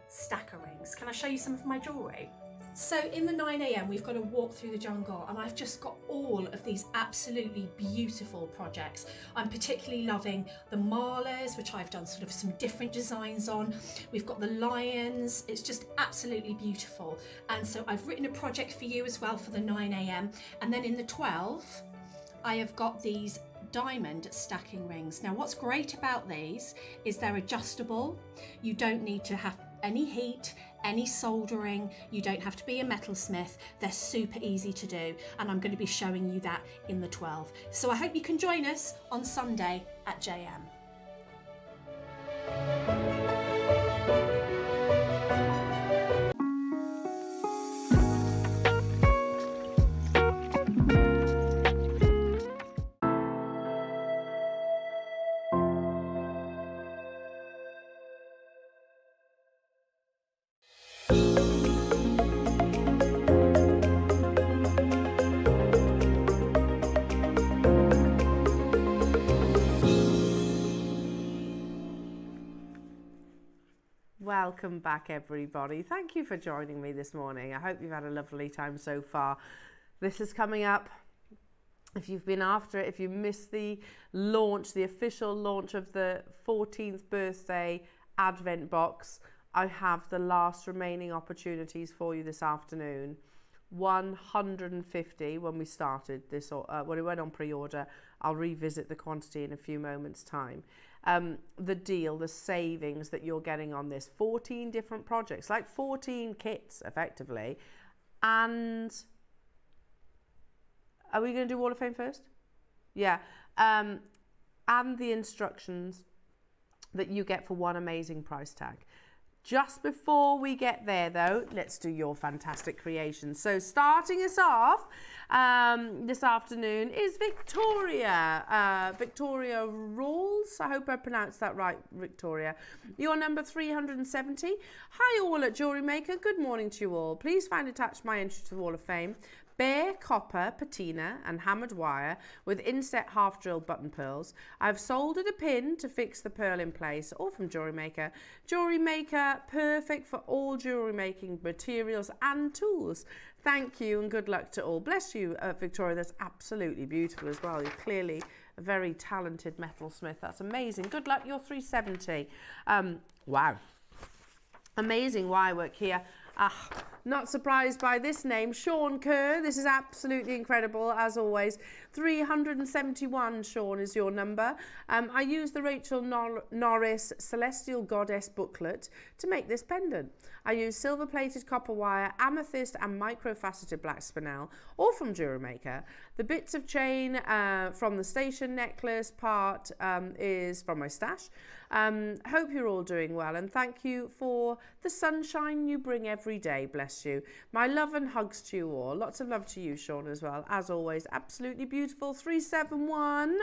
stacker rings. Can I show you some of my jewellery? So in the 9 AM we've got a walk through the jungle, and I've just got all of these absolutely beautiful projects. I'm particularly loving the malas, which I've done sort of some different designs on. We've got the lions. It's just absolutely beautiful. And so I've written a project for you as well for the 9 AM. And then in the 12 I have got these diamond stacking rings. Now what's great about these is they're adjustable. You don't need to have any heat, any soldering, you don't have to be a metalsmith. They're super easy to do, and I'm going to be showing you that in the 12. So I hope you can join us on Sunday at JM. welcome back everybody. Thank you for joining me this morning. I hope you've had a lovely time so far. This is coming up. If you've been after it, if you missed the launch, the official launch of the 14th birthday Advent box, I have the last remaining opportunities for you this afternoon. 150 when we started this, when it went on pre-order. I'll revisit the quantity in a few moments' time. The deal, the savings that you're getting on this, 14 different projects, like 14 kits effectively. And are we going to do Wall of Fame first? Yeah. And the instructions that you get for one amazing price tag. Just before we get there though, let's do your fantastic creation. So starting us off this afternoon is Victoria. Victoria Rawls. I hope I pronounced that right, Victoria. Your number 370. Hi all at JewelleryMaker. Good morning to you all. Please find attached my entry to the Wall of Fame. Bare copper patina and hammered wire with inset half drilled button pearls. I've soldered a pin to fix the pearl in place, all from JewelleryMaker. JewelleryMaker, perfect for all jewellery making materials and tools. Thank you and good luck to all. Bless you, Victoria. That's absolutely beautiful as well. You're clearly a very talented metalsmith. That's amazing. Good luck. You're 370. Wow. Amazing wire work here. Not surprised by this name, Sean Kerr. This is absolutely incredible, as always. 371, Sean, is your number. I used the Rachel Norris Celestial Goddess booklet to make this pendant. I used silver-plated copper wire, amethyst and micro-faceted black spinel, all from JewelleryMaker. The bits of chain from the station necklace part is from my stash. Hope you're all doing well and thank you for the sunshine you bring every day. Bless you. My love and hugs to you all. Lots of love to you, Sean, as well. As always, absolutely beautiful. 371.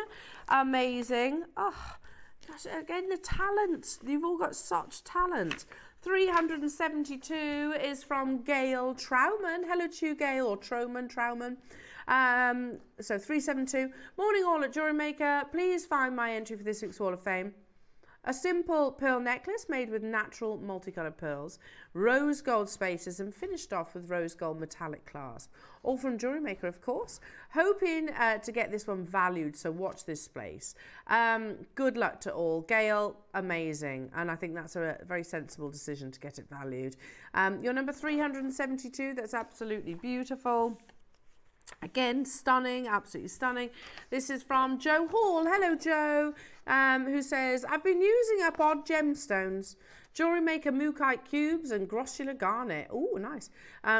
Amazing. Oh, gosh, again, the talent. You've all got such talent. 372 is from Gail Trauman. Hello to you, Gail, or Trauman. So 372. Morning all at JewelleryMaker. Please find my entry for this week's Wall of Fame. A simple pearl necklace made with natural multicolored pearls, rose gold spaces and finished off with rose gold metallic clasp. All from JewelleryMaker, of course. Hoping to get this one valued, so watch this space. Good luck to all. Gail, amazing. And I think that's a very sensible decision to get it valued. Your number 372, that's absolutely beautiful. Again, stunning, absolutely stunning. This is from Joe Hall. Hello, Joe, who says, I've been using up odd gemstones, JewelleryMaker Mookaite cubes and grossular garnet. Oh, nice.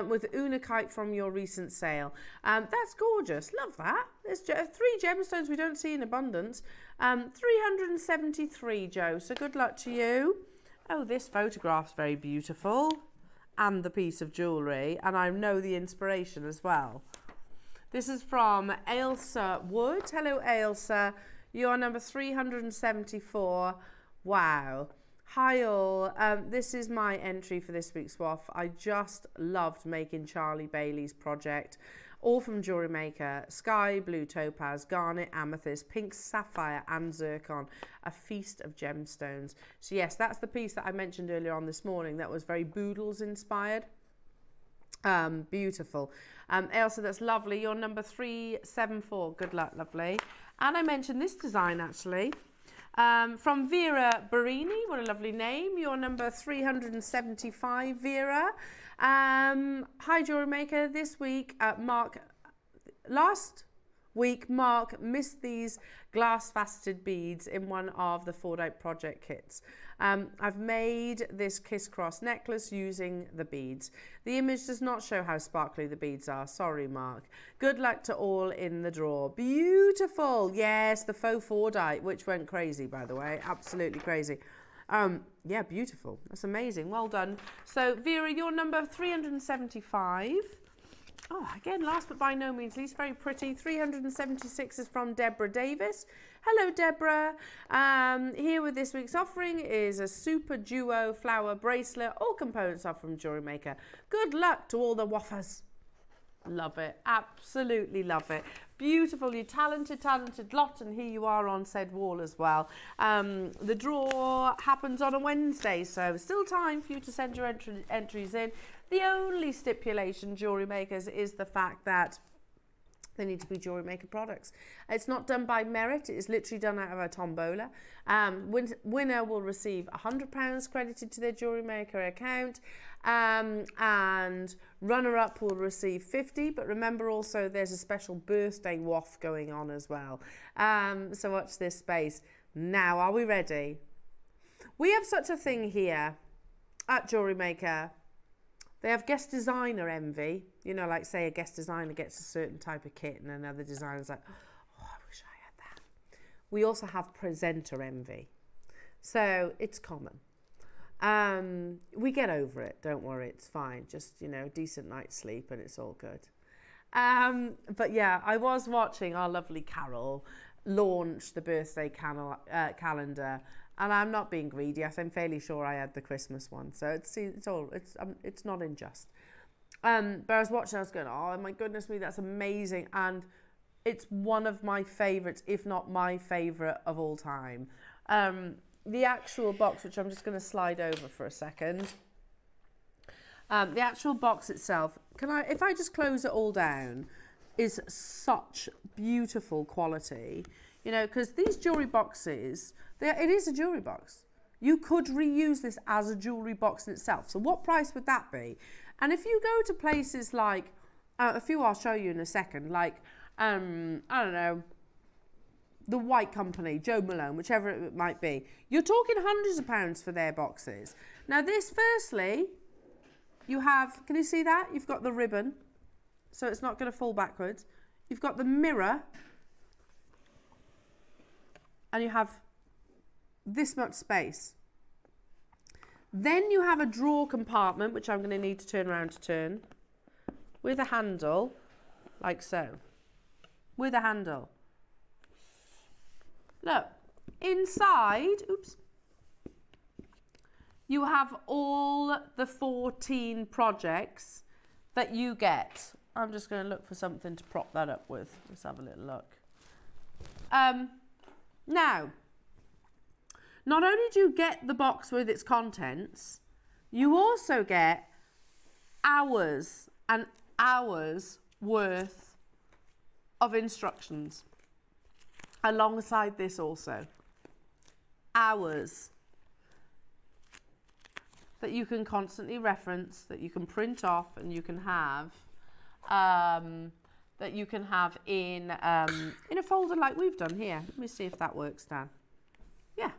With unakite from your recent sale. That's gorgeous. Love that. There's 3 gemstones we don't see in abundance. 373, Joe. So good luck to you. Oh, this photograph's very beautiful. And the piece of jewellery. And I know the inspiration as well. This is from Ailsa Wood. Hello, Ailsa. You're number 374. Wow. Hi, all. This is my entry for this week's SWAF. I just loved making Charlie Bailey's project. All from JewelleryMaker. Sky, blue topaz, garnet, amethyst, pink sapphire and zircon. A feast of gemstones. So yes, that's the piece that I mentioned earlier on this morning that was very Boodles inspired. Beautiful. Ailsa, that's lovely. You're number 374. Good luck, lovely. And I mentioned this design actually from Vera Barini. What a lovely name. You're number 375, Vera. Hi, JewelleryMaker. This week, last week, Mark missed these glass faceted beads in one of the 4-Date project kits. I've made this kiss cross necklace using the beads. The image does not show how sparkly the beads are. Sorry, Mark. Good luck to all in the draw. Beautiful. Yes, the faux 4-Date, which went crazy, by the way. Absolutely crazy. Yeah, beautiful. That's amazing. Well done. So, Vera, you're number 375. Oh, again, last but by no means least, very pretty. 376 is from Deborah Davis. Hello, Deborah. Here with this week's offering is a super duo flower bracelet. All components are from JewelleryMaker. Good luck to all the waffers. Love it. Absolutely love it. Beautiful. You talented lot, and here you are on said wall as well. The draw happens on a Wednesday, so still time for you to send your entries in. The only stipulation, jewellery makers, is the fact that they need to be Jewellery Maker products. It's not done by merit. It is literally done out of a tombola. Winner will receive £100 credited to their Jewellery Maker account, and runner-up will receive 50. But remember also there's a special birthday waft going on as well. So watch this space. Now, are we ready? We have such a thing here at Jewellery Maker. They have guest designer envy. You know, like say a guest designer gets a certain type of kit and another designer's like, oh, I wish I had that. We also have presenter envy. So it's common. We get over it, don't worry, it's fine. Just, you know, decent night's sleep and it's all good. But yeah, I was watching our lovely Carol launch the birthday calendar. And I'm not being greedy. I'm fairly sure I had the Christmas one, so it's not unjust. But I was watching, I was going, oh my goodness me, that's amazing, and it's one of my favourites, if not my favourite of all time. The actual box, which I'm just going to slide over for a second. The actual box itself, if I just close it all down, is such beautiful quality. You know, because these jewellery boxes, it is a jewellery box. You could reuse this as a jewellery box in itself. So what price would that be? And if you go to places like, a few I'll show you in a second, like, I don't know, the White Company, Joe Malone, whichever it might be, you're talking hundreds of pounds for their boxes. Now this, firstly, you have, can you see that? You've got the ribbon, so it's not going to fall backwards. You've got the mirror, and you have this much space. Then you have a drawer compartment, which I'm going to need to turn around to turn, with a handle, like so, with a handle. Look, inside, oops, you have all the 14 projects that you get. I'm just going to look for something to prop that up with. Let's have a little look. Now, not only do you get the box with its contents, you also get hours and hours worth of instructions alongside this also. Hours that you can constantly reference, that you can print off, and you can have in a folder like we've done here. Let me see if that works, Dan. Yeah.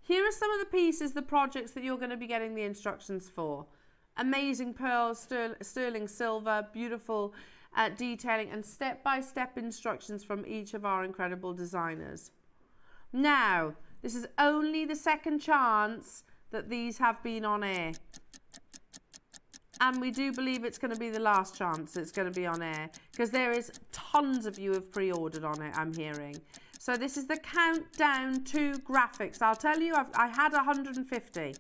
Here are some of the pieces, the projects that you're going to be getting the instructions for. Amazing pearls, sterling silver, beautiful detailing, and step-by-step instructions from each of our incredible designers. Now, this is only the second chance that these have been on air. And we do believe it's going to be the last chance it's going to be on air, because there is tons of you have pre-ordered on it, I'm hearing. So this is the countdown to graphics. I'll tell you, I had 150.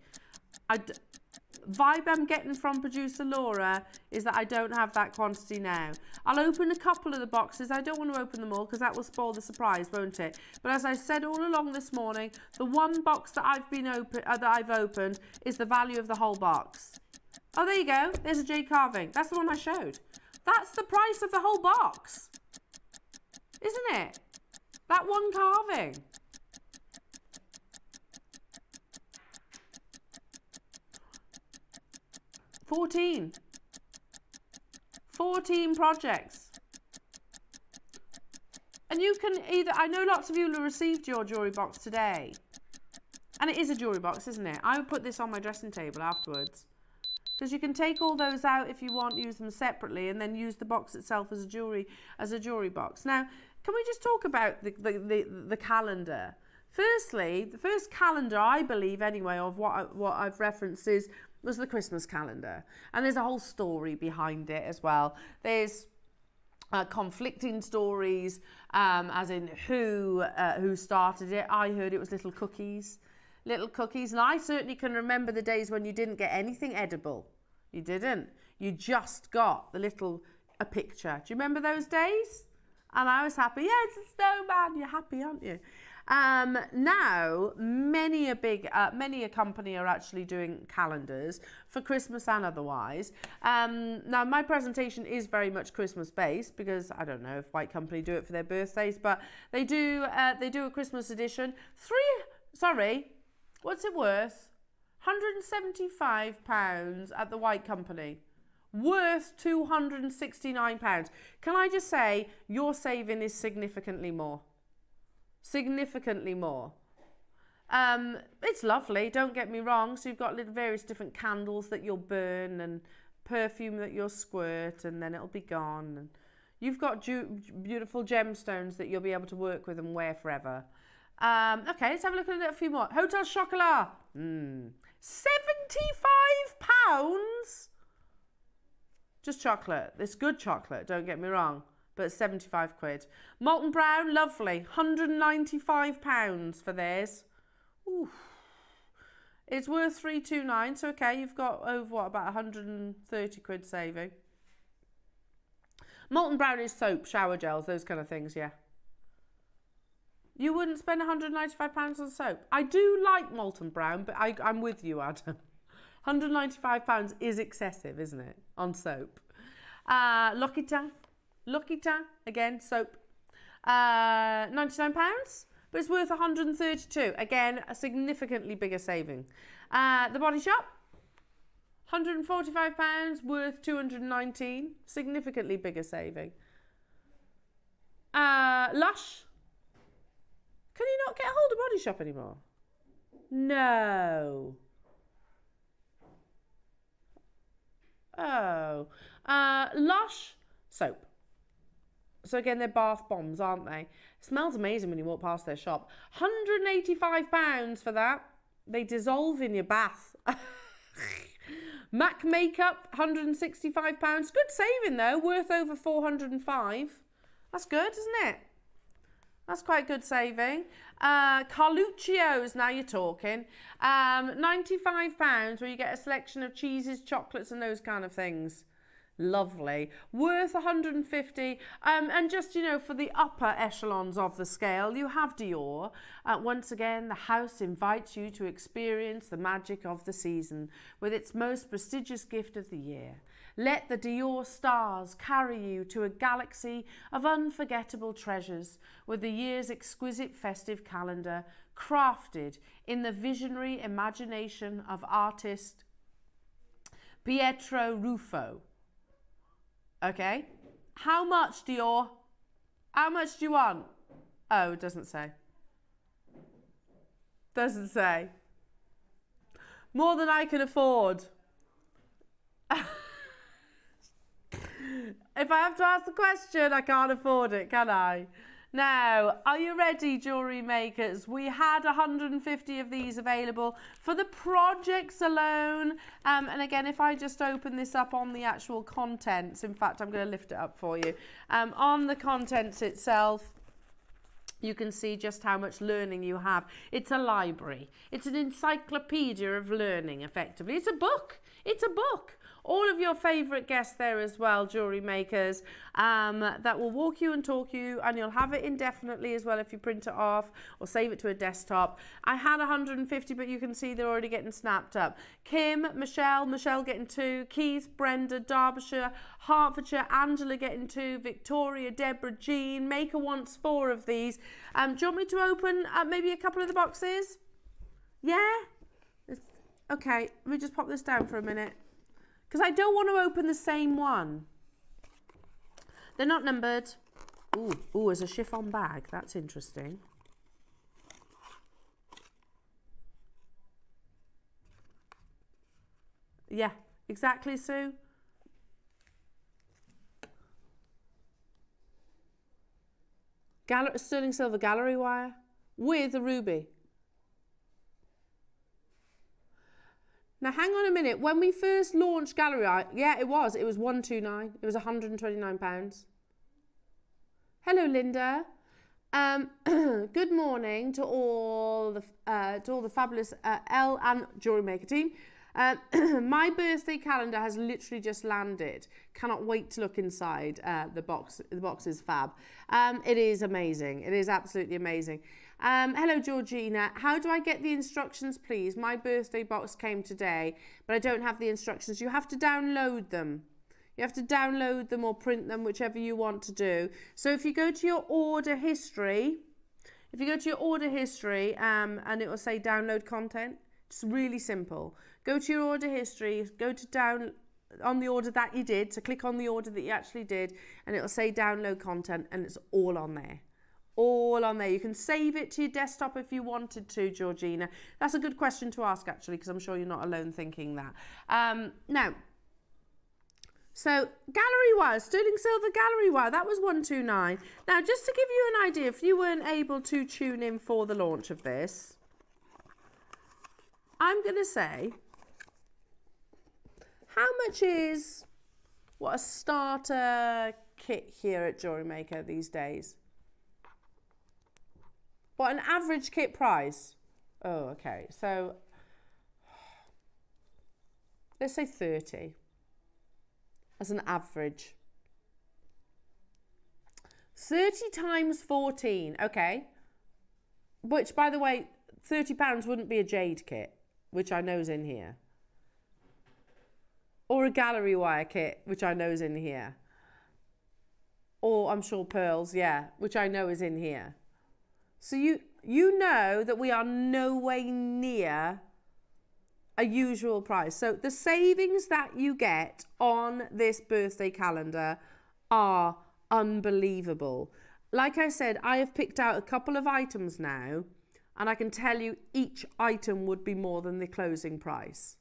Vibe I'm getting from producer Laura is that I don't have that quantity now. I'll open a couple of the boxes. I don't want to open them all because that will spoil the surprise, won't it? But as I said all along this morning, the one box that I've opened is the value of the whole box. Oh, there you go. There's a jade carving. That's the one I showed. That's the price of the whole box, isn't it? That one carving. $14 projects. And you can either, I know lots of you have received your jewellery box today. And it is a jewellery box, isn't it? I would put this on my dressing table afterwards. Because you can take all those out if you want, use them separately, and then use the box itself as a jewellery box. Now, can we just talk about the calendar? Firstly, the first calendar, I believe anyway, of what I've referenced was the Christmas calendar. And there's a whole story behind it as well. There's conflicting stories, as in who started it. I heard it was little cookies, and I certainly can remember the days when you didn't get anything edible. You didn't. you just got the little, a picture. Do you remember those days? And I was happy. Yeah, it's a snowman. You're happy, aren't you? Now, many a company are actually doing calendars for Christmas and otherwise. Now, my presentation is very much Christmas based because I don't know if White Company do it for their birthdays, but they do a Christmas edition. What's it worth? £175 at the White Company. Worth £269. Can I just say your saving is significantly more? Significantly more. It's lovely, don't get me wrong. So you've got little various different candles that you'll burn and perfume that you'll squirt and then it'll be gone. And you've got beautiful gemstones that you'll be able to work with and wear forever. Okay, let's have a look at a few more. Hotel Chocolat. £75? Just chocolate. It's good chocolate, don't get me wrong. But it's 75 quid. Molten Brown, lovely. £195 for theirs. Ooh. It's worth £329, so okay, you've got over, what, about 130 quid saving. Molten Brown is soap, shower gels, those kind of things, yeah. You wouldn't spend £195 on soap. I do like Molten Brown, but I'm with you, Adam. £195 is excessive, isn't it, on soap? L'Occitane, again, soap. £99, but it's worth £132. Again, a significantly bigger saving. The Body Shop, £145, worth £219. Significantly bigger saving. Lush. Can you not get hold of Body Shop anymore? No. Oh. Lush soap. So again, they're bath bombs, aren't they? It smells amazing when you walk past their shop. £185 for that. They dissolve in your bath. MAC Makeup, £165. Good saving though, worth over £405. That's good, isn't it? That's quite good saving. Carluccio's, now you're talking. £95, where you get a selection of cheeses, chocolates and those kind of things. Lovely. Worth £150. And just, you know, for the upper echelons of the scale, you have Dior. Once again, the house invites you to experience the magic of the season with its most prestigious gift of the year. Let the Dior stars carry you to a galaxy of unforgettable treasures with the year's exquisite festive calendar, crafted in the visionary imagination of artist Pietro Ruffo. Okay, how much, Dior? How much do you want? Oh, it doesn't say. Doesn't say. More than I can afford. If I have to ask the question, I can't afford it, can I? Now, are you ready, jewellery makers? We had 150 of these available for the projects alone. And again, if I just open this up on the actual contents, in fact, I'm going to lift it up for you. On the contents itself, you can see just how much learning you have. It's a library. It's an encyclopedia of learning, effectively. It's a book. It's a book. All of your favourite guests there as well, jewellery makers, that will walk you and talk you, and you'll have it indefinitely as well if you print it off or save it to a desktop. I had 150, but you can see they're already getting snapped up. Kim, Michelle getting 2, Keith, Brenda, Derbyshire, Hertfordshire, Angela getting 2, Victoria, Deborah, Jean. Maker wants 4 of these. Do you want me to open maybe a couple of the boxes? Yeah? Okay, let me just pop this down for a minute, because I don't want to open the same one. They're not numbered. Ooh, as a chiffon bag. That's interesting. Yeah, exactly, Sue. Sterling silver gallery wire with a ruby. Now, hang on a minute. When we first launched Gallery, yeah, it was 129. It was £129. Hello, Linda. Good morning to all the fabulous Elle and JewelleryMaker team. My birthday calendar has literally just landed. Cannot wait to look inside the box. The box is fab. It is amazing. It is absolutely amazing. Hello, Georgina. How do I get the instructions, please? My birthday box came today, but I don't have the instructions. You have to download them. You have to download them or print them, whichever you want to do. So if you go to your order history, and it will say download content, it's really simple. Go to your order history, go to down on the order that you did, so click on the order that you actually did, and it will say download content, and it's all on there. All on there. You can save it to your desktop if you wanted to, Georgina. That's a good question to ask, actually, because I'm sure you're not alone thinking that. Now, so gallery wire, sterling silver gallery wire, that was 129. Now, just to give you an idea, if you weren't able to tune in for the launch of this, I'm going to say, how much is a starter kit here at JewelleryMaker these days? What, an average kit price? Oh, okay. So let's say 30 as an average. 30 times 14, okay. Which, by the way, £30 wouldn't be a jade kit, which I know is in here. Or a gallery wire kit, which I know is in here. Or I'm sure pearls, yeah, which I know is in here. So you know that we are no way near a usual price. So the savings that you get on this birthday calendar are unbelievable. Like I said, I have picked out a couple of items now, and I can tell you each item would be more than the closing price.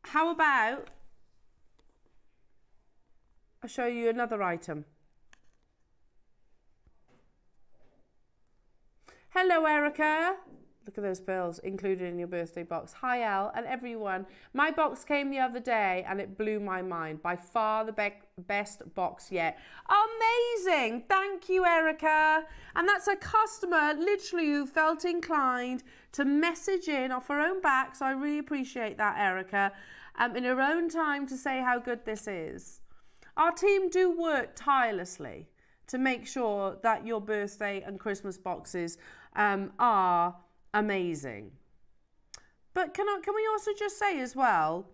How about I'll show you another item. Hello, Erica. Look at those pearls included in your birthday box. Hi, Elle, and everyone. My box came the other day and it blew my mind. By far the best box yet. Amazing. Thank you, Erica. And that's a customer literally who felt inclined to message in off her own back. So I really appreciate that, Erica. In her own time to say how good this is. Our team do work tirelessly to make sure that your birthday and Christmas boxes are amazing. But can we also just say as well,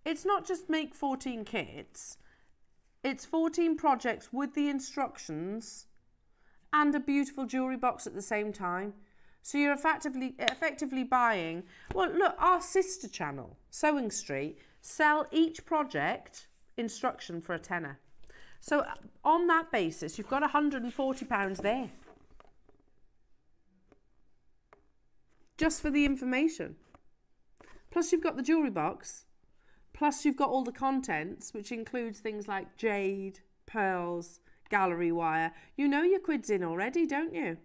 it's not just make 14 kits, it's 14 projects with the instructions and a beautiful jewellery box at the same time. So you're effectively buying, well, look, our sister channel, Sewing Street, sell each project instruction for a tenner. So on that basis, you've got £140 there. Just for the information. Plus you've got the jewellery box. Plus you've got all the contents, which includes things like jade, pearls, gallery wire. You know your quid's in already, don't you?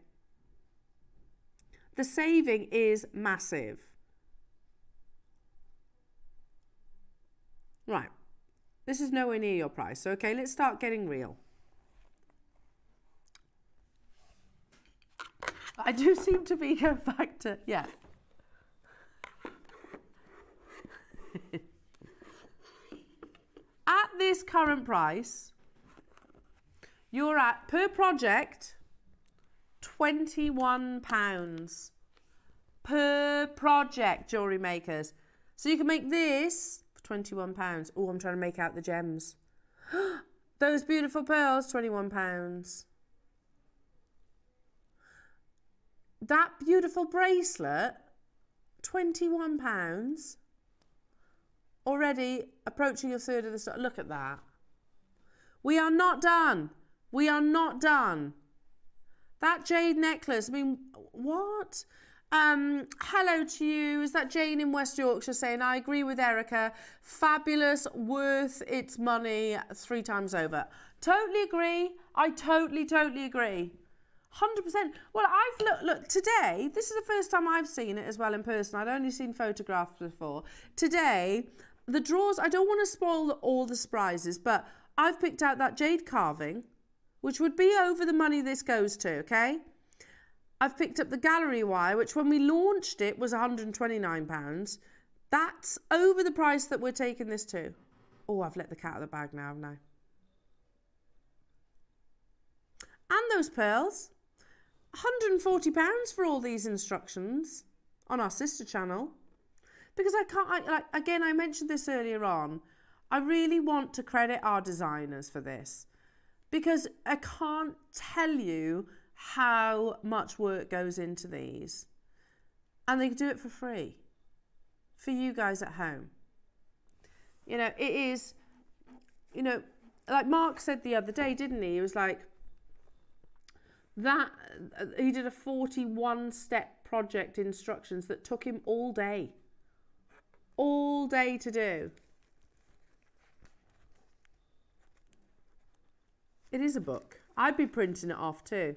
The saving is massive. Right. This is nowhere near your price. So, okay, let's start getting real. I do seem to be going back to, yeah. At this current price, you're at, per project, £21 per project, jewellery makers. So you can make this for £21. Oh, I'm trying to make out the gems. Those beautiful pearls, £21. That beautiful bracelet, £21. Already approaching a third of the stock. Look at that. We are not done. We are not done. That jade necklace, I mean, what? Hello to you. Is that Jane in West Yorkshire saying, I agree with Erica. Fabulous, worth its money 3 times over. Totally agree. I totally agree. 100%. Well, look, today, this is the first time I've seen it as well in person. I'd only seen photographs before. Today, the drawers, I don't want to spoil all the surprises, but I've picked out that jade carving, which would be over the money this goes to, okay? I've picked up the gallery wire, which when we launched it was £129. That's over the price that we're taking this to. Oh, I've let the cat out of the bag now, haven't I? And those pearls, £140 for all these instructions on our sister channel. Because again, I mentioned this earlier on, I really want to credit our designers for this. Because I can't tell you how much work goes into these. And they do it for free. For you guys at home. You know, it is, you know, like Mark said the other day, didn't he? He was like, he did a 41-step project instructions that took him all day to do. It is a book. I'd be printing it off too.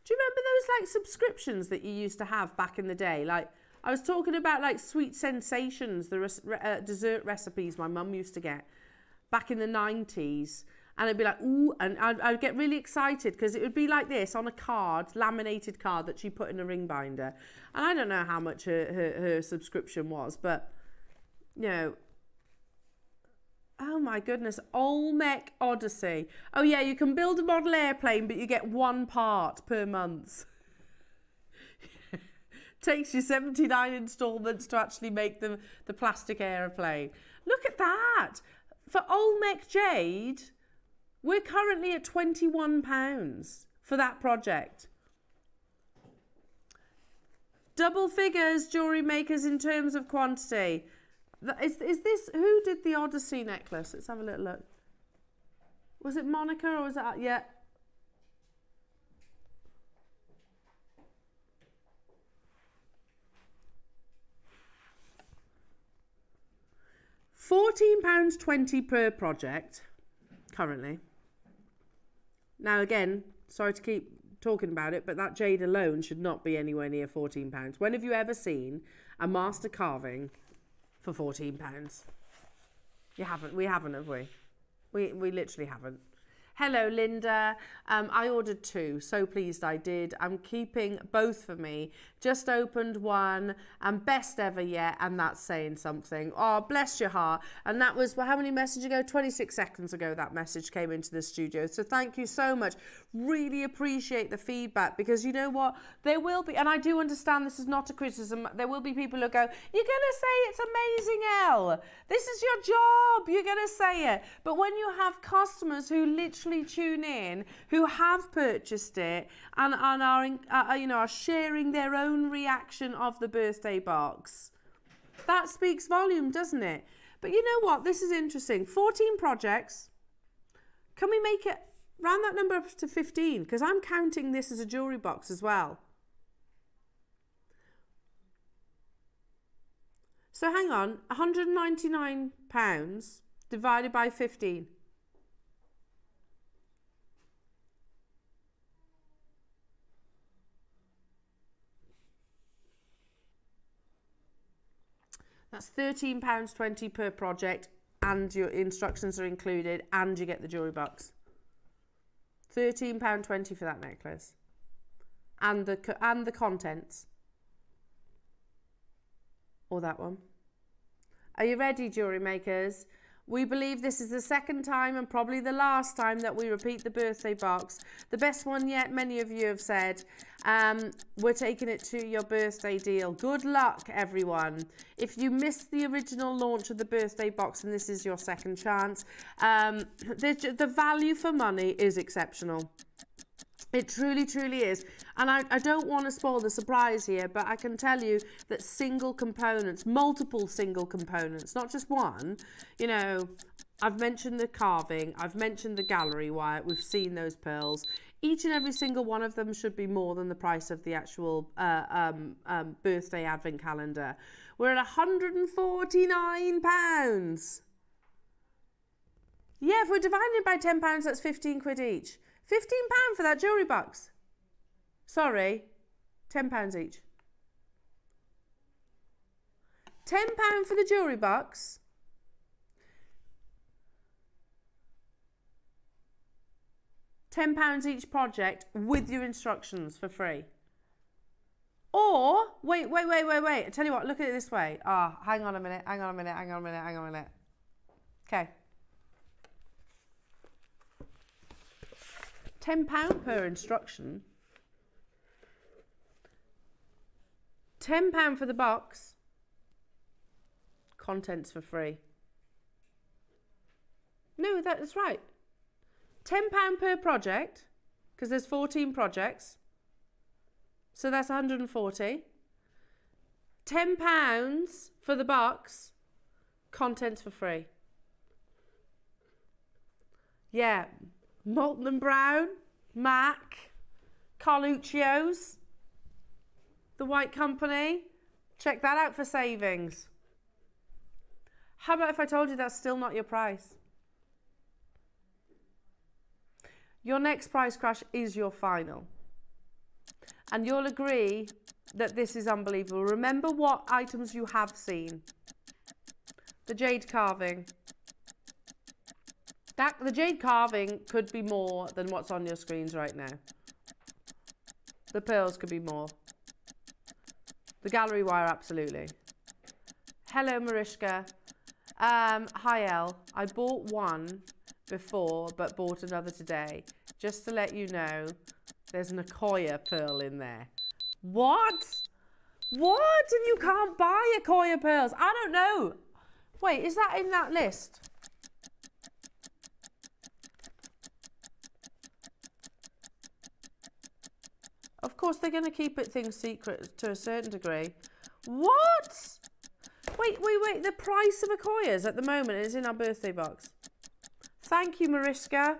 Do you remember those like subscriptions that you used to have back in the day? Like I was talking about like Sweet Sensations, the dessert recipes my mum used to get back in the 90s. And it'd be like, ooh, and I'd get really excited because it would be like this on a card, laminated card that she put in a ring binder. And I don't know how much her subscription was, but, you know, oh my goodness, Olmec Odyssey. Oh yeah, you can build a model airplane, but you get one part per month. Takes you 79 installments to actually make the plastic airplane. Look at that. For Olmec Jade, we're currently at £21 for that project. Double figures, jewellery makers, in terms of quantity. Is this, who did the Odyssey necklace? Let's have a little look. Was it Monica or was it, yeah. £14.20 per project currently. Now again, sorry to keep talking about it, but that jade alone should not be anywhere near £14. When have you ever seen a master carving for £14? You haven't. We haven't, have we? We literally haven't. Hello, Linda. I ordered 2. So pleased I did. I'm keeping both for me. Just opened one and best ever yet. And that's saying something. Oh, bless your heart. And that was, well, how many messages ago? 26 seconds ago that message came into the studio. So thank you so much. Really appreciate the feedback because you know what? There will be, and I do understand this is not a criticism. There will be people who go, you're going to say it's amazing, Elle. This is your job. You're going to say it. But when you have customers who literally tune in, who have purchased it and are you know, are sharing their own reaction of the birthday box, that speaks volume, doesn't it? But you know what, this is interesting. 14 projects. Can we make it round that number up to 15? Because I'm counting this as a jewelry box as well. So hang on, £199 divided by 15. That's £13.20 per project, and your instructions are included, and you get the jewellery box. £13.20 for that necklace, and the contents, or that one. Are you ready, jewellery makers? We believe this is the second time and probably the last time that we repeat the birthday box. The best one yet, many of you have said. We're taking it to your birthday deal. Good luck, everyone. If you missed the original launch of the birthday box and this is your second chance, the value for money is exceptional. It truly, truly is. And I don't want to spoil the surprise here, but I can tell you that single components, multiple single components, not just one, you know, I've mentioned the carving, I've mentioned the gallery wire, we've seen those pearls. Each and every single one of them should be more than the price of the actual birthday advent calendar. We're at £149. Yeah, if we're dividing it by £10, that's 15 quid each. £15 for that jewellery box. Sorry, £10 each. £10 for the jewellery box. £10 each project with your instructions for free. Or, wait. I tell you what, look at it this way. Hang on a minute. Okay. £10 per instruction. £10 for the box. Contents for free. No, that's right. £10 per project, because there's 14 projects. So that's 140. £10 for the box. Contents for free. Yeah. Molten and Brown, MAC, Carluccio's, The White Company. Check that out for savings. How about if I told you that's still not your price? Your next price crash is your final. And you'll agree that this is unbelievable. Remember what items you have seen. The jade carving. The jade carving could be more than what's on your screens right now. The pearls could be more. The gallery wire, absolutely. Hello, Mariska. Hi, Elle. I bought one before, but bought another today. Just to let you know, there's an Akoya pearl in there. What? What? And you can't buy Akoya pearls? I don't know. Wait, is that in that list? Of course, they're going to keep things secret to a certain degree. What? Wait. The price of Akoya's at the moment is in our birthday box. Thank you, Mariska.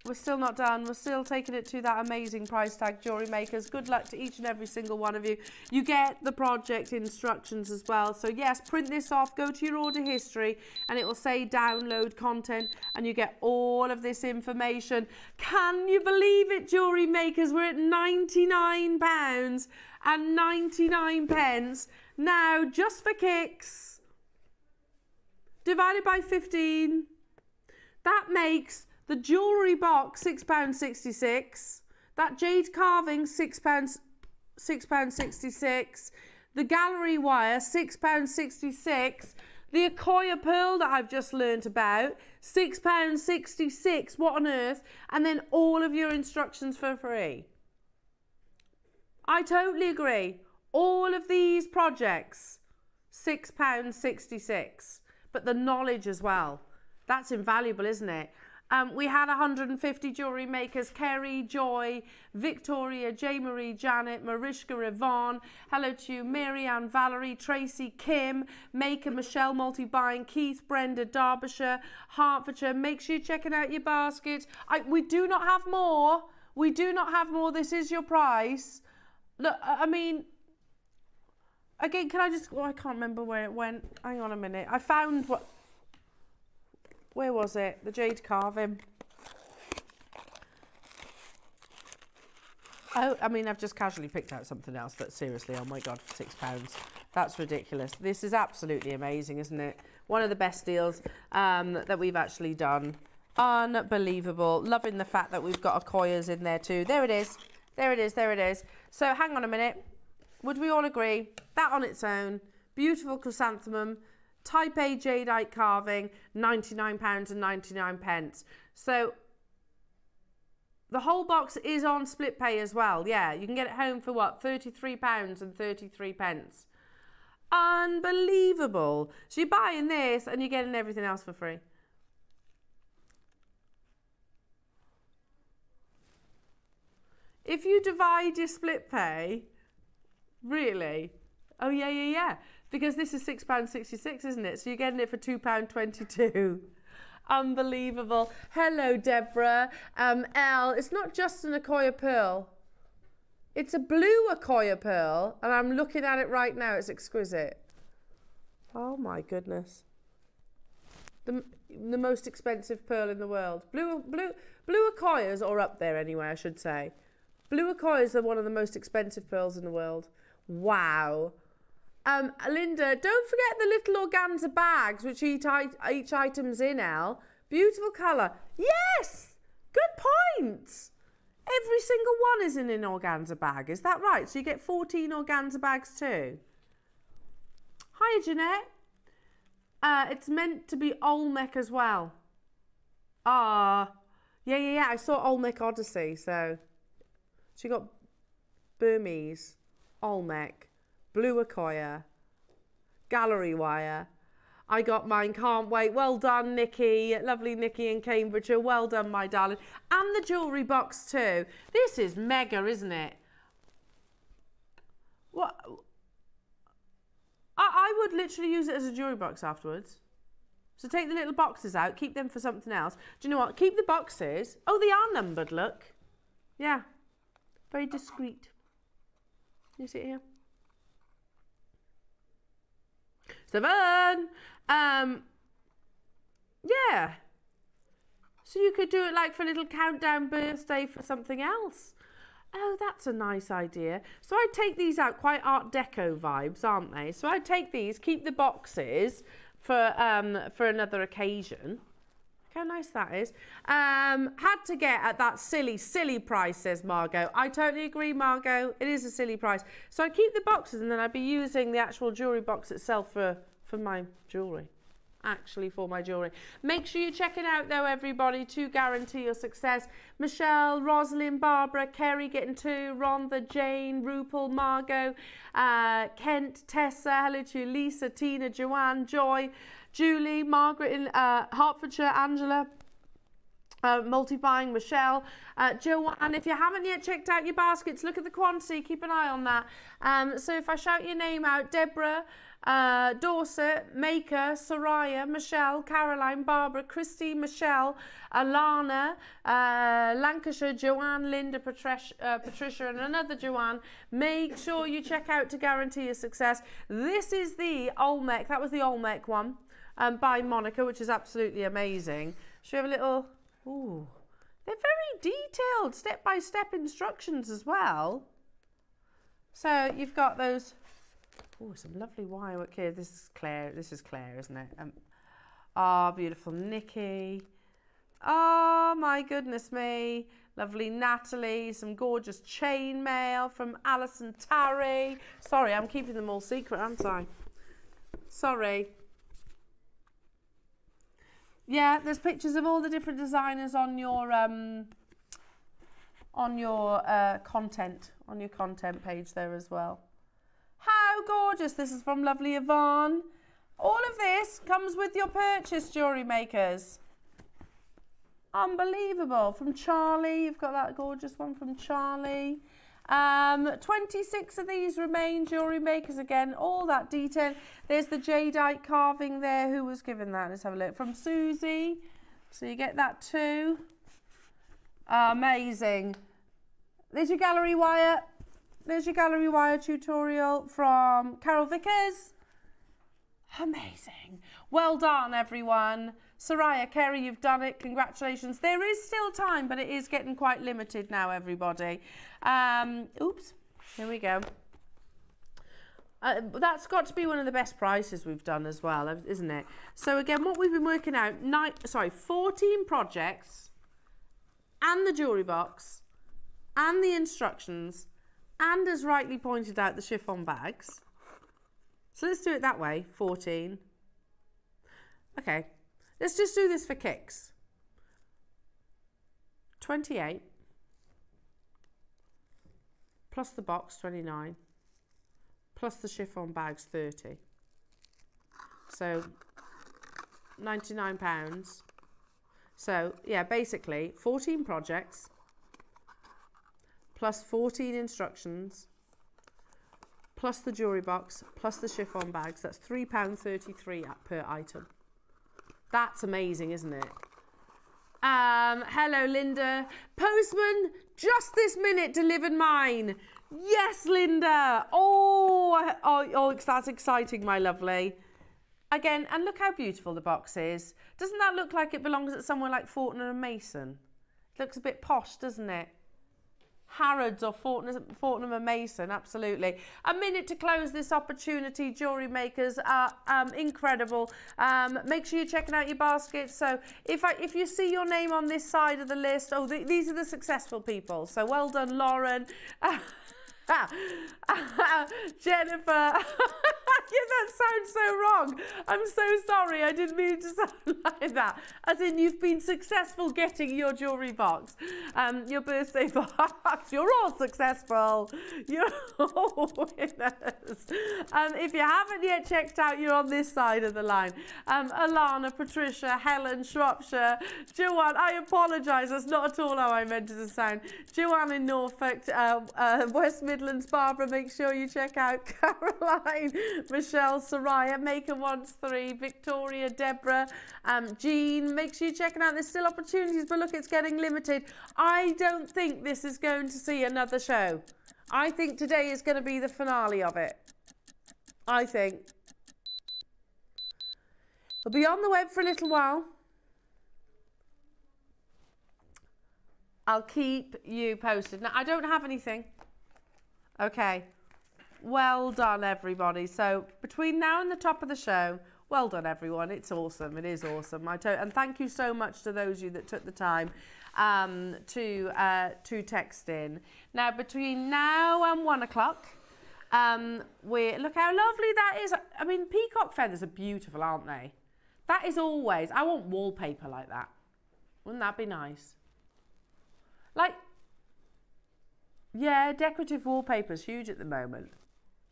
We're still not done. We're still taking it to that amazing price tag, Jewellery Makers. Good luck to each and every single one of you. You get the project instructions as well. So yes, print this off, go to your order history, and it will say download content, and you get all of this information. Can you believe it, Jewellery Makers? We're at £99.99 now, just for kicks. Divided by 15. That makes the jewellery box £6.66. That jade carving £6.66. The gallery wire £6.66. The Akoya pearl that I've just learnt about £6.66. What on earth? And then all of your instructions for free. I totally agree. All of these projects £6.66. But the knowledge as well. That's invaluable, isn't it? We had 150 jewellery makers: Kerry, Joy, Victoria, J. Marie, Janet, Mariska, Yvonne. Hello to you, Mary Ann, Valerie, Tracy, Kim, Maker, Michelle, Multi-Buying, Keith, Brenda, Derbyshire, Hertfordshire. Make sure you're checking out your baskets. We do not have more. We do not have more. This is your price. Look, I mean, again, can I just... Oh, I can't remember where it went. Hang on a minute. I found what... Where was it? The jade carving. Oh, I mean, I've just casually picked out something else, but seriously, oh my God, for £6. That's ridiculous. This is absolutely amazing, isn't it? One of the best deals that we've actually done. Unbelievable. Loving the fact that we've got Akoya's in there too. There it is. There it is. There it is. So hang on a minute. Would we all agree? That on its own. Beautiful chrysanthemum. Type A jadeite carving, £99.99. So the whole box is on split pay as well. Yeah, you can get it home for what? £33.33. Unbelievable. So you're buying this and you're getting everything else for free. If you divide your split pay, really? Oh yeah. Because this is £6.66, isn't it? So you're getting it for £2.22. Unbelievable. Hello, Deborah. Elle, it's not just an Akoya pearl. It's a blue Akoya pearl, and I'm looking at it right now. It's exquisite. Oh, my goodness. The most expensive pearl in the world. Blue Akoyas are up there anyway, I should say. Blue Akoyas are one of the most expensive pearls in the world. Wow. Linda, don't forget the little organza bags, which each item's in, Elle. Beautiful colour. Yes! Good point. Every single one is in an organza bag. Is that right? So you get 14 organza bags too. Hi, Jeanette. It's meant to be Olmec as well. Yeah. I saw Olmec Odyssey. So you got Burmese, Olmec, Blue Akoya, Gallery Wire. I got mine, can't wait. Well done, Nikki. Lovely Nikki in Cambridgeshire. Well done, my darling. And the jewellery box too. This is mega, isn't it? What? I would literally use it as a jewellery box afterwards. So take the little boxes out, keep them for something else. Do you know what? Keep the boxes. Oh, they are numbered, look. Yeah. Very discreet. You see it here? 7. Yeah. So you could do it like for a little countdown birthday for something else. Oh, that's a nice idea. So I'd take these out, quite Art Deco vibes, aren't they? So I'd take these, keep the boxes for another occasion. Look how nice that is. Had to get at that silly price, says Margot. I totally agree, Margot. It is a silly price. So I'd keep the boxes and then I'd be using the actual jewellery box itself for my jewellery. Actually for my jewellery. Make sure you check it out though, everybody, to guarantee your success. Michelle, Rosalind, Barbara, Kerry getting 2, Rhonda, Jane, Rupal, Margot, Kent, Tessa, hello to you, Lisa, Tina, Joanne, Joy, Julie, Margaret in Hertfordshire, Angela, multi-buying, Michelle, Joanne. If you haven't yet checked out your baskets, look at the quantity, keep an eye on that. So if I shout your name out, Deborah, Dorset, Maker, Soraya, Michelle, Caroline, Barbara, Christy, Michelle, Alana, Lancashire, Joanne, Linda, Patricia, and another Joanne. Make sure you check out to guarantee your success. This is the Olmec. That was the Olmec one by Monica, which is absolutely amazing. Should we have a little... Ooh, they're very detailed, step-by-step instructions as well. So you've got those... Oh, some lovely wire work here. This is Claire. This is Claire, isn't it? Beautiful Nikki. Oh, my goodness me. Lovely Natalie. Some gorgeous chain mail from Alison Tarry. Sorry, I'm keeping them all secret, aren't I? Sorry. Yeah, there's pictures of all the different designers on your content page there as well. How gorgeous. This is from lovely Yvonne. All of this comes with your purchase, jewellery makers. Unbelievable. From Charlie, you've got that gorgeous one from Charlie. 26 of these remain, jewellery makers again, all that detail. There's the jadeite carving there. Who was given that? Let's have a look. From Susie. So you get that too. Amazing. There's your gallery wire. There's your gallery wire tutorial from Carol Vickers. Amazing. Well done, everyone. Soraya, Kerry, you've done it. Congratulations. There is still time, but it is getting quite limited now, everybody. Oops. Here we go. That's got to be one of the best prices we've done as well, isn't it? So again, what we've been working out, 14 projects and the jewellery box and the instructions and, as rightly pointed out, the chiffon bags. So let's do it that way, 14. Okay, let's just do this for kicks. 28 plus the box, 29, plus the chiffon bags, 30. So £99. So yeah, basically 14 projects plus 14 instructions plus the jewellery box plus the chiffon bags. That's £3.33 per item. That's amazing, isn't it? Hello, Linda. Postman, just this minute delivered mine. Yes, Linda. Oh, that's exciting, my lovely. Again, and look how beautiful the box is. Doesn't that look like it belongs at somewhere like Fortnum and Mason? It looks a bit posh, doesn't it? Harrods or Fortnum and Mason, absolutely. A minute to close this opportunity. Jewellery makers are incredible. Make sure you're checking out your baskets. So if you see your name on this side of the list, these are the successful people. So well done, Lauren. Jennifer. Yeah, that sounds so wrong. I'm so sorry. I didn't mean to sound like that. As in, you've been successful getting your jewellery box, your birthday box. You're all successful. You're all winners. If you haven't yet checked out, you're on this side of the line. Alana, Patricia, Helen, Shropshire, Joanne. I apologise. That's not at all how I meant it to sound. Joanne in Norfolk, West Midlands, Barbara. Make sure you check out Caroline. Michelle, Soraya, Maker wants 3, Victoria, Deborah, Jean. Make sure you're checking out. There's still opportunities, but look, it's getting limited. I don't think this is going to see another show. I think today is going to be the finale of it. I think. It'll be on the web for a little while. I'll keep you posted. Now, I don't have anything. Okay. Well done, everybody. So between now and the top of the show, well done, everyone. It's awesome. It is awesome. And thank you so much to those of you that took the time to text in. Now, between now and 1 o'clock, look how lovely that is. I mean, peacock feathers are beautiful, aren't they? That is always, I want wallpaper like that. Wouldn't that be nice? Like, yeah, decorative wallpaper is huge at the moment.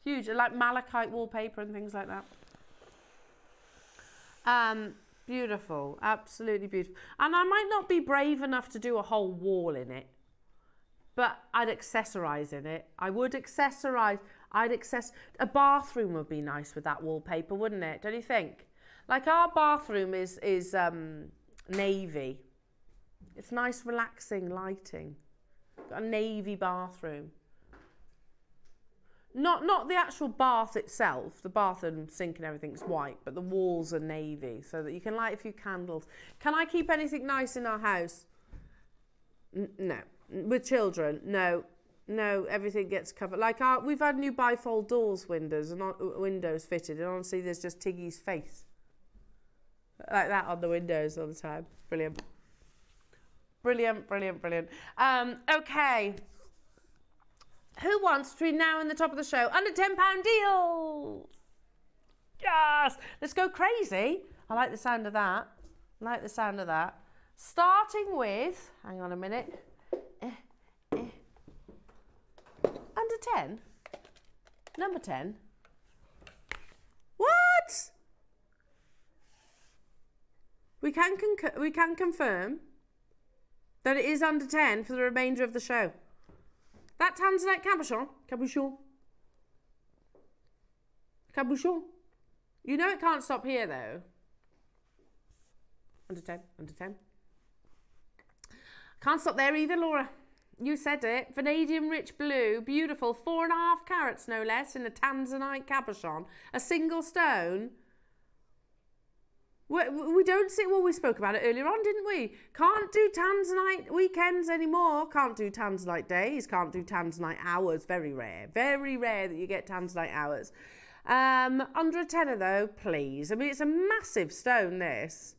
Huge, like malachite wallpaper and things like that. Beautiful, absolutely beautiful. And I might not be brave enough to do a whole wall in it, but I'd accessorise in it. I would accessorise. A bathroom would be nice with that wallpaper, wouldn't it? Don't you think? Like our bathroom is navy. It's nice, relaxing lighting. Got a navy bathroom. Not the actual bath itself. The bath and sink and everything's white, but the walls are navy so that you can light a few candles. Can I keep anything nice in our house? No. With children? No. No, everything gets covered. Like we've had new bifold windows fitted, and honestly, there's just Tiggy's face. Like that on the windows all the time. Brilliant. Brilliant, brilliant, brilliant. Okay. Who wants between now and the top of the show under £10 deals? Yes! Let's go crazy. I like the sound of that. I like the sound of that. Starting with, hang on a minute. Under 10? Number 10? What? We can confirm that it is under 10 for the remainder of the show. That Tanzanite cabochon. You know it can't stop here though. Under 10, under 10. Can't stop there either, Laura. You said it. Vanadium rich blue, beautiful, 4.5 carats no less in a Tanzanite cabochon. A single stone. We don't see, well, we spoke about it earlier on, didn't we? Can't do Tanzanite weekends anymore. Can't do Tanzanite days. Can't do Tanzanite hours. Very rare. Very rare that you get Tanzanite hours. Under a tenner though, please. I mean, it's a massive stone, this.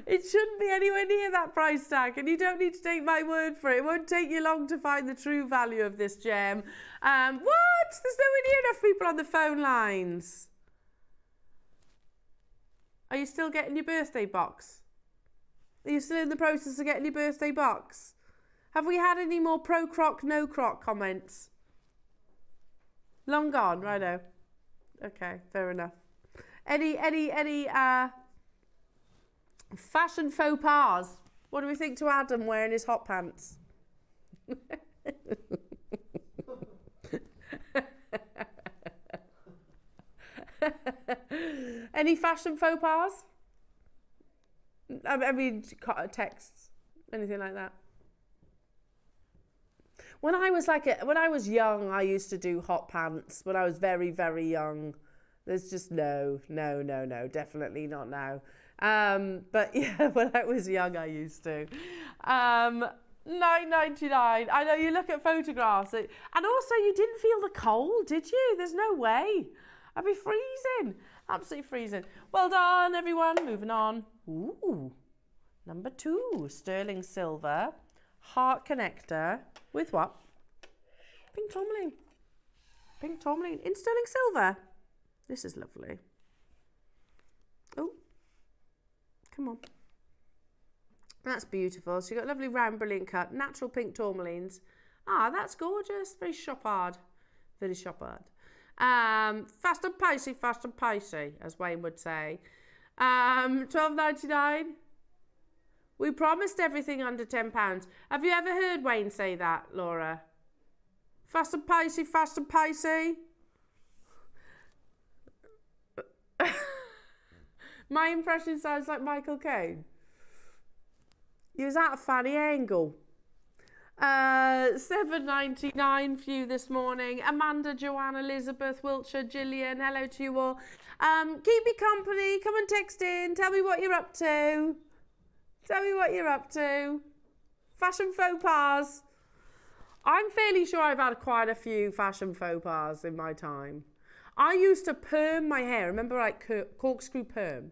It shouldn't be anywhere near that price tag, and you don't need to take my word for it. It won't take you long to find the true value of this gem. What? There's nowhere near enough people on the phone lines. Are you still getting your birthday box? Are you still in the process of getting your birthday box? Have we had any more pro-croc, no-croc comments? Long gone, righto. Okay, fair enough. Any fashion faux pas? What do we think to Adam wearing his hot pants? Any fashion faux pas? I mean, texts, anything like that. When I was young, I used to do hot pants. When I was very, very young, there's just no, definitely not now. But yeah, when I was young, I used to. $9.99. I know, you look at photographs, and also you didn't feel the cold, did you? There's no way. I'd be freezing, absolutely freezing. Well done, everyone. Moving on. Ooh, number 2, sterling silver, heart connector with what? Pink tourmaline. Pink tourmaline in sterling silver. This is lovely. Oh, come on. That's beautiful. So you've got lovely round brilliant cut, natural pink tourmalines. Ah, that's gorgeous. Very chopard. Very chopard. Fast and pacey, as Wayne would say. $12.99. We promised everything under £10. Have you ever heard Wayne say that, Laura? Fast and pacey. My impression sounds like Michael Caine. He was at a funny angle. $7.99 for you this morning. Amanda, Joanne, Elizabeth, Wiltshire, Gillian, hello to you all. Keep me company, come and text in, tell me what you're up to. Tell me what you're up to. Fashion faux pas. I'm fairly sure I've had quite a few fashion faux pas in my time. I used to perm my hair, remember, like corkscrew perm?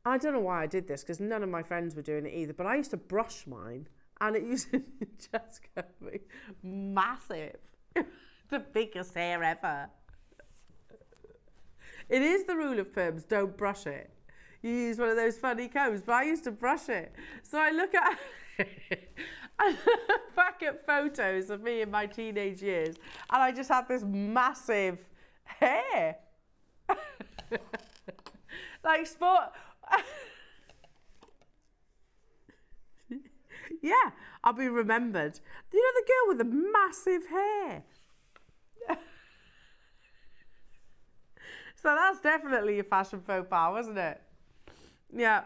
I don't know why I did this, because none of my friends were doing it either, but I used to brush mine. And it used to just go massive. The biggest hair ever. It is the rule of perms, don't brush it. You use one of those funny combs, but I used to brush it. So I look at I look back at photos of me in my teenage years, and I just had this massive hair. Like sport. Yeah, I'll be remembered. You know, the girl with the massive hair. So that's definitely a fashion faux pas, wasn't it? Yeah.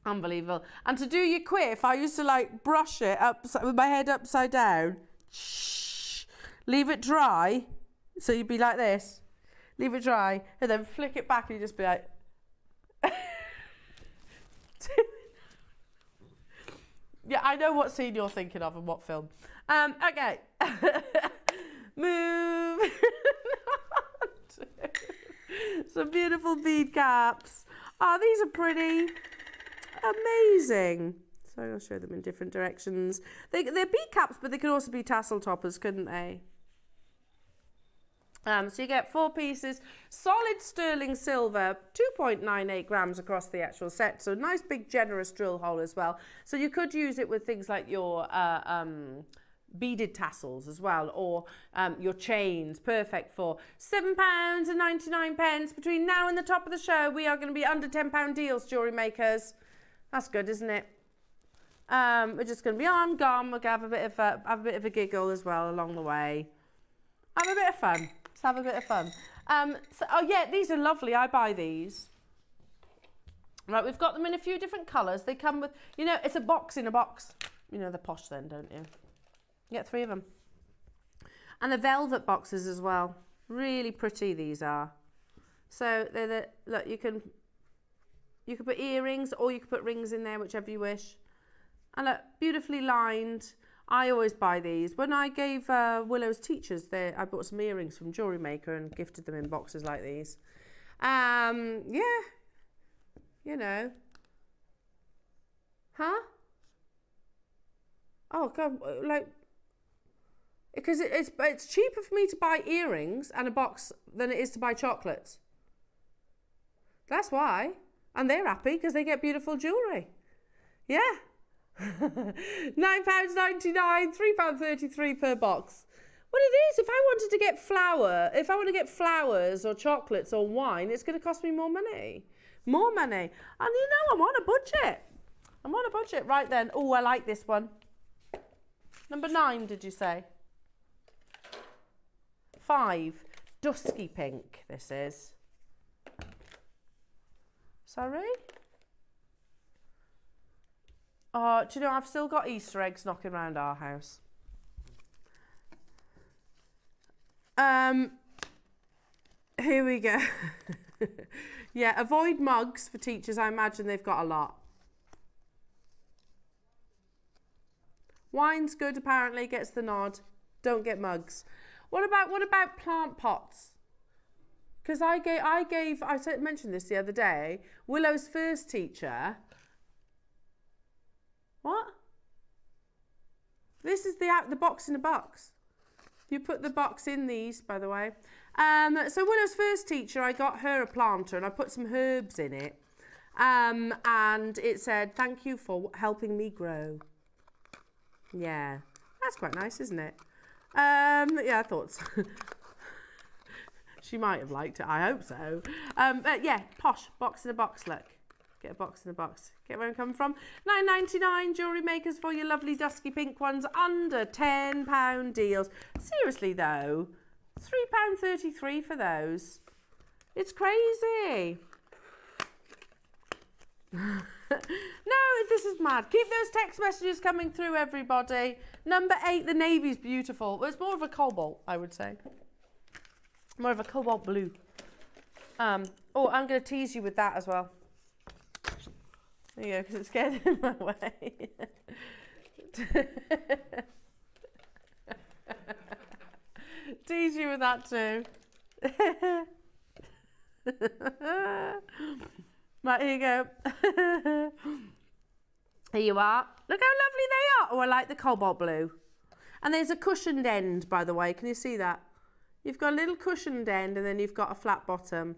Unbelievable. And to do your quiff, I used to like brush it up with my head upside down. Leave it dry. So you'd be like this. Leave it dry. And then flick it back and you'd just be like... Yeah, I know what scene you're thinking of and what film. Okay. Move. Some beautiful bead caps. Oh, these are pretty. Amazing. So I'll show them in different directions. They're bead caps, but they could also be tassel toppers, couldn't they? So you get 4 pieces, solid sterling silver, 2.98 grams across the actual set. So nice big generous drill hole as well. So you could use it with things like your beaded tassels as well, or your chains, perfect for £7.99. Between now and the top of the show, we are going to be under £10 deals, jewellery makers. That's good, isn't it? We're just going to be on, gone. We're going to have a bit of a giggle as well along the way. Have a bit of fun. Let's have a bit of fun. Oh yeah, these are lovely. I buy these. Right, we've got them in a few different colours. They come with, you know, it's a box in a box. You know, they're posh then, don't you? You get 3 of them. And the velvet boxes as well. Really pretty these are. So they're the, look, you can put earrings or you can put rings in there, whichever you wish. And look, beautifully lined. I always buy these. When I gave Willow's teachers, I bought some earrings from JewelleryMaker and gifted them in boxes like these. Yeah, you know. Huh? Oh God, like, because it's cheaper for me to buy earrings and a box than it is to buy chocolates. That's why. And they're happy because they get beautiful jewellery. Yeah. £9.99, £3.33 per box. Well, it is. If I wanted to get if I want to get flowers or chocolates or wine, it's going to cost me more money. More money. And you know, I'm on a budget. I'm on a budget. Right then. Oh, I like this one. Number 9, did you say? 5. Dusky pink, this is. Sorry? Oh, do you know, I've still got Easter eggs knocking around our house. Here we go. Yeah, avoid mugs for teachers. I imagine they've got a lot. Wine's good, apparently, gets the nod. Don't get mugs. What about plant pots? Because I mentioned this the other day. Willow's first teacher. What? This is the box in a box. You put the box in these, by the way. So Willow's first teacher, I got her a planter and I put some herbs in it. And it said, "Thank you for helping me grow." Yeah, that's quite nice, isn't it? Yeah, I thought so. She might have liked it, I hope so. But yeah, posh, box in a box, look. Get a box in a box. Get where I'm coming from. £9.99 Jewellery Makers for your lovely dusky pink ones. Under £10 deals. Seriously though, £3.33 for those. It's crazy. No, this is mad. Keep those text messages coming through, everybody. Number 8, the navy's beautiful. Well, it's more of a cobalt, I would say. More of a cobalt blue. Oh, I'm going to tease you with that as well. There you go, because it's getting in my way. Tease you with that too. Right, here you go. Here you are. Look how lovely they are. Oh, I like the cobalt blue. And there's a cushioned end, by the way. Can you see that? You've got a little cushioned end and then you've got a flat bottom.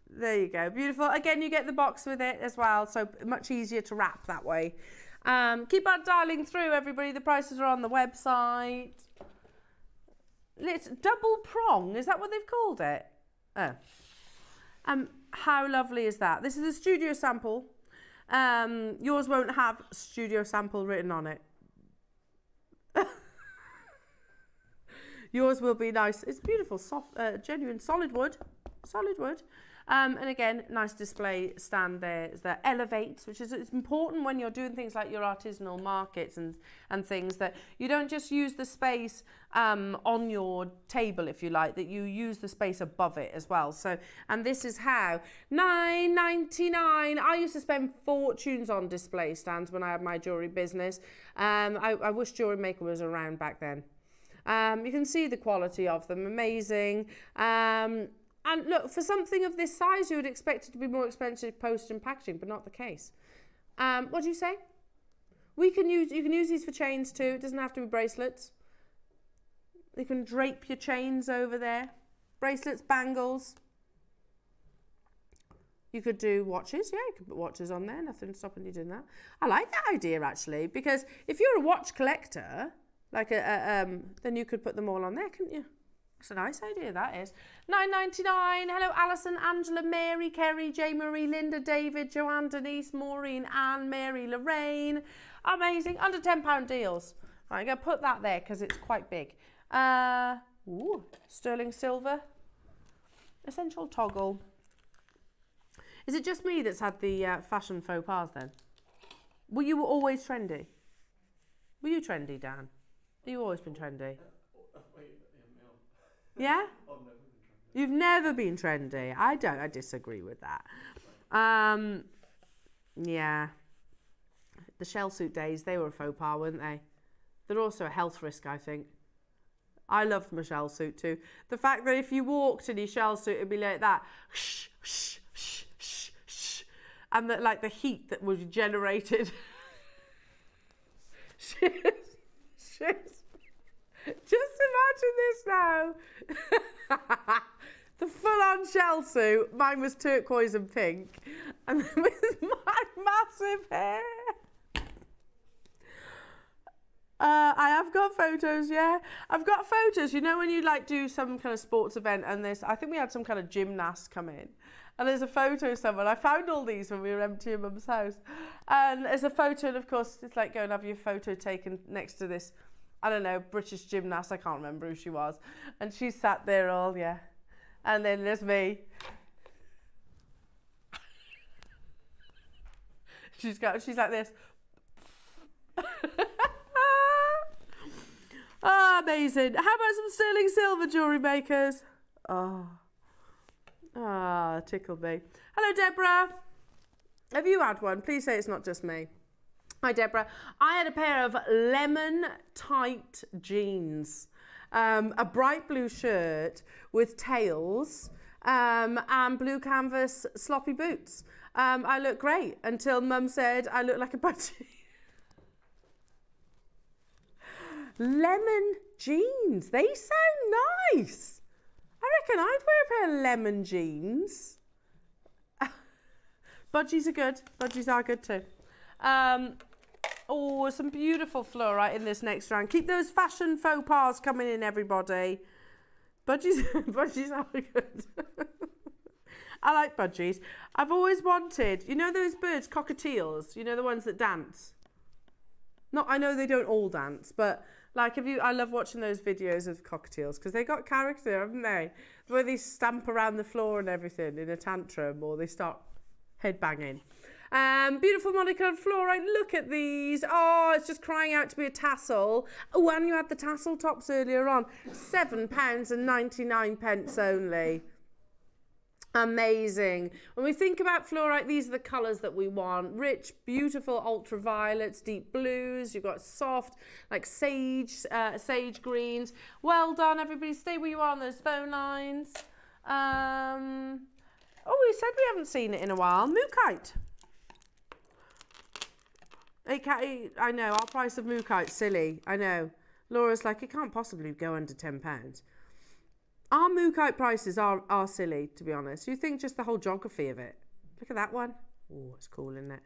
There you go. Beautiful. Again, you get the box with it as well, so much easier to wrap that way. Keep on dialing through, everybody. The prices are on the website. It's double prong. Is that what they've called it? Oh. How lovely is that? This is a studio sample. Yours won't have studio sample written on it. Yours will be nice. It's beautiful, soft, genuine, solid wood. Solid wood. And again, nice display stand there. That elevates, which is it's important when you're doing things like your artisanal markets and things, that you don't just use the space on your table, if you like, that you use the space above it as well. So, and this is how. £9.99. I used to spend fortunes on display stands when I had my jewellery business. I wish JewelleryMaker was around back then. You can see the quality of them, amazing. And look, for something of this size, you would expect it to be more expensive post and packaging, but not the case. What do you say? You can use these for chains too. It doesn't have to be bracelets. You can drape your chains over there. Bracelets, bangles. You could do watches. Yeah, you could put watches on there. Nothing stopping you doing that. I like that idea, actually, because if you're a watch collector, like then you could put them all on there, couldn't you? It's a nice idea, that is. £9.99. Hello, Alison, Angela, Mary, Kerry, J. Marie, Linda, David, Joanne, Denise, Maureen, Anne, Mary, Lorraine. Amazing. Under £10 deals. Right, I'm going to put that there because it's quite big. Ooh, sterling silver. Essential toggle. Is it just me that's had the fashion faux pas then? Were you always trendy? Were you trendy, Dan? Have you always been trendy? Yeah? You've never been trendy. I disagree with that. Yeah. The shell suit days, they were a faux pas, weren't they? They're also a health risk, I think. I loved my shell suit too. The fact that if you walked in your shell suit, it'd be like that. Shh, shh, shh, shh, shh. And that, like, the heat that was generated. Just imagine this now. The full-on shell suit. Mine was turquoise and pink. And then with my massive hair. I have got photos, yeah. I've got photos. You know when you like do some kind of sports event and this, I think we had some kind of gymnast come in. And there's a photo of someone. I found all these when we were emptying Mum's house. And there's a photo, and of course, it's like go and have your photo taken next to this, I don't know, British gymnast. I can't remember who she was. And she sat there all, yeah. And then there's me. She's like this. Oh, amazing. How about some sterling silver, jewellery makers? Oh, Ah, tickled me. Hello, Deborah. Have you had one? Please say it's not just me. Hi, Deborah. I had a pair of lemon tight jeans, a bright blue shirt with tails, and blue canvas sloppy boots. I look great until Mum said I look like a budgie. Lemon jeans, they sound nice. I reckon I'd wear a pair of lemon jeans. Budgies are good. Budgies are good too. Oh, some beautiful fluorite in this next round. Keep those fashion faux pas coming in, everybody. Budgies, budgies are good. I like budgies. I've always wanted, you know those birds, cockatiels, you know the ones that dance? Not, I know they don't all dance, but like I love watching those videos of cockatiels because they got character, haven't they? Where they stamp around the floor and everything in a tantrum, or they start headbanging. Beautiful monocoloured fluorite. Look at these. Oh, it's just crying out to be a tassel. Oh, and you had the tassel tops earlier on. £7.99 only. Amazing. When we think about fluorite, these are the colours that we want. Rich, beautiful ultraviolets, deep blues. You've got soft, like sage greens. Well done, everybody. Stay where you are on those phone lines. Oh, we said we haven't seen it in a while. Mookite. I know, our price of mookite's silly. I know. Laura's like, it can't possibly go under £10. Our mookite prices are silly, to be honest. You think just the whole geography of it. Look at that one. Oh, it's cool, isn't it?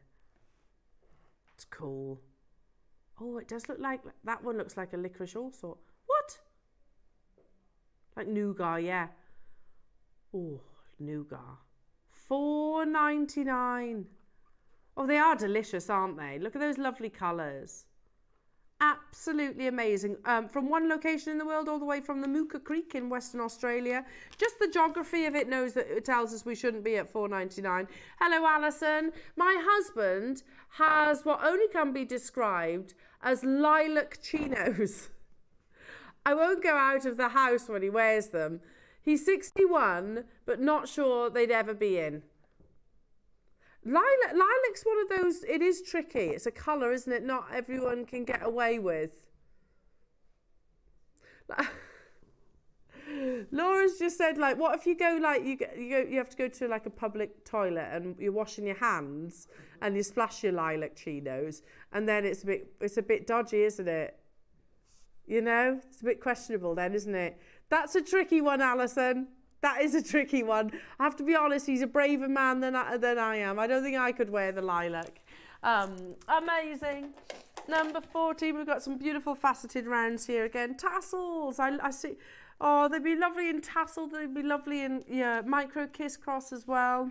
It's cool. Oh, it does look like, that one looks like a licorice all sort. What? Like nougat, yeah. Oh, nougat. $4.99. Oh, they are delicious, aren't they? Look at those lovely colours. Absolutely amazing. From one location in the world all the way from the Mooka Creek in Western Australia. Just the geography of it knows that it tells us we shouldn't be at $4.99. Hello, Alison. My husband has what only can be described as lilac chinos. I won't go out of the house when he wears them. He's 61, but not sure they'd ever be in. Lilac's one of those, it is tricky. It's a colour, isn't it? Not everyone can get away with. Laura's just said, like, what if you go, like, you have to go to, like, a public toilet and you're washing your hands and you splash your lilac chinos and then it's a bit dodgy, isn't it? You know? It's a bit questionable then, isn't it? That's a tricky one, Alison. That is a tricky one. I have to be honest, he's a braver man than I am. I don't think I could wear the lilac. Amazing. Number 14, we've got some beautiful faceted rounds here again. Tassels, I see. Oh, they'd be lovely in tassel. They'd be lovely in micro kiss cross as well.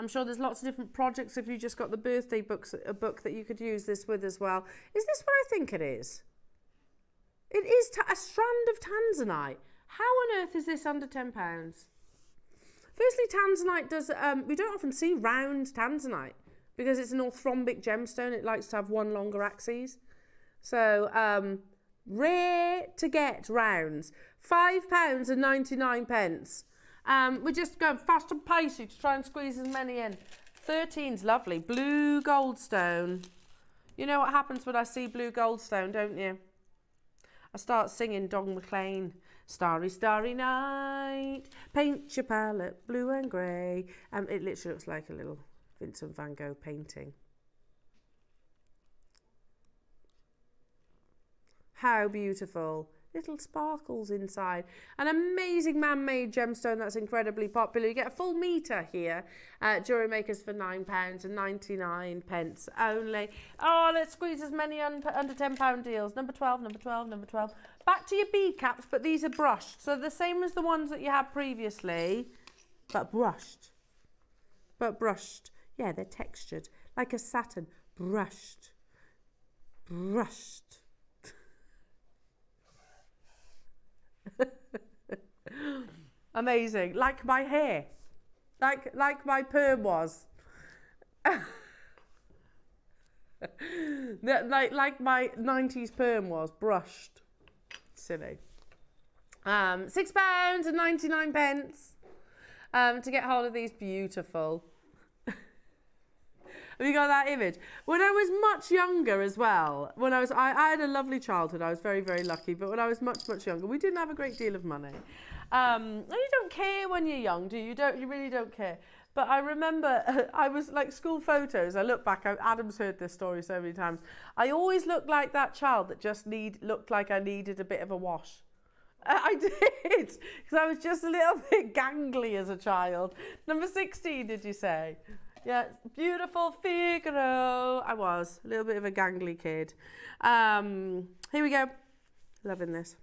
I'm sure there's lots of different projects if you just got the birthday books, a book that you could use this with as well. Is this what I think it is? It is a strand of tanzanite. How on earth is this under £10? Firstly, tanzanite does, we don't often see round tanzanite because it's an orthorhombic gemstone. It likes to have one longer axis. So, rare to get rounds. £5.99. We're just going fast and pacey to try and squeeze as many in. 13's lovely. Blue goldstone. You know what happens when I see blue goldstone, don't you? I start singing Don McLean. Starry, starry night, paint your palette blue and grey. It literally looks like a little Vincent van Gogh painting. How beautiful. Little sparkles inside. An amazing man-made gemstone that's incredibly popular. You get a full metre here at JewelleryMakers for £9.99 only. Oh, let's squeeze as many under £10 deals. Number 12, number 12, number 12. Back to your bead caps, but these are brushed. So the same as the ones that you had previously, but brushed. But brushed. Yeah, they're textured. Like a satin. Brushed. Brushed. Amazing. Like my hair. Like my perm was. like my 90s perm was. Brushed. Silly. £6.99. to get hold of these. Beautiful. Have you got that image? When I was much younger as well, I had a lovely childhood. I was very, very lucky. But when I was much, much younger, we didn't have a great deal of money. And you don't care when you're young, do you? You really don't care. But I remember I was like school photos. I look back, Adam's heard this story so many times. I always looked like that child that just looked like I needed a bit of a wash. I did, because I was just a little bit gangly as a child. Number 16, did you say? Yeah, beautiful Figaro. I was a little bit of a gangly kid. Here we go. Loving this.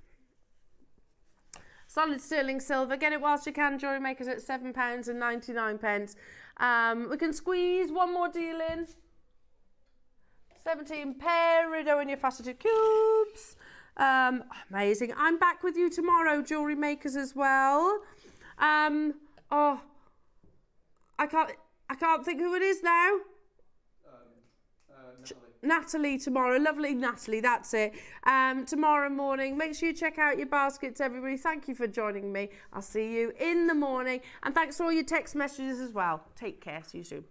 Solid sterling silver. Get it whilst you can. Jewellery Makers at £7.99. We can squeeze one more deal in. 17 peridot in your faceted cubes. Amazing. I'm back with you tomorrow, Jewellery Makers as well. Oh, I can't think who it is now. Natalie tomorrow. Lovely Natalie, that's it. Tomorrow morning. Make sure you check out your baskets, everybody. Thank you for joining me. I'll see you in the morning. And thanks for all your text messages as well. Take care. See you soon.